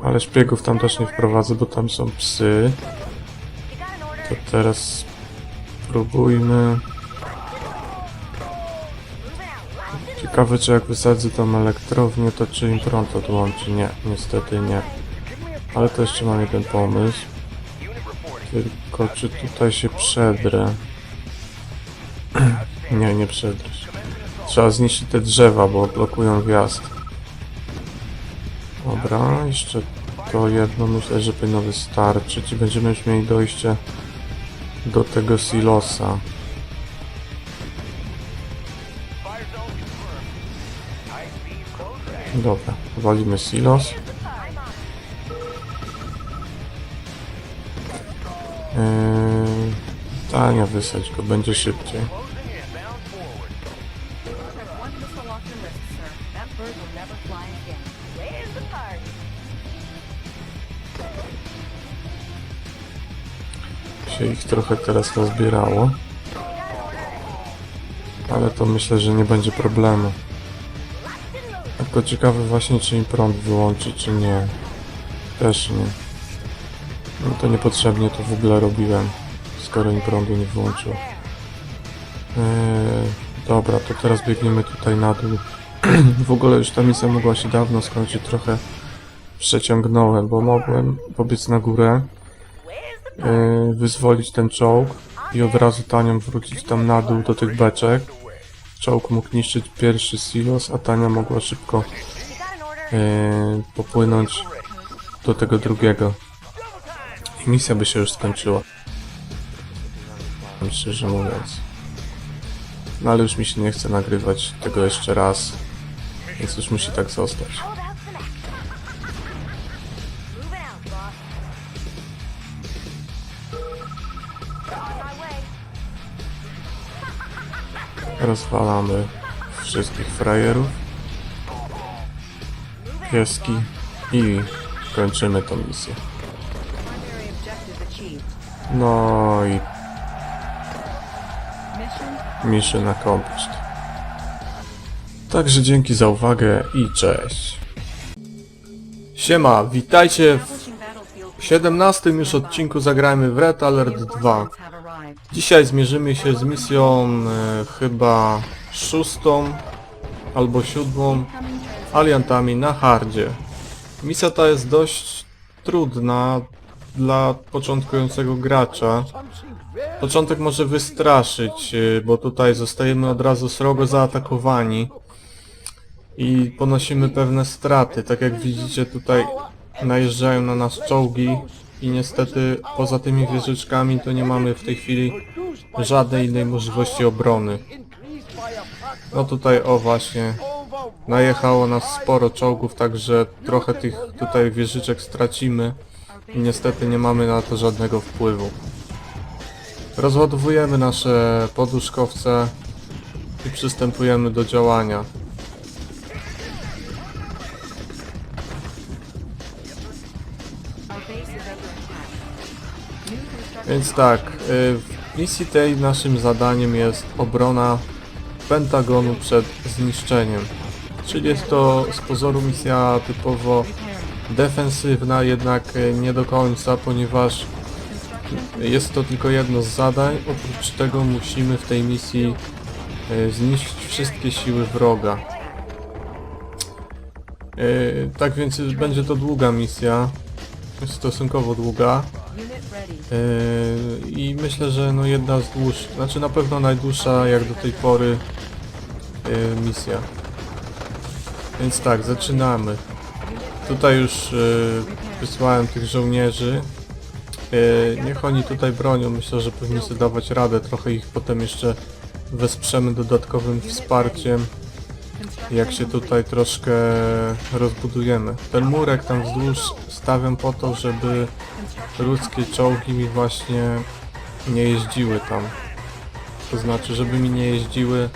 Ale szpiegów tam też nie wprowadzę, bo tam są psy. To teraz spróbujmy. Ciekawe, czy jak wysadzę tą elektrownię, to czy im prąd odłączy? Nie, niestety nie. Ale to jeszcze mam jeden pomysł. Tylko czy tutaj się przedrę? Nie, nie przedrę się. Trzeba zniszczyć te drzewa, bo blokują wjazd. Dobra, jeszcze to jedno myślę, że powinno wystarczyć i będziemy już mieli dojście do tego silosa. Dobra, walimy silos. Tania, wysadź go, będzie szybciej. Się ich trochę teraz nazbierało. Ale to myślę, że nie będzie problemu. Tylko ciekawe właśnie, czy im prąd wyłączy, czy nie. Też nie. No to niepotrzebnie to w ogóle robiłem, skoro im prądu nie wyłączył. Dobra, to teraz biegniemy tutaj na dół. W ogóle już ta misja mogła się dawno skończyć, trochę przeciągnąłem, bo mogłem pobiec na górę, wyzwolić ten czołg i od razu Tanią wrócić tam na dół do tych beczek. Czołg mógł niszczyć pierwszy silos, a Tania mogła szybko popłynąć do tego drugiego. I misja by się już skończyła. Szczerze mówiąc. No ale już mi się nie chce nagrywać tego jeszcze raz. Więc już musi tak zostać. Rozwalamy wszystkich frajerów. Pieski. I kończymy tą misję. No i mission accomplished. Także dzięki za uwagę i cześć. Siema, witajcie w 17 już odcinku Zagrajmy w Red Alert 2. Dzisiaj zmierzymy się z misją chyba 6 albo 7 aliantami na hardzie. Misja ta jest dość trudna dla początkującego gracza. Początek może wystraszyć, bo tutaj zostajemy od razu srogo zaatakowani i ponosimy pewne straty. Tak jak widzicie, tutaj najeżdżają na nas czołgi i niestety poza tymi wieżyczkami to nie mamy w tej chwili żadnej innej możliwości obrony. No tutaj o właśnie najechało nas sporo czołgów, także trochę tych tutaj wieżyczek stracimy i niestety nie mamy na to żadnego wpływu. Rozładowujemy nasze poduszkowce i przystępujemy do działania. Więc tak, w misji tej naszym zadaniem jest obrona Pentagonu przed zniszczeniem. Czyli jest to z pozoru misja typowo defensywna, jednak nie do końca, ponieważ jest to tylko jedno z zadań. Oprócz tego musimy w tej misji zniszczyć wszystkie siły wroga. Tak więc będzie to długa misja, stosunkowo długa. Unit ready. I myślę, że no jedna z dłuższych, znaczy na pewno najdłuższa jak do tej pory misja. Więc tak, zaczynamy. Tutaj już wysłałem tych żołnierzy. Niech oni tutaj bronią, myślę, że powinni sobie dawać radę. Trochę ich potem jeszcze wesprzemy dodatkowym wsparciem, jak się tutaj troszkę rozbudujemy. Ten murek tam wzdłuż stawiam po to, żeby ruskie czołgi mi właśnie nie jeździły tam. To znaczy, żeby mi nie jeździły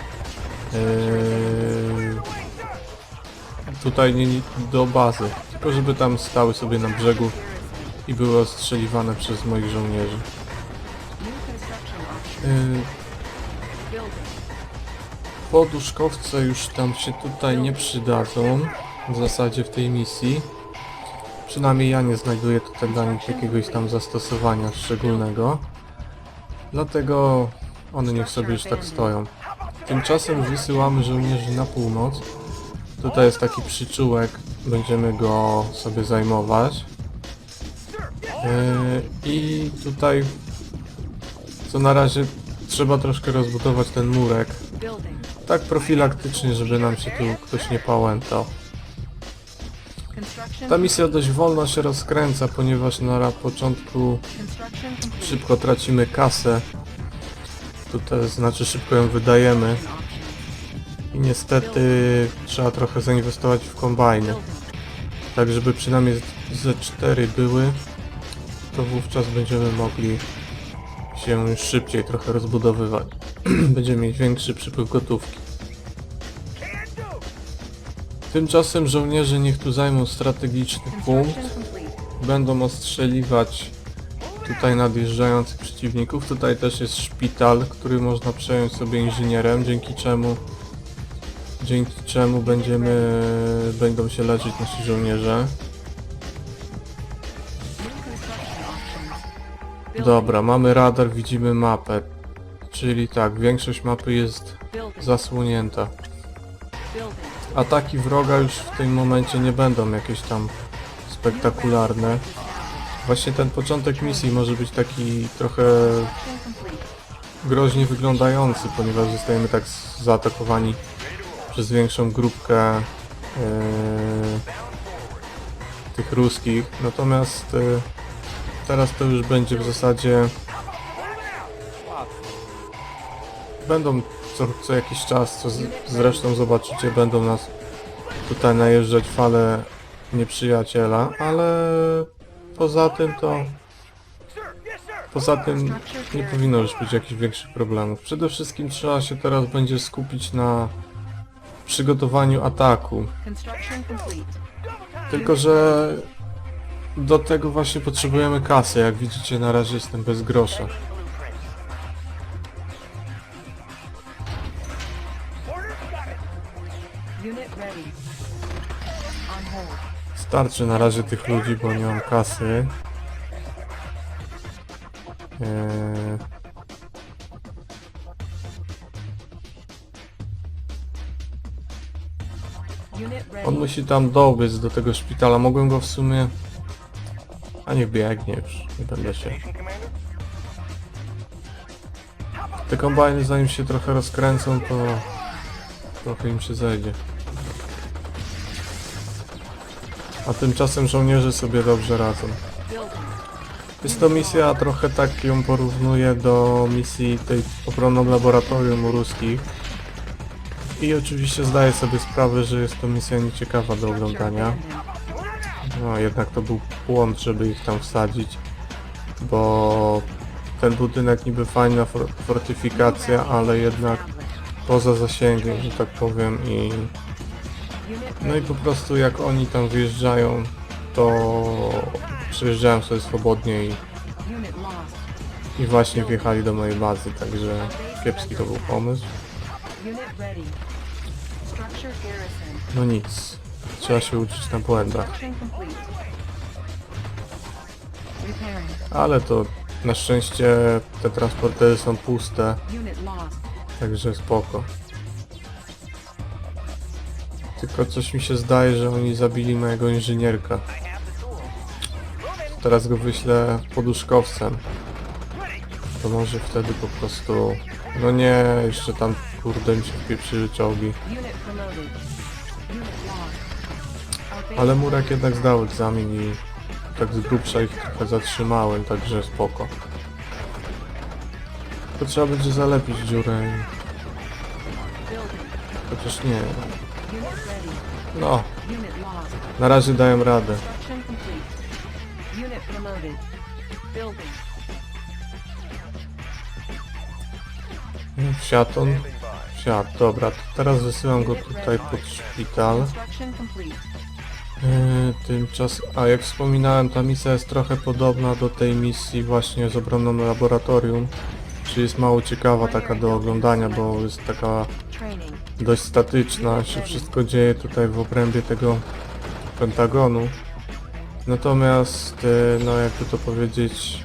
tutaj do bazy, tylko żeby tam stały sobie na brzegu i były ostrzeliwane przez moich żołnierzy. Poduszkowce już tam się tutaj nie przydadzą w zasadzie w tej misji. Przynajmniej ja nie znajduję tutaj dla nich jakiegoś tam zastosowania szczególnego. Dlatego one niech sobie już tak stoją. Tymczasem wysyłamy żołnierzy na północ. Tutaj jest taki przyczółek, będziemy go sobie zajmować. I tutaj co na razie trzeba troszkę rozbudować ten murek. Tak profilaktycznie, żeby nam się tu ktoś nie pałętał. Ta misja dość wolno się rozkręca, ponieważ na początku szybko tracimy kasę. Tutaj znaczy szybko ją wydajemy. I niestety trzeba trochę zainwestować w kombajny. Tak żeby przynajmniej ze 4 były, to wówczas będziemy mogli się szybciej trochę rozbudowywać. Będziemy mieć większy przypływ gotówki. Tymczasem żołnierze niech tu zajmą strategiczny punkt. Będą ostrzeliwać tutaj nadjeżdżających przeciwników. Tutaj też jest szpital, który można przejąć sobie inżynierem, dzięki czemu będą się leczyć nasi żołnierze. Dobra, mamy radar, widzimy mapę. Czyli tak, większość mapy jest zasłonięta. Ataki wroga już w tym momencie nie będą jakieś tam spektakularne. Właśnie ten początek misji może być taki trochę groźnie wyglądający, ponieważ zostajemy tak zaatakowani przez większą grupkę tych ruskich. Natomiast teraz to już będzie w zasadzie... Będą co jakiś czas, co zresztą zobaczycie, będą nas tutaj najeżdżać fale nieprzyjaciela, ale poza tym nie powinno już być jakichś większych problemów. Przede wszystkim trzeba się teraz będzie skupić na przygotowaniu ataku. Tylko że do tego właśnie potrzebujemy kasy. Jak widzicie, na razie jestem bez grosza. Starczy na razie tych ludzi, bo nie mam kasy. On musi tam dobiec do tego szpitala. Mogłem go w sumie... A niech biegnie już. Nie będę się... Te kombajny zanim się trochę rozkręcą, to... trochę im się zejdzie. A tymczasem żołnierze sobie dobrze radzą. Jest to misja, trochę tak ją porównuję do misji tej obronną laboratorium u ruskich. I oczywiście zdaję sobie sprawę, że jest to misja nieciekawa do oglądania. No jednak to był błąd, żeby ich tam wsadzić, bo ten budynek niby fajna fortyfikacja, ale jednak poza zasięgiem, że tak powiem, i no i po prostu jak oni tam wyjeżdżają, to przejeżdżają sobie swobodnie i właśnie wjechali do mojej bazy, także kiepski to był pomysł. No nic, trzeba się uczyć na błędach. Ale to na szczęście te transportery są puste, także spoko. Tylko coś mi się zdaje, że oni zabili mojego inżynierka. Teraz go wyślę poduszkowcem. To może wtedy po prostu... No nie, jeszcze tam kurde mi się wpieprzyły czołgi. Unit promoted. Unit lost. Ale Murak jednak zdał egzamin i tak z grubsza ich trochę zatrzymałem, także spoko. To trzeba będzie zalepić dziurę. Chociaż nie. Unit ready. No, Unit lost. na razie daję radę. Construction complete. Unit promoted. Building. Wsiadł on. Wsiadł, dobra. To teraz wysyłam go tutaj pod szpital. Construction complete. A jak wspominałem, ta misja jest trochę podobna do tej misji właśnie z obroną laboratorium. Czyli jest mało ciekawa taka do oglądania, bo jest taka Training. dość statyczna, się wszystko dzieje tutaj w obrębie tego Pentagonu. Natomiast, no jakby to powiedzieć,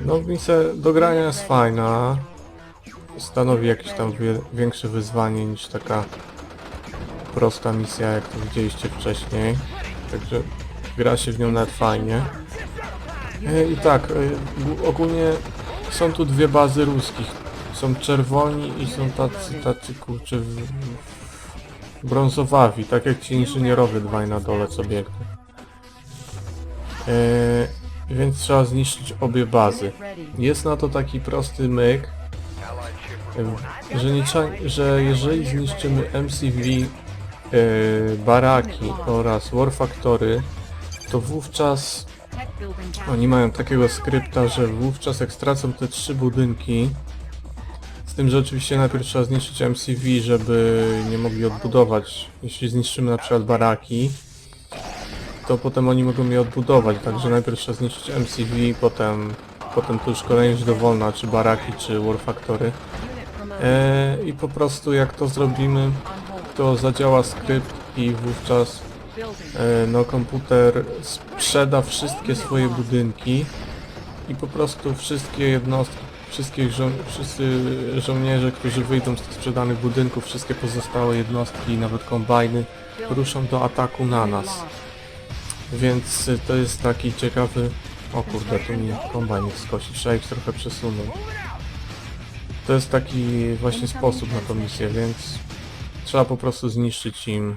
no misja do grania jest fajna. Stanowi jakieś tam większe wyzwanie niż taka prosta misja, jak to widzieliście wcześniej. Także gra się w nią nawet fajnie. I tak, ogólnie są tu dwie bazy ruskich. Są czerwoni i są tacy kurczę brązowawi, tak jak ci inżynierowie dwaj na dole co biegną. Więc trzeba zniszczyć obie bazy. Jest na to taki prosty myk, że jeżeli zniszczymy MCV, baraki oraz War Factory, to wówczas Tech building. oni mają takiego skrypta, że wówczas jak stracą te 3 budynki, z tym, że oczywiście najpierw trzeba zniszczyć MCV, żeby nie mogli odbudować. Jeśli zniszczymy na przykład baraki, to potem oni mogą je odbudować, także najpierw trzeba zniszczyć MCV, potem to już kolejność dowolna, czy baraki, czy War Factory. I po prostu jak to zrobimy, to zadziała skrypt i wówczas no komputer sprzeda wszystkie swoje budynki i po prostu wszystkie jednostki, wszyscy żołnierze, którzy wyjdą z tych sprzedanych budynków, wszystkie pozostałe jednostki, nawet kombajny, ruszą do ataku na nas. Więc to jest taki ciekawy... O kurde, tu mi kombajn skosi, trzeba ich trochę przesunąć. To jest taki właśnie sposób na tą misję, więc trzeba po prostu zniszczyć im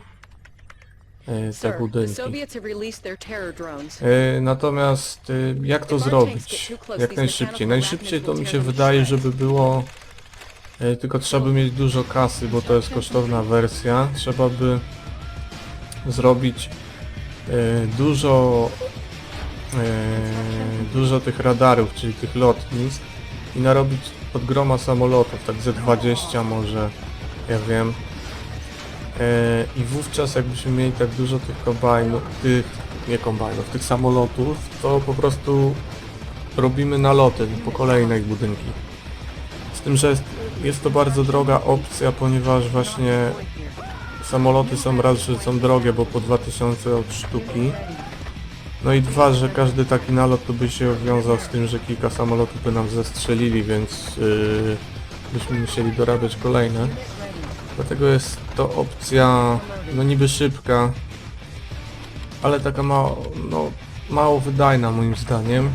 te Sir, the budynki. Soviets have released their terror drones. Natomiast jak to zrobić? Jak najszybciej? Najszybciej to mi się wydaje, żeby było... Tylko trzeba by mieć dużo kasy, bo to jest kosztowna wersja. Trzeba by zrobić dużo tych radarów, czyli tych lotnisk i narobić od groma samolotów, tak ze 20 może, ja wiem. I wówczas jakbyśmy mieli tak dużo tych kombajnów, tych samolotów, to po prostu robimy naloty po kolei na ich budynki. Z tym, że jest to bardzo droga opcja, ponieważ właśnie samoloty są raz, że są drogie, bo po 2000 od sztuki. No i dwa, że każdy taki nalot to by się wiązał z tym, że kilka samolotów by nam zestrzelili, więc byśmy musieli dorabiać kolejne. Dlatego jest to opcja, no niby szybka, ale taka mało wydajna moim zdaniem.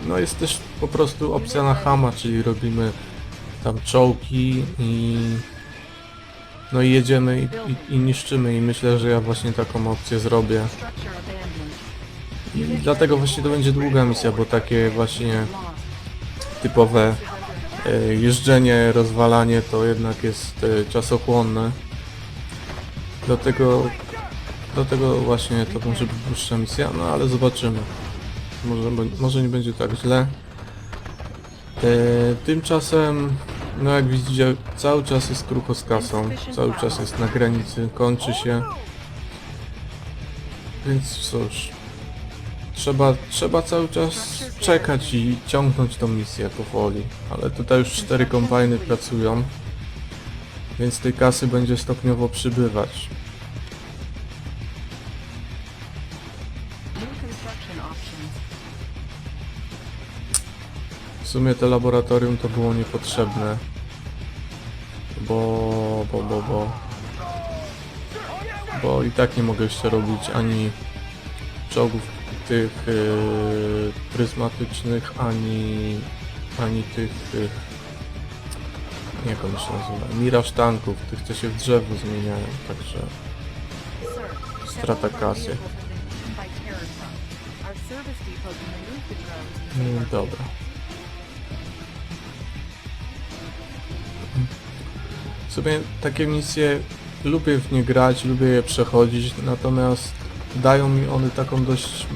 No jest też po prostu opcja na chama, czyli robimy tam czołgi i no i jedziemy i niszczymy i myślę, że ja właśnie taką opcję zrobię. I dlatego właśnie to będzie długa misja, bo takie właśnie typowe jeżdżenie, rozwalanie to jednak jest czasochłonne. Dlatego właśnie to może być dłuższa misja, no ale zobaczymy. Może nie będzie tak źle. Tymczasem, no jak widzicie, cały czas jest krucho z kasą, cały czas jest na granicy, kończy się. Więc cóż, trzeba cały czas czekać i ciągnąć tą misję powoli. Ale tutaj już 4 kombajny pracują, więc tej kasy będzie stopniowo przybywać. W sumie to laboratorium to było niepotrzebne, bo bo i tak nie mogę jeszcze robić ani czołgów tych pryzmatycznych, ani tych jak on się nazywa, miraż tanków, tych co się w drzewo zmieniają, także strata kasy. Dobra. W sumie takie misje lubię w nie grać, lubię je przechodzić, natomiast dają mi one taką dość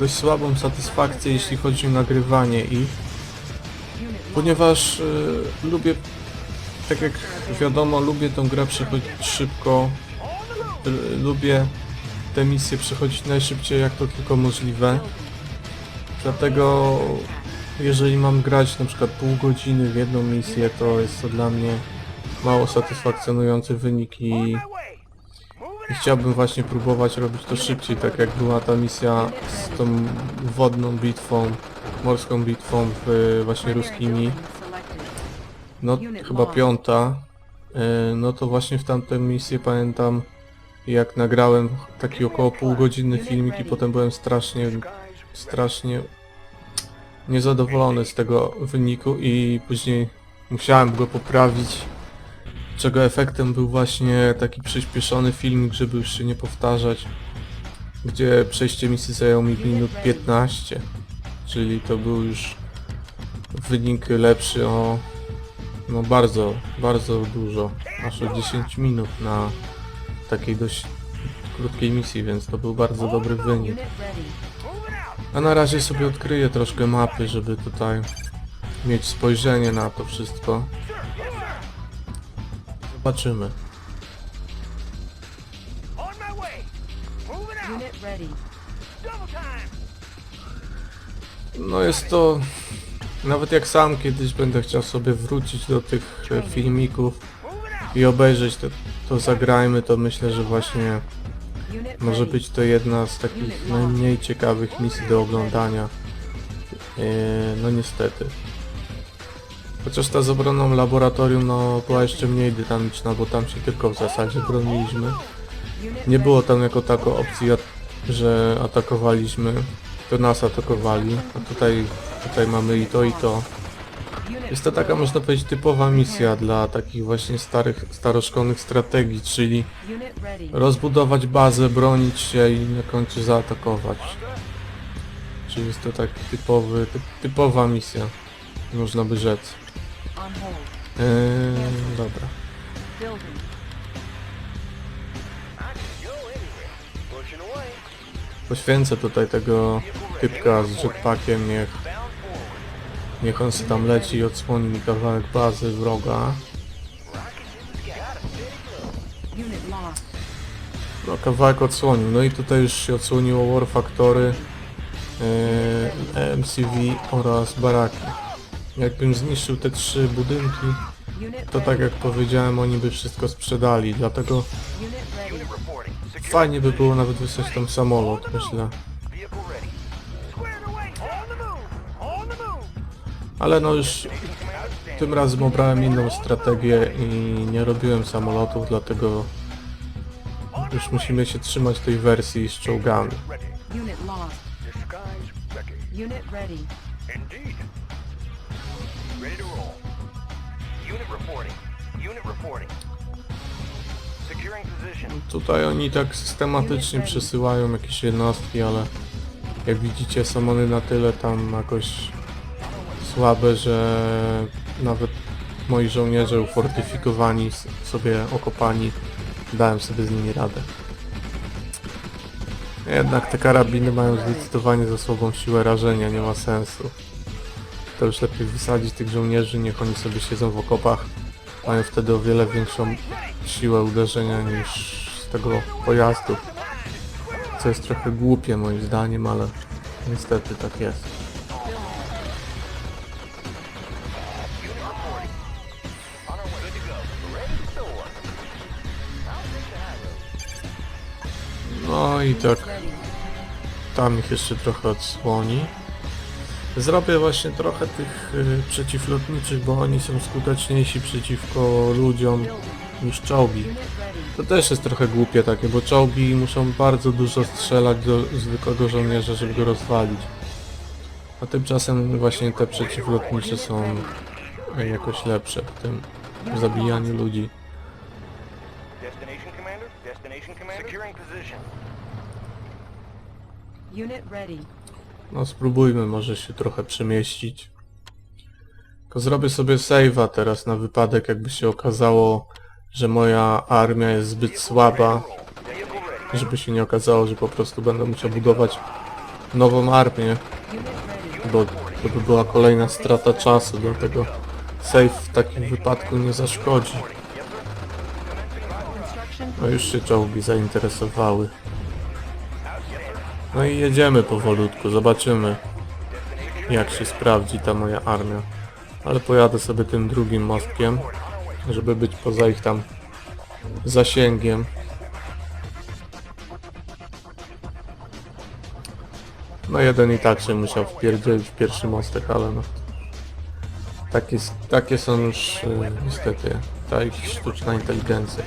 słabą satysfakcję, jeśli chodzi o nagrywanie ich, ponieważ lubię, tak jak wiadomo, lubię tą grę przechodzić szybko, lubię te misje przechodzić najszybciej jak to tylko możliwe, dlatego jeżeli mam grać na przykład pół godziny w jedną misję, to jest to dla mnie mało satysfakcjonujący wynik i chciałbym właśnie próbować robić to szybciej, tak jak była ta misja z tą wodną bitwą, morską bitwą w właśnie ruskimi, no chyba 5. No to właśnie w tamtej misji pamiętam, jak nagrałem taki około półgodzinny filmik i potem byłem strasznie niezadowolony z tego wyniku i później musiałem go poprawić, czego efektem był właśnie taki przyspieszony filmik, żeby już się nie powtarzać, gdzie przejście misji zajęło mi minut 15, czyli to był już wynik lepszy o no bardzo dużo, aż o 10 minut na takiej dość krótkiej misji, więc to był bardzo dobry wynik. A na razie sobie odkryję troszkę mapy, żeby tutaj mieć spojrzenie na to wszystko. Zobaczymy. No jest to... Nawet jak sam kiedyś będę chciał sobie wrócić do tych filmików i obejrzeć to zagrajmy, to myślę, że właśnie może być to jedna z takich najmniej ciekawych misji do oglądania. No niestety. Chociaż ta z obroną laboratorium no była jeszcze mniej dynamiczna, bo tam się tylko w zasadzie broniliśmy. Nie było tam jako taką opcji, że atakowaliśmy, to nas atakowali, a tutaj mamy i to i to. Jest to taka, można powiedzieć, typowa misja dla takich właśnie staroszkolnych strategii, czyli rozbudować bazę, bronić się i na końcu zaatakować. Czyli jest to taki typowa misja, można by rzec. Dobra. Poświęcę tutaj tego typka z jetpackiem, niech on się tam leci i odsłoni mi kawałek bazy wroga. No kawałek odsłonił, no i tutaj już się odsłoniło War Factory, MCV oraz baraki. Jakbym zniszczył te 3 budynki, to tak jak powiedziałem, oni by wszystko sprzedali, dlatego fajnie by było nawet wysłać tam samolot, myślę. Ale no już tym razem obrałem inną strategię i nie robiłem samolotów, dlatego już musimy się trzymać tej wersji z czołgami. Tutaj oni tak systematycznie przesyłają jakieś jednostki, ale jak widzicie są one na tyle tam jakoś słabe, że nawet moi żołnierze ufortyfikowani, sobie okopani, dałem sobie z nimi radę. Jednak te karabiny mają zdecydowanie za słabą siłę rażenia, nie ma sensu. To już lepiej wysadzić tych żołnierzy, niech oni sobie siedzą w okopach. Mają wtedy o wiele większą siłę uderzenia niż z tego pojazdu. Co jest trochę głupie moim zdaniem, ale niestety tak jest. No i tak, tam ich jeszcze trochę odsłoni. Zrobię właśnie trochę tych przeciwlotniczych, bo oni są skuteczniejsi przeciwko ludziom niż czołgi. To też jest trochę głupie takie, bo czołgi muszą bardzo dużo strzelać do zwykłego żołnierza, żeby go rozwalić. A tymczasem właśnie te przeciwlotnicze są jakoś lepsze w tym zabijaniu ludzi. Destination commander? Destination commander? Securing position. Unit ready. No spróbujmy może się trochę przemieścić. Tylko zrobię sobie save'a teraz na wypadek, jakby się okazało, że moja armia jest zbyt słaba. Żeby się nie okazało, że po prostu będę musiał budować nową armię. Bo to by była kolejna strata czasu, dlatego save w takim wypadku nie zaszkodzi. No już się czołgi zainteresowały. No i jedziemy powolutku, zobaczymy jak się sprawdzi ta moja armia. Ale pojadę sobie tym drugim mostkiem, żeby być poza ich tam zasięgiem. No jeden i tak się musiał wpierdzielić w pierwszy mostek, ale no... Takie są już niestety ta ich sztuczna inteligencja.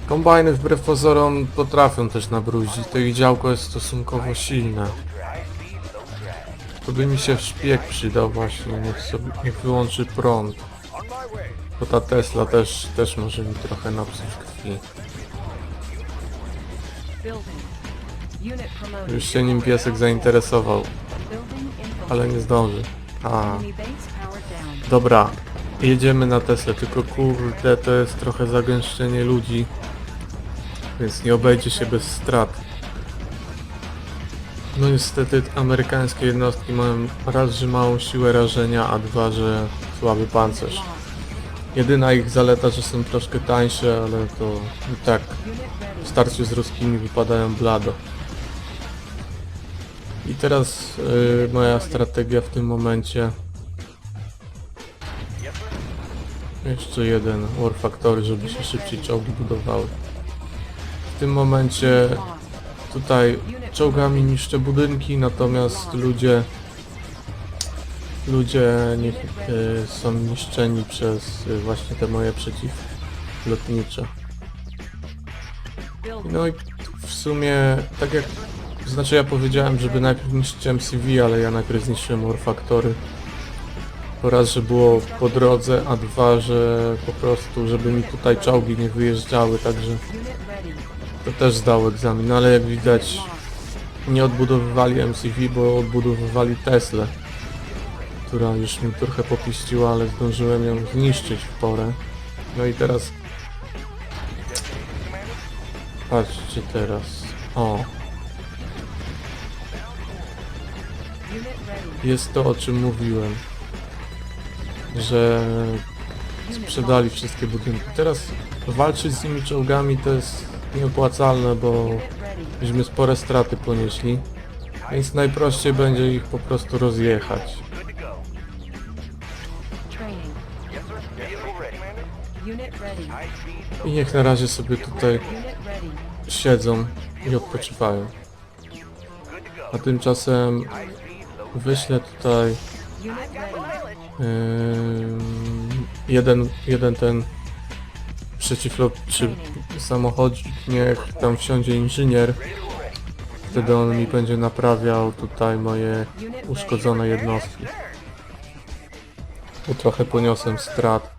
Kombajny wbrew pozorom potrafią też nabrudzić, to ich działko jest stosunkowo silne. To by mi się szpieg przydał właśnie, niech wyłączy prąd. Bo ta Tesla też może mi trochę napsuć krwi. Building. Unit promoted. Już się nim piesek zainteresował, Building info. ale nie zdąży. A, Enemy base powered down. dobra, jedziemy na Teslę, tylko kurde, to jest trochę zagęszczenie ludzi, więc nie obejdzie się bez strat. No niestety amerykańskie jednostki mają raz, że małą siłę rażenia, a dwa, że słaby pancerz. Jedyna ich zaleta, że są troszkę tańsze, ale to i tak w starciu z ruskimi wypadają blado. I teraz moja strategia w tym momencie. Jeszcze jeden War Factory, żeby się szybciej czołgi budowały. W tym momencie tutaj czołgami niszczę budynki, natomiast ludzie niech są niszczeni przez właśnie te moje przeciwlotnicze. No i w sumie, tak jak, znaczy ja powiedziałem, żeby najpierw niszczyć MCV, ale ja najpierw zniszczyłem War Factory. Po raz, że było po drodze, a dwa, że po prostu, żeby mi tutaj czołgi nie wyjeżdżały, także to też zdał egzamin, ale jak widać nie odbudowywali MCV, bo odbudowywali Teslę, która już mi trochę popiściła, ale zdążyłem ją zniszczyć w porę. No i teraz patrzcie teraz, o, jest to, o czym mówiłem, że sprzedali wszystkie budynki. Teraz walczyć z nimi czołgami to jest nieopłacalne, bo byśmy spore straty ponieśli, więc najprościej będzie ich po prostu rozjechać. Training. Unit ready. I niech na razie sobie tutaj Unit ready. siedzą i odpoczywają. A tymczasem wyślę tutaj Unit ready. jeden ten przeciwlotniczy samochodzik, niech tam wsiądzie inżynier. Wtedy on mi będzie naprawiał tutaj moje uszkodzone jednostki. Bo trochę poniosłem strat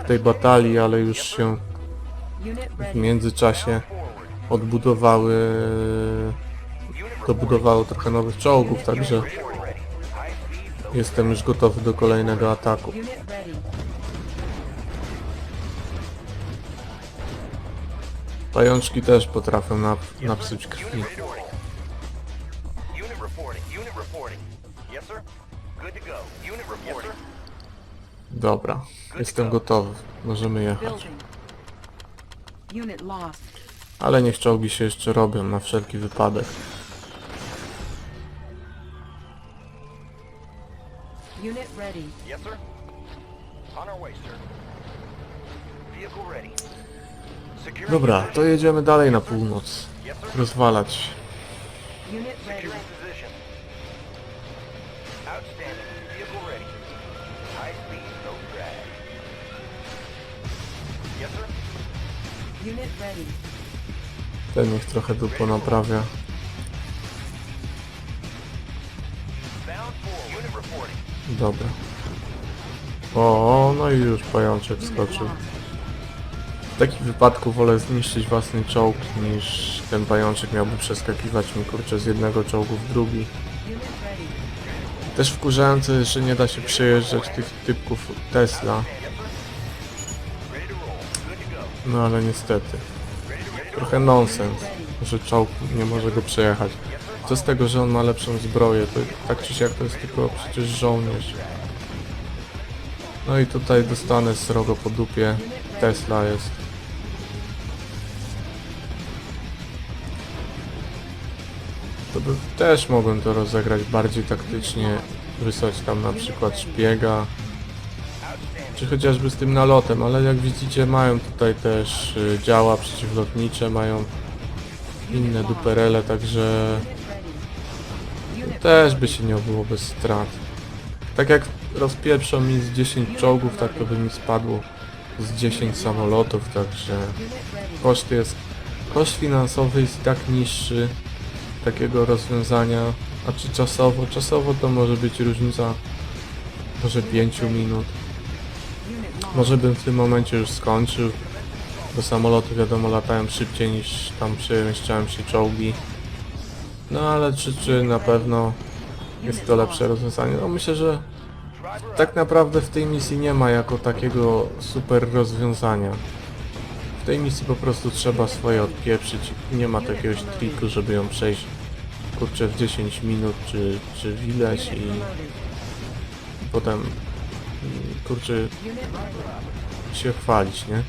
w tej batalii, ale już się Unit w ready. międzyczasie dobudowało trochę nowych czołgów, także jestem już gotowy do kolejnego ataku. Unit ready. Pajączki też potrafią napsuć krwi. Unit reporting. Unit reporting. Yes, sir. Good to go. Unit reporting. Dobra, jestem gotowy. Możemy jechać. Building. Unit lost. Ale niech czołgi się jeszcze robią na wszelki wypadek. Unit ready. Yes, sir. On our way, sir. Vehicle ready. Securing Dobra, position. to jedziemy dalej na północ. Yes, sir. Rozwalać. Unit ready. Securing position. Outstanding. Vehicle ready. High speed, no drag. Unit ready. Ten niech trochę tu ponaprawia. Bound 4, unit reporting. Dobra. O, no i już pajączek Unit skoczył. lost. W takim wypadku wolę zniszczyć własny czołg, niż ten pajączek miałby przeskakiwać mi kurczę z jednego czołgu w drugi. Unit ready. Też wkurzające jest, że nie da się przejeżdżać tych typków Tesla. No ale niestety. Trochę nonsens, że czołg nie może go przejechać. Co z tego, że on ma lepszą zbroję, to tak czy siak to jest tylko przecież żołnierz. No i tutaj dostanę srogo po dupie. Tesla jest. To by też mogłem to rozegrać bardziej taktycznie, wysłać tam na przykład szpiega, czy chociażby z tym nalotem, ale jak widzicie mają tutaj też działa przeciwlotnicze, mają inne duperele, także też by się nie obyło bez strat. Tak jak rozpieprzą mi z 10 czołgów, tak to by mi spadło z 10 samolotów, także koszt finansowy jest i tak niższy takiego rozwiązania, a czy czasowo to może być różnica może 5 minut. Może bym w tym momencie już skończył, bo samoloty wiadomo latają szybciej niż tam przemieszczają się czołgi. No ale czy na pewno jest to lepsze rozwiązanie? No myślę, że tak naprawdę w tej misji nie ma jako takiego super rozwiązania. W tej misji po prostu trzeba swoje odpieprzyć i nie ma takiegoś triku, żeby ją przejść kurczę w 10 minut czy w ileś i potem kurczę się chwalić, nie?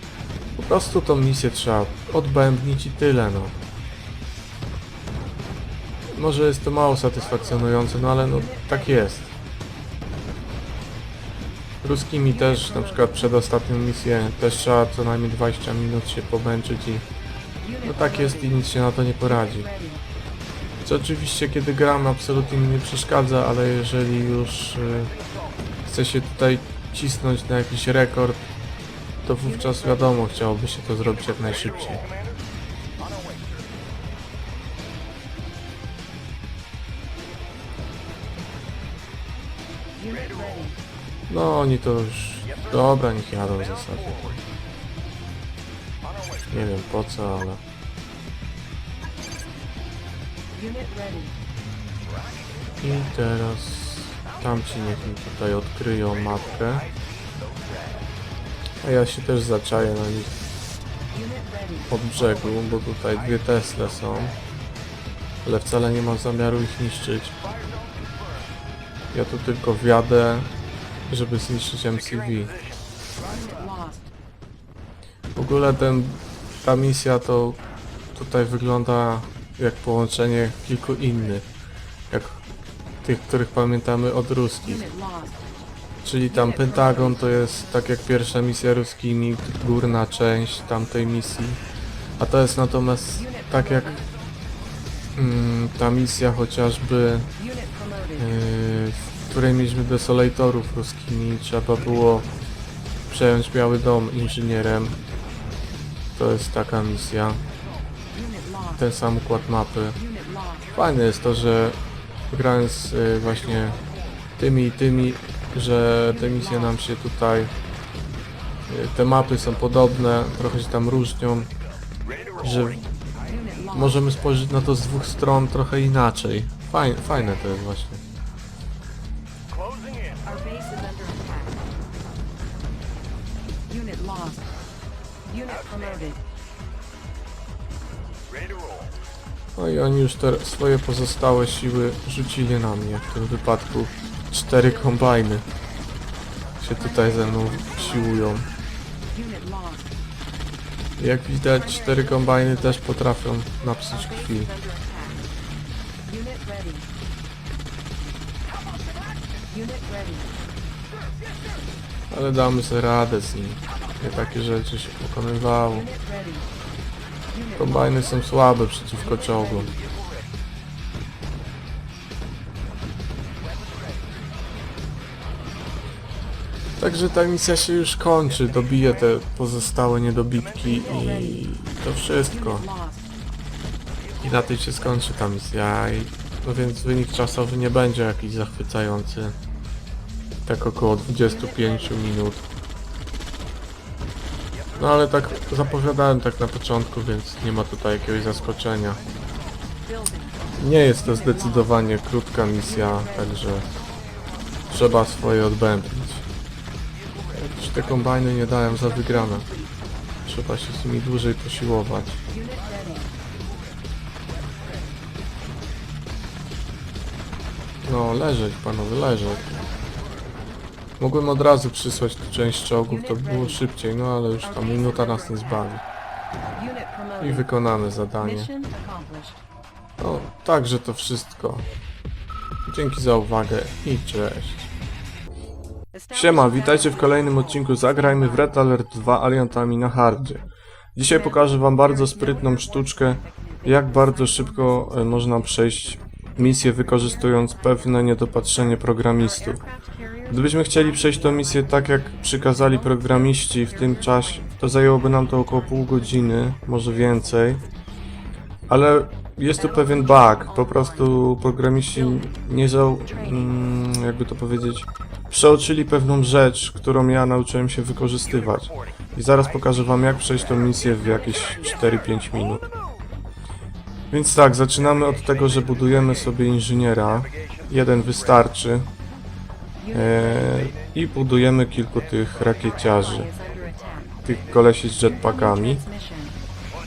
Po prostu tą misję trzeba odbębnić i tyle, no. Może jest to mało satysfakcjonujące, no ale no tak jest. Ruskimi też, na przykład przed ostatnią misję, też trzeba co najmniej 20 minut się pomęczyć i no tak jest i nic się na to nie poradzi. Co oczywiście kiedy gram absolutnie mi nie przeszkadza, ale jeżeli już chce się tutaj cisnąć na jakiś rekord, to wówczas wiadomo, chciałoby się to zrobić jak najszybciej. No oni to już... Dobra, niech jadą w zasadzie. Nie wiem po co, ale... I teraz... Tamci niech mi tutaj odkryją mapkę. A ja się też zaczaję na nich od brzegu, bo tutaj dwie Tesle są. Ale wcale nie mam zamiaru ich niszczyć. Ja tu tylko wjadę, żeby zniszczyć MCV. W ogóle ta misja to tutaj wygląda jak połączenie kilku innych, jak tych, których pamiętamy od ruskich. Czyli tam Pentagon to jest tak jak pierwsza misja ruskimi, górna część tamtej misji. A to jest natomiast tak jak ta misja chociażby, w której mieliśmy Desolatorów ruskimi, trzeba było przejąć Biały Dom inżynierem. To jest taka misja. Ten sam układ mapy. Fajne jest to, że grając właśnie tymi i tymi, że te misje nam się tutaj, te mapy są podobne, trochę się tam różnią, że możemy spojrzeć na to z dwóch stron trochę inaczej. Fajne to jest właśnie. Our base is under attack. Unit lost. Unit promoted. No i oni już te swoje pozostałe siły rzucili na mnie. W tym wypadku 4 kombajny się tutaj ze mną siłują. Unit lost. Jak widać 4 kombajny też potrafią napsuć krwi. Under attack. Unit ready. Unit ready. Ale damy sobie radę z nim. Nie takie rzeczy się pokonywało. Unit ready. Kombajny są słabe przeciwko czołgom. Także ta misja się już kończy, dobiję te pozostałe niedobitki i to wszystko. Lost. I na tym się skończy ta misja, no więc wynik czasowy nie będzie jakiś zachwycający. Tak około 25 minut. No ale tak zapowiadałem tak na początku, więc nie ma tutaj jakiegoś zaskoczenia. Nie jest to zdecydowanie krótka misja, także trzeba swoje odbębnić. Jakieś te kombajny nie dają za wygrane. Trzeba się z nimi dłużej posiłować. No, leżeć panowie, leżeć. Mogłem od razu przysłać tu część czołgów, to by było szybciej, no ale już tam minuta nas nie zbawi. Unit I promoted. wykonane zadanie. Mission accomplished. No, także to wszystko. Dzięki za uwagę i cześć. Siema, witajcie w kolejnym odcinku Zagrajmy w Red Alert 2 aliantami na hardzie. Dzisiaj pokażę wam bardzo sprytną sztuczkę, jak bardzo szybko można przejść misję wykorzystując pewne niedopatrzenie programistów. Gdybyśmy chcieli przejść tę misję tak jak przykazali programiści w tym czasie, to zajęłoby nam to około pół godziny, może więcej. Ale jest tu pewien bug, po prostu programiści nie jakby to powiedzieć, przeoczyli pewną rzecz, którą ja nauczyłem się wykorzystywać. I zaraz pokażę wam jak przejść tą misję w jakieś 4-5 minut. Więc tak, zaczynamy od tego, że budujemy sobie inżyniera. Jeden wystarczy. I budujemy kilku tych rakieciarzy. Tych kolesi z jetpackami.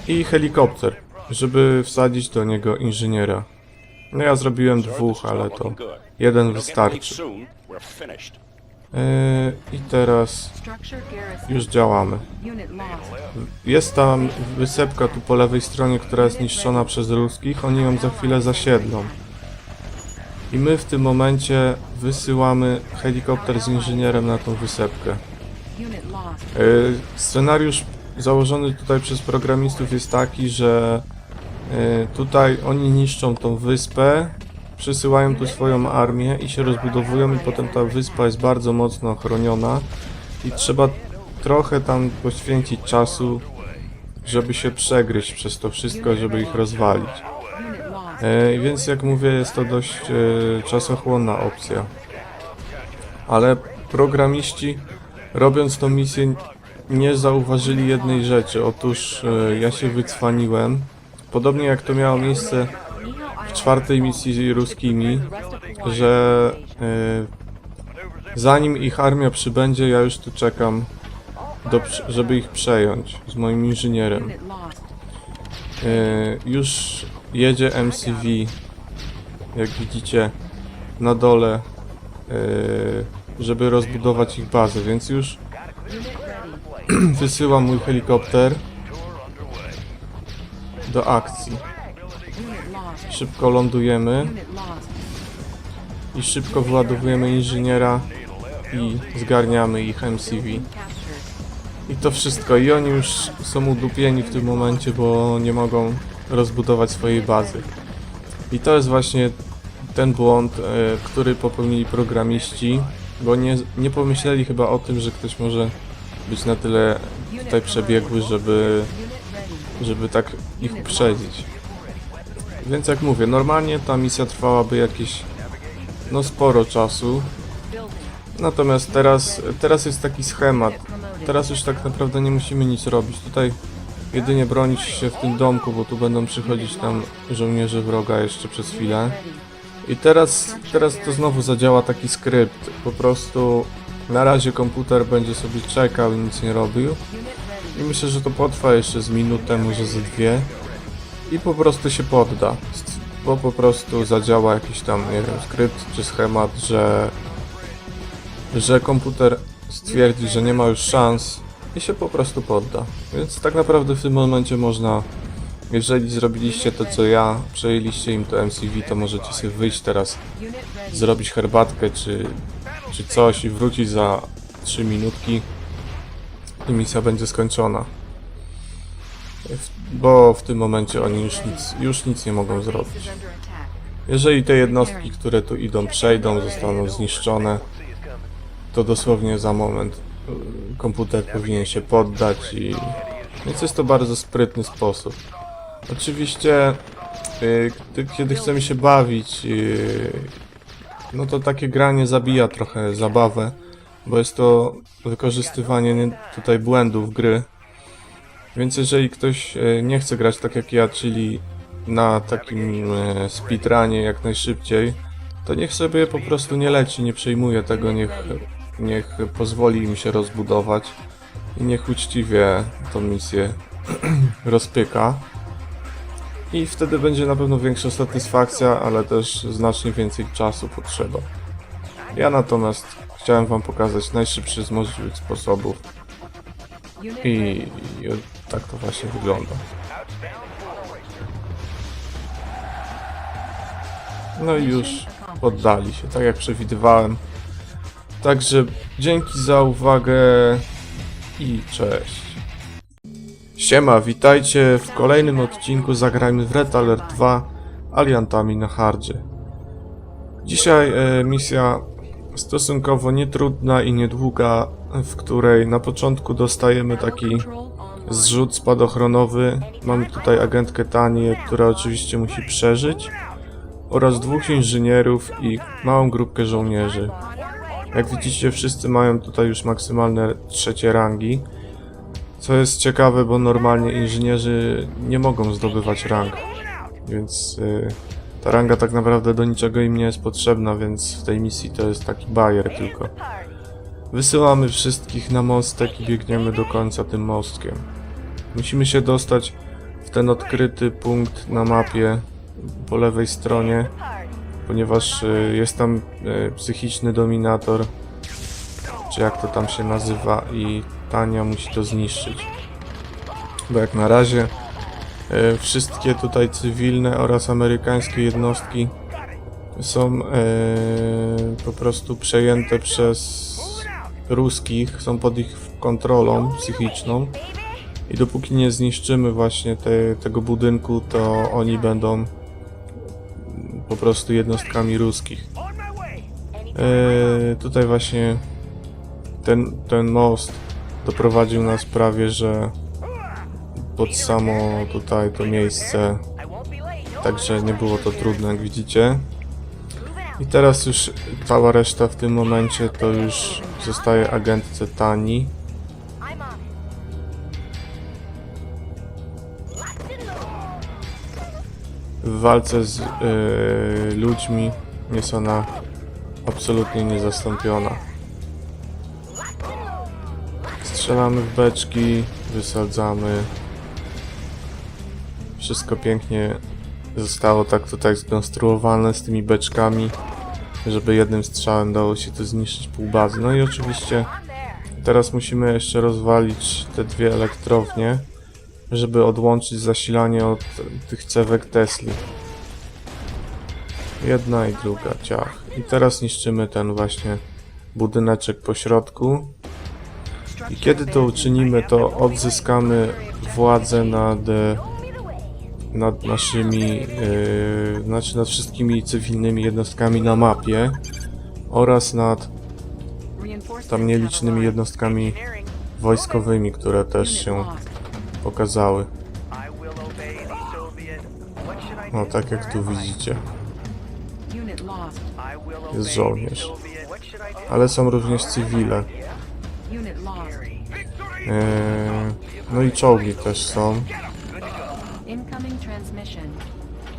I helikopter, żeby wsadzić do niego inżyniera. No ja zrobiłem dwóch, ale to jeden wystarczy. I teraz Structure garrison. już działamy. Unit lost. Jest tam wysepka tu po lewej stronie, która jest niszczona przez ruskich. Oni ją za chwilę zasiedlą. I my w tym momencie wysyłamy helikopter z inżynierem na tą wysepkę. Unit lost. Scenariusz założony tutaj przez programistów jest taki, że tutaj oni niszczą tą wyspę, przysyłają tu swoją armię i się rozbudowują i potem ta wyspa jest bardzo mocno ochroniona i trzeba trochę tam poświęcić czasu, żeby się przegryźć przez to wszystko, żeby ich rozwalić. Unit lost. Więc jak mówię, jest to dość czasochłonna opcja. Ale programiści, robiąc tą misję, nie zauważyli jednej rzeczy. Otóż ja się wycwaniłem. Podobnie jak to miało miejsce w czwartej misji z ruskimi, że zanim ich armia przybędzie, ja już tu czekam, żeby ich przejąć z moim inżynierem. Unit lost. Już jedzie MCV, jak widzicie, na dole, żeby rozbudować ich bazę, więc już Unit ready. wysyłam mój helikopter do akcji. Unit lost. Szybko lądujemy Unit lost. i szybko wyładowujemy inżyniera i zgarniamy ich MCV. Captured. I to wszystko. I oni już są udupieni w tym momencie, bo nie mogą rozbudować swojej bazy. I to jest właśnie ten błąd, który popełnili programiści, bo nie pomyśleli chyba o tym, że ktoś może być na tyle tutaj przebiegły, żeby tak ich uprzedzić. Więc jak mówię, normalnie ta misja trwałaby jakieś no sporo czasu. Natomiast teraz jest taki schemat. Teraz już tak naprawdę nie musimy nic robić. Tutaj jedynie bronić się w tym domku, bo tu będą przychodzić tam żołnierze wroga jeszcze przez chwilę. I teraz to znowu zadziała taki skrypt. Po prostu na razie komputer będzie sobie czekał i nic nie robił. I myślę, że to potrwa jeszcze z minutę, może ze dwie. I po prostu się podda. Bo po prostu zadziała jakiś tam, nie wiem, skrypt czy schemat, że komputer stwierdzi, że nie ma już szans i się po prostu podda. Więc tak naprawdę w tym momencie można, jeżeli zrobiliście to co ja, przejęliście im to MCV, to możecie sobie wyjść teraz, zrobić herbatkę czy coś i wrócić za 3 minutki i misja będzie skończona. Bo w tym momencie oni już nic nie mogą zrobić. Jeżeli te jednostki, które tu idą, przejdą, zostaną zniszczone, to dosłownie za moment komputer powinien się poddać więc jest to bardzo sprytny sposób. Oczywiście kiedy chcemy się bawić, no to takie granie zabija trochę zabawę, bo jest to wykorzystywanie tutaj błędów gry. Więc jeżeli ktoś nie chce grać tak jak ja, czyli na takim speedrunie jak najszybciej, to niech sobie po prostu nie leci, nie przejmuje tego, niech pozwoli im się rozbudować i niech uczciwie tą misję rozpyka. I wtedy będzie na pewno większa satysfakcja, ale też znacznie więcej czasu potrzeba. Ja natomiast chciałem wam pokazać najszybszy z możliwych sposobów i tak to właśnie wygląda. No i już poddali się, tak jak przewidywałem. Także dzięki za uwagę i cześć. Siema, witajcie w kolejnym odcinku Zagrajmy w Red Alert 2 aliantami na hardzie. Dzisiaj misja stosunkowo nietrudna i niedługa, w której na początku dostajemy taki zrzut spadochronowy. Mamy tutaj agentkę Tanię, która oczywiście musi przeżyć, oraz 2 inżynierów i małą grupkę żołnierzy. Jak widzicie, wszyscy mają tutaj już maksymalne 3 rangi, co jest ciekawe, bo normalnie inżynierzy nie mogą zdobywać rang, więc ta ranga tak naprawdę do niczego im nie jest potrzebna, więc w tej misji to jest taki bajer tylko. Wysyłamy wszystkich na mostek i biegniemy do końca tym mostkiem. Musimy się dostać w ten odkryty punkt na mapie po lewej stronie, ponieważ jest tam psychiczny dominator, czy jak to tam się nazywa, i Tania musi to zniszczyć. Bo jak na razie wszystkie tutaj cywilne oraz amerykańskie jednostki są po prostu przejęte przez ruskich, są pod ich kontrolą psychiczną i dopóki nie zniszczymy właśnie tego budynku, to oni będą po prostu jednostkami ruskich. Tutaj właśnie ten most doprowadził nas prawie że pod samo tutaj to miejsce, także nie było to trudne, jak widzicie. I teraz już cała reszta w tym momencie to już zostaje agentce Tani. W walce z ludźmi jest ona absolutnie niezastąpiona. Strzelamy w beczki, wysadzamy. Wszystko pięknie zostało tak tutaj skonstruowane z tymi beczkami, żeby jednym strzałem dało się to zniszczyć pół bazy. No i oczywiście teraz musimy jeszcze rozwalić te 2 elektrownie, żeby odłączyć zasilanie od tych cewek Tesli. Jedna i druga, ciach. I teraz niszczymy ten właśnie budyneczek po środku. I kiedy to uczynimy, to odzyskamy władzę nad naszymi, znaczy nad wszystkimi cywilnymi jednostkami na mapie oraz nad tam nielicznymi jednostkami wojskowymi, które też się pokazały. No tak jak tu widzicie. Jest żołnierz. Ale są również cywile. No i czołgi też są.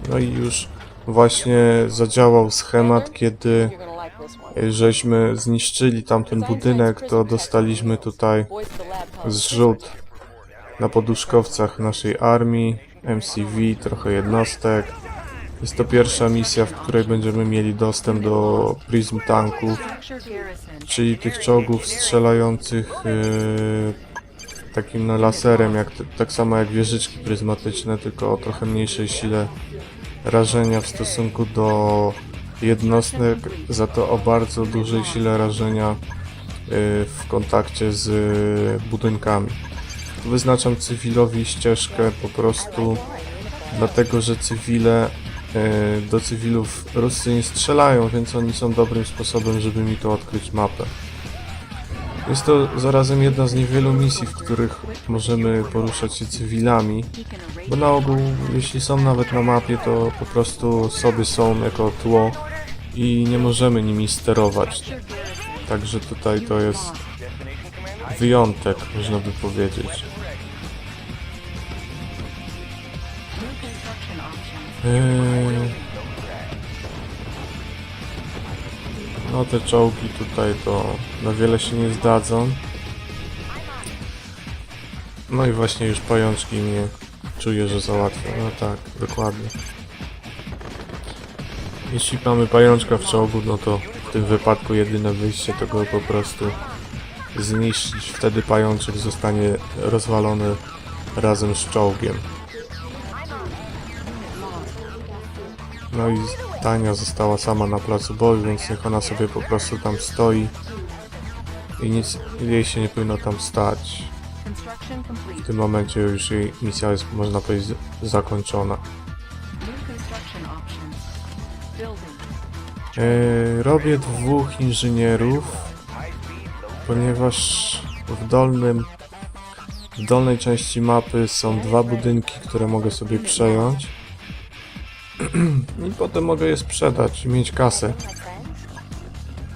No i już właśnie zadziałał schemat, kiedy żeśmy zniszczyli tamten budynek, to dostaliśmy tutaj zrzut na poduszkowcach naszej armii, MCV, trochę jednostek. Jest to pierwsza misja, w której będziemy mieli dostęp do prism tanków, czyli tych czołgów strzelających takim laserem, tak samo jak wieżyczki pryzmatyczne, tylko o trochę mniejszej sile rażenia w stosunku do jednostek, za to o bardzo dużej sile rażenia w kontakcie z budynkami. Wyznaczam cywilowi ścieżkę po prostu dlatego, że do cywilów Ruscy nie strzelają, więc oni są dobrym sposobem, żeby mi to odkryć mapę. Jest to zarazem jedna z niewielu misji, w których możemy poruszać się cywilami, bo na ogół, jeśli są nawet na mapie, to po prostu sobie są jako tło i nie możemy nimi sterować. Także tutaj to jest wyjątek, można by powiedzieć. No te czołgi tutaj to na wiele się nie zdadzą. No i właśnie już pajączki mnie czuję, że załatwią. No tak, dokładnie. Jeśli mamy pajączka w czołgu, no to w tym wypadku jedyne wyjście to go po prostu zniszczyć. Wtedy pajączek zostanie rozwalony razem z czołgiem. No i Tania została sama na placu boju, więc niech ona sobie po prostu tam stoi i nic jej się nie powinno tam stać. Construction complete. W tym momencie już jej misja jest, można powiedzieć, zakończona. New construction options. Building. Robię 2 inżynierów, ponieważ w dolnej części mapy są 2 budynki, które mogę sobie przejąć. I potem mogę je sprzedać i mieć kasę.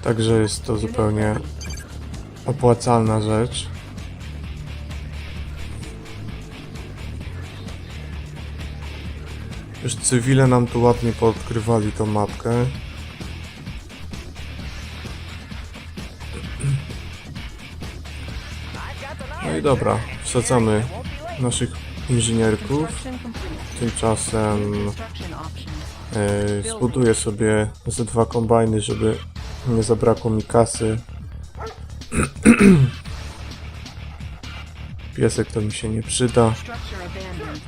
Także jest to zupełnie opłacalna rzecz. Już cywile nam tu ładnie poodkrywali tą mapkę. No i dobra, wsadzamy naszych inżynierków. Construction complete. Tymczasem Construction options. zbuduję sobie ze 2 kombajny, żeby nie zabrakło mi kasy. Piesek to mi się nie przyda. Structure abandoned.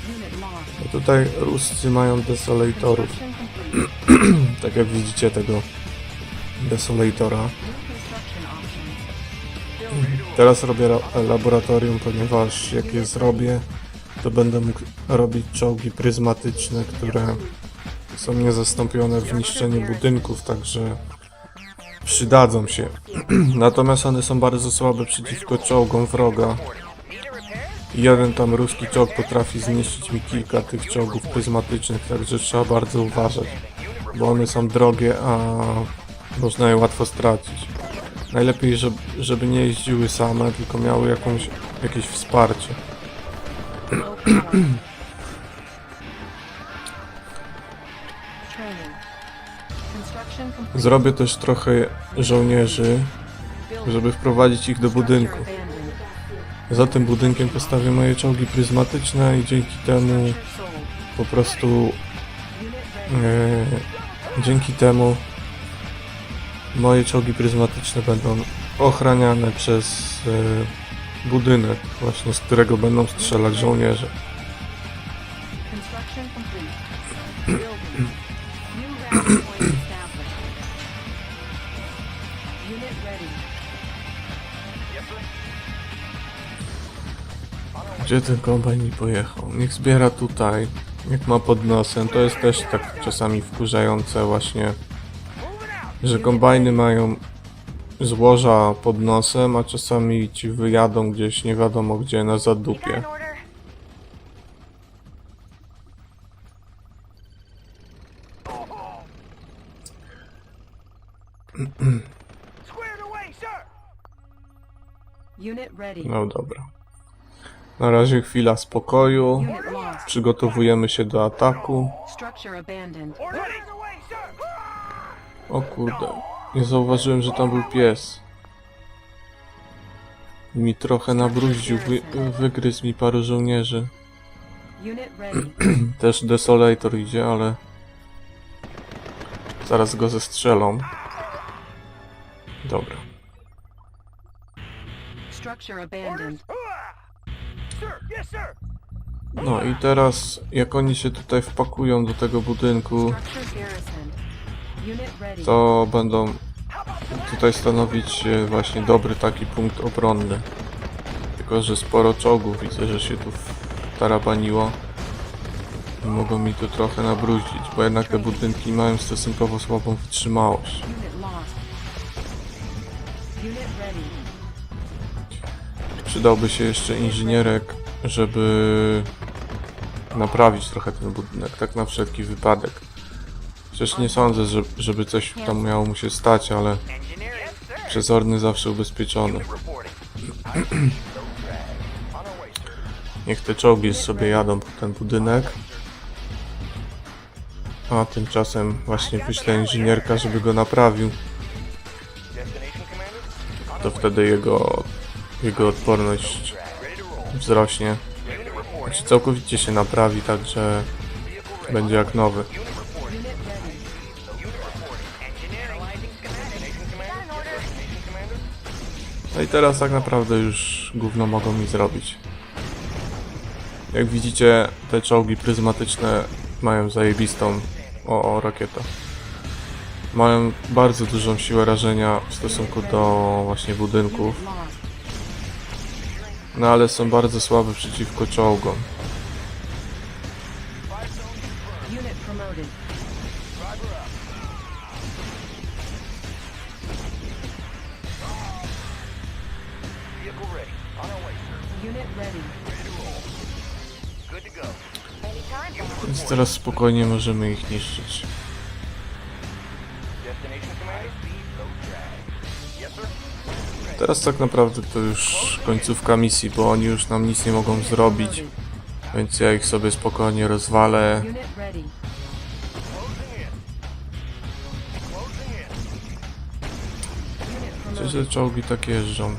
Unit lost. No tutaj Ruscy mają desolatorów. Construction complete. Tak jak widzicie tego desolatora. New construction options. Building. Teraz robię laboratorium, ponieważ jak je zrobię, to będę mógł robić czołgi pryzmatyczne, które są niezastąpione w niszczeniu budynków, także przydadzą się. Natomiast one są bardzo słabe przeciwko czołgom wroga. I jeden tam ruski czołg potrafi zniszczyć mi kilka tych czołgów pryzmatycznych, także trzeba bardzo uważać, bo one są drogie, a można je łatwo stracić. Najlepiej, żeby nie jeździły same, tylko miały jakieś wsparcie. Training. Construction complete. Zrobię też trochę żołnierzy, żeby wprowadzić ich do budynku. Abandoned. Za tym budynkiem postawię moje czołgi pryzmatyczne i dzięki temu Sold. po prostu Unit ready. dzięki temu moje czołgi pryzmatyczne będą ochraniane przez budynek, właśnie z którego będą strzelać żołnierze. Construction complete. Building. New rally point established. Unit ready. Gdzie ten kombajn mi pojechał? Niech zbiera tutaj, jak ma pod nosem. To jest też tak czasami wkurzające właśnie, że kombajny mają złoża pod nosem, a czasami ci wyjadą gdzieś nie wiadomo gdzie na zadupie. Squared away, sir! Unit ready. No dobra. Na razie chwila spokoju. Unit lost. Przygotowujemy się do ataku. Structure abandoned. Orders away, sir! O kurde. Nie zauważyłem, że tam był pies. Mi trochę nabruździł, wygryzł mi paru żołnierzy. Unit ready. Też desolator idzie, ale zaraz go zestrzelą. Dobra. Structure abandoned. Sir, yes, sir! No i teraz jak oni się tutaj wpakują do tego budynku, Structure garrisoned. Unit ready. to będą tutaj stanowić właśnie dobry taki punkt obronny. Tylko że sporo czołgów widzę, że się tu tarabaniło. I mogą mi to trochę nabrudzić, bo jednak te budynki mają stosunkowo słabą wytrzymałość. Unit lost. Unit ready. Przydałby się jeszcze inżynierek, żeby naprawić trochę ten budynek, tak na wszelki wypadek. Przecież nie sądzę, żeby coś tam miało mu się stać, ale przezorny zawsze ubezpieczony. Niech te czołgi sobie jadą po ten budynek. A tymczasem właśnie wyślę inżynierka, żeby go naprawił. To wtedy jego odporność wzrośnie. Znaczy całkowicie się naprawi, także będzie jak nowy. No i teraz tak naprawdę już gówno mogą mi zrobić. Jak widzicie, te czołgi pryzmatyczne mają zajebistą rakietę. Mają bardzo dużą siłę rażenia w stosunku do właśnie budynków. No ale są bardzo słabe przeciwko czołgom. Unit promoted. Unit ready. Więc teraz spokojnie możemy ich niszczyć. Teraz tak naprawdę to już końcówka misji, bo oni już nam nic nie mogą zrobić. Więc ja ich sobie spokojnie rozwalę. Unit ready. Przecież te czołgi tak jeżdżą.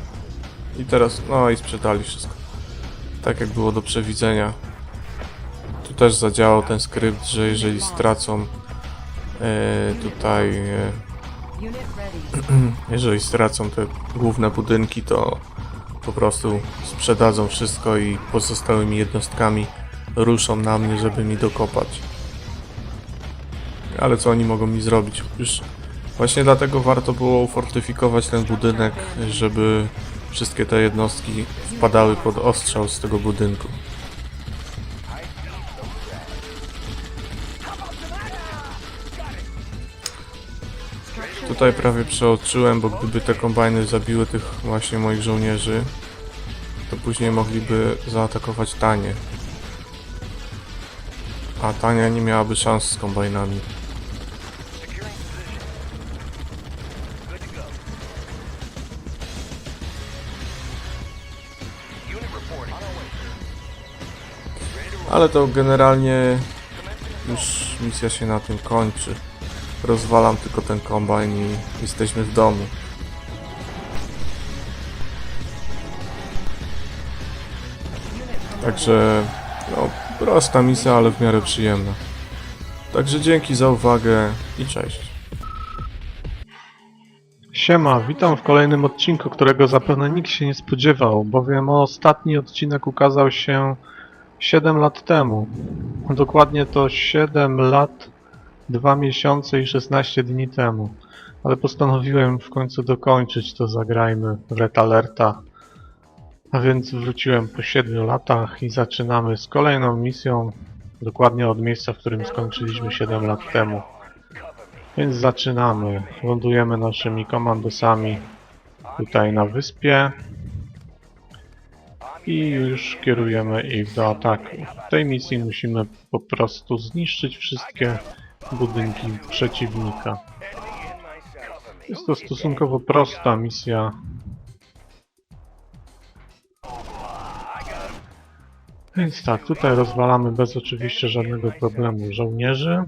I teraz, no i sprzedali wszystko. Tak jak było do przewidzenia. Tu też zadziałał ten skrypt, że jeżeli stracą Unit ready. jeżeli stracą te główne budynki, to po prostu sprzedadzą wszystko i pozostałymi jednostkami ruszą na mnie, żeby mi dokopać. Ale co oni mogą mi zrobić? Już właśnie dlatego warto było ufortyfikować ten budynek, żeby wszystkie te jednostki wpadały pod ostrzał z tego budynku. Tutaj prawie przeoczyłem, bo gdyby te kombajny zabiły tych właśnie moich żołnierzy, to później mogliby zaatakować Tanię. A Tania nie miałaby szans z kombajnami. Ale to generalnie już misja się na tym kończy. Rozwalam tylko ten kombajn i jesteśmy w domu. Także no, prosta misja, ale w miarę przyjemna. Także dzięki za uwagę i cześć. Siema, witam w kolejnym odcinku, którego zapewne nikt się nie spodziewał, bowiem ostatni odcinek ukazał się 7 lat temu. Dokładnie to 7 lat, 2 miesiące i 16 dni temu. Ale postanowiłem w końcu dokończyć to Zagrajmy w Red Alerta. A więc wróciłem po 7 latach i zaczynamy z kolejną misją, dokładnie od miejsca, w którym skończyliśmy 7 lat temu. Więc zaczynamy. Lądujemy naszymi komandosami tutaj na wyspie i już kierujemy ich do ataku. W tej misji musimy po prostu zniszczyć wszystkie budynki przeciwnika. Jest to stosunkowo prosta misja. Więc tak, tutaj rozwalamy bez oczywiście żadnego problemu żołnierzy.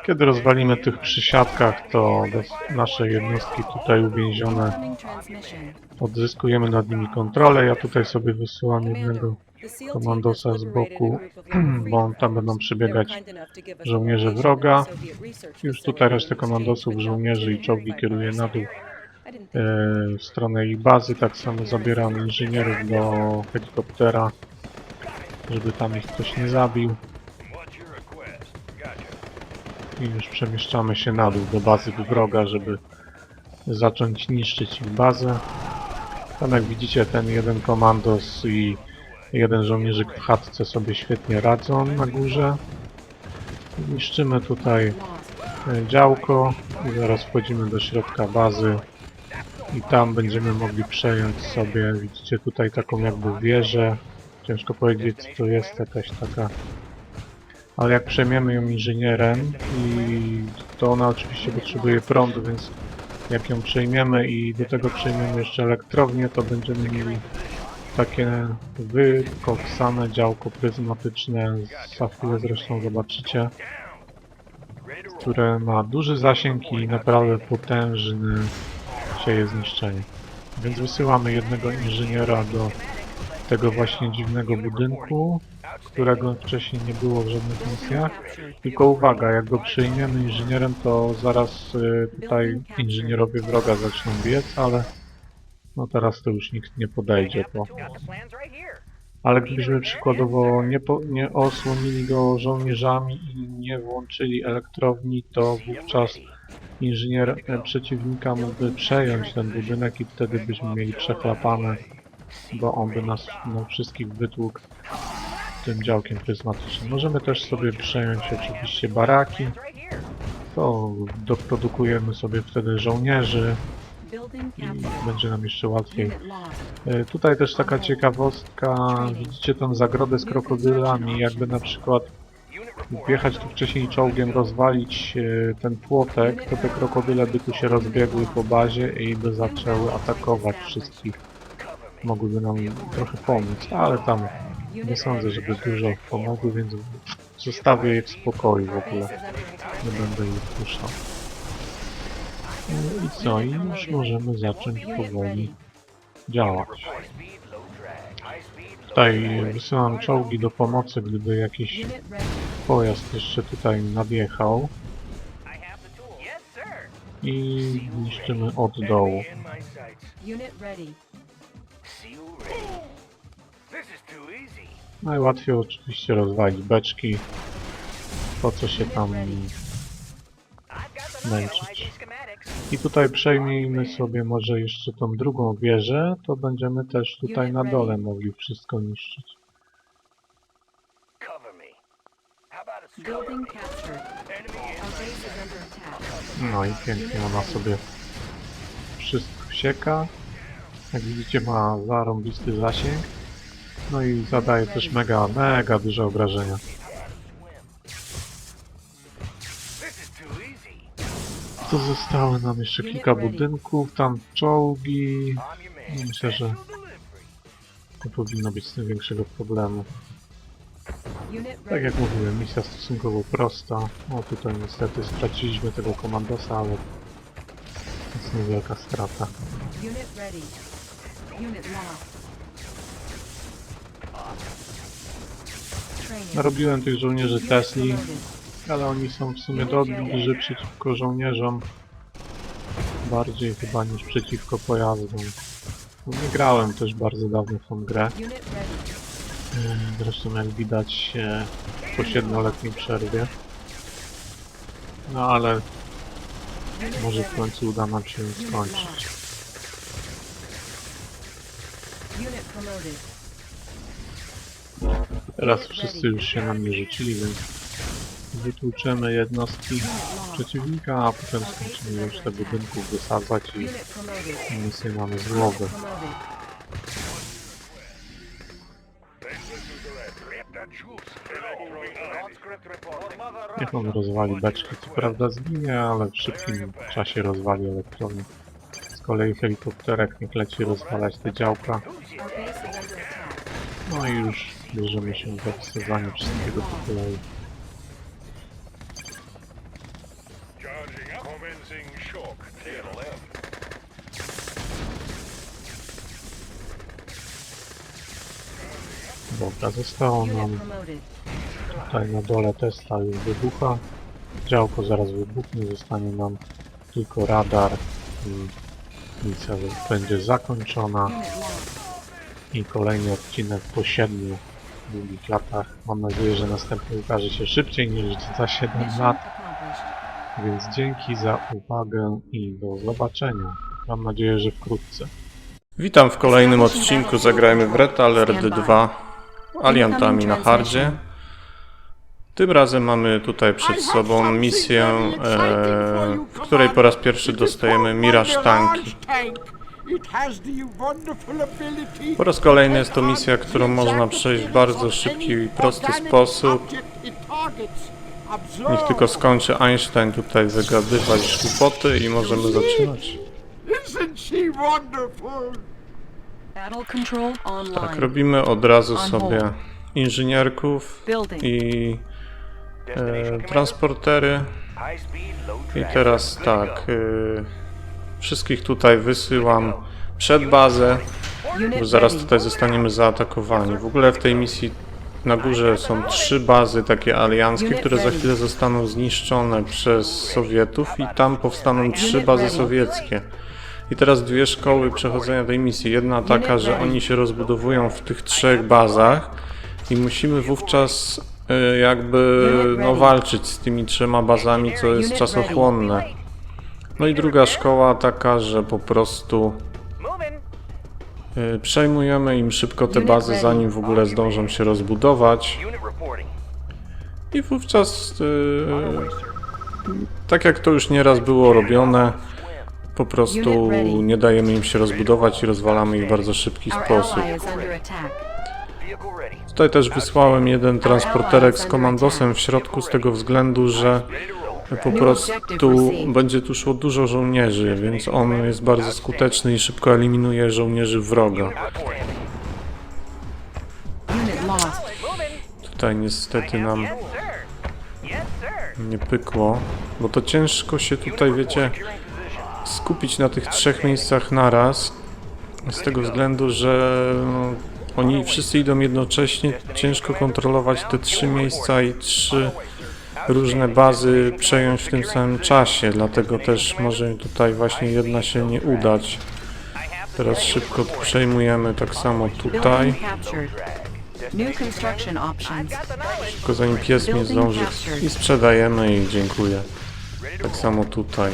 Kiedy rozwalimy tych przy siatkach, to nasze jednostki tutaj uwięzione Incoming transmission. odzyskujemy nad nimi kontrolę. Ja tutaj sobie wysyłam jednego The SEAL team komandosa has z liberated boku, a group of local bo tam freedom będą fighters. przebiegać They were kind enough to give us żołnierze location wroga. of the Soviet research Już facility tutaj in resztę exchange komandosów, for the żołnierzy i opportunity czołgi to fight kieruję for na our dół security. I didn't think w stronę ich bazy. Tak samo zabieram inżynierów do helikoptera, żeby tam ich ktoś nie zabił. I już przemieszczamy się na dół do bazy wroga, żeby zacząć niszczyć ich bazę. Tam jak widzicie ten jeden komandos i Jeden żołnierzyk w chatce sobie świetnie radzą na górze. Niszczymy tutaj działko i zaraz wchodzimy do środka bazy i tam będziemy mogli przejąć sobie, widzicie tutaj taką jakby wieżę. Ciężko powiedzieć co to jest, jakaś taka, ale jak przejmiemy ją inżynierem i to ona oczywiście potrzebuje prądu, więc jak ją przejmiemy i do tego przejmiemy jeszcze elektrownię, to będziemy mieli takie wykoksane działko pryzmatyczne, za chwilę zresztą zobaczycie, które ma duży zasięg i naprawdę potężny sieje zniszczenie. Więc wysyłamy jednego inżyniera do tego właśnie dziwnego budynku, którego wcześniej nie było w żadnych misjach. Tylko uwaga, jak go przyjmiemy inżynierem, to zaraz tutaj inżynierowie wroga zaczną biec, ale no teraz to już nikt nie podejdzie, bo... Ale gdybyśmy przykładowo nie osłonili go żołnierzami i nie włączyli elektrowni, to wówczas inżynier przeciwnika mógłby przejąć ten budynek i wtedy byśmy mieli przechlapane, bo on by nas wszystkich wytłukł tym działkiem pryzmatycznym. Możemy też sobie przejąć oczywiście baraki, to doprodukujemy sobie wtedy żołnierzy i będzie nam jeszcze łatwiej. Tutaj też taka ciekawostka, widzicie tą zagrodę z krokodylami, jakby na przykład wjechać tu wcześniej czołgiem, rozwalić ten płotek, to te krokodyle by tu się rozbiegły po bazie i by zaczęły atakować wszystkich. Mogłyby nam trochę pomóc, ale tam nie sądzę, żeby dużo pomogły, więc zostawię je w spokoju w ogóle. Nie będę ich puszczał. No i co? I już możemy zacząć powoli działać. Tutaj wysyłam czołgi do pomocy, gdyby jakiś pojazd jeszcze tutaj nadjechał. I niszczymy od dołu. Najłatwiej oczywiście rozwalić beczki. Po co się tam męczyć. I tutaj przejmijmy sobie może jeszcze tą drugą wieżę, to będziemy też tutaj na dole mogli wszystko niszczyć. No i pięknie ona sobie wszystko wsieka. Jak widzicie ma zarąbisty zasięg. No i zadaje też mega duże obrażenia. To zostało nam jeszcze kilka budynków, tam czołgi. No myślę, że nie powinno być z tym większego problemu. Tak jak mówiłem, misja stosunkowo prosta. O, tutaj niestety straciliśmy tego komandosa, ale jest niewielka strata. Narobiłem tych żołnierzy Tesli, ale oni są w sumie dobrzy przeciwko żołnierzom, bardziej chyba niż przeciwko pojazdom. Nie grałem też bardzo dawno w tą grę. Zresztą jak widać po 7-letniej przerwie. No ale może w końcu uda nam się skończyć. Teraz wszyscy już się na mnie rzucili, więc wytłuczemy jednostki przeciwnika, a potem skończymy już te budynków wysadzać i misję mamy z głowy. Niech on rozwali beczki, co prawda zginie, ale w szybkim czasie rozwali elektrownię. Z kolei helikopterek niech leci rozwalać te działka. No i już bierzemy się za wsadzanie wszystkiego po kolei. Dobra, zostało nam tutaj na dole Tesla już wybucha. Działko zaraz wybuchnie, zostanie nam tylko radar i misja będzie zakończona. I kolejny odcinek po 7 długich latach. Mam nadzieję, że następny ukaże się szybciej niż za 7 lat. Więc dzięki za uwagę i do zobaczenia. Mam nadzieję, że wkrótce. Witam w kolejnym odcinku Zagrajmy w Red Alert 2. aliantami na hardzie. Tym razem mamy tutaj przed sobą misję, w której po raz pierwszy dostajemy Mirage tanki. Po raz kolejny jest to misja, którą można przejść w bardzo szybki i prosty sposób. Niech tylko skończy Einstein tutaj wygadywać głupoty i możemy zaczynać. Battle control online. Tak, robimy od razu sobie inżynierków i transportery. High speed, low I drag. teraz tak, wszystkich tutaj wysyłam przed bazę, bo zaraz tutaj zostaniemy zaatakowani. W ogóle w tej misji na górze są 3 bazy takie alianckie, które za chwilę zostaną zniszczone przez Sowietów i tam powstaną 3 bazy sowieckie. I teraz 2 szkoły przechodzenia tej misji. Jedna taka, że oni się rozbudowują w tych 3 bazach i musimy wówczas jakby no, walczyć z tymi 3 bazami, co jest czasochłonne. No i druga szkoła taka, że po prostu Moving. przejmujemy im szybko te bazy, zanim w ogóle zdążą się rozbudować. Unit reporting. I wówczas, tak jak to już nieraz było robione, po prostu nie dajemy im się rozbudować i rozwalamy ich w bardzo szybki Our sposób. ally is under attack. Vehicle ready. Tutaj też wysłałem jeden transporterek z komandosem w środku z tego względu, że po prostu będzie tu szło dużo żołnierzy, więc on jest bardzo skuteczny i szybko eliminuje żołnierzy wroga. Unit lost. Tutaj niestety nam Yes, sir. Yes, sir. nie pykło, bo to ciężko się tutaj, wiecie, skupić na tych 3 miejscach naraz, z tego względu, że no, oni wszyscy idą jednocześnie, ciężko kontrolować te 3 miejsca i 3 różne bazy przejąć w tym samym czasie, dlatego też może tutaj właśnie jedna się nie udać. Teraz szybko przejmujemy tak samo tutaj, Building captured. New construction options. tylko zanim pies mnie zdąży i sprzedajemy i dziękuję. Tak samo tutaj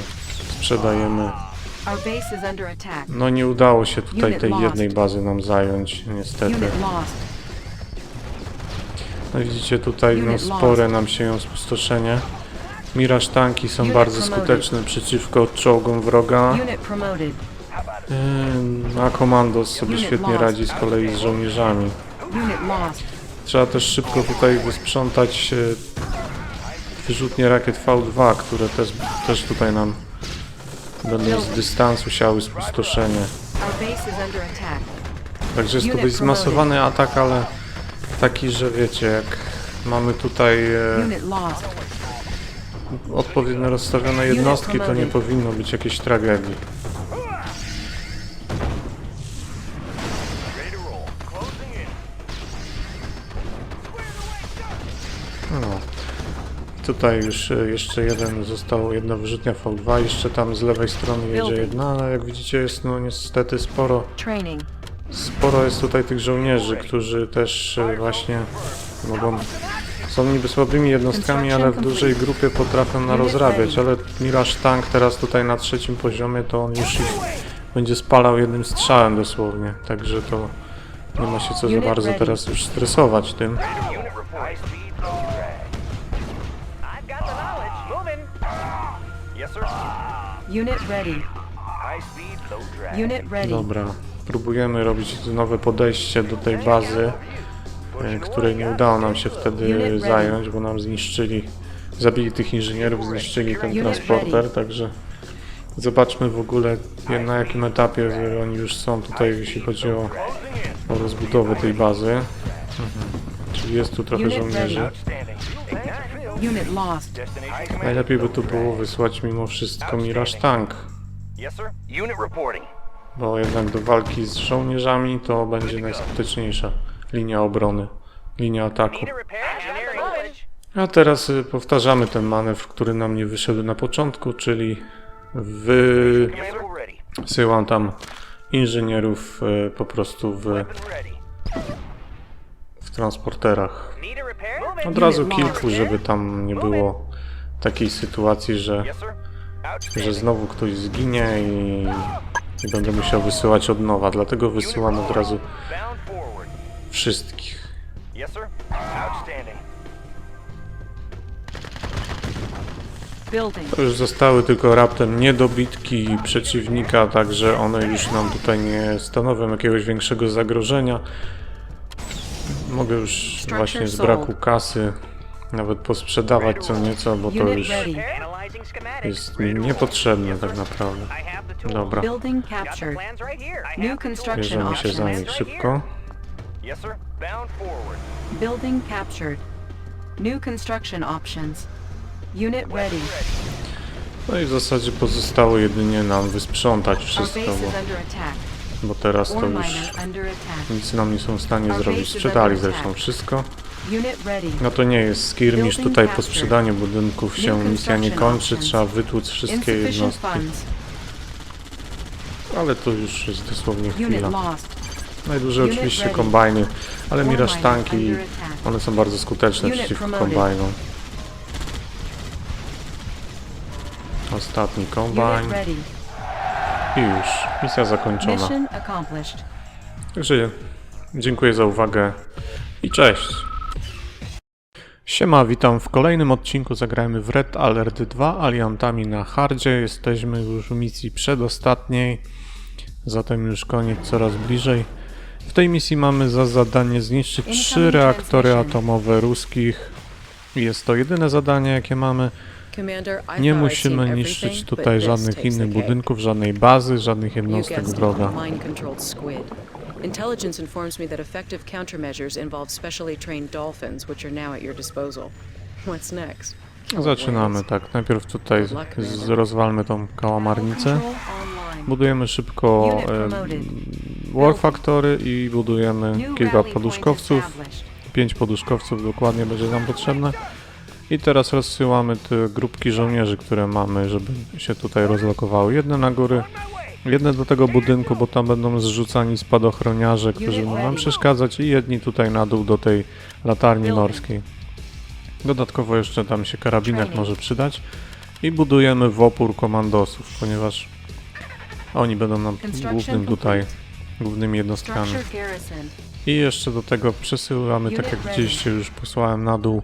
sprzedajemy. Our base is under attack. No nie udało się tutaj tej jednej bazy nam zająć, niestety. Unit lost. No widzicie tutaj no, spore nam się ją spustoszenie. Mirage tanki są bardzo skuteczne przeciwko czołgom wroga, Unit promoted. a Komandos sobie świetnie radzi z kolei z żołnierzami. Unit lost. Trzeba też szybko tutaj wysprzątać wyrzutnie rakiet V2, które też tutaj nam będą z dystansu siały spustoszenie. Our base is under attack. Także jest to dość zmasowany atak, ale taki, że wiecie, jak mamy tutaj Unit lost. odpowiednio rozstawione jednostki, to nie powinno być jakiejś tragedii. Ready to roll. Closing in. No. Tutaj już jeszcze jedna wyrzutnia V2, jeszcze tam z lewej strony jedzie jedna, ale jak widzicie jest no niestety Training. sporo jest tutaj tych żołnierzy, którzy też właśnie mogą, są niby słabymi jednostkami, ale w dużej grupie potrafią narozrabiać, ale Mirage Tank teraz tutaj na 3. poziomie to on już ich będzie spalał jednym strzałem dosłownie, także to nie ma się co za bardzo teraz już stresować tym. Unit report. High speed, low drag. I've got the knowledge. Moving. Yes, sir. Unit ready. High speed, low drag. Unit ready. Dobra, próbujemy robić nowe podejście do tej bazy, której nie udało nam się wtedy zająć, bo nam zabili tych inżynierów, zniszczyli ten transporter, także zobaczmy w ogóle na jakim etapie oni już są tutaj, jeśli chodzi o rozbudowę tej bazy. Czyli jest tu trochę żołnierzy. Outstanding. Unit lost. Destination. Najlepiej by tu było wysłać mimo wszystko Mirage Tank, Yes, sir. Unit reporting. bo jednak do walki z żołnierzami to będzie najskuteczniejsza linia obrony, linia ataku. Need a repair? Engineering knowledge. A teraz powtarzamy ten manewr, który nam nie wyszedł na początku, czyli Vehicle ready. wysyłam tam inżynierów po prostu Weapon ready. w transporterach. Need a repair? Od razu kilku, żeby tam nie było takiej sytuacji, że Yes, sir. Outstanding. znowu ktoś zginie i będę musiał wysyłać od nowa. Dlatego wysyłam od razu Bound forward. wszystkich. Yes, sir. Outstanding. Building. To już zostały tylko raptem niedobitki przeciwnika, także one już nam tutaj nie stanowią jakiegoś większego zagrożenia. Mogę już właśnie z braku kasy nawet posprzedawać co nieco, bo to Unit już ready. Analyzing schematics. jest mi niepotrzebne tak naprawdę. I have the tools. Dobra, Building Got the captured. plans right here. I New have the tools. construction bierzemy się za options. nich szybko. Yes, sir. Bound forward. Building captured. New construction options. Unit ready. No i w zasadzie pozostało jedynie nam wysprzątać Our wszystko, base is under attack. bo teraz to Ore już miner under attack. nic nam nie są w stanie zrobić. Sprzedali zresztą wszystko. Unit ready. No to nie jest skirmish, tutaj po sprzedaniu budynków się misja nie kończy, trzeba wytłuc wszystkie Insufficient jednostki. funds. Ale to już jest dosłownie Unit chwila. lost. Najdłużej Unit oczywiście ready. kombajny, ale Ore Mirage miner tanki, under attack. one są bardzo skuteczne Unit przeciwko promoted. kombajnom. Ostatni kombajn Unit ready. i już, misja zakończona. Mission accomplished. Także dziękuję za uwagę i cześć! Siema, witam w kolejnym odcinku. Zagrajmy w Red Alert 2 aliantami na hardzie. Jesteśmy już w misji przedostatniej, zatem już koniec coraz bliżej. W tej misji mamy za zadanie zniszczyć 3 reaktory atomowe ruskich. Jest to jedyne zadanie, jakie mamy. Nie musimy niszczyć tutaj żadnych innych budynków, żadnej bazy, żadnych jednostek wroga. Mind-controlled squid. Intelligence informs me that effective countermeasures involve specially trained dolphins, which are now at your disposal. What's next? Zaczynamy tak. Najpierw tutaj rozwalmy tą kałamarnicę. Control online. Budujemy szybko Unit promoted. War Factory i budujemy New kilka rally point poduszkowców. established. 5 poduszkowców dokładnie będzie nam potrzebne. I teraz rozsyłamy te grupki żołnierzy, które mamy, żeby się tutaj rozlokowały. Jedne na góry, jedne do tego budynku, bo tam będą zrzucani spadochroniarze, którzy będą nam przeszkadzać, i jedni tutaj na dół do tej latarni morskiej. Dodatkowo jeszcze tam się karabinek może przydać. I budujemy w opór komandosów, ponieważ oni będą nam głównymi jednostkami. Structure garrison. I jeszcze do tego przesyłamy, tak jak widzieliście, już posłałem na dół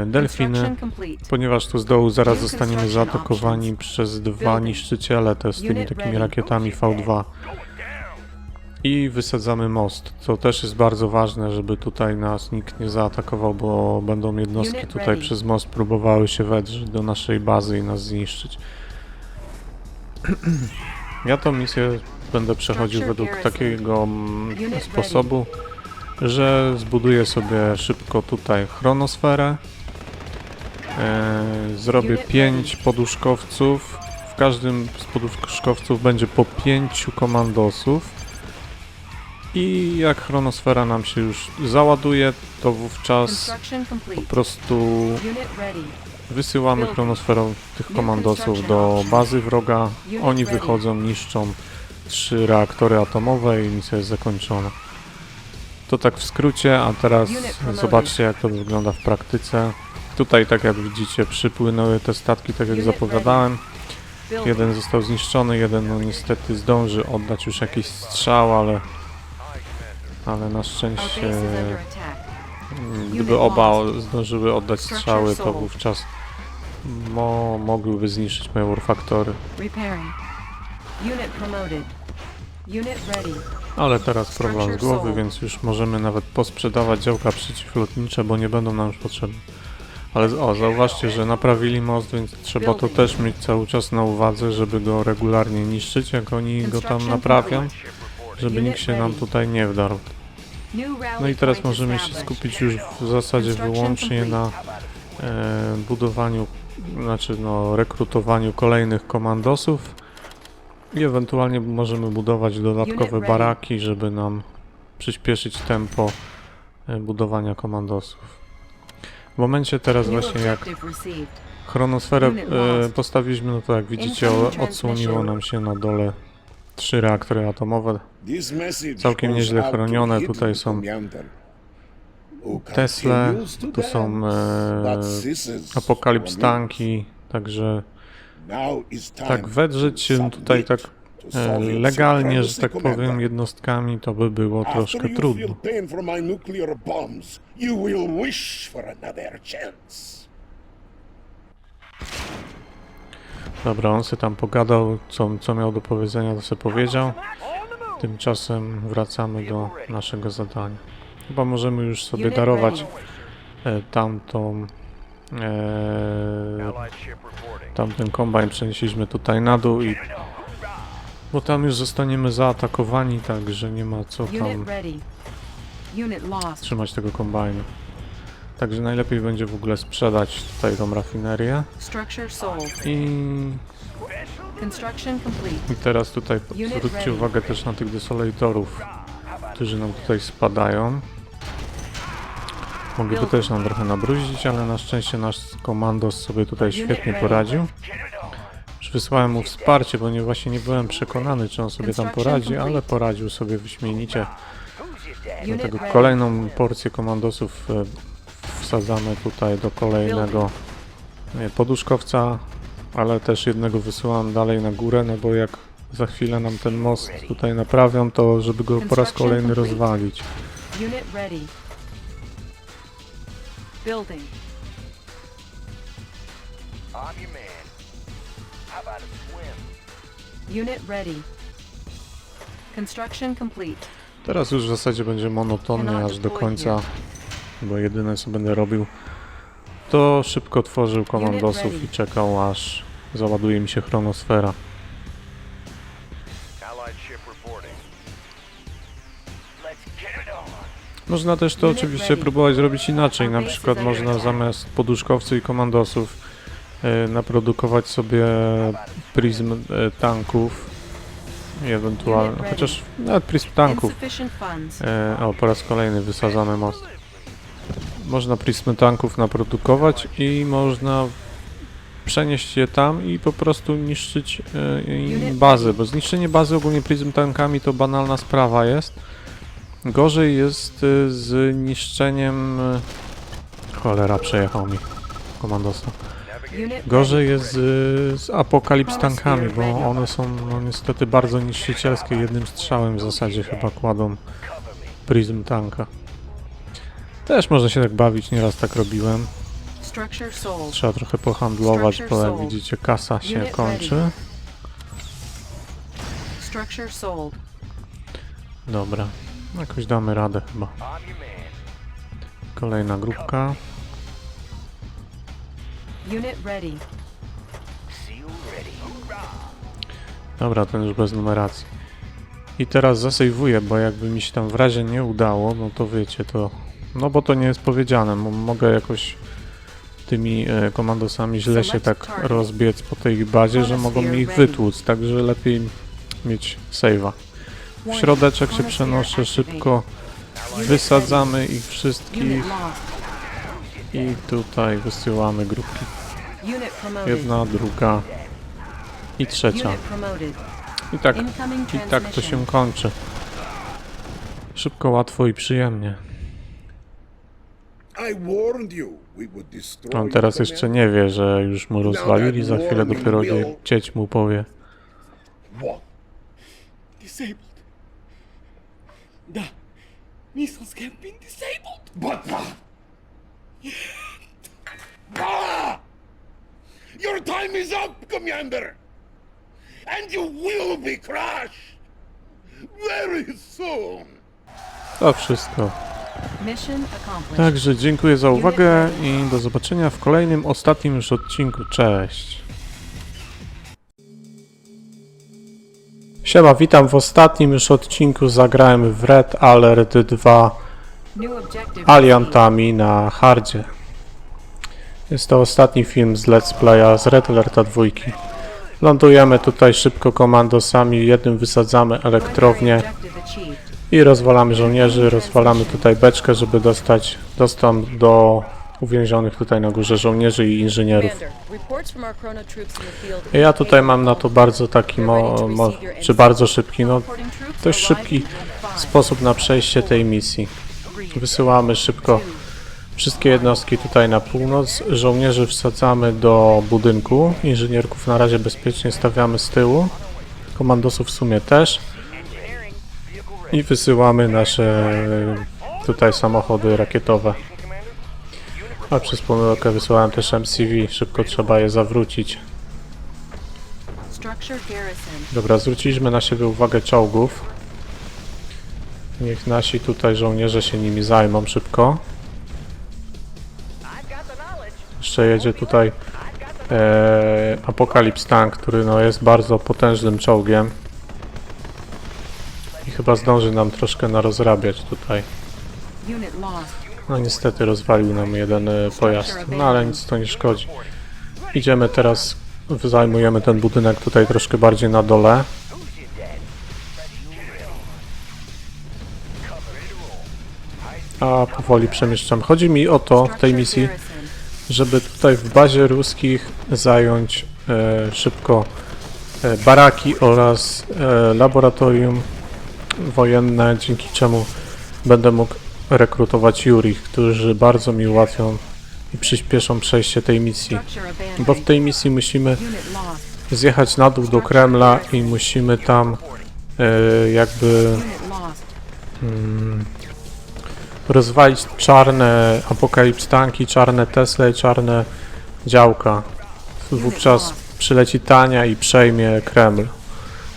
delfiny, Construction complete. ponieważ tu z dołu zaraz zostaniemy zaatakowani przez 2 niszczyciele, te z tymi takimi rakietami V2. I wysadzamy most, co też jest bardzo ważne, żeby tutaj nas nikt nie zaatakował, bo będą jednostki tutaj przez most próbowały się wedrzeć do naszej bazy i nas zniszczyć. Ja tą misję będę przechodził według takiego sposobu, że zbuduję sobie szybko tutaj chronosferę, zrobię 5 poduszkowców, w każdym z poduszkowców będzie po 5 komandosów i jak chronosfera nam się już załaduje, to wówczas Construction po complete. prostu Unit ready. wysyłamy chronosferą tych komandosów do bazy wroga, oni wychodzą, niszczą 3 reaktory atomowe i misja jest zakończona. To tak w skrócie, a teraz zobaczcie, jak to wygląda w praktyce. Tutaj, tak jak widzicie, przypłynęły te statki, tak jak zapowiadałem. Building. Jeden został zniszczony, jeden no niestety zdąży oddać już jakiś strzał, ale na Our base szczęście, is under attack. gdyby oba zdążyły oddać strzały, to wówczas mogłyby zniszczyć moje War Factory. Repairing. Unit promoted. Unit ready. Ale teraz problem z głowy, więc już możemy nawet posprzedawać działka przeciwlotnicze, bo nie będą nam już potrzebne. Ale zauważcie, że naprawili most, więc trzeba to też mieć cały czas na uwadze, żeby go regularnie niszczyć, jak oni go tam naprawią, żeby nikt się nam tutaj nie wdarł. New rally No i teraz point możemy się established. skupić już w zasadzie wyłącznie na budowaniu, znaczy no rekrutowaniu kolejnych komandosów i ewentualnie możemy budować dodatkowe baraki, żeby nam przyspieszyć tempo budowania komandosów. W momencie teraz New właśnie jak objective received. chronosferę postawiliśmy, no to jak widzicie odsłoniło nam się na dole 3 reaktory atomowe. Całkiem nieźle chronione. Tutaj są Tesla, tu są Apokalips tanki, także tak wedrzeć się tutaj tak legalnie, że tak powiem, jednostkami, to by było troszkę trudno. pain from my nuclear bombs, you will wish for another chance. Dobra, on sobie tam pogadał, co miał do powiedzenia, to sobie powiedział. Tymczasem wracamy do naszego zadania. Chyba możemy już sobie darować tamten kombajn, przenieśliśmy tutaj na dół i... Bo tam już zostaniemy zaatakowani, także nie ma co tam Unit ready. Unit lost. trzymać tego kombajnu. Także najlepiej będzie w ogóle sprzedać tutaj tą rafinerię. Structure sold. I Construction complete. teraz tutaj zwróćcie uwagę też na tych desolatorów, którzy nam tutaj spadają. Mogliby też nam trochę nabrudzić, ale na szczęście nasz komandos sobie tutaj świetnie poradził. Już wysłałem mu wsparcie, bo właśnie nie byłem przekonany, czy on sobie tam poradzi, ale poradził sobie wyśmienicie. Dlatego kolejną porcję komandosów wsadzamy tutaj do kolejnego poduszkowca, ale też jednego wysyłam dalej na górę, no bo jak za chwilę nam ten most tutaj naprawią, to żeby go po raz kolejny rozwalić. Unit ready. Building. On your man. How about a swim? Unit ready. Construction complete. Teraz już w zasadzie będzie monotonnie aż do końca, bo jedyne co będę robił, to szybko tworzył komandosów i czekał, aż załaduje mi się chronosfera. Allied ship reporting. Let's get it on. Można też to oczywiście próbować zrobić inaczej, na przykład można zamiast poduszkowców i komandosów naprodukować sobie pryzm tanków i ewentualnie, chociaż nawet pryzm tanków. Insufficient funds. O, po raz kolejny wysadzony most. Można pryzmy tanków naprodukować i można przenieść je tam i po prostu niszczyć bazę, bo zniszczenie bazy ogólnie pryzm tankami to banalna sprawa jest. Gorzej jest z niszczeniem... Cholera, przejechał mi komandosa. Gorzej jest z Apokalips tankami, bo one są no, niestety bardzo niszczycielskie. Jednym strzałem w zasadzie chyba kładą pryzm tanka. Też można się tak bawić, nieraz tak robiłem. Structure sold. Trzeba trochę pohandlować, bo jak widzicie kasa się kończy. Structure sold. Dobra, jakoś damy radę chyba. On your man. Kolejna grupka. Unit ready. Seal ready. Dobra, ten już bez numeracji. I teraz zasejwuję, bo jakby mi się tam w razie nie udało, no to wiecie, to... No bo to nie jest powiedziane, mogę jakoś tymi komandosami źle się tak rozbiec po tej bazie, że mogą mi ich wytłuc, także lepiej mieć save'a. W środeczek się przenoszę szybko, wysadzamy ich wszystkich Unit lost. i tutaj wysyłamy grupki. Unit promoted. Jedna, druga i trzecia. Unit promoted. I tak to się kończy. Szybko, łatwo i przyjemnie. I warned you we would destroy On teraz your jeszcze nie wie, że już mu rozwalili, za chwilę dopiero dzieć mu powie. What? Disabled. The missiles have been disabled. But your time is up, Commander, and you will be crushed very soon. To wszystko. Mission accomplished. Także dziękuję za uwagę i do zobaczenia w kolejnym, ostatnim już odcinku. Cześć! Siema, witam w ostatnim już odcinku. Zagrałem w Red Alert 2 New objective. aliantami na hardzie. Jest to ostatni film z Let's Playa z Red Alerta 2. Lądujemy tutaj szybko komandosami, jednym wysadzamy elektrownię Objective achieved. i rozwalamy żołnierzy, rozwalamy tutaj beczkę, żeby dostać dostęp do uwięzionych tutaj na górze żołnierzy i inżynierów. Ja tutaj mam na to bardzo taki czy bardzo szybki, no dość szybki sposób na przejście tej misji. Wysyłamy szybko wszystkie jednostki tutaj na północ, żołnierzy wsadzamy do budynku, inżynierków na razie bezpiecznie stawiamy z tyłu komandosów w sumie też. I wysyłamy nasze tutaj samochody rakietowe. A przez pomyłkę wysłałem też MCV, szybko trzeba je zawrócić. Structure garrison. Dobra, zwróciliśmy na siebie uwagę czołgów. Niech nasi tutaj żołnierze się nimi zajmą szybko. Jeszcze jedzie tutaj Apocalypse Tank, który no, jest bardzo potężnym czołgiem. I chyba zdąży nam troszkę narozrabiać tutaj. Unit lost. No niestety rozwalił nam jeden pojazd, no ale nic to nie szkodzi. Idziemy teraz, zajmujemy ten budynek tutaj troszkę bardziej na dole. A powoli przemieszczam. Chodzi mi o to w tej misji, żeby tutaj w bazie ruskich zająć szybko baraki oraz laboratorium wojenne, dzięki czemu będę mógł rekrutować Jurich, którzy bardzo mi ułatwią i przyspieszą przejście tej misji. Bo w tej misji musimy zjechać na dół do Kremla i musimy tam jakby rozwalić czarne Apocalypse Tanki, czarne Tesla i czarne działka. Wówczas przyleci Tania i przejmie Kreml.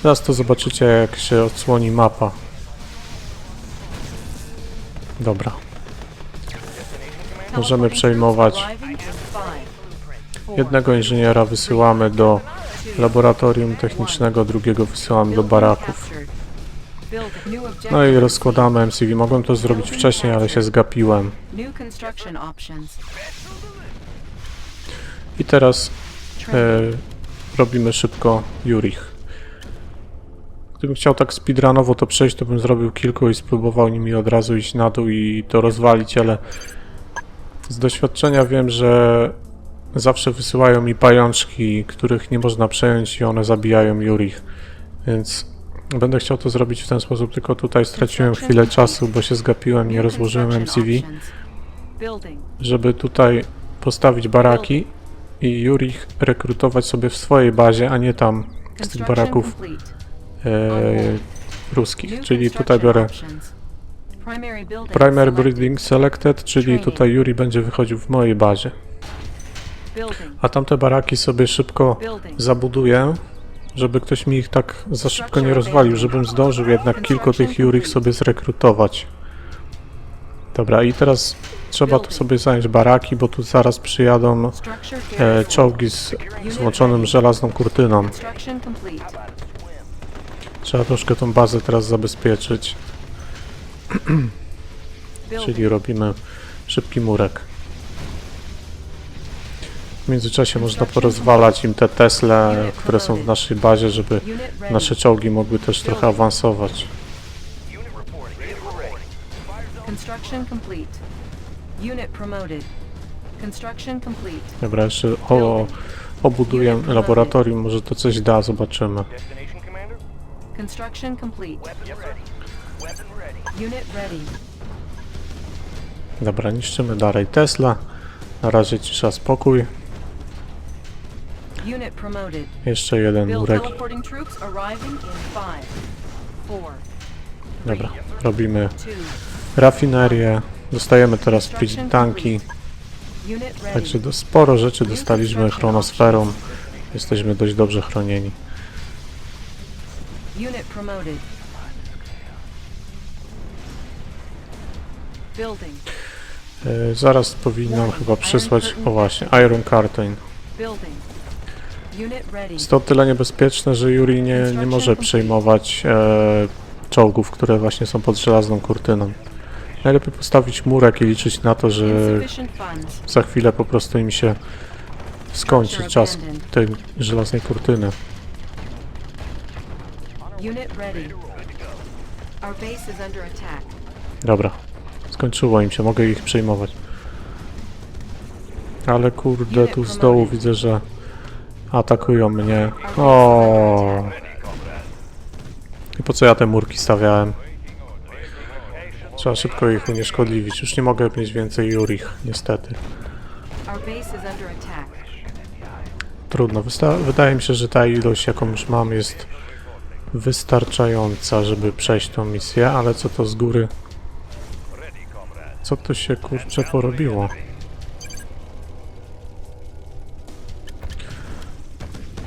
Teraz to zobaczycie, jak się odsłoni mapa. Dobra. Możemy przejmować. Jednego inżyniera wysyłamy do laboratorium technicznego, drugiego wysyłamy do baraków. No i rozkładamy MCV. Mogłem to zrobić wcześniej, ale się zgapiłem. I teraz robimy szybko Jurich. Gdybym chciał tak speedrunowo to przejść, to bym zrobił kilku i spróbował nimi od razu iść na dół i to rozwalić, ale z doświadczenia wiem, że zawsze wysyłają mi pajączki, których nie można przejąć i one zabijają Jurich. Więc będę chciał to zrobić w ten sposób, tylko tutaj straciłem chwilę czasu, bo się zgapiłem, nie rozłożyłem MCV, żeby tutaj postawić baraki i Jurich rekrutować sobie w swojej bazie, a nie tam z tych baraków ruskich. Czyli tutaj biorę Primary Building Selected, czyli tutaj Juri będzie wychodził w mojej bazie. A tamte baraki sobie szybko zabuduję, żeby ktoś mi ich tak za szybko nie rozwalił, żebym zdążył jednak kilku tych Jurich sobie zrekrutować. Dobra, i teraz trzeba tu sobie zająć baraki, bo tu zaraz przyjadą czołgi z złączonym żelazną kurtyną. Trzeba troszkę tą bazę teraz zabezpieczyć. Czyli robimy szybki murek. W międzyczasie można porozwalać im te Tesle, które są w naszej bazie, żeby nasze czołgi mogły też trochę awansować. Dobra, jeszcze obuduję laboratorium, może to coś da, zobaczymy. Dobra, niszczymy dalej Tesla. Na razie cisza, spokój. Jeszcze jeden murek. Dobra, robimy rafinerię. Dostajemy teraz tanki. Także sporo rzeczy dostaliśmy chronosferą. Jesteśmy dość dobrze chronieni. Zaraz powinnam chyba przysłać, o właśnie, Iron Curtain. Jest to o tyle niebezpieczne, że Juri nie może przejmować czołgów, które właśnie są pod żelazną kurtyną. Najlepiej postawić murek i liczyć na to, że za chwilę po prostu im się skończy czas tej żelaznej kurtyny. Dobra, skończyło im się, mogę ich przejmować. Ale kurde, tu z dołu widzę, że atakują mnie. O. I po co ja te murki stawiałem? Trzeba szybko ich unieszkodliwić. Już nie mogę mieć więcej Jurich, niestety. Trudno. Wydaje mi się, że ta ilość, jaką już mam, jest wystarczająca, żeby przejść tą misję, ale co to z góry? Co to się kurczę porobiło?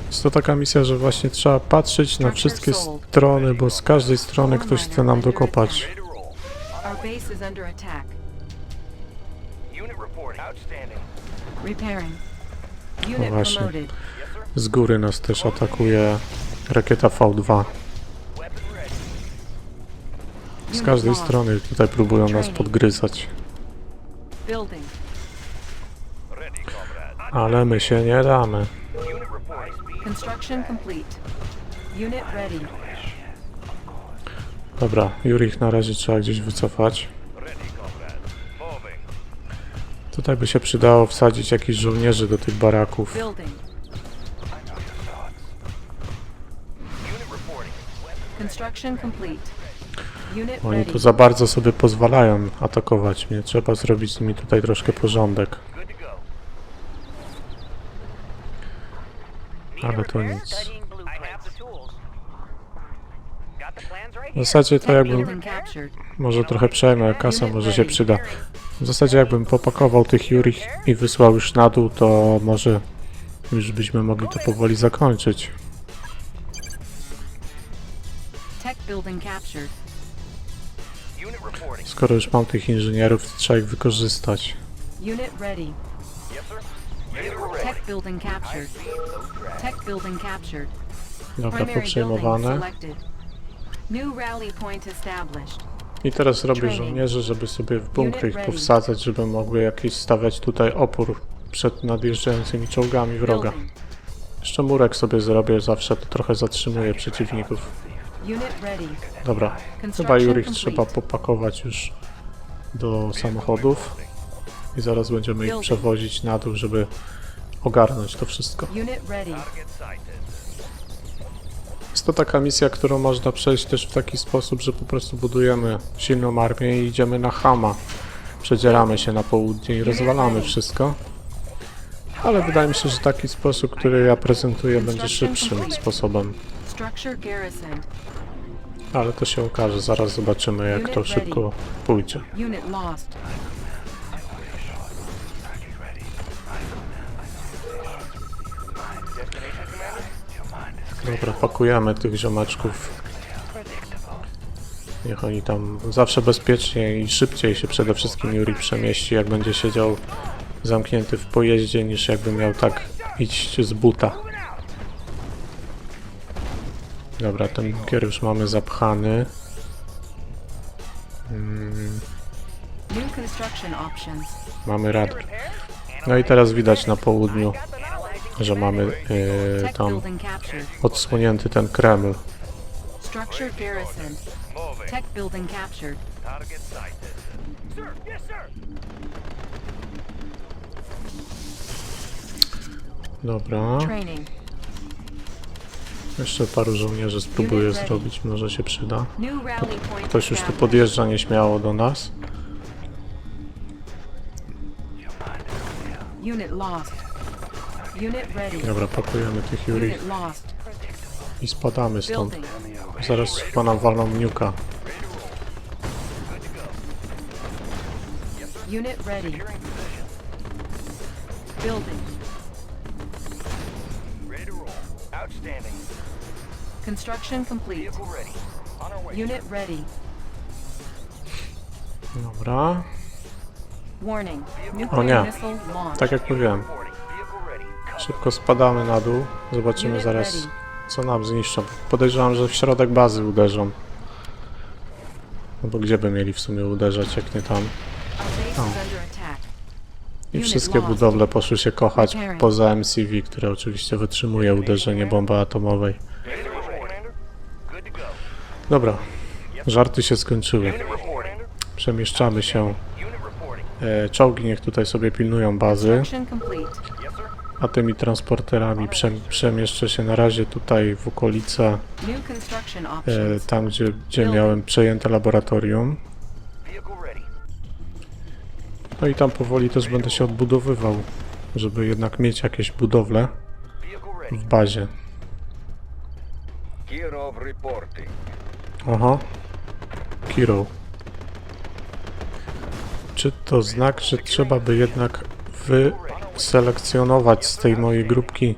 Jest to taka misja, że właśnie trzeba patrzeć na wszystkie strony, bo z każdej strony ktoś chce nam dokopać. Our base is under attack. Unit report. Outstanding. Repairing. No Unit właśnie. promoted. Z góry nas też atakuje rakieta V2. Z każdej strony tutaj próbują nas podgryzać. Building. Ready, comrade. Ale my się nie damy. Unit reporting. Construction complete. Unit ready. Dobra, Jurich na razie trzeba gdzieś wycofać. Ready, comrade. Moving. Tutaj by się przydało wsadzić jakichś żołnierzy do tych baraków. Building. Unit reporting. Construction complete. Unit Oni ready. tu za bardzo sobie pozwalają atakować mnie. Trzeba zrobić z nimi tutaj troszkę porządek. Good to go. Ale to nic. Studying blueprints. I have the tools. Got the plans right W here. zasadzie to jakbym... Building captured. Może trochę przejmę, kasa może się przyda. W zasadzie jakbym popakował tych Jurich i wysłał już na dół, to może już byśmy mogli to powoli zakończyć. Tech building captured. Unit reporting. Skoro już mam tych inżynierów, to trzeba ich wykorzystać. Unit ready. Yes, sir. Unit ready. Tech building captured. Tech building captured. Dobra, Primary building poprzejmowane. selected. New rally point established. I teraz robię żołnierzy, żeby sobie w bunkry ich powsadzać, żeby mogły jakieś stawiać tutaj opór przed nadjeżdżającymi czołgami wroga. Building. Jeszcze murek sobie zrobię, zawsze to trochę zatrzymuje przeciwników. Unit ready. Dobra, chyba Jurich trzeba popakować już do samochodów i zaraz będziemy ich przewozić na dół, żeby ogarnąć to wszystko. Unit ready. Target sighted. Jest to taka misja, którą można przejść też w taki sposób, że po prostu budujemy silną armię i idziemy na Hama. Przedzieramy się na południe i rozwalamy wszystko. Ale wydaje mi się, że taki sposób, który ja prezentuję, będzie szybszym sposobem. Structure garrisoned. Ale to się okaże, zaraz zobaczymy, jak to szybko pójdzie. Unit lost. Dobra, pakujemy tych ziomeczków. Niech oni tam zawsze bezpiecznie i szybciej się przede wszystkim Juri przemieści, jak będzie siedział zamknięty w pojeździe, niż jakby miał tak iść z buta. Dobra, ten bunkier już mamy zapchany. New construction options. Mamy radar. No i teraz widać na południu, że mamy Tech tam building captured. odsłonięty ten Kreml. Structure garrisoned. Tech building captured. Target sighted. Sir, yes, sir. Dobra, Training. jeszcze paru żołnierzy spróbuję zrobić, może się przyda. New rally point Ktoś już tu established. podjeżdża nieśmiało do nas. Unit lost. Unit ready. Dobra, pakujemy tych Juri Unit lost. i spadamy stąd. Building. Zaraz chyba nam walną niuka. Unit ready. Building. Ready to roll. Outstanding. Construction complete. Vehicle ready. On our way. Unit ready. Dobra, Warning. O nie. Nuclear missile launched. tak jak mówiłem, Reporting. Vehicle ready. szybko spadamy na dół. Zobaczymy Unit zaraz, ready. co nam zniszczą. Podejrzewam, że w środek bazy uderzą. No bo gdzie by mieli w sumie uderzać, jak nie tam. Our base is under attack. I Unit wszystkie lost. budowle poszły się kochać Repairing. poza MCV, które oczywiście wytrzymuje uderzenie bomby atomowej. Ready to roll, Commander. Good to go. Dobra, żarty się skończyły. Unit reporting. Przemieszczamy się. Unit reporting. Czołgi niech tutaj sobie pilnują bazy, Construction complete. Yes, sir. a tymi transporterami przemieszczę się na razie tutaj w okolice, New construction options. tam gdzie miałem przejęte laboratorium. Vehicle ready. No i tam powoli też będę się odbudowywał, żeby jednak mieć jakieś budowle Vehicle ready. w bazie. Kirov reporting. Aha. Kiro. Czy to znak, że trzeba by jednak wyselekcjonować z tej mojej grupki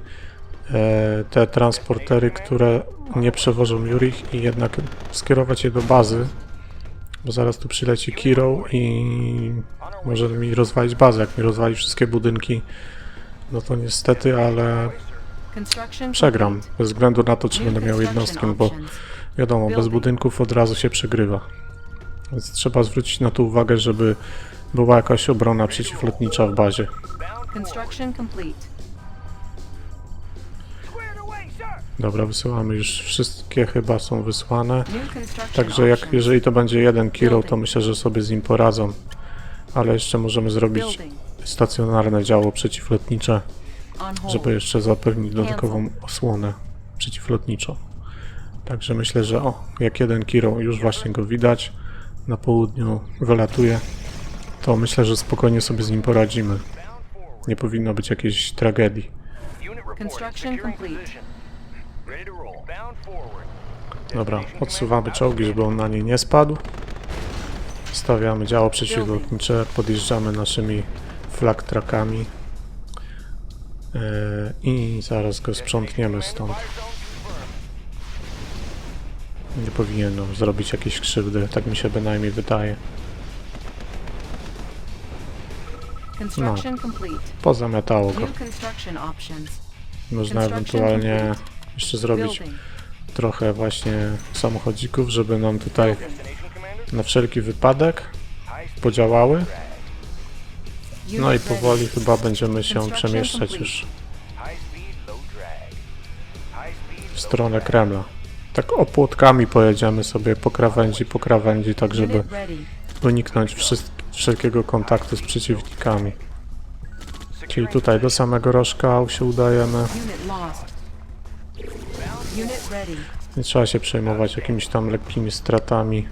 te transportery, które nie przewożą Jurich i jednak skierować je do bazy, bo zaraz tu przyleci Kiro i może mi rozwalić bazę. Jak mi rozwali wszystkie budynki, no to niestety, ale przegram, bez względu na to, czy będę miał jednostkę, bo wiadomo, bez budynków od razu się przegrywa. Więc trzeba zwrócić na to uwagę, żeby była jakaś obrona przeciwlotnicza w bazie. Dobra, wysyłamy już, wszystkie chyba są wysłane. Także jeżeli to będzie jeden Kiro, to myślę, że sobie z nim poradzą. Ale jeszcze możemy zrobić stacjonarne działo przeciwlotnicze, żeby jeszcze zapewnić dodatkową osłonę przeciwlotniczą. Także myślę, że jak jeden Kiro, już właśnie go widać, na południu wylatuje, to myślę, że spokojnie sobie z nim poradzimy. Nie powinno być jakiejś tragedii. Dobra, odsuwamy czołgi, żeby on na nie nie spadł. Stawiamy działo przeciwlotnicze, podjeżdżamy naszymi flag truckami i zaraz go sprzątniemy stąd. Nie powinien nam zrobić jakiejś krzywdy, tak mi się bynajmniej wydaje. No, pozamiatało go. Można ewentualnie jeszcze zrobić trochę właśnie samochodzików, żeby nam tutaj na wszelki wypadek podziałały. No i powoli chyba będziemy się przemieszczać już w stronę Kremla. Tak opłotkami pojedziemy sobie po krawędzi, tak żeby uniknąć wszelkiego kontaktu z przeciwnikami. Czyli tutaj do samego Roszkał się udajemy. Nie trzeba się przejmować jakimiś tam lekkimi stratami.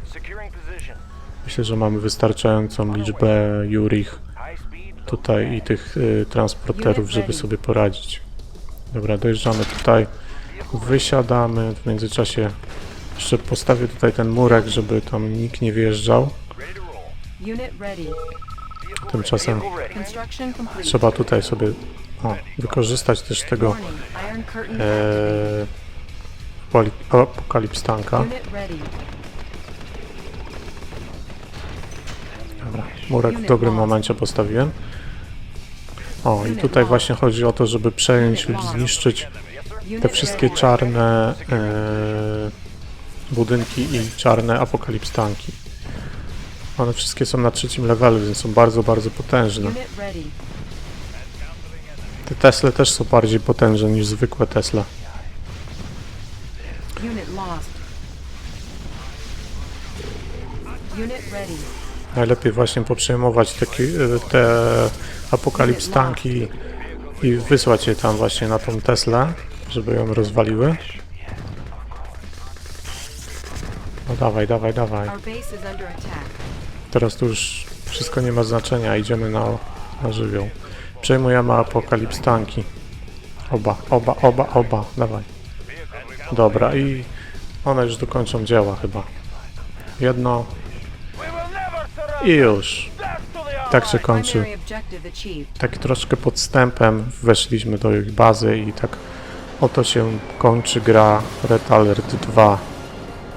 Myślę, że mamy wystarczającą liczbę Jurich tutaj i tych transporterów, żeby sobie poradzić. Dobra, dojeżdżamy tutaj, wysiadamy. W międzyczasie jeszcze postawię tutaj ten murek, żeby tam nikt nie wjeżdżał. Tymczasem trzeba tutaj sobie wykorzystać też tego apokalipstanka. Dobra, murek w dobrym momencie postawiłem. I tutaj właśnie chodzi o to, żeby przejąć lub zniszczyć te wszystkie czarne budynki i czarne apokalipstanki. One wszystkie są na 3. levelu, więc są bardzo, bardzo potężne. Te Tesle też są bardziej potężne niż zwykłe Tesla. Najlepiej właśnie poprzejmować te apokalipstanki i wysłać je tam właśnie na tą Teslę, żeby ją rozwaliły. No dawaj, dawaj, dawaj. Teraz to już wszystko nie ma znaczenia, idziemy na żywioł. Przejmujemy apokalipstanki. Oba, dawaj. Dobra, i one już dokończą dzieła chyba. Jedno. I już. Tak się kończy. Tak troszkę podstępem weszliśmy do ich bazy i tak oto się kończy gra Red Alert 2.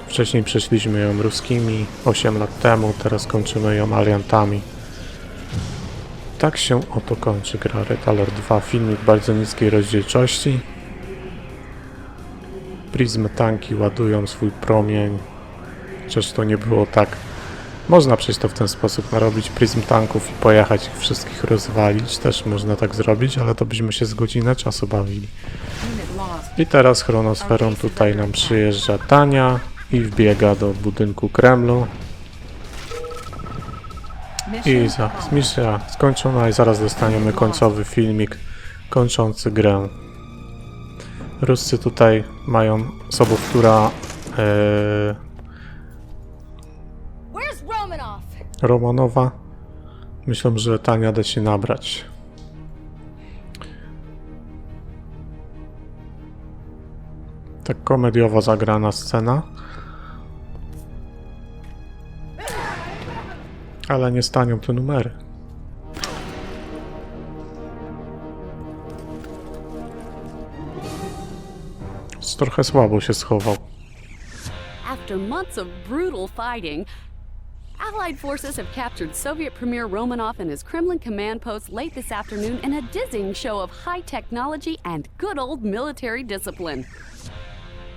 Wcześniej przeszliśmy ją ruskimi 8 lat temu, teraz kończymy ją aliantami. Tak się oto kończy gra Red Alert 2. Filmik bardzo niskiej rozdzielczości. Prizmy tanki ładują swój promień. Chociaż to nie było tak. Można przejść to w ten sposób, narobić prizm tanków i pojechać ich wszystkich rozwalić. Też można tak zrobić, ale to byśmy się z godzinę czasu bawili. I teraz chronosferą tutaj nam przyjeżdża Tania i wbiega do budynku Kremlu. I zaraz misja skończona i zaraz dostaniemy końcowy filmik kończący grę. Ruscy tutaj mają sobowtóra Romanowa. Myślę, że Tania da się nabrać. Tak komediowo zagrana scena. Ale nie stanią te numery. Trochę słabo się schował. After months of brutal fighting, Allied forces have captured Soviet Premier Romanov and his Kremlin command post late this afternoon in a dizzying show of high technology and good old military discipline.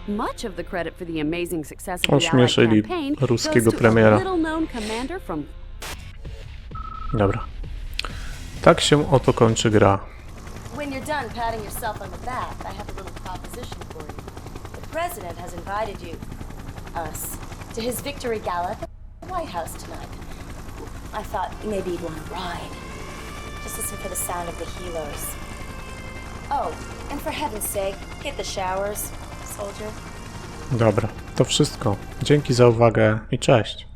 Much of the credit for the amazing success of the Allied Ośmieszyli campaign goes ruskiego to a premiera. little-known commander from... Dobra. Tak się oto kończy gra. When you're done patting yourself on the back, I have a little proposition for you. The president has invited you, us, to his victory gala at the White House tonight. I thought maybe you'd want to ride. Just listen for the sound of the helos. Oh, and for heaven's sake, get the showers, soldier. Dobra, to wszystko. Dzięki za uwagę i cześć.